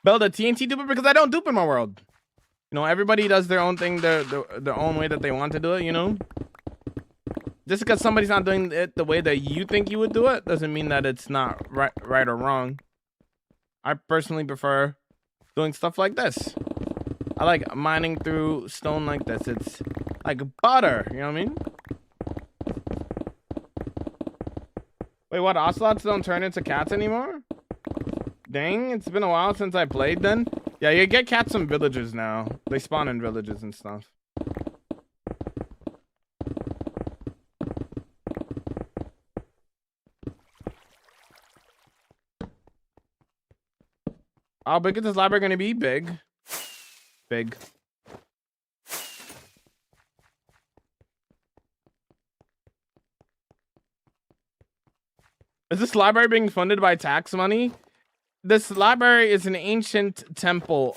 Build a TNT duper because I don't dupe in my world. You know, everybody does their own thing, their own way that they want to do it, you know? Just because somebody's not doing it the way that you think you would do it doesn't mean that it's not right or wrong. I personally prefer doing stuff like this. I like mining through stone like this. It's like butter, you know what I mean? Wait, what? Ocelots don't turn into cats anymore? Dang, it's been a while since I played then. Yeah, you get cats in villages now. They spawn in villages and stuff. How big is this library gonna be? Big. Big. Is this library being funded by tax money? This library is an ancient temple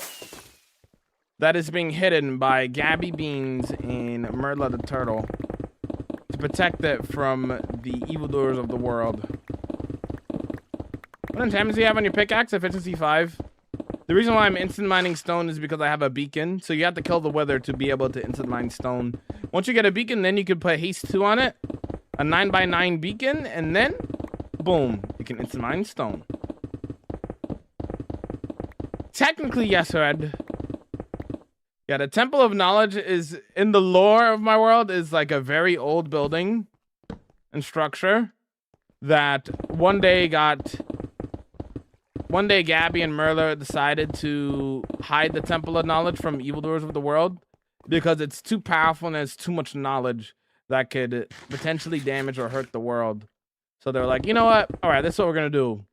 that is being hidden by Gabby Beans and Merla the Turtle to protect it from the evildoers of the world. What enchantments do you have on your pickaxe? Efficiency 5. The reason why I'm instant mining stone is because I have a beacon, so you have to kill the wither to be able to instant mine stone. Once you get a beacon, then you can put haste 2 on it, a 9x9 beacon, and then boom, you can instant mine stone. Technically, yes, Red. Yeah, the Temple of Knowledge is, in the lore of my world, is like a very old building and structure that one day Gabby and Merla decided to hide the Temple of Knowledge from evildoers of the world because it's too powerful and it's too much knowledge that could potentially damage or hurt the world. So they're like, you know what? All right, this is what we're going to do.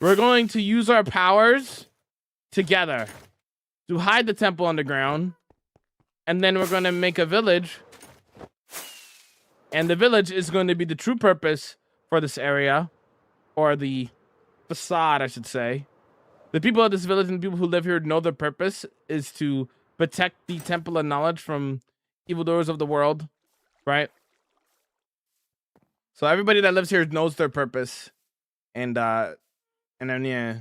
We're going to use our powers together to hide the temple underground, and then we're going to make a village, and the village is going to be the true purpose for this area, or the facade, I should say. The people of this village and the people who live here know their purpose is to protect the temple of knowledge from evildoers of the world, right? So everybody that lives here knows their purpose, and then yeah.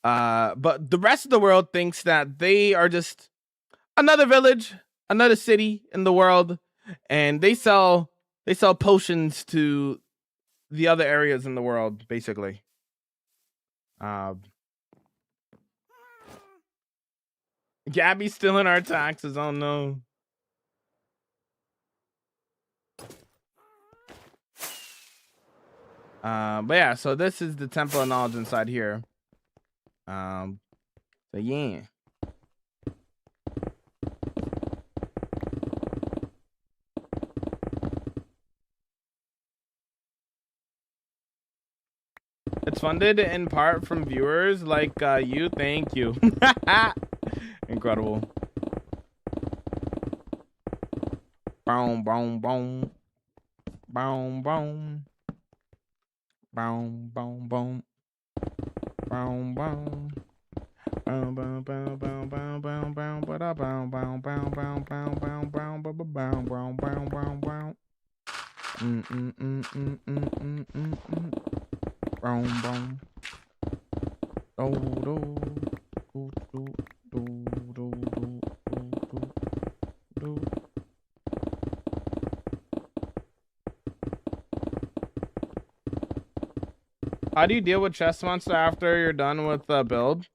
But the rest of the world thinks that they are just another village, another city in the world, and they sell potions to the other areas in the world, basically. Gabby's stealing our taxes. Oh no. But yeah, so this is the temple of knowledge inside here. So yeah. It's funded in part from viewers like you. Thank you. Incredible. Boom, boom, boom. Boom, boom. Boom, boom, boom. Boom, boom. Boom, boom, boom, boom, boom, boom, boom, ba boom, boom, boom, boom, boom, boom, boom, ba boom, boom, boom, boom, boom. Boom, boom. Do, do, do, do, do, do, do, do, do. How do you deal with chest monster after you're done with the build?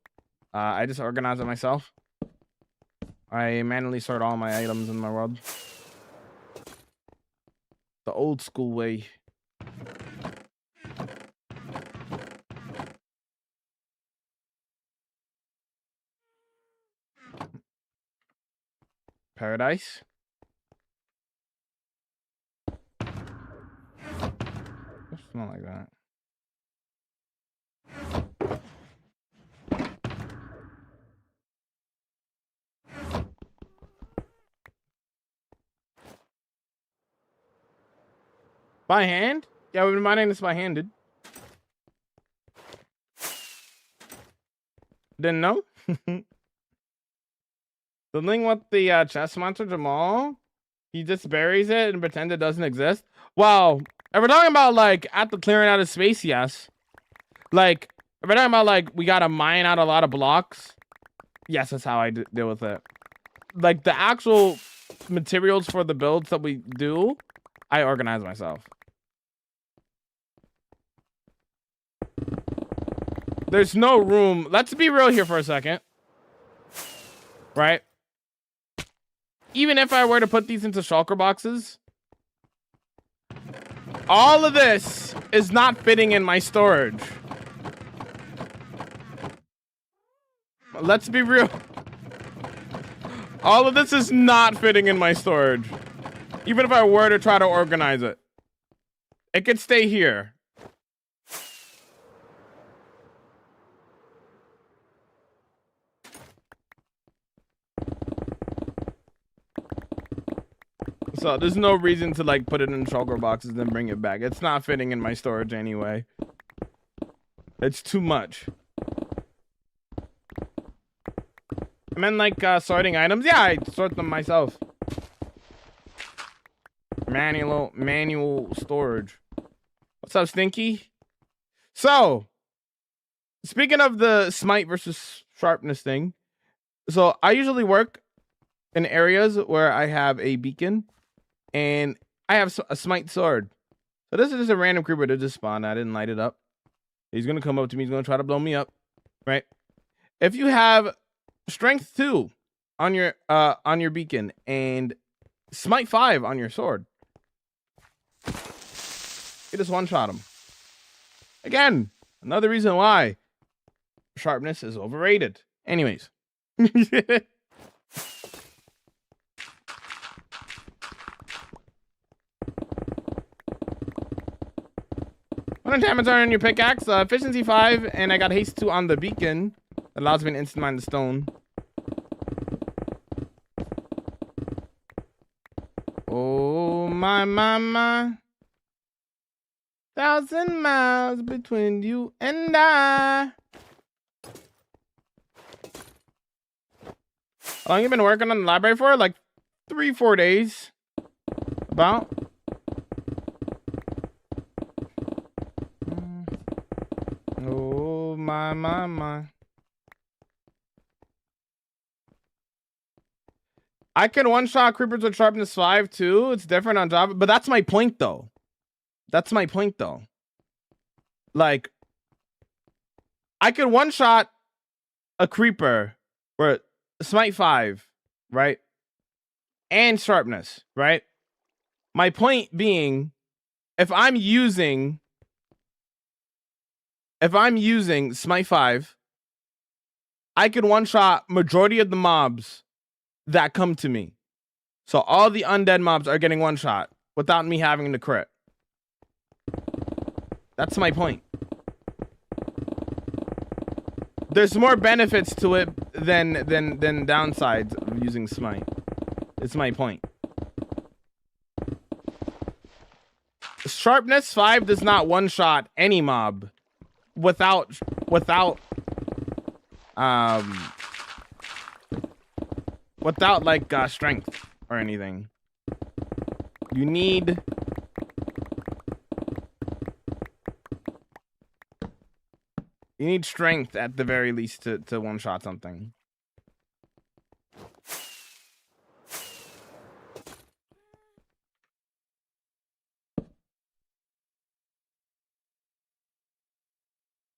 I just organize it myself. I manually sort all my items in my world. The old school way. Paradise. It's not like that. By hand? Yeah, we've been mining this by handed. Didn't know? The thing with the chest monster Jamal, he just buries it and pretends it doesn't exist. Well, if we're talking about like at the clearing out of space, yes. Like if we're talking about like we gotta mine out a lot of blocks, yes, that's how I deal with it. Like the actual materials for the builds that we do, I organize myself. There's no room. Let's be real here for a second. Right? Even if I were to put these into shulker boxes, all of this is not fitting in my storage. Let's be real. All of this is not fitting in my storage. Even if I were to try to organize it. It could stay here. So there's no reason to like put it in shulker boxes and then bring it back. It's not fitting in my storage anyway. It's too much. I meant like sorting items. Yeah, I sort them myself. Manual storage. What's up, Stinky? So, speaking of the smite versus sharpness thing, so I usually work in areas where I have a beacon and I have a smite sword. So this is just a random creeper that just spawned. I didn't light it up. He's gonna come up to me. He's gonna try to blow me up, right? If you have strength 2 on your beacon and smite 5 on your sword, you just one-shot him. Again, another reason why sharpness is overrated. Anyways. What enchantments are in your pickaxe? Efficiency 5, and I got haste 2 on the beacon. That allows me to instant mine the stone. Oh my. 1,000 miles between you and I. How long you been working on the library for? Like 3-4 days. About. Oh my. I can one-shot creepers with sharpness 5 too. It's different on Java, but that's my point though. Like, I could one-shot a creeper for smite 5, right? And sharpness, right? My point being, if I'm using smite 5, I could one-shot majority of the mobs that come to me. So all the undead mobs are getting one shot without me having to crit. That's my point. There's more benefits to it than downsides of using smite. It's my point. Sharpness 5 does not one shot any mob without like strength or anything. You need strength at the very least to one shot something.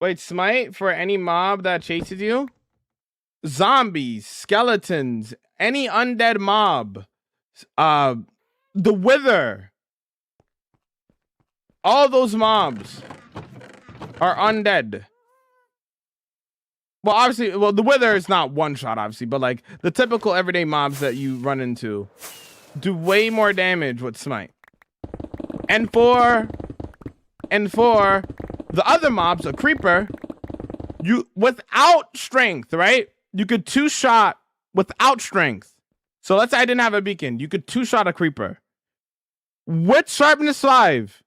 Wait, smite for any mob that chases you? Zombies, skeletons, any undead mob, the wither, all those mobs are undead. Well, obviously, the wither is not one shot, obviously, but like the typical everyday mobs that you run into do way more damage with smite. And for the other mobs, a creeper, you without strength, right? You could two-shot without strength. So let's say I didn't have a beacon. You could two-shot a creeper. With sharpness 5,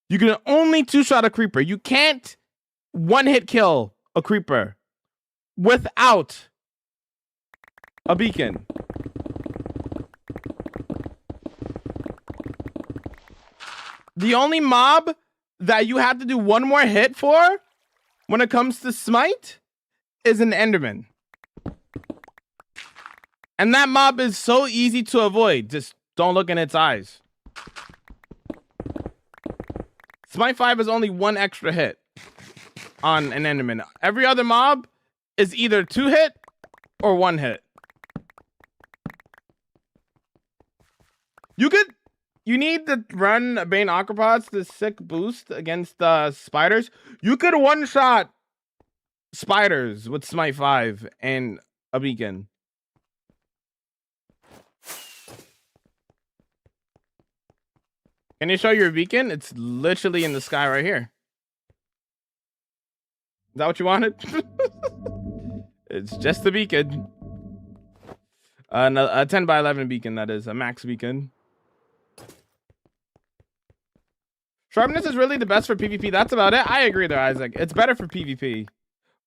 you can only two-shot a creeper. You can't one-hit kill a creeper without a beacon. The only mob that you have to do one more hit for when it comes to smite is an enderman. And that mob is so easy to avoid. Just don't look in its eyes. Smite 5 is only one extra hit on an enderman. Every other mob is either 2 hit or 1 hit. You need to run Bane Acropods to sick boost against spiders. You could one-shot spiders with Smite 5 and a beacon. Can you show your beacon? It's literally in the sky right here. Is that what you wanted? It's just a beacon. A 10 by 11 beacon, that is. A max beacon. Sharpness is really the best for PvP. That's about it. I agree there, Isaac. It's better for PvP.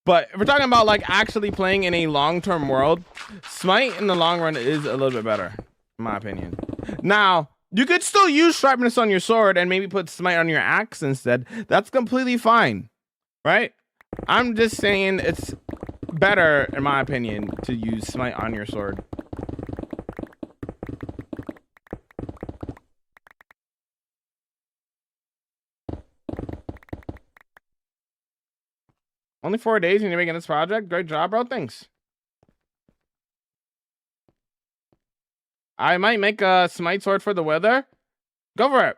But if we're talking about like actually playing in a long-term world, Smite in the long run is a little bit better, in my opinion. Now, you could still use sharpness on your sword and maybe put smite on your axe instead. That's completely fine, right? I'm just saying it's better, in my opinion, to use smite on your sword. Only 4 days and you're making this project? Great job, bro. Thanks. I might make a smite sword for the weather. Go for it.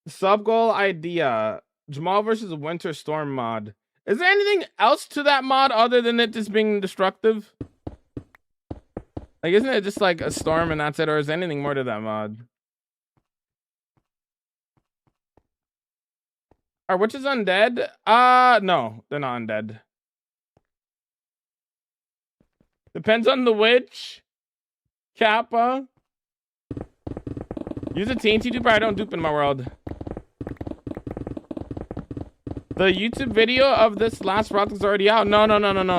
Sub goal idea. Jamal versus Winter Storm mod. Is there anything else to that mod other than it just being destructive? Like, isn't it just like a storm and that's it? Or is there anything more to that mod? Are witches undead? No, they're not undead. Depends on the witch. Kappa. Use a TNT duper. I don't dupe in my world. The YouTube video of this last project is already out. No.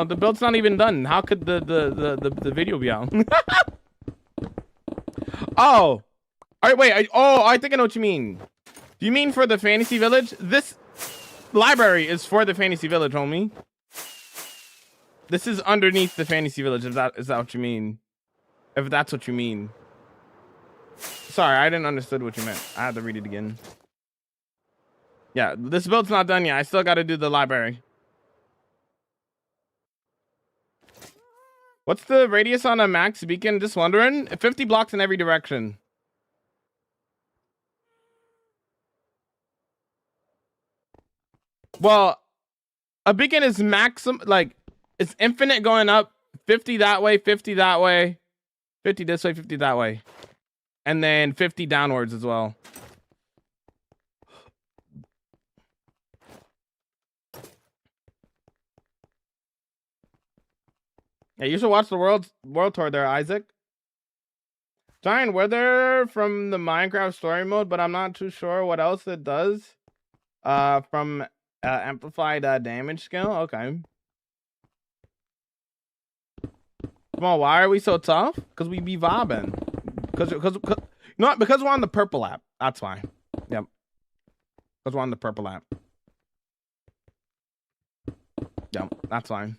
The build's not even done. How could the video be out? Oh. All right, wait. I think I know what you mean. Do you mean for the fantasy village? This library is for the fantasy village, homie. This is underneath the fantasy village. Is that what you mean? If that's what you mean. Sorry, I didn't understand what you meant. I had to read it again. Yeah, this build's not done yet. I still got to do the library. What's the radius on a max beacon? Just wondering. 50 blocks in every direction. Well, a beacon is maximum, like, it's infinite going up. 50 that way, 50 that way. 50 this way, 50 that way. And then 50 downwards as well. Yeah, you should watch the world tour there, Isaac. Giant weather from the Minecraft story mode, but I'm not too sure what else it does. From amplified damage skill. Okay. Come on, why are we so tough? Because we be vibing. Because we're on the purple app. That's why. Yep. Because we're on the purple app. Yep, that's fine.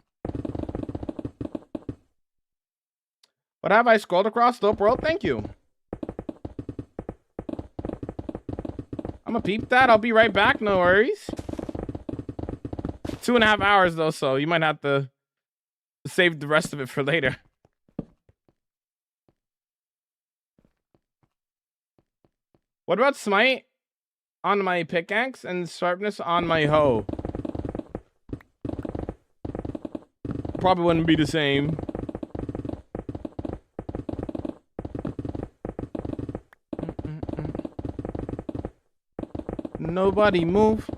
What have I scrolled across? Dope world? Thank you. I'm gonna peep that. I'll be right back. No worries. 2.5 hours though, so you might have to save the rest of it for later. What about smite on my pickaxe and sharpness on my hoe? Probably wouldn't be the same. Nobody move.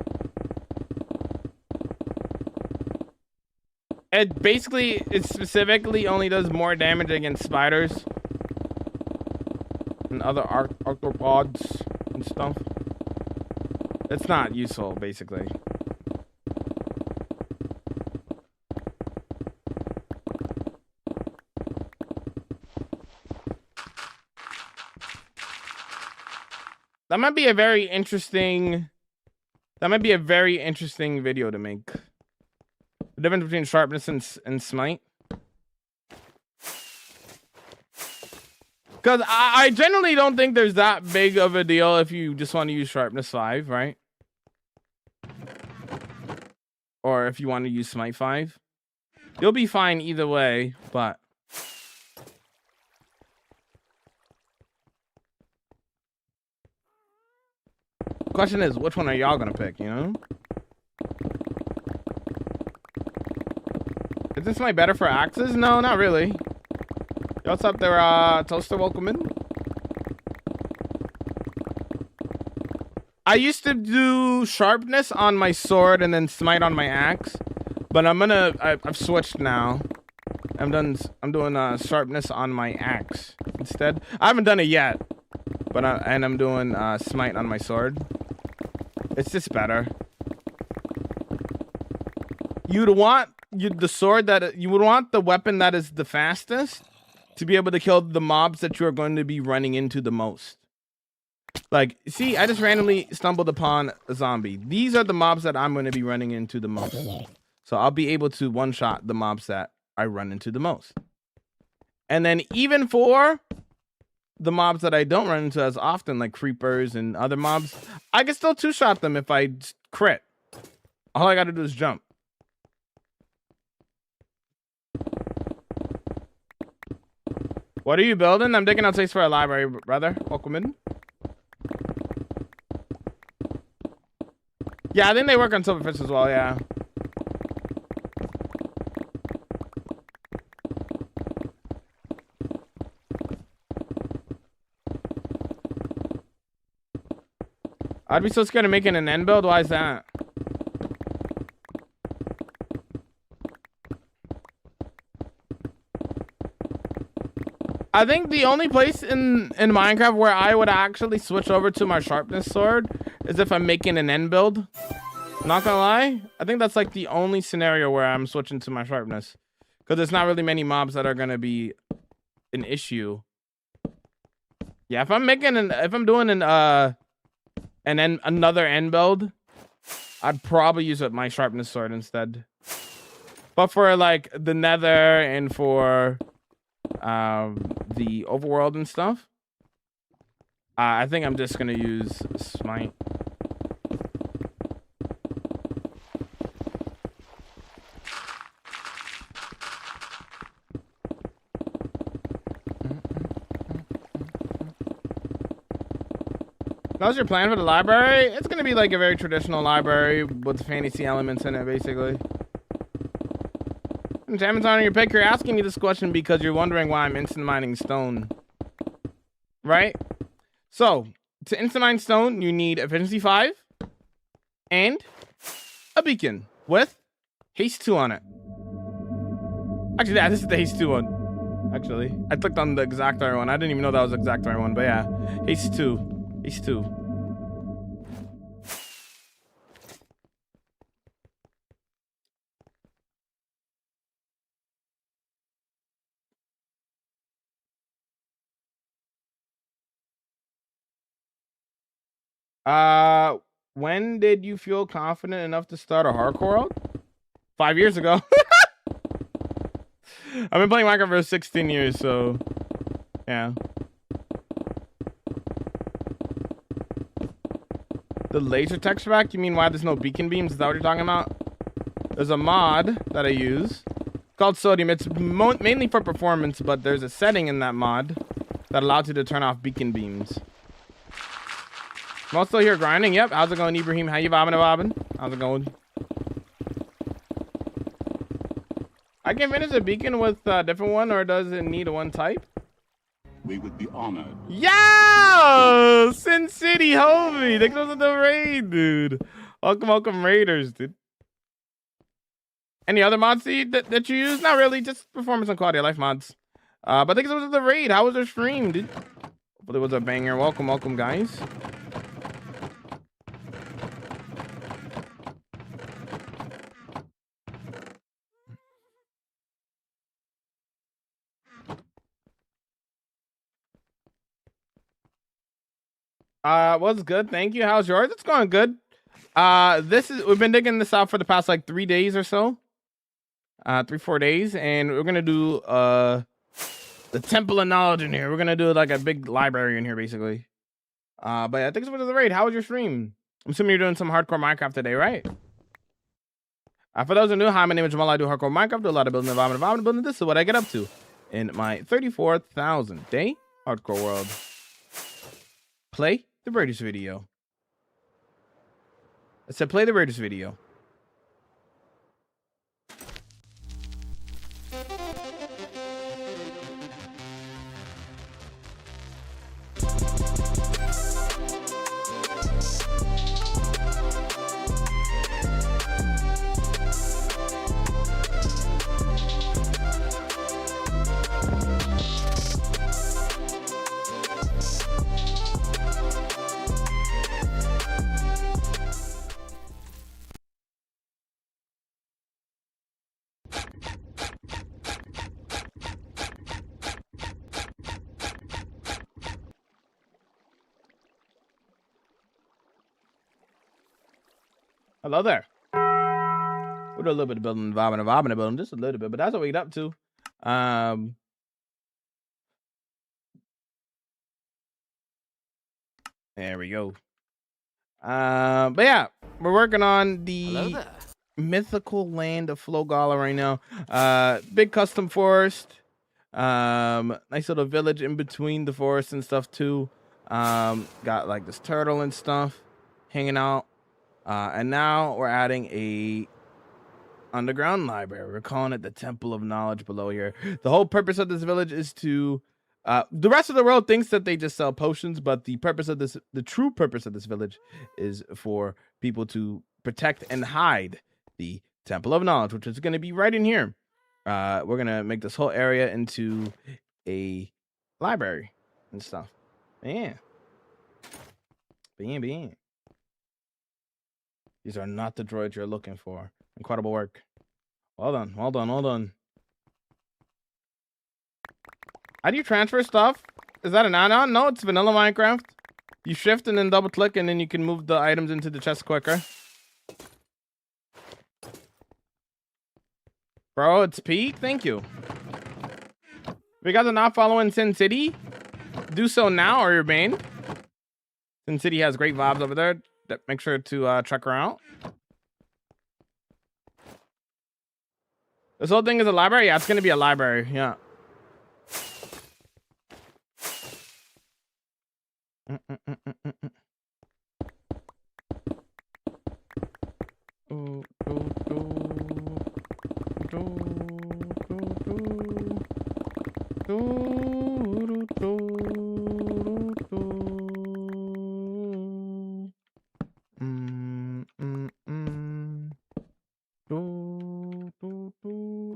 It specifically only does more damage against spiders and other arthropods and stuff. It's not useful, basically. That might be a very interesting video to make. The difference between sharpness and smite. Because I generally don't think there's that big of a deal if you just want to use sharpness 5, right? Or if you want to use smite 5. You'll be fine either way, but... Question is, which one are y'all gonna pick, you know? Is this my better for axes? No, not really. Yo, what's up there, Toaster? Welcome in. I used to do sharpness on my sword and then smite on my axe, but I've switched now. I'm doing sharpness on my axe instead. I haven't done it yet, but I'm doing smite on my sword. It's just better. You would want the weapon that is the fastest to be able to kill the mobs that you are going to be running into the most. Like, see, I just randomly stumbled upon a zombie. These are the mobs that I'm going to be running into the most. So I'll be able to one-shot the mobs that I run into the most. And then even for the mobs that I don't run into as often, like creepers and other mobs, I can still two-shot them if I crit. All I gotta do is jump. What are you building? I'm digging out space for a library, brother. Welcome in. Yeah, I think they work on silverfish as well, yeah. I'd be so scared of making an end build. Why is that? I think the only place in Minecraft where I would actually switch over to my sharpness sword is if I'm making an end build. Not gonna lie, I think that's like the only scenario where I'm switching to my sharpness, because there's not really many mobs that are gonna be an issue. Yeah, if I'm doing an another end build, I'd probably use my sharpness sword instead. But for like the nether and for the overworld and stuff, I think I'm just gonna use smite. How's your plan for the library? It's gonna be like a very traditional library with fantasy elements in it, basically. Enchantments on your pick. You're asking me this question because you're wondering why I'm instant mining stone, right? So to instant mine stone, you need efficiency 5 and a beacon with haste 2 on it. Actually, yeah, this is the haste 2 one. Actually, I clicked on the exact one. I didn't even know that was the exact one, but yeah, haste 2, haste 2. When did you feel confident enough to start a hardcore world? 5 years ago. I've been playing Minecraft for 16 years, so yeah. The laser texture pack? You mean why there's no beacon beams? Is that what you're talking about? There's a mod that I use called Sodium. It's mainly for performance, but there's a setting in that mod that allows you to turn off beacon beams. I'm also here grinding. Yep. How's it going, Ibrahim? How you bobbing? How's it going? I can finish a beacon with a different one, or does it need one type? We would be honored. Yo! Sin City, homie! Thanks for the raid, dude. Welcome, Raiders, dude. Any other mods that you use? Not really, just performance and quality of life mods. But thanks for the raid. How was your stream, dude? Hopefully it was a banger. Welcome, guys. What's good? Thank you. How's yours? It's going good. We've been digging this out for the past like 3 days or so. 3-4 days, and we're gonna do the Temple of Knowledge in here. We're gonna do like a big library in here, basically. But yeah, thanks for the raid. How was your stream? I'm assuming you're doing some hardcore Minecraft today, right? For those who know, hi, my name is Jamal. I do hardcore Minecraft, do a lot of building, environment building. This is what I get up to in my 34,000 day hardcore world. Play the Raiders video. I said play the Raiders video. Hello there. We'll do a little bit of building, environment building, just a little bit, but that's what we get up to. There we go. But yeah, we're working on the mythical land of Flogala right now. Big custom forest. Nice little village in between the forest and stuff too. Got like this turtle and stuff hanging out. And now we're adding a underground library. We're calling it the Temple of Knowledge below here. The whole purpose of this village is to the rest of the world thinks that they just sell potions, but the true purpose of this village is for people to protect and hide the Temple of Knowledge, which is going to be right in here. We're going to make this whole area into a library and stuff. Yeah. Bam. These are not the droids you're looking for. Incredible work. Well done. Well done. Well done. How do you transfer stuff? Is that an add-on? No, it's vanilla Minecraft. You shift and then double click and then you can move the items into the chest quicker. Bro, it's Pete. Thank you. If you guys are not following Sin City, do so now or you're banned. Sin City has great vibes over there. Make sure to check her out. This whole thing is a library? Yeah, it's going to be a library. Yeah.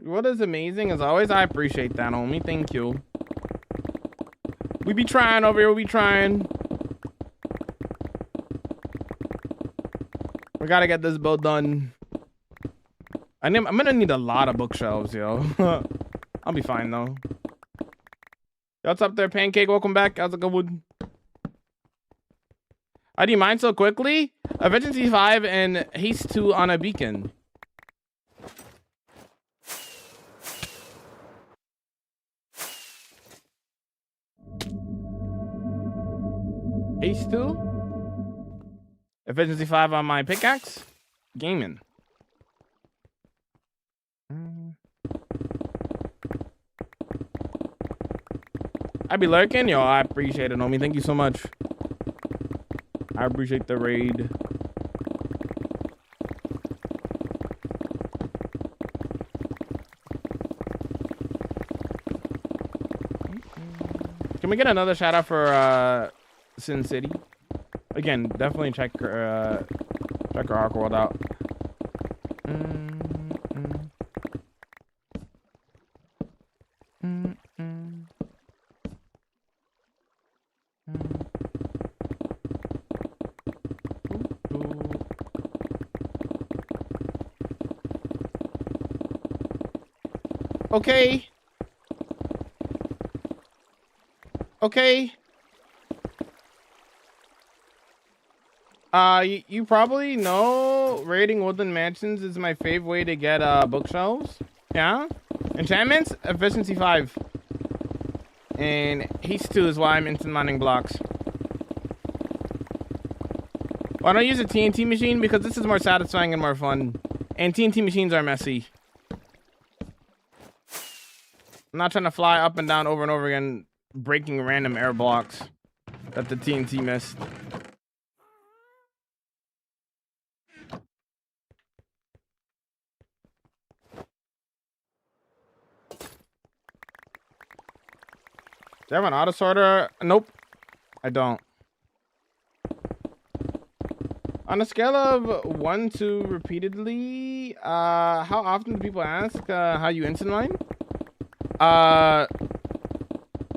What is amazing as always, I appreciate that, homie. Thank you. We be trying over here. We be trying. We gotta get this build done. I'm gonna need a lot of bookshelves, yo. I'll be fine though. What's up there, Pancake? Welcome back. How's it going? How do you mine so quickly? Efficiency 5 and haste 2 on a beacon. Haste 2? Efficiency 5 on my pickaxe? Gaming. I be lurking? Yo, I appreciate it, homie. Thank you so much. I appreciate the raid. Can we get another shout out for Sin City? Again, definitely check her Arc World out. Okay. Okay. You probably know raiding Woodland Mansions is my fave way to get bookshelves. Yeah. Enchantments, efficiency 5. And haste 2 is why I'm instant mining blocks. Well, I don't use a TNT machine because this is more satisfying and more fun. And TNT machines are messy. I'm not trying to fly up and down over and over again, breaking random air blocks that the TNT missed. Do I have an auto sorter? Nope, I don't. On a scale of 1 to repeatedly, how often do people ask how you instant mine?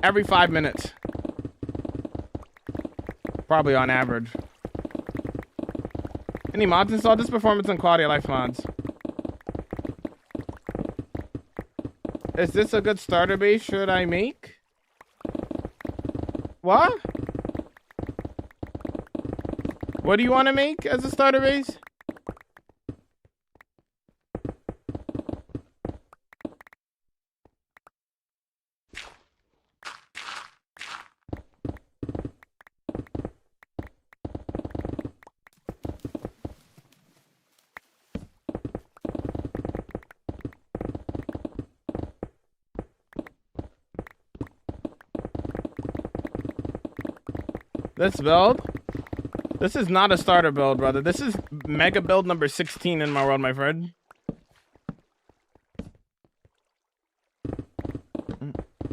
Every 5 minutes. Probably on average. Any mods installed? This performance and quality of life mods. Is this a good starter base should I make? What? What do you want to make as a starter base? This build? This is not a starter build, brother. This is mega build number 16 in my world, my friend.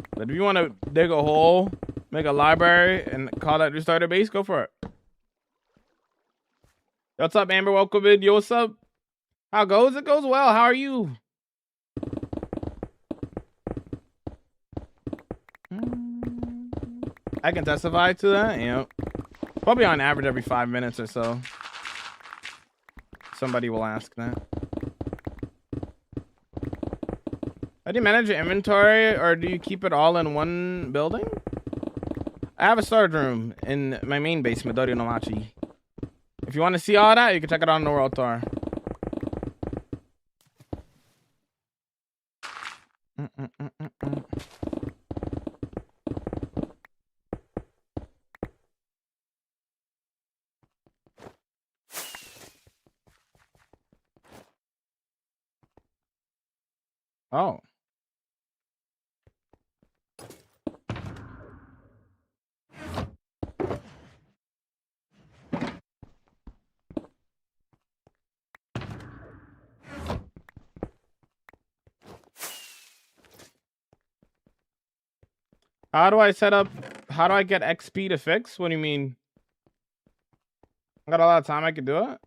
But if you want to dig a hole, make a library, and call that your starter base, go for it. What's up, Amber? Welcome in. Yo, what's up? How goes? It goes well. How are you? I can testify to that. Yeah. Probably on average every 5 minutes or so. Somebody will ask that. How do you manage your inventory, or do you keep it all in one building? I have a storage room in my main base, Midori no Machi. If you want to see all that, you can check it out on the World Tour. Oh. How do I set up? How do I get XP to fix? What do you mean? I got a lot of time. I could do it.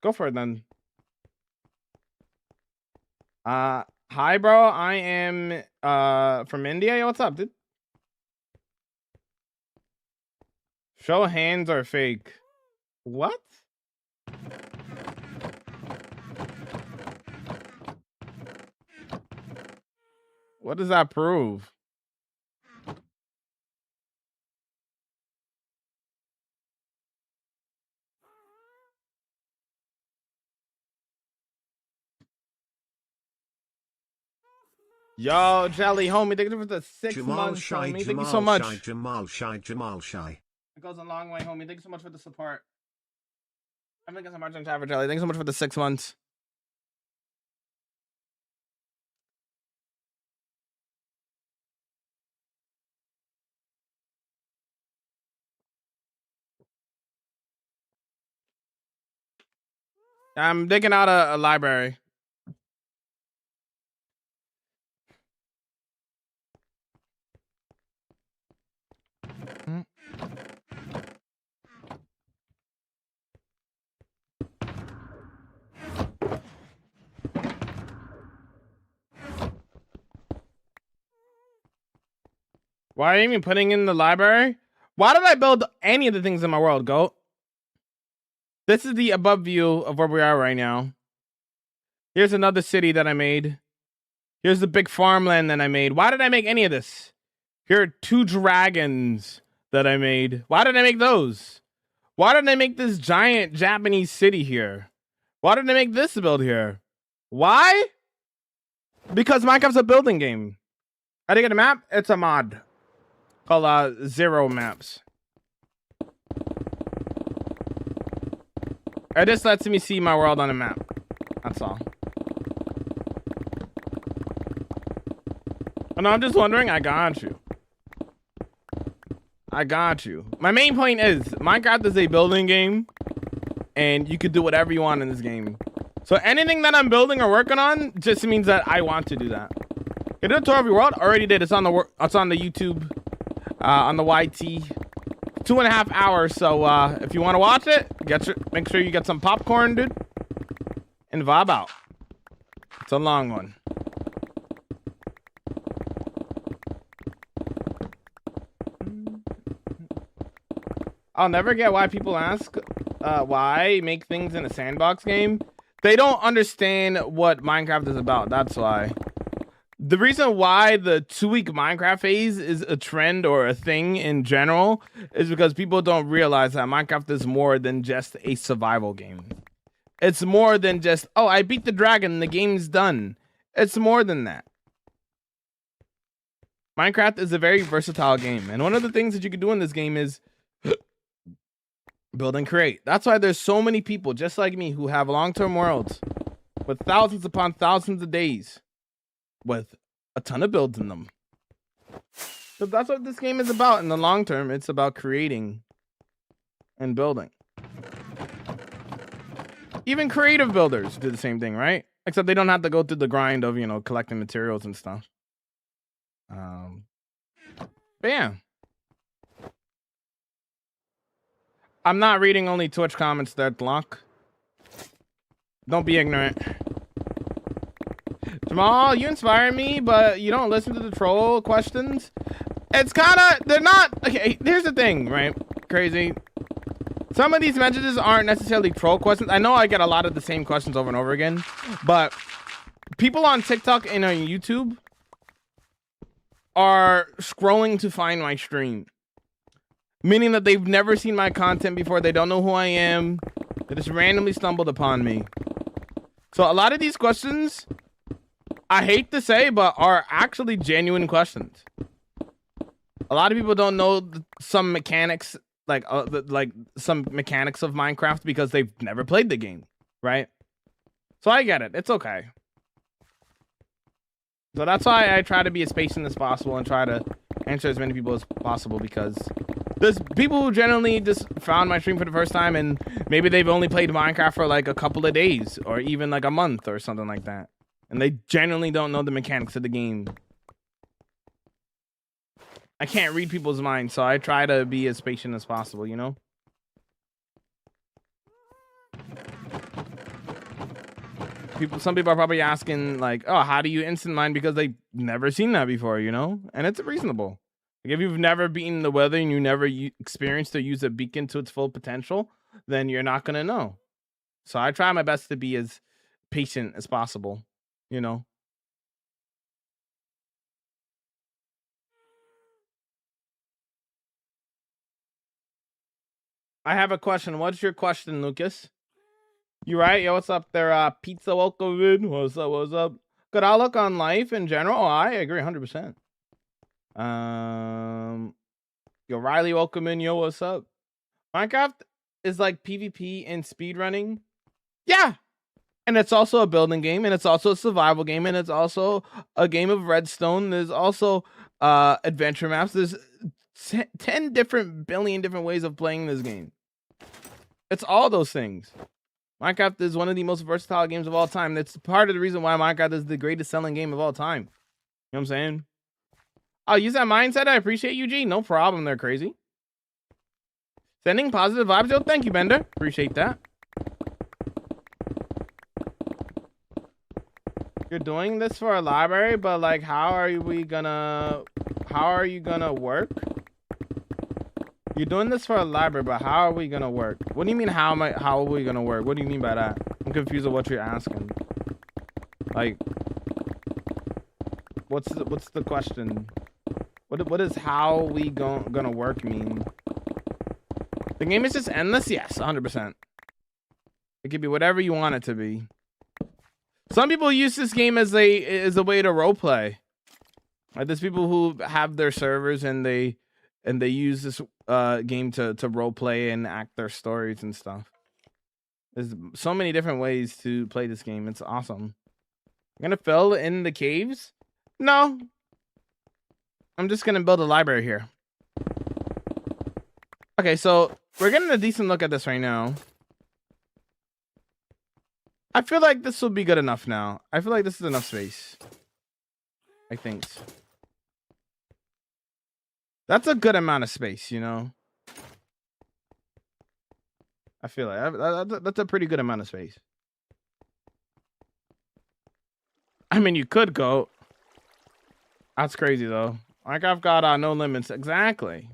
Go for it then. Hi, bro. I am from India. Yo, what's up, dude? Show hands are fake. What? What does that prove? Yo, Jelly, homie, thank you for the 6 months, homie. Thank you so much. Jamal Shy. It goes a long way, homie. Thank you so much for the support. I'm making some margin on for Jelly. Thank you so much for the 6 months. I'm digging out a library. Why are you even putting in the library? Why did I build any of the things in my world, goat? This is the above view of where we are right now. Here's another city that I made. Here's the big farmland that I made. Why did I make any of this? Here are 2 dragons that I made. Why did I make those? Why did I make this giant Japanese city here? Why did I make this build here? Why? Because Minecraft's a building game. How do you get a map? It's a mod called Zero Maps. It just lets me see my world on a map. That's all. No, I'm just wondering. I got you. I got you. My main point is Minecraft is a building game, and you could do whatever you want in this game. So anything that I'm building or working on just means that I want to do that. You did a tour of your world? Already did. It's on the YouTube, on the YT. 2.5 hours. So if you want to watch it, make sure you get some popcorn, dude, and vibe out. It's a long one. I'll never get why people ask why make things in a sandbox game. They don't understand what Minecraft is about. That's why. The reason why the 2-week Minecraft phase is a trend or a thing in general is because people don't realize that Minecraft is more than just a survival game. It's more than just, oh, I beat the dragon, the game's done. It's more than that. Minecraft is a very versatile game. And one of the things that you can do in this game is build and create. That's why there's so many people just like me who have long-term worlds with thousands upon thousands of days with a ton of builds in them. So that's what this game is about in the long term. It's about creating and building. Even creative builders do the same thing, right? Except they don't have to go through the grind of, collecting materials and stuff. But yeah. I'm not reading only Twitch comments there, Lock. Don't be ignorant. Jamal, you inspire me, but you don't listen to the troll questions. It's kind of, they're not, okay, here's the thing, right? Crazy. Some of these messages aren't necessarily troll questions. I know I get a lot of the same questions over and over again, but people on TikTok and on YouTube are scrolling to find my stream, meaning that they've never seen my content before. They don't know who I am. They just randomly stumbled upon me. So a lot of these questions, I hate to say, but are actually genuine questions. A lot of people don't know some mechanics, like some mechanics of Minecraft because they've never played the game, right? So I get it. It's okay. So that's why I try to be as patient as possible and try to answer as many people as possible, because there's people who generally just found my stream for the first time and maybe they've only played Minecraft for like a couple of days or even like a month or something like that. And they generally don't know the mechanics of the game. I can't read people's minds, so I try to be as patient as possible, you know? Some people are probably asking like, oh, how do you instant mine? Because they've never seen that before, you know? And it's reasonable. Like if you've never beaten the weather and you never experienced or use a beacon to its full potential, then you're not going to know. So I try my best to be as patient as possible, you know? I have a question. What's your question, Lucas? You right? Yo, what's up there? Pizza, welcome in. What's up? What's up? Good outlook on life in general. Oh, I agree 100%. Yo, Riley, welcome in. Yo, what's up? Minecraft is like PvP and speedrunning. Yeah. And it's also a building game, and it's also a survival game, and it's also a game of redstone. There's also adventure maps. There's 10 billion different ways of playing this game. It's all those things. Minecraft is one of the most versatile games of all time. That's part of the reason why Minecraft is the greatest selling game of all time. You know what I'm saying? I'll use that mindset. I appreciate you, G. No problem. They're crazy. Sending positive vibes. Yo, thank you, Bender. Appreciate that. You're doing this for a library, but like, how are you gonna work? You're doing this for a library, but how are we gonna work? What do you mean, how are we gonna work? What do you mean by that? I'm confused with what you're asking. Like, what's the question? What is how we gonna work mean? The game is just endless? Yes, 100%. It could be whatever you want it to be. Some people use this game as a way to roleplay. Like there's people who have their servers and they use this game to roleplay and act their stories and stuff. There's so many different ways to play this game. It's awesome. I'm gonna fill in the caves? No. I'm just gonna build a library here. Okay, so we're getting a decent look at this right now. I feel like this will be good enough now. I feel like this is enough space. I think. That's a good amount of space, you know? I feel like that's a pretty good amount of space. I mean, you could go. That's crazy, though. Like, I've got no limits. Exactly.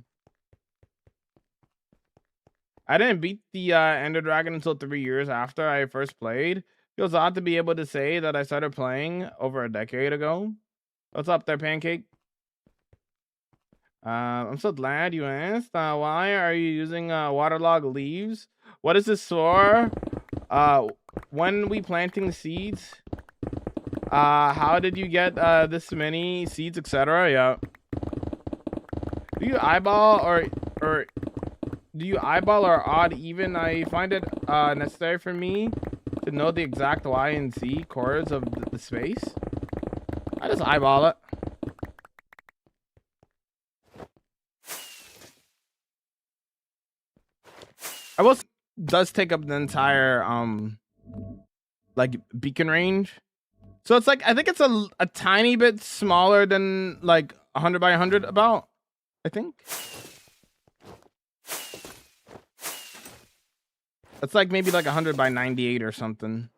I didn't beat the Ender Dragon until 3 years after I first played. Feels odd to be able to say that I started playing over a decade ago. What's up there, Pancake? I'm so glad you asked. Why are you using waterlogged leaves? What is this for? When we planting seeds? How did you get this many seeds, etc.? Yeah. Do you eyeball or do you eyeball or odd even? I find it necessary for me to know the exact Y and Z chords of the space. I just eyeball it. I will does take up the entire like beacon range. So it's like I think it's a tiny bit smaller than like 100 by 100 about, I think. It's like maybe like 100 by 98 or something.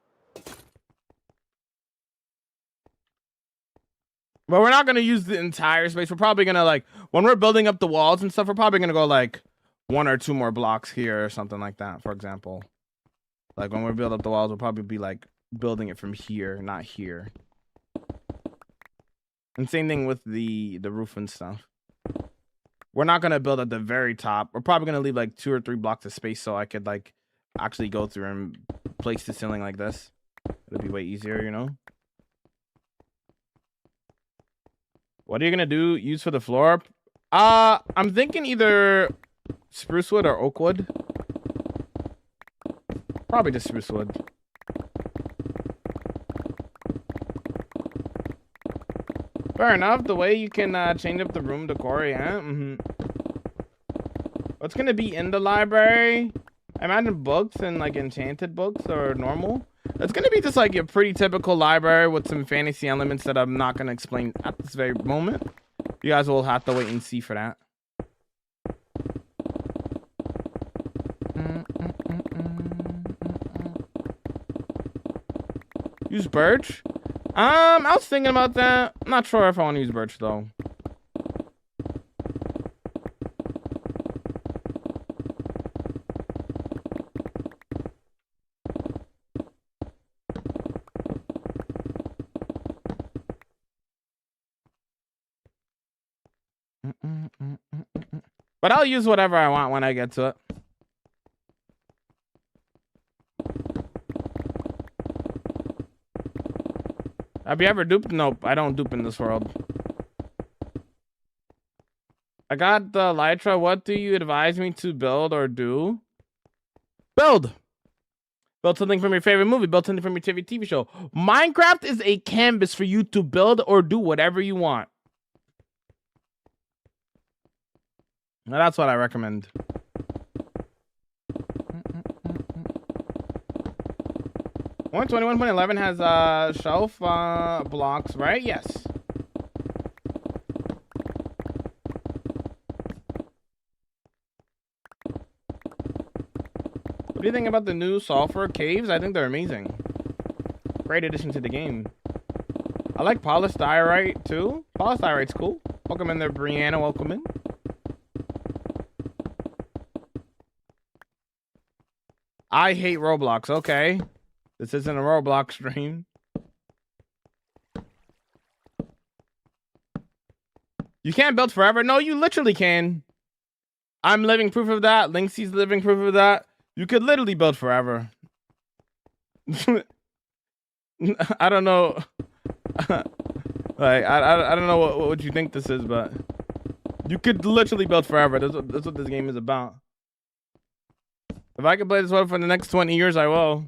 But we're not going to use the entire space. We're probably going to like, when we're building up the walls and stuff, we're probably going to go like 1 or 2 more blocks here or something like that, for example. Like when we build up the walls, we'll probably be like building it from here, not here. And same thing with the roof and stuff. We're not gonna build at the very top. We're probably gonna leave like 2 or 3 blocks of space so I could like actually go through and place the ceiling like this. It'll be way easier, you know. What are you gonna do? Use for the floor? I'm thinking either spruce wood or oak wood. Probably just spruce wood. Fair enough. The way you can change up the room decor, yeah. What's gonna be in the library? I imagine books and like enchanted books or normal. It's gonna be just like a pretty typical library with some fantasy elements that I'm not gonna explain at this very moment. You guys will have to wait and see for that. Use birch? I was thinking about that. I'm not sure if I want to use birch though. But I'll use whatever I want when I get to it. Have you ever duped? Nope, I don't dupe in this world. I got the Elytra. What do you advise me to build or do? Build! Build something from your favorite movie. Build something from your favorite TV show. Minecraft is a canvas for you to build or do whatever you want. Now that's what I recommend. 121.11 has shelf blocks, right? Yes. What do you think about the new sulfur caves? I think they're amazing. Great addition to the game. I like polished diorite too. Polished diorite's cool. Welcome in there, Brianna. Welcome in. I hate Roblox. Okay. This isn't a Roblox stream. You can't build forever. No, you literally can. I'm living proof of that. Linksy's living proof of that. You could literally build forever. I don't know. Like, I don't know what you think this is, but you could literally build forever. That's what this game is about. If I could play this one for the next 20 years, I will.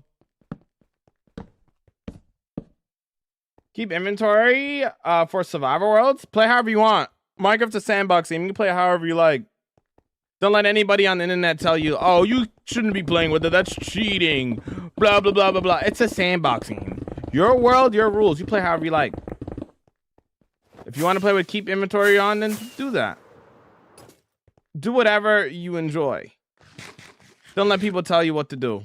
Keep inventory for survival worlds. Play however you want. Minecraft's a sandbox game. You can play however you like. Don't let anybody on the internet tell you, oh, you shouldn't be playing with it. That's cheating. Blah, blah, blah, blah, blah. It's a sandbox game. Your world, your rules. You play however you like. If you want to play with keep inventory on, then do that. Do whatever you enjoy. Don't let people tell you what to do.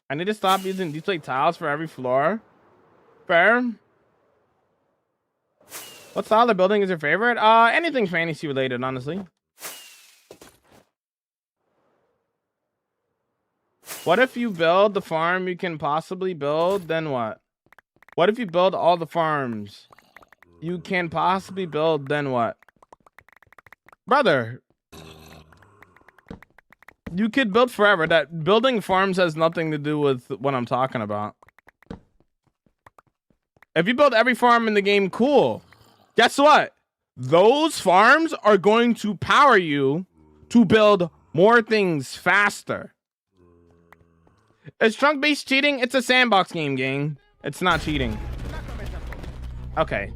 I need to stop using display tiles for every floor. Fair. What style of building is your favorite? Anything fantasy related, honestly. What if you build the farm you can possibly build, then what? What if you build all the farms you can possibly build, then what? Brother. You could build forever. That building farms has nothing to do with what I'm talking about. If you build every farm in the game, cool. Guess what? Those farms are going to power you to build more things faster. Is trunk-based cheating? It's a sandbox game, gang. It's not cheating. Okay.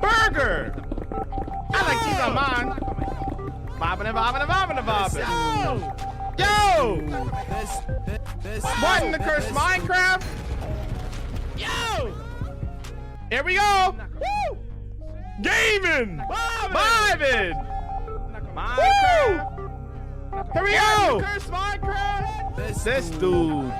Burger! I like cheese on mine. Bobbing and bobbing and bobbing and bobbing. Yo! What in the curse Minecraft? Yo! Here we go! Woo! Gaming! Vibing! Minecraft! Here we go! Curse Minecraft! This dude.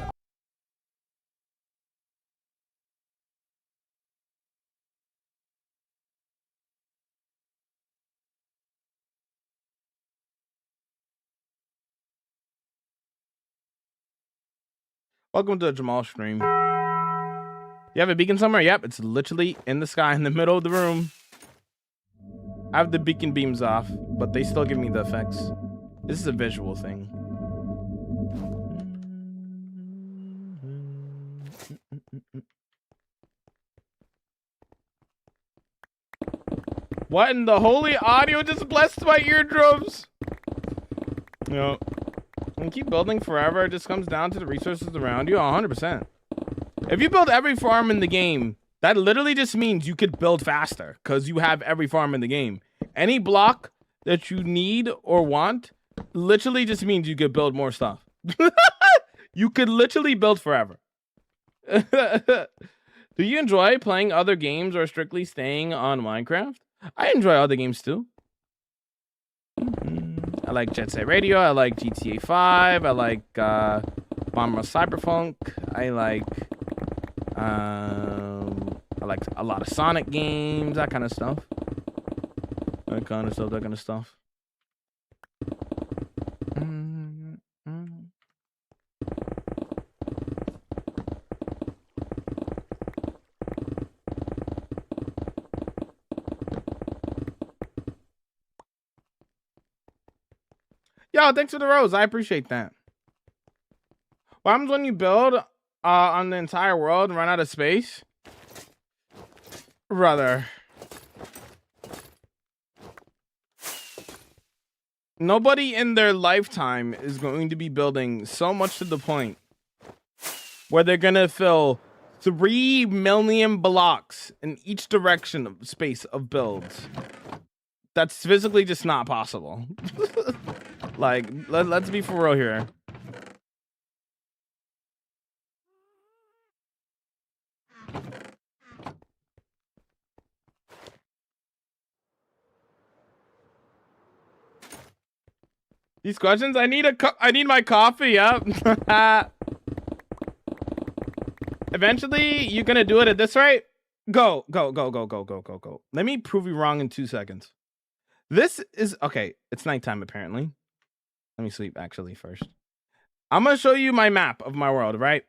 Welcome to the Jamal stream. You have a beacon somewhere? Yep, it's literally in the sky in the middle of the room. I have the beacon beams off, but they still give me the effects. This is a visual thing. What in the holy audio just blessed my eardrums? You know, when you keep building forever, it just comes down to the resources around you. 100%. If you build every farm in the game, that literally just means you could build faster because you have every farm in the game. Any block that you need or want literally just means you could build more stuff. You could literally build forever. Do you enjoy playing other games or strictly staying on Minecraft? I enjoy other games too. I like Jet Set Radio. I like GTA 5. I like Bomber Cyberpunk. I like a lot of Sonic games, that kind of stuff. That kind of stuff. Yo, thanks for the rose. I appreciate that. What happens when you build on the entire world and run out of space? Brother. Nobody in their lifetime is going to be building so much to the point where they're going to fill 3 million blocks in each direction of space of builds. That's physically just not possible. Like, let's be for real here. These questions, I need my coffee. Yep. Eventually, you're gonna do it at this rate. Go. Let me prove you wrong in 2 seconds. This is okay. It's nighttime apparently. Let me sleep actually first. I'm gonna show you my map of my world, right?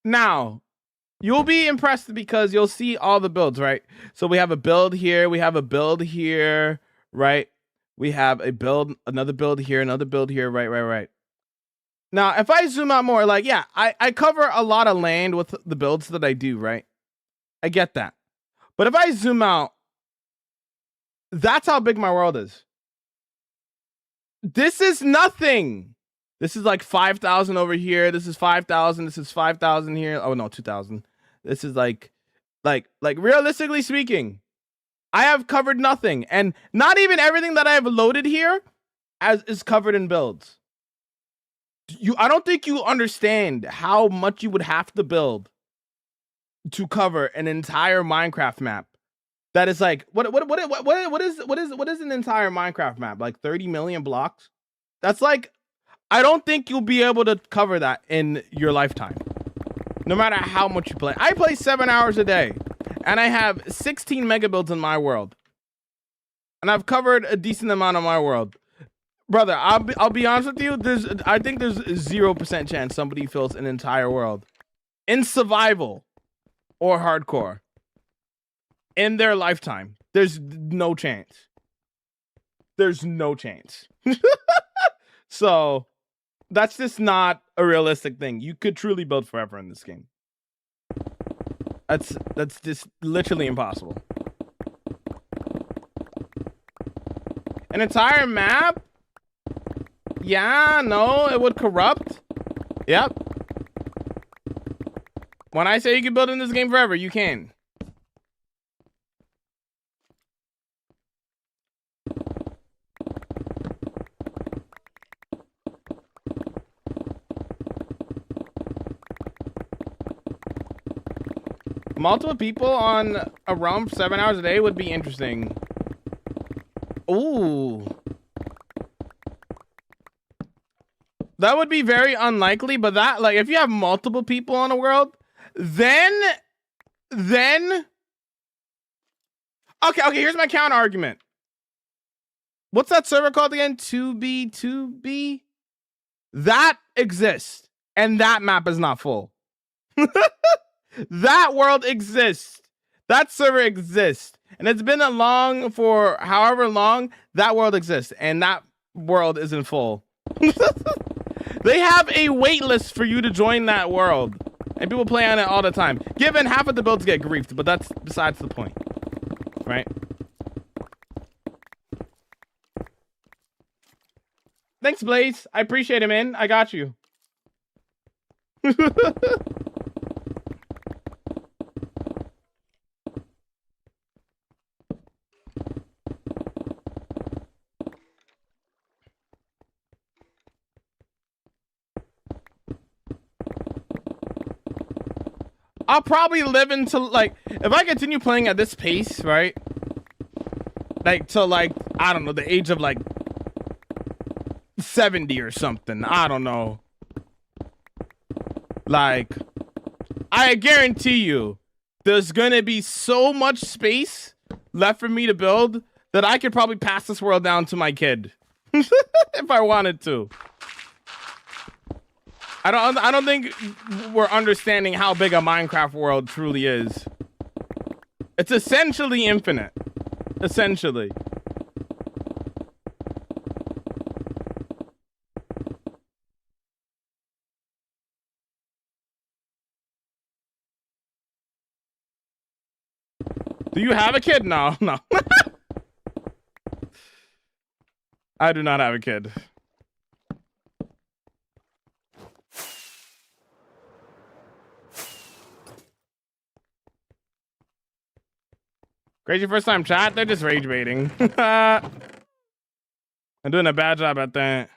Now, you'll be impressed because you'll see all the builds, right? So we have a build here, we have a build here, right? We have a build, another build here, another build here, right. Now, if I zoom out more, like, yeah, I cover a lot of land with the builds that I do, right? I get that. But if I zoom out, that's how big my world is. This is nothing. This is like 5,000 over here. This is 5,000. This is 5,000 here. Oh no, 2,000. This is like realistically speaking, I have covered nothing, and not even everything that I have loaded here is covered in builds. I don't think you understand how much you would have to build to cover an entire Minecraft map. That is like what is an entire Minecraft map? Like 30 million blocks? That's like, I don't think you'll be able to cover that in your lifetime. No matter how much you play. I play 7 hours a day and I have 16 mega builds in my world. And I've covered a decent amount of my world. Brother, I'll be honest with you, I think there's 0% chance somebody fills an entire world in survival or hardcore in their lifetime. There's no chance. There's no chance. So that's just not a realistic thing. You could truly build forever in this game. That's just literally impossible. An entire map? Yeah, no, it would corrupt. Yep. When I say you can build in this game forever, you can. Multiple people on a realm for 7 hours a day would be interesting. Ooh. That would be very unlikely, but that, like, if you have multiple people on a world, then okay, here's my counter argument. What's that server called again? 2B? That exists, and that map is not full. That world exists. That server exists. And it's been for however long, that world exists, and that world isn't full. They have a wait list for you to join that world, and people play on it all the time. Given half of the builds get griefed, but that's besides the point, right? Thanks, Blaze. I appreciate it, man. I got you. I'll probably live until, like, if I continue playing at this pace, right? Like, till, like, I don't know, the age of, like, 70 or something. I don't know. Like, I guarantee you, there's gonna be so much space left for me to build that I could probably pass this world down to my kid. If I wanted to. I don't think we're understanding how big a Minecraft world truly is. It's essentially infinite. Essentially. Do you have a kid? No. I do not have a kid. Crazy first time chat? They're just rage baiting. I'm doing a bad job at that.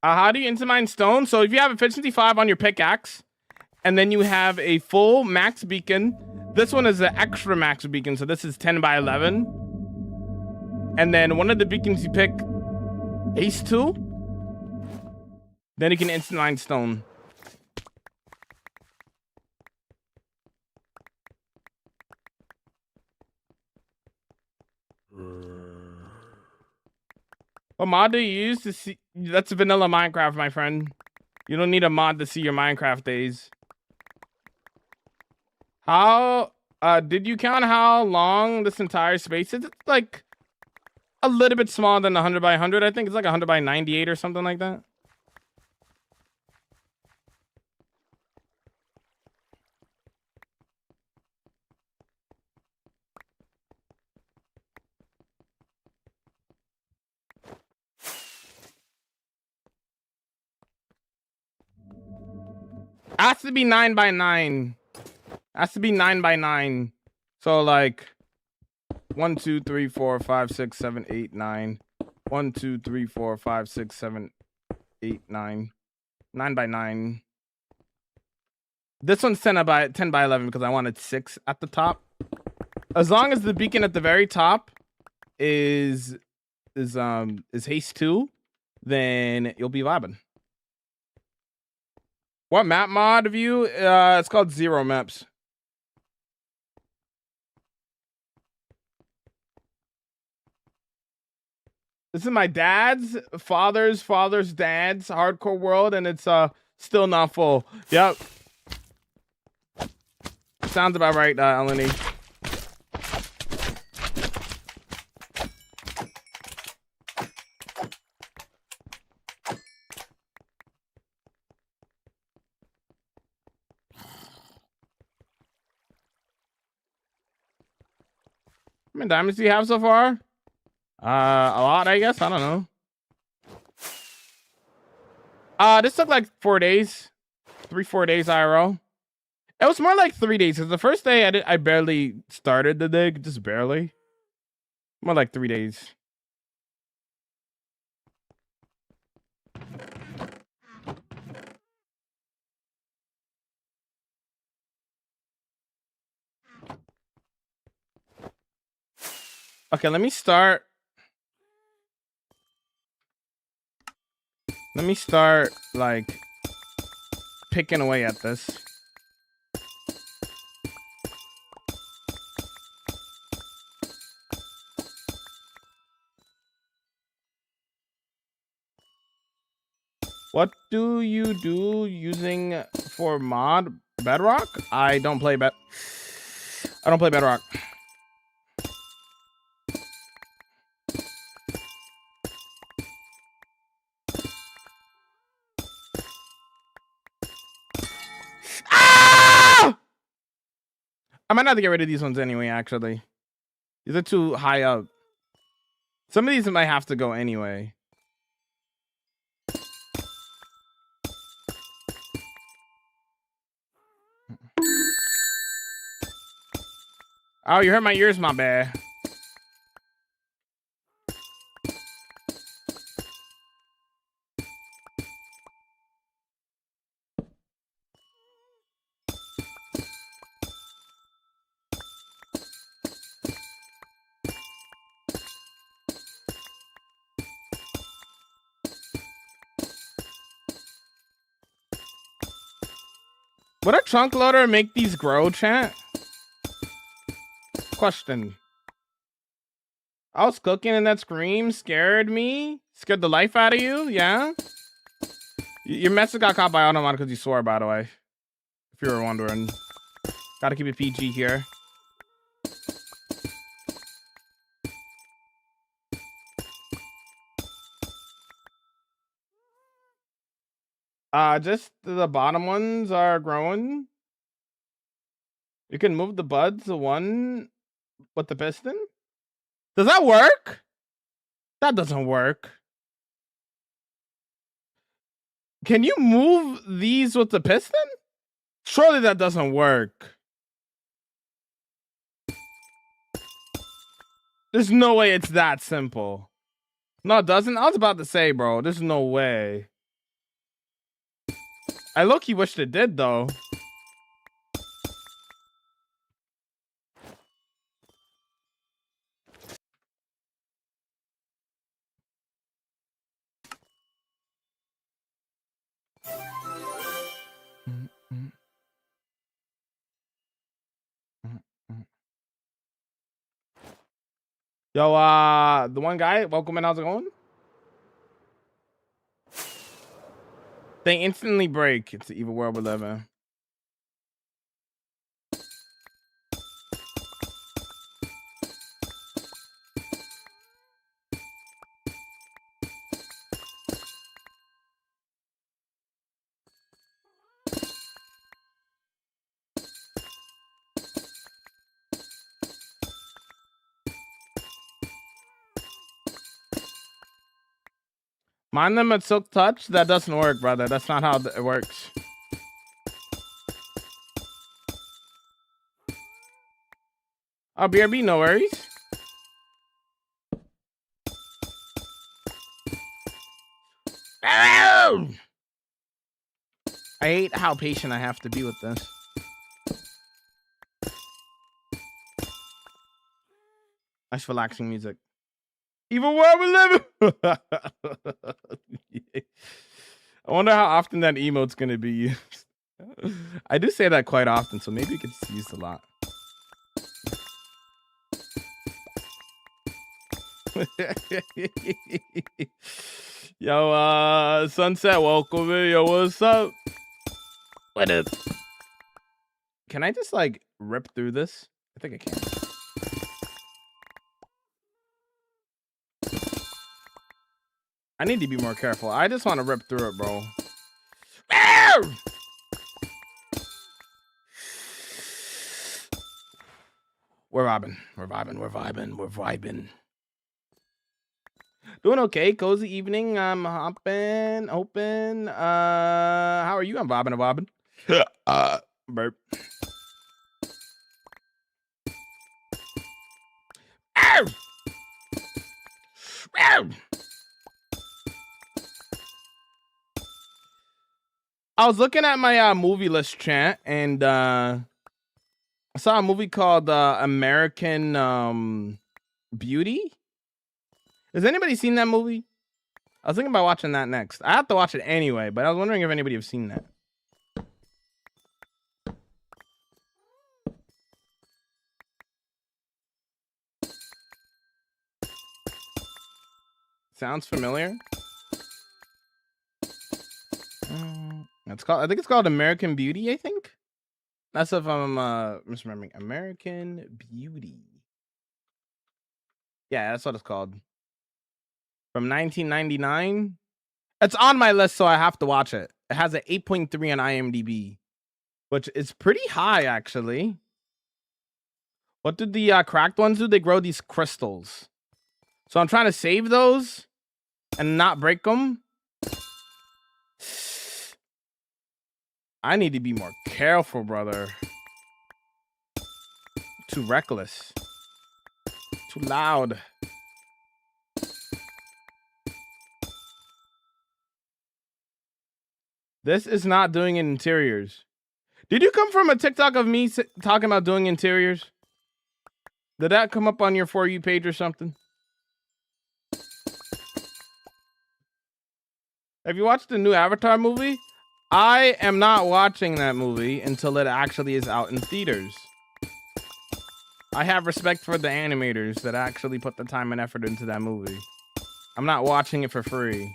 How do you intermine stone? So if you have efficiency 5 on your pickaxe, and then you have a full max beacon, this one is an extra max beacon, so this is 10 by 11. And then one of the beacons you pick, Ace 2, then you can instant mine stone. What mod do you use to see? That's vanilla Minecraft, my friend. You don't need a mod to see your Minecraft days. How did you count how long this entire space is? It's like a little bit smaller than 100 by 100. I think it's like 100 by 98 or something like that. Has to be 9 by 9. Has to be 9 by 9. So like 1, 2, 3, 4, 5, 6, 7, 8, 9. 1, 2, 3, 4, 5, 6, 7, 8, 9. 9 by 9. This one's 10 by 11 because I wanted 6 at the top. As long as the beacon at the very top is haste 2, then you'll be vibing. What map mod view? It's called Zero Maps. This is my dad's father's dad's hardcore world, and it's still not full. Yep. Sounds about right, Eleni. How many diamonds do you have so far? A lot, I guess. I don't know. This took like 4 days. 3-4 days IRL. It was more like 3 days, because the first day I barely started the dig, just barely. More like 3 days. Okay, let me start. Like picking away at this. What do you do using for mod Bedrock? I don't play Bedrock. Ah! I might have to get rid of these ones anyway, actually. These are too high up. Some of these might have to go anyway. Oh, you hurt my ears, my bad. Would a trunk loader make these grow, chat? Question. I was cooking and that scream scared me? Scared the life out of you? Yeah? Your message got caught by automatic because you swore, by the way. If you were wondering. Gotta keep it PG here. Just the bottom ones are growing. You can move the buds, the one with the piston. Does that work? That doesn't work. Can you move these with the piston? Surely that doesn't work. There's no way it's that simple. No, it doesn't. I was about to say, bro, there's no way. I low-key wished it did, though. Yo, the one guy, welcome in, how's it going? They instantly break. It's the evil world we live in. Mind them at Silk Touch? That doesn't work, brother. That's not how it works. Oh, BRB, no worries. I hate how patient I have to be with this. Nice relaxing music. Evil world we live in. I wonder how often that emote's gonna be used. I do say that quite often, so maybe it gets used a lot. Yo, Sunset, welcome in. Yo, what's up? What up? Can I just like rip through this? I think I can. I need to be more careful. I just want to rip through it, bro. We're vibing. We're vibing. We're vibing. We're vibing. Doing okay. Cozy evening. I'm hopping. Open. How are you? I'm vibing and vibing. Burp. Ow! Ow! I was looking at my movie list, chat, and I saw a movie called American Beauty? Has anybody seen that movie? I was thinking about watching that next. I have to watch it anyway, but I was wondering if anybody has seen that. Sounds familiar. It's called. I think it's called American Beauty. I think that's if I'm misremembering. American Beauty. Yeah, that's what it's called. From 1999. It's on my list, so I have to watch it. It has an 8.3 on IMDb, which is pretty high actually. What did the cracked ones do? They grow these crystals. So I'm trying to save those and not break them. I need to be more careful, brother. Too reckless. Too loud. This is not doing interiors. Did you come from a TikTok of me talking about doing interiors? Did that come up on your For You page or something? Have you watched the new Avatar movie? I am not watching that movie until it actually is out in theaters. I have respect for the animators that actually put the time and effort into that movie. I'm not watching it for free.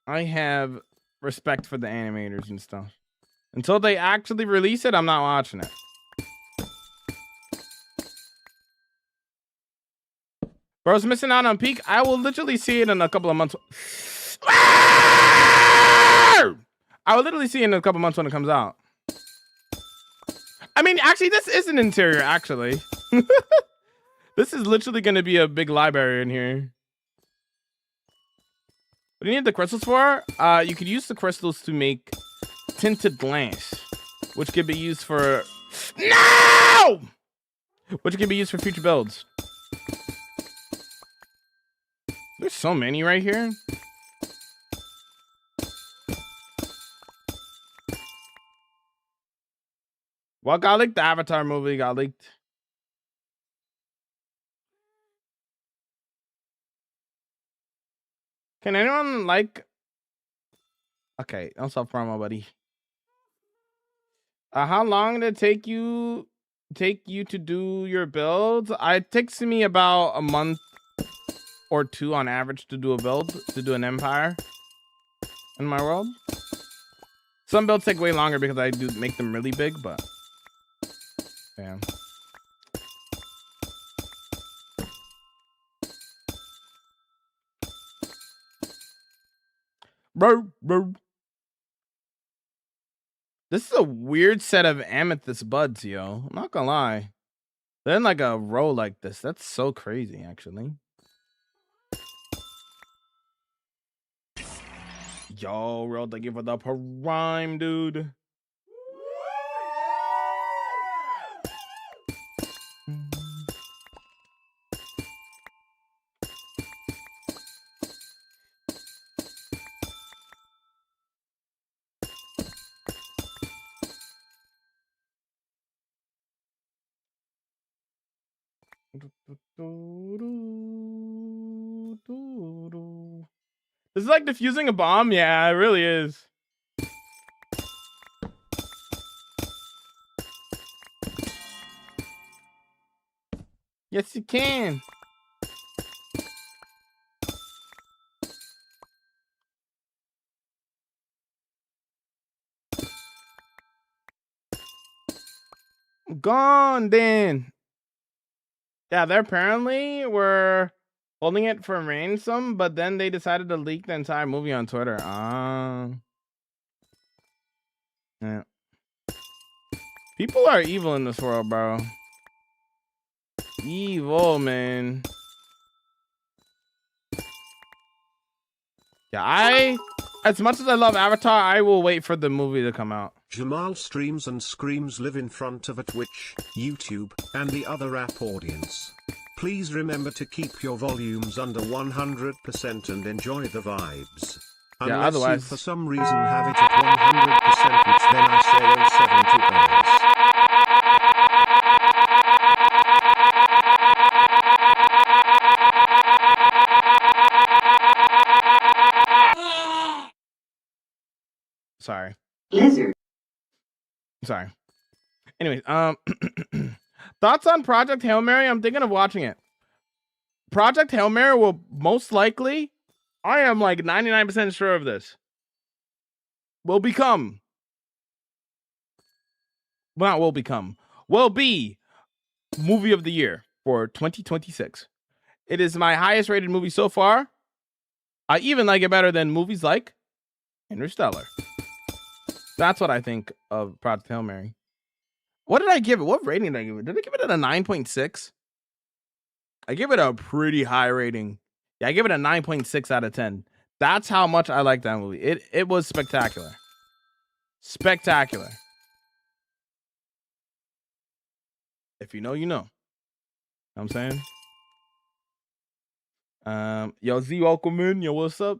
I have respect for the animators and stuff. Until they actually release it, I'm not watching it. Bro's missing out on Peak. I will literally see it in a couple of months. I will literally see it in a couple of months when it comes out. I mean, actually, this is an interior, actually. This is literally going to be a big library in here. What do you need the crystals for? You could use the crystals to make tinted glass, which could be used for... No! Which can be used for future builds. There's so many right here. What got leaked? The Avatar movie got leaked. Can anyone like... Okay, don't stop promo, buddy. How long did it take you to do your builds? It takes me about a month or two on average to do a build, to do an empire in my world. Some builds take way longer because I do make them really big, but yeah. Bro. This is a weird set of amethyst buds, yo. I'm not gonna lie. They're in like a row like this. That's so crazy, actually. Yo, real, thank you for the prime, dude. This is like defusing a bomb. Yeah, it really is. Yes, you can. Gone, then. Yeah, they apparently were holding it for ransom, but then they decided to leak the entire movie on Twitter. Yeah. People are evil in this world, bro. Evil, man. Yeah, as much as I love Avatar, I will wait for the movie to come out. Jamal streams and screams live in front of a Twitch, YouTube, and the other app audience. Please remember to keep your volumes under 100% and enjoy the vibes. Yeah, Unless otherwise... you for some reason have it at 100%, which then I say 070 hours. Sorry. Anyways, thoughts on Project Hail Mary? I'm thinking of watching it. Project Hail Mary will most likely, I am like 99% sure of this, will be movie of the year for 2026. It is my highest rated movie so far. I even like it better than movies like Interstellar. That's what I think of Project Hail Mary. What did I give it? What rating did I give it? Did I give it a 9.6? I give it a pretty high rating. Yeah, I give it a 9.6 out of 10. That's how much I like that movie. It was spectacular. Spectacular. If you know, you know. Know what I'm saying? Yo, Z, welcome in. Yo, what's up?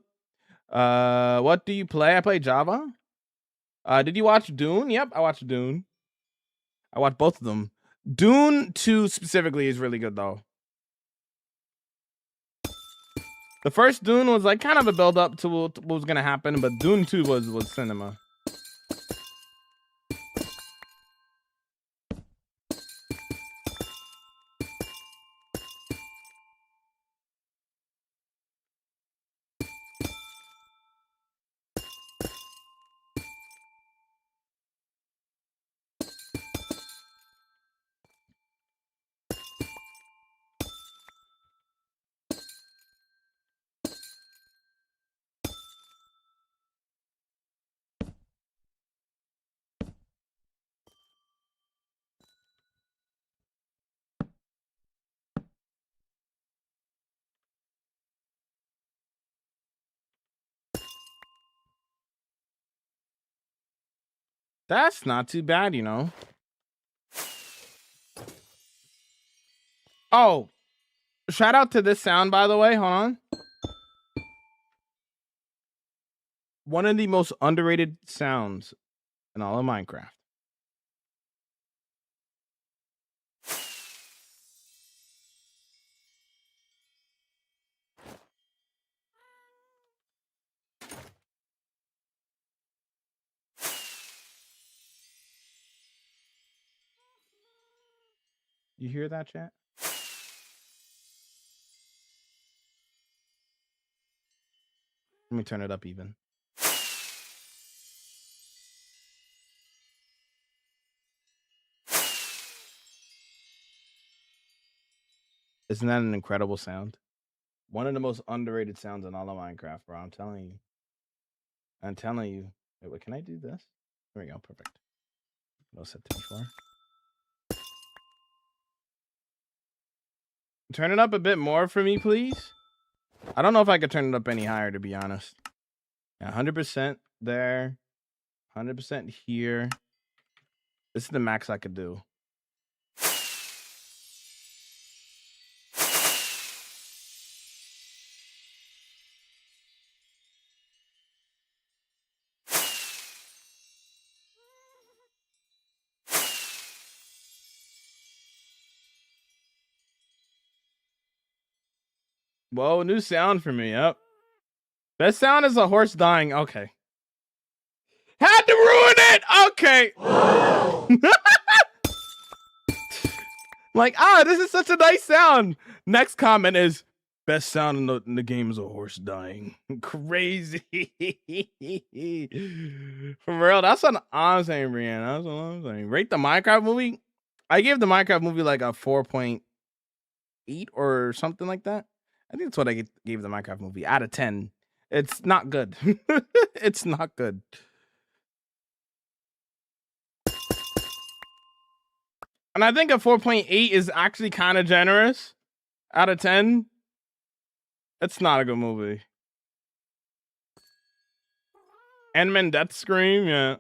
What do you play? I play Java. Did you watch Dune? Yep, I watched Dune. I watched both of them. Dune 2 specifically is really good though. The first Dune was like kind of a build up to what was gonna happen, but Dune 2 was cinema. That's not too bad, you know. Oh, shout out to this sound, by the way. Hold on. One of the most underrated sounds in all of Minecraft. You hear that, chat? Let me turn it up even. Isn't that an incredible sound? One of the most underrated sounds in all of Minecraft, bro. I'm telling you. I'm telling you. Wait, can I do this? There we go. Perfect. No set to before. Turn it up a bit more for me, please. I don't know if I could turn it up any higher, to be honest. Yeah, 100% there. 100% here. This is the max I could do. Whoa, new sound for me. Yep. That sound is a horse dying. Okay. Had to ruin it. Okay. Like, this is such a nice sound. Next comment is best sound in the game is a horse dying. Crazy. For real, that's what I'm saying, Brianna. That's what I'm saying. Rate the Minecraft movie. I gave the Minecraft movie like a 4.8 or something like that. I think that's what I gave the Minecraft movie out of 10. It's not good. It's not good. And I think a 4.8 is actually kind of generous out of 10. It's not a good movie. Endman Death Scream, yeah.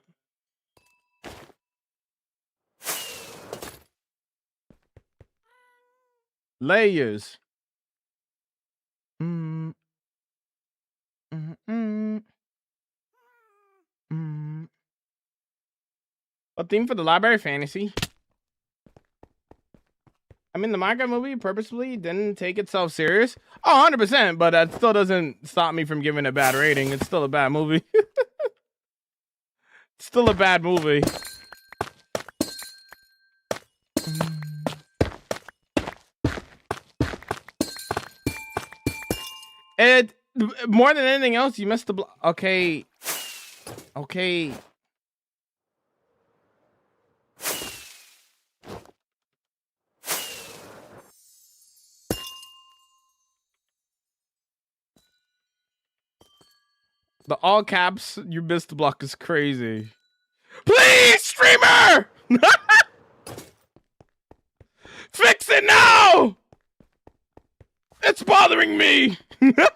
Layers. A theme for the library fantasy. I mean, the Minecraft movie purposefully didn't take itself serious. Oh, 100%, but that still doesn't stop me from giving it a bad rating. It's still a bad movie. It's still a bad movie. It more than anything else, you missed the block. Okay. Okay. The all caps, you missed the block is crazy. Please, streamer! Fix it now! It's bothering me! The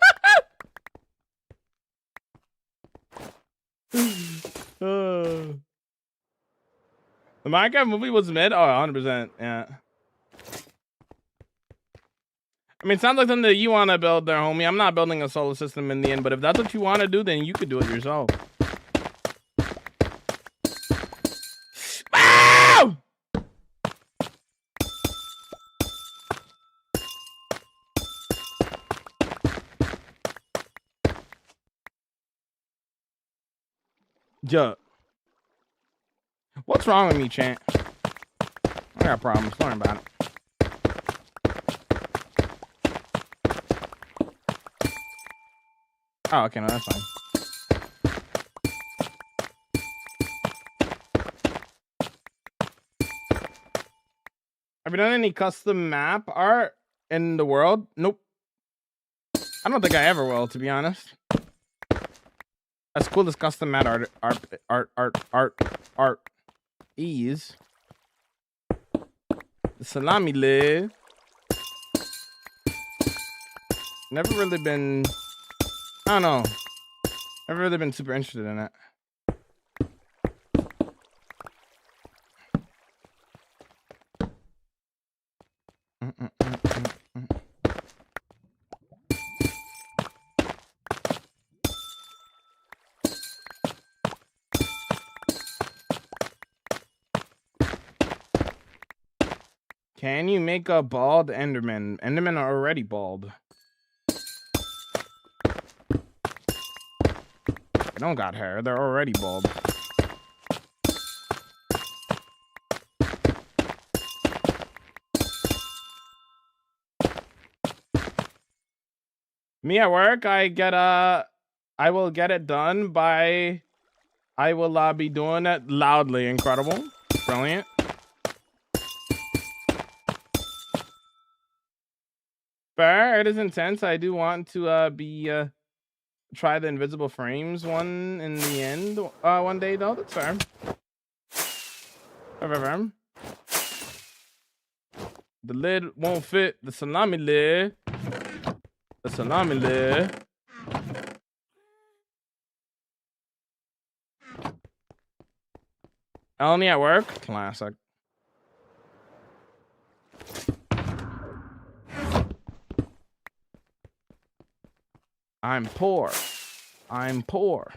Minecraft movie was mid? Oh, 100%, yeah. I mean, it sounds like something that you want to build there, homie. I'm not building a solar system in the end, but if that's what you want to do, then you could do it yourself. Ow! Yeah. What's wrong with me, Chant? I got problems. Don't worry about it. Oh, okay, no, that's fine. Have you done any custom map art in the world? Nope. I don't think I ever will, to be honest. As cool as custom map art is. The salami lid. Never really been. I don't know. Never really been super interested in it. Can you make a bald Enderman? Endermen are already bald. They don't got hair. They're already bald. Me at work, I will get it done by, I will be doing it loudly. Incredible. Brilliant. Fair, it is intense. I do want to try the invisible frames one in the end one day though. That's fair. Fair. The lid won't fit the salami lid. The salami lid. Only at work? Classic. I'm poor. I'm poor.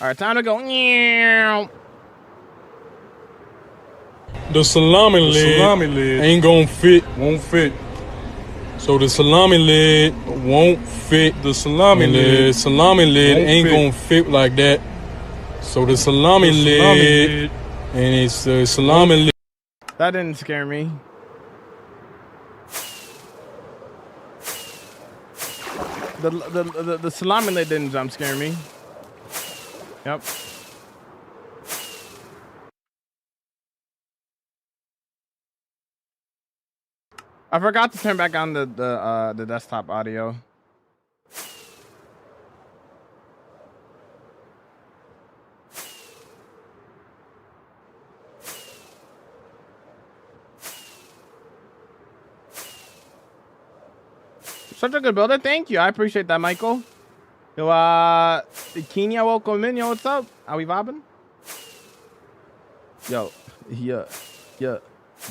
All right, time to go. The salami lid ain't gonna fit, won't fit. So the salami lid won't fit. The salami lid ain't gonna fit like that. So the salami lid, and it's the salami lid. That didn't scare me. The salami lid didn't jump scare me. Yep. I forgot to turn back on the desktop audio. Such a good builder. Thank you. I appreciate that, Michael. Yo, Kenya, welcome in. Yo, what's up? Are we vibing? Yo, yeah.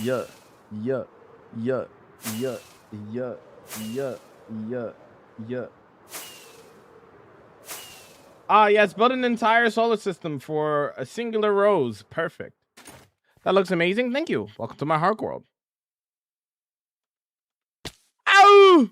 Yeah, yeah, yeah, yeah, yeah, yeah, yeah, yeah. Yes, build an entire solar system for a singular rose. Perfect. That looks amazing. Thank you. Welcome to my Hark world. Ow!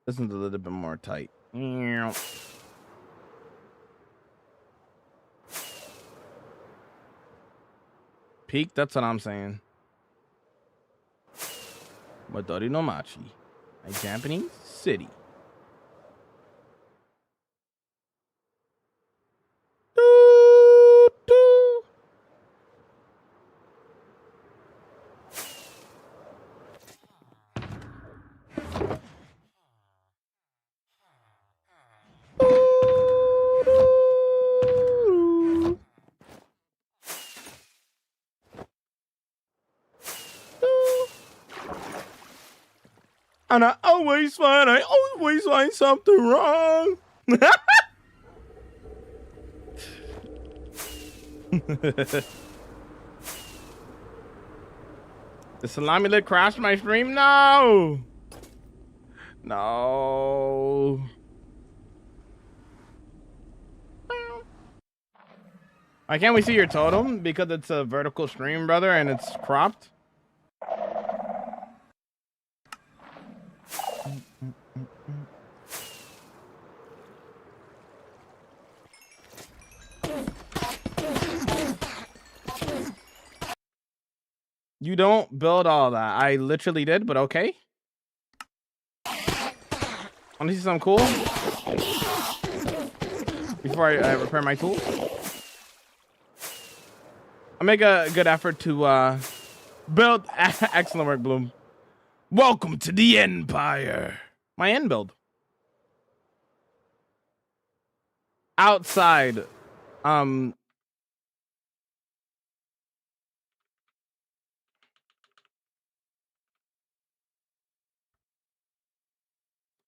This one's a little bit more tight. Peak, that's what I'm saying. Midori no Machi, a Japanese city. Doo, doo. And I always find something wrong. The salami lid crashed my stream? No. No. Why can't we see your totem? Because it's a vertical stream, brother, and it's cropped. You don't build all that. I literally did, but okay. Want to see something cool? Before I repair my tool. I make a good effort to build. Excellent work, Bloom. Welcome to the Empire. My end build. Outside.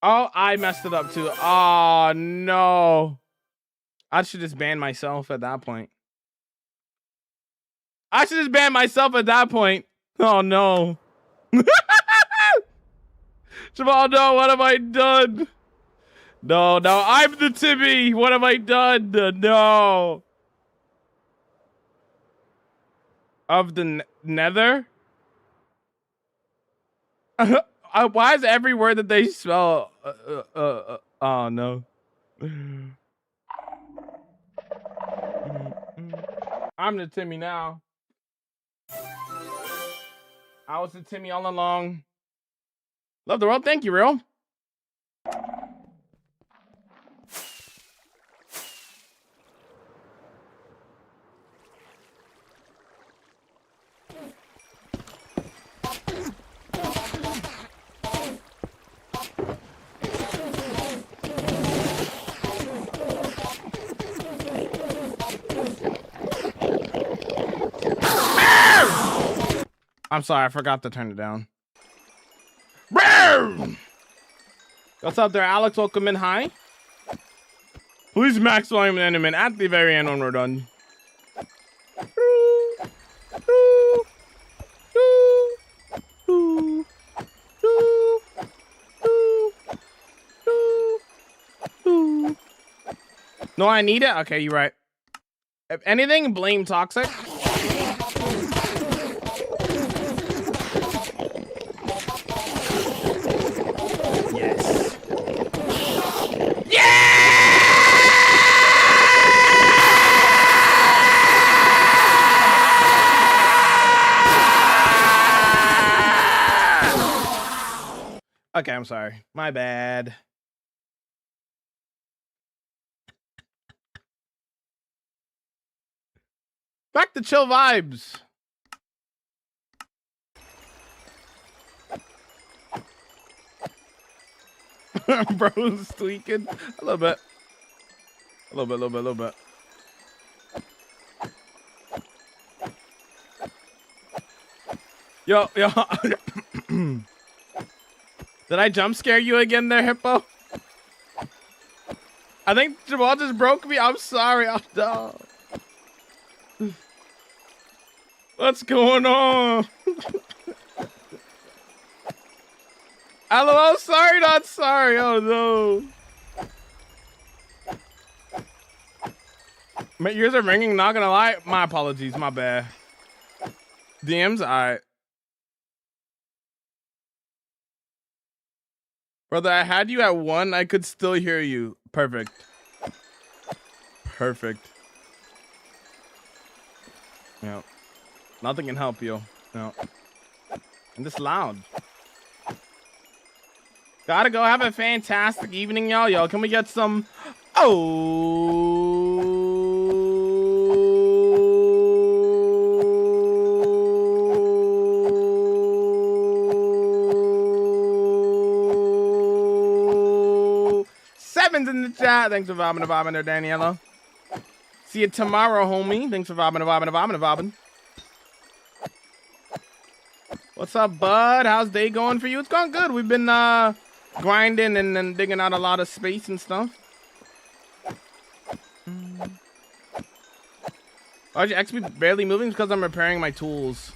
Oh, I messed it up too. Oh, no. I should just ban myself at that point. I should just ban myself at that point. Oh, no. Jamal, no, what have I done? No, I'm the Timmy. What have I done? No. Of the nether? Why is every word that they spell? Oh, no. I'm the Timmy now. I was the Timmy all along. Love the world. Thank you, Real. I'm sorry, I forgot to turn it down. What's up there, Alex? Welcome in. Hi. Please max volume and enemy at the very end when we're done. No, I need it? Okay, you're right. If anything, blame Toxic. Yes. Yeah! Okay, I'm sorry. My bad. Back to chill vibes. Bro's tweaking. A little bit. A little bit. Yo. Did I jump scare you again there, Hippo? I think Jamal just broke me. I'm sorry. Oh, no. What's going on? LOL, sorry, not sorry. Oh, no. My ears are ringing, not gonna lie. My apologies, my bad. DMs, alright. Brother, I had you at 1. I could still hear you. Perfect. Perfect. Yeah. Nothing can help you. No. I'm just loud. Gotta go. Have a fantastic evening, y'all. Yo, can we get some... Oh... 7s in the chat. Thanks for vibing there, Daniela. See you tomorrow, homie. Thanks for vibing. What's up, bud? How's day going for you? It's going good. We've been grinding and then digging out a lot of space and stuff. Why'd your XP barely moving? Because I'm repairing my tools.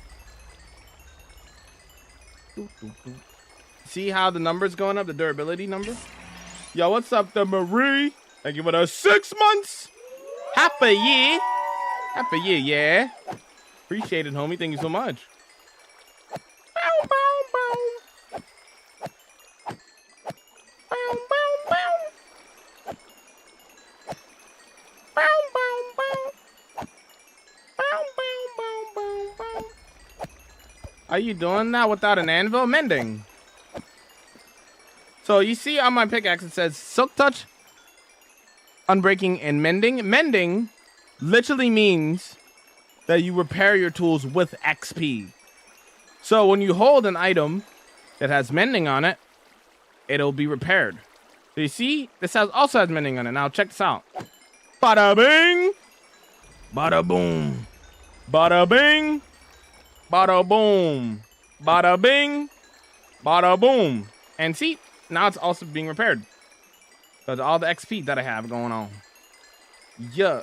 See how the number's going up, the durability number? Yo, what's up, the Marie? Thank you for the 6 months. Half a year. Half a year, yeah. Appreciate it, homie. Thank you so much. Bow, bow, bow. Bow, bow, bow. Bow, bow, bow. Bow, bow, bow, bow, bow. Are you doing that without an anvil? Mending. So you see on my pickaxe it says Silk Touch, Unbreaking, and Mending. Mending literally means that you repair your tools with XP. So when you hold an item that has Mending on it, it'll be repaired. So you see, this also has Mending on it. Now check this out. Bada bing, bada boom, bada bing, bada boom, bada bing, bada boom. And see, now it's also being repaired. Because all the XP that I have going on. Yeah.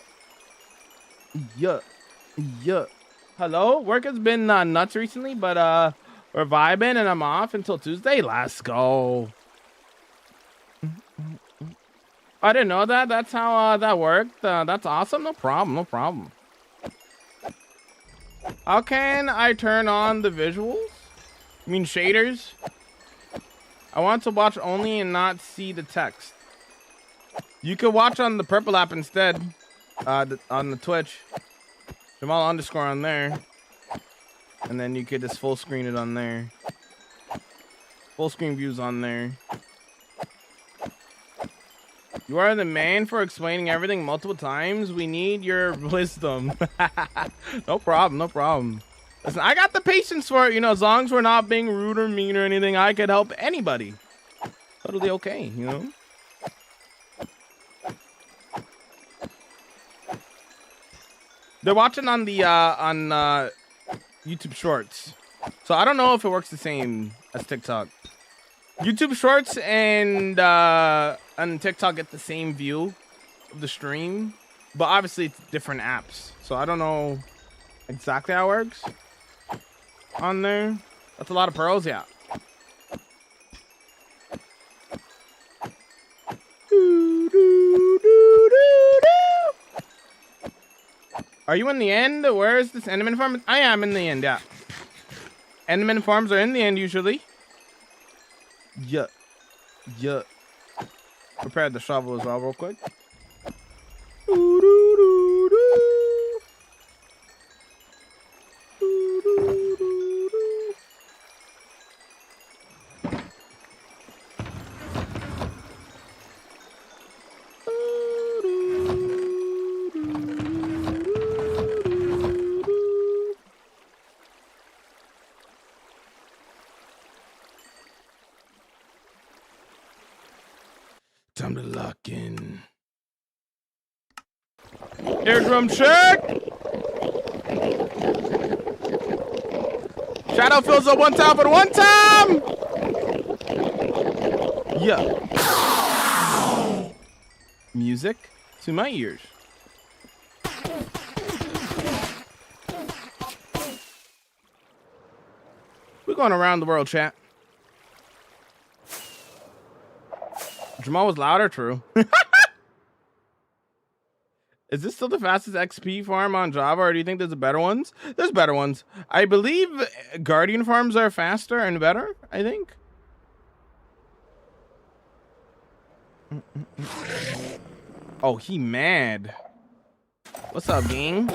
Hello? Work has been nuts recently, but we're vibing and I'm off until Tuesday. Let's go. I didn't know that. That's how that worked. That's awesome. No problem. How can I turn on the visuals? I mean shaders? I want to watch only and not see the text. You can watch on the purple app instead. On the Twitch. Jamal _ on there. And then you could just full screen it on there. Full screen views on there. You are the man for explaining everything multiple times. We need your wisdom. No problem. Listen, I got the patience for it, you know, as long as we're not being rude or mean or anything, I could help anybody. Totally okay, you know? They're watching on the YouTube Shorts. So I don't know if it works the same as TikTok. YouTube Shorts and TikTok get the same view of the stream, but obviously it's different apps. So I don't know exactly how it works on there. That's a lot of pearls, yeah. Are you in the end? Where is this Enderman farm? I am in the end, yeah. Enderman farms are in the end usually. Yeah. Prepare the shovel as well real quick. Time to lock in. Air drum check. Shadow fills up one time for the one time. Yeah. Music to my ears. We're going around the world, chat. Jamal was louder, true. Is this still the fastest XP farm on Java, or do you think there's better ones? There's better ones. I believe Guardian farms are faster and better, I think. Oh, he mad. What's up, gang?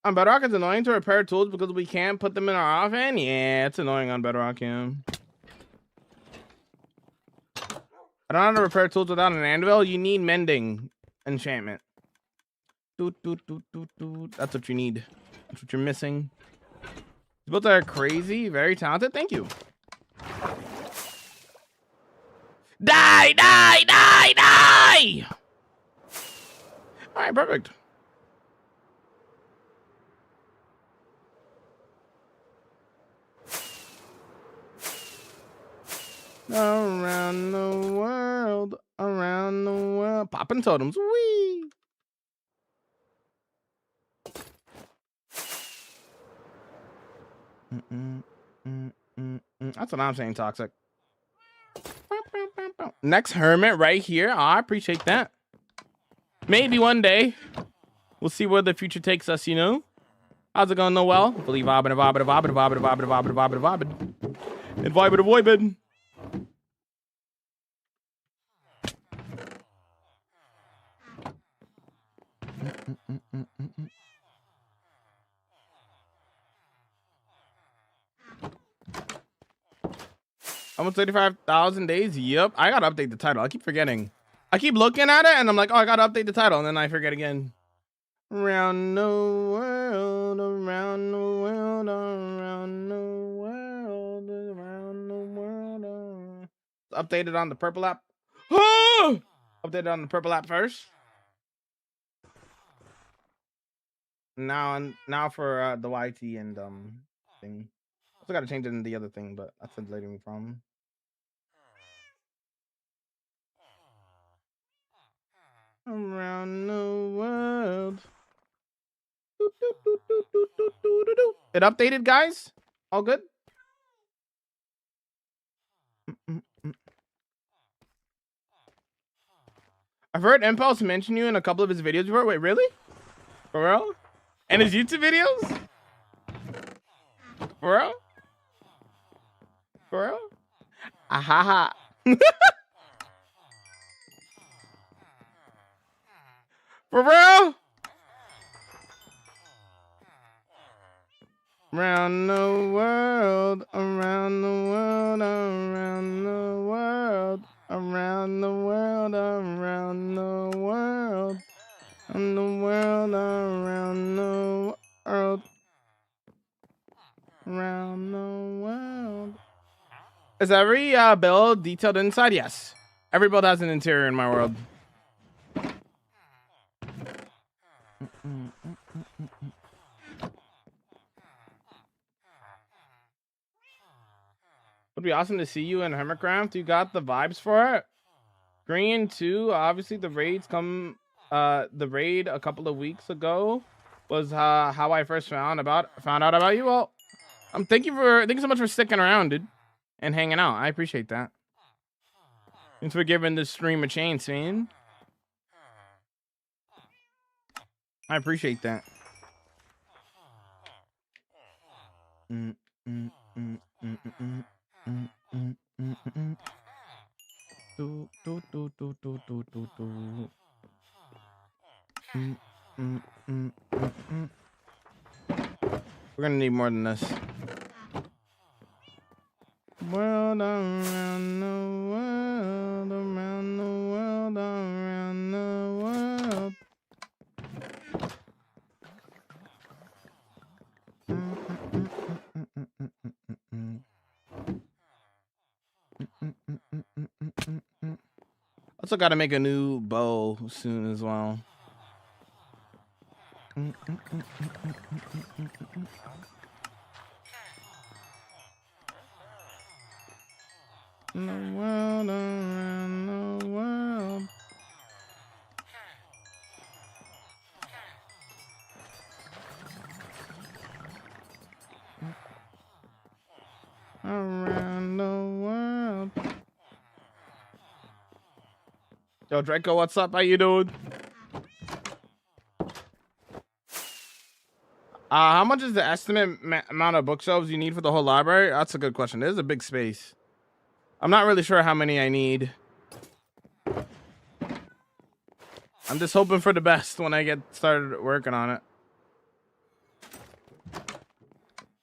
On Bedrock, it's annoying to repair tools because we can't put them in our offhand. Yeah, it's annoying on Bedrock, yeah. I don't know how to repair tools without an anvil. You need mending enchantment. That's what you need. That's what you're missing. You both are crazy, very talented. Thank you. Die, die, die, die! All right, perfect. Around the world, around the world. Popping totems, wee! That's what I'm saying, Toxic. Next hermit right here. Oh, I appreciate that. Maybe one day. We'll see where the future takes us, you know? How's it going, Noel? Believe vobbin, vobbin, vobbin, vobbin, vobbin, vobbin, vobbin, vobbin. And vobbin, vobbin. Almost 35,000 days. Yep. I gotta update the title. I keep forgetting. I keep looking at it and I'm like, oh, I gotta update the title. And then I forget again. Around the world, around the world, around the world, around the world. Updated on the purple app. Updated on the purple app first. Now for the YT and thing. Also gotta change it in the other thing, but that's a later problem. Around the world. It updated, guys. All good. I've heard Impulse mention you in a couple of his videos before. Wait, really? For real? And his YouTube videos? For real? For real? Ahaha. For real? Around the world, around the world, around the world, around the world, around the world, around the world, around the world, around the world. Is every build detailed inside? Yes. Every build has an interior in my world. Would be awesome to see you in Hermitcraft. You got the vibes for it. Green 2, obviously the raids come the raid a couple of weeks ago was how I first found out about you. Well, thank you so much for sticking around, dude, and hanging out. I appreciate that. Thanks for giving this stream a chance, man. I appreciate that. We're gonna need more than this. World around the world, around the world, around the world. Also got to make a new bow soon as well. The world around the world. Around the world. Yo, Draco, what's up? How you doing? How much is the estimate amount of bookshelves you need for the whole library? That's a good question. There's a big space. I'm not really sure how many I need. I'm just hoping for the best when I get started working on it.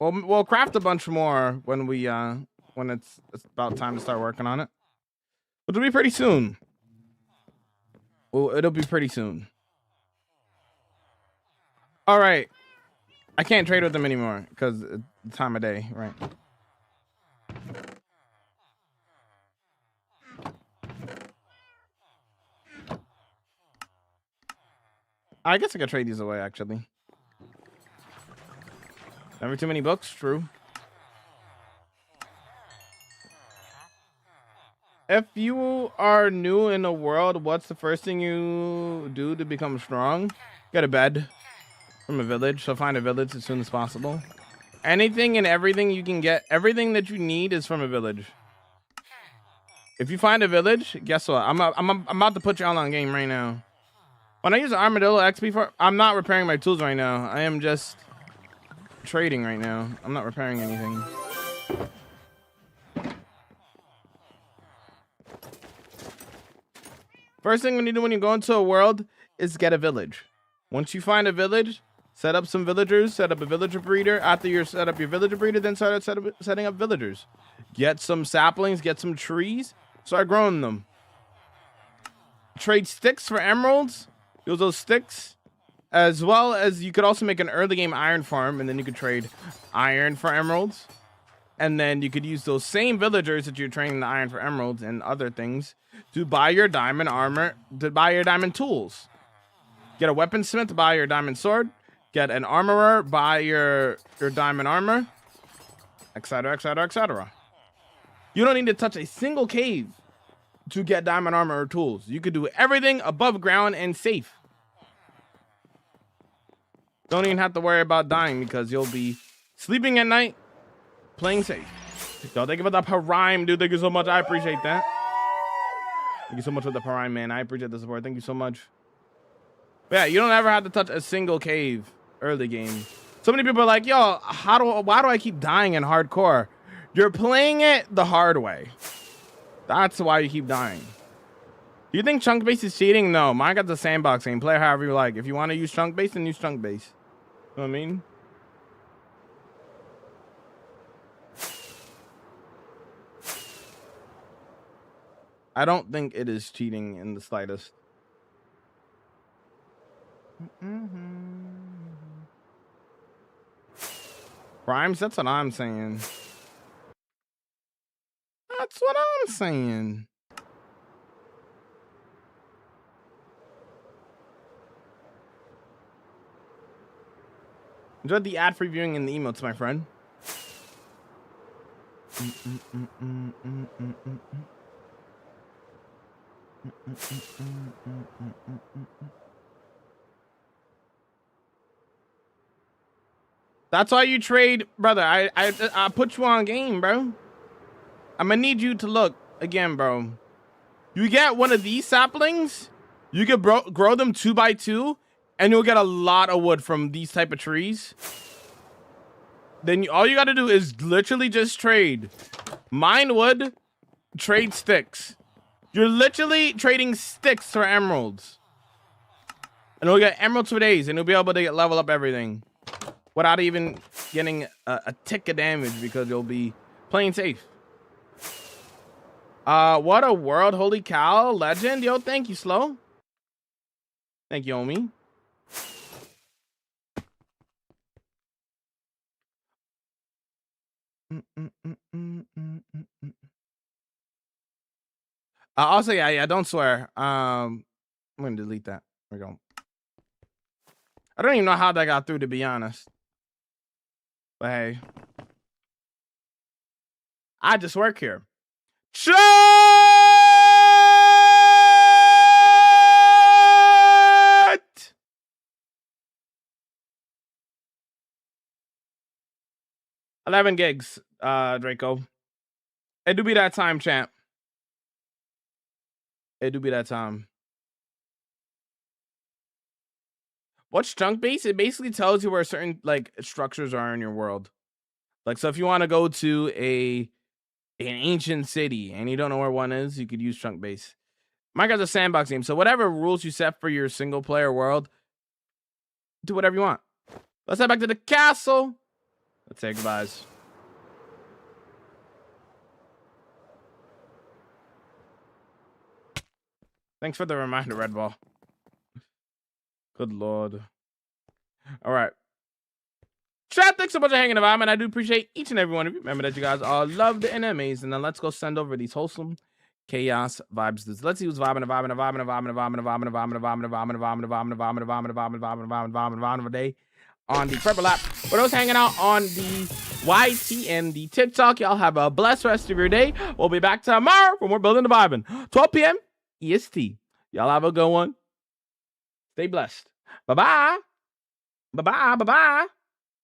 We'll craft a bunch more when we when it's about time to start working on it. It'll be pretty soon. Well, it'll be pretty soon. All right. I can't trade with them anymore because it's the time of day, right? I guess I could trade these away, actually. Never too many books, true. If you are new in the world, what's the first thing you do to become strong? Get a bed from a village. So find a village as soon as possible. Anything and everything you can get, everything that you need is from a village. If you find a village, guess what? I'm about to put you all on game right now. When I use Armadillo XP for, I'm not repairing my tools right now. I am just trading right now. I'm not repairing anything. First thing when you do when you go into a world is get a village. Once you find a village, set up some villagers, set up a villager breeder. After you set up your villager breeder, then start setting up villagers. Get some saplings, get some trees, start growing them. Trade sticks for emeralds. Use those sticks, as well as you could also make an early game iron farm, and then you could trade iron for emeralds. And then you could use those same villagers that you're training the iron for emeralds and other things to buy your diamond armor, to buy your diamond tools. Get a weaponsmith to buy your diamond sword. Get an armorer, buy your diamond armor, etc., etc., etc. You don't need to touch a single cave to get diamond armor or tools. You could do everything above ground and safe. Don't even have to worry about dying because you'll be sleeping at night, playing safe. Yo, thank you for the prime, dude. Thank you so much. I appreciate that. Thank you so much for the prime, man. I appreciate the support. Thank you so much. But yeah, you don't ever have to touch a single cave early game. So many people are like, yo, why do I keep dying in hardcore? You're playing it the hard way. That's why you keep dying. Do you think chunk base is cheating? No, mine got the sandbox game. Play however you like. If you want to use chunk base, then use chunk base. You know what I mean? I don't think it is cheating in the slightest. Primes, that's what I'm saying. That's what I'm saying. Enjoyed the ad free viewing and the emotes, my friend. That's why you trade, brother. I put you on game, bro. I'm gonna need you to look again, bro. You get one of these saplings, you can grow them 2 by 2, and you'll get a lot of wood from these type of trees. Then all you gotta do is literally just trade. Mine wood, trade sticks. You're literally trading sticks for emeralds. And you'll get emeralds for days, and you'll be able to level up everything without even getting a tick of damage because you'll be playing safe. What a world. Holy cow. Legend. Yo, thank you, Slow. Thank you, Omi. Also, yeah, don't swear. I'm gonna delete that. There we go. I don't even know how that got through, to be honest. But hey, I just work here. Shut! 11 gigs, Draco. It do be that time, champ. It do be that time. What's chunk base? It basically tells you where certain like structures are in your world. Like, so if you want to go to an ancient city and you don't know where one is, you could use chunk base. Minecraft's a sandbox game, so whatever rules you set for your single player world, do whatever you want. Let's head back to the castle. Let's say goodbyes. Thanks for the reminder, Red Ball. Good lord. All right. Chat, thanks so much for hanging around, man. I do appreciate each and every one of you. Remember that you guys all loved and amazing. Now let's go send over these wholesome chaos vibes. Let's see who's vibing today on the Prepper Lap. For those hanging out on the YT and the TikTok, y'all have a blessed rest of your day. We'll be back tomorrow for more Building the Vibing. 12 p.m. EST. Y'all have a good one. Stay blessed. Bye-bye. Bye-bye. Bye-bye.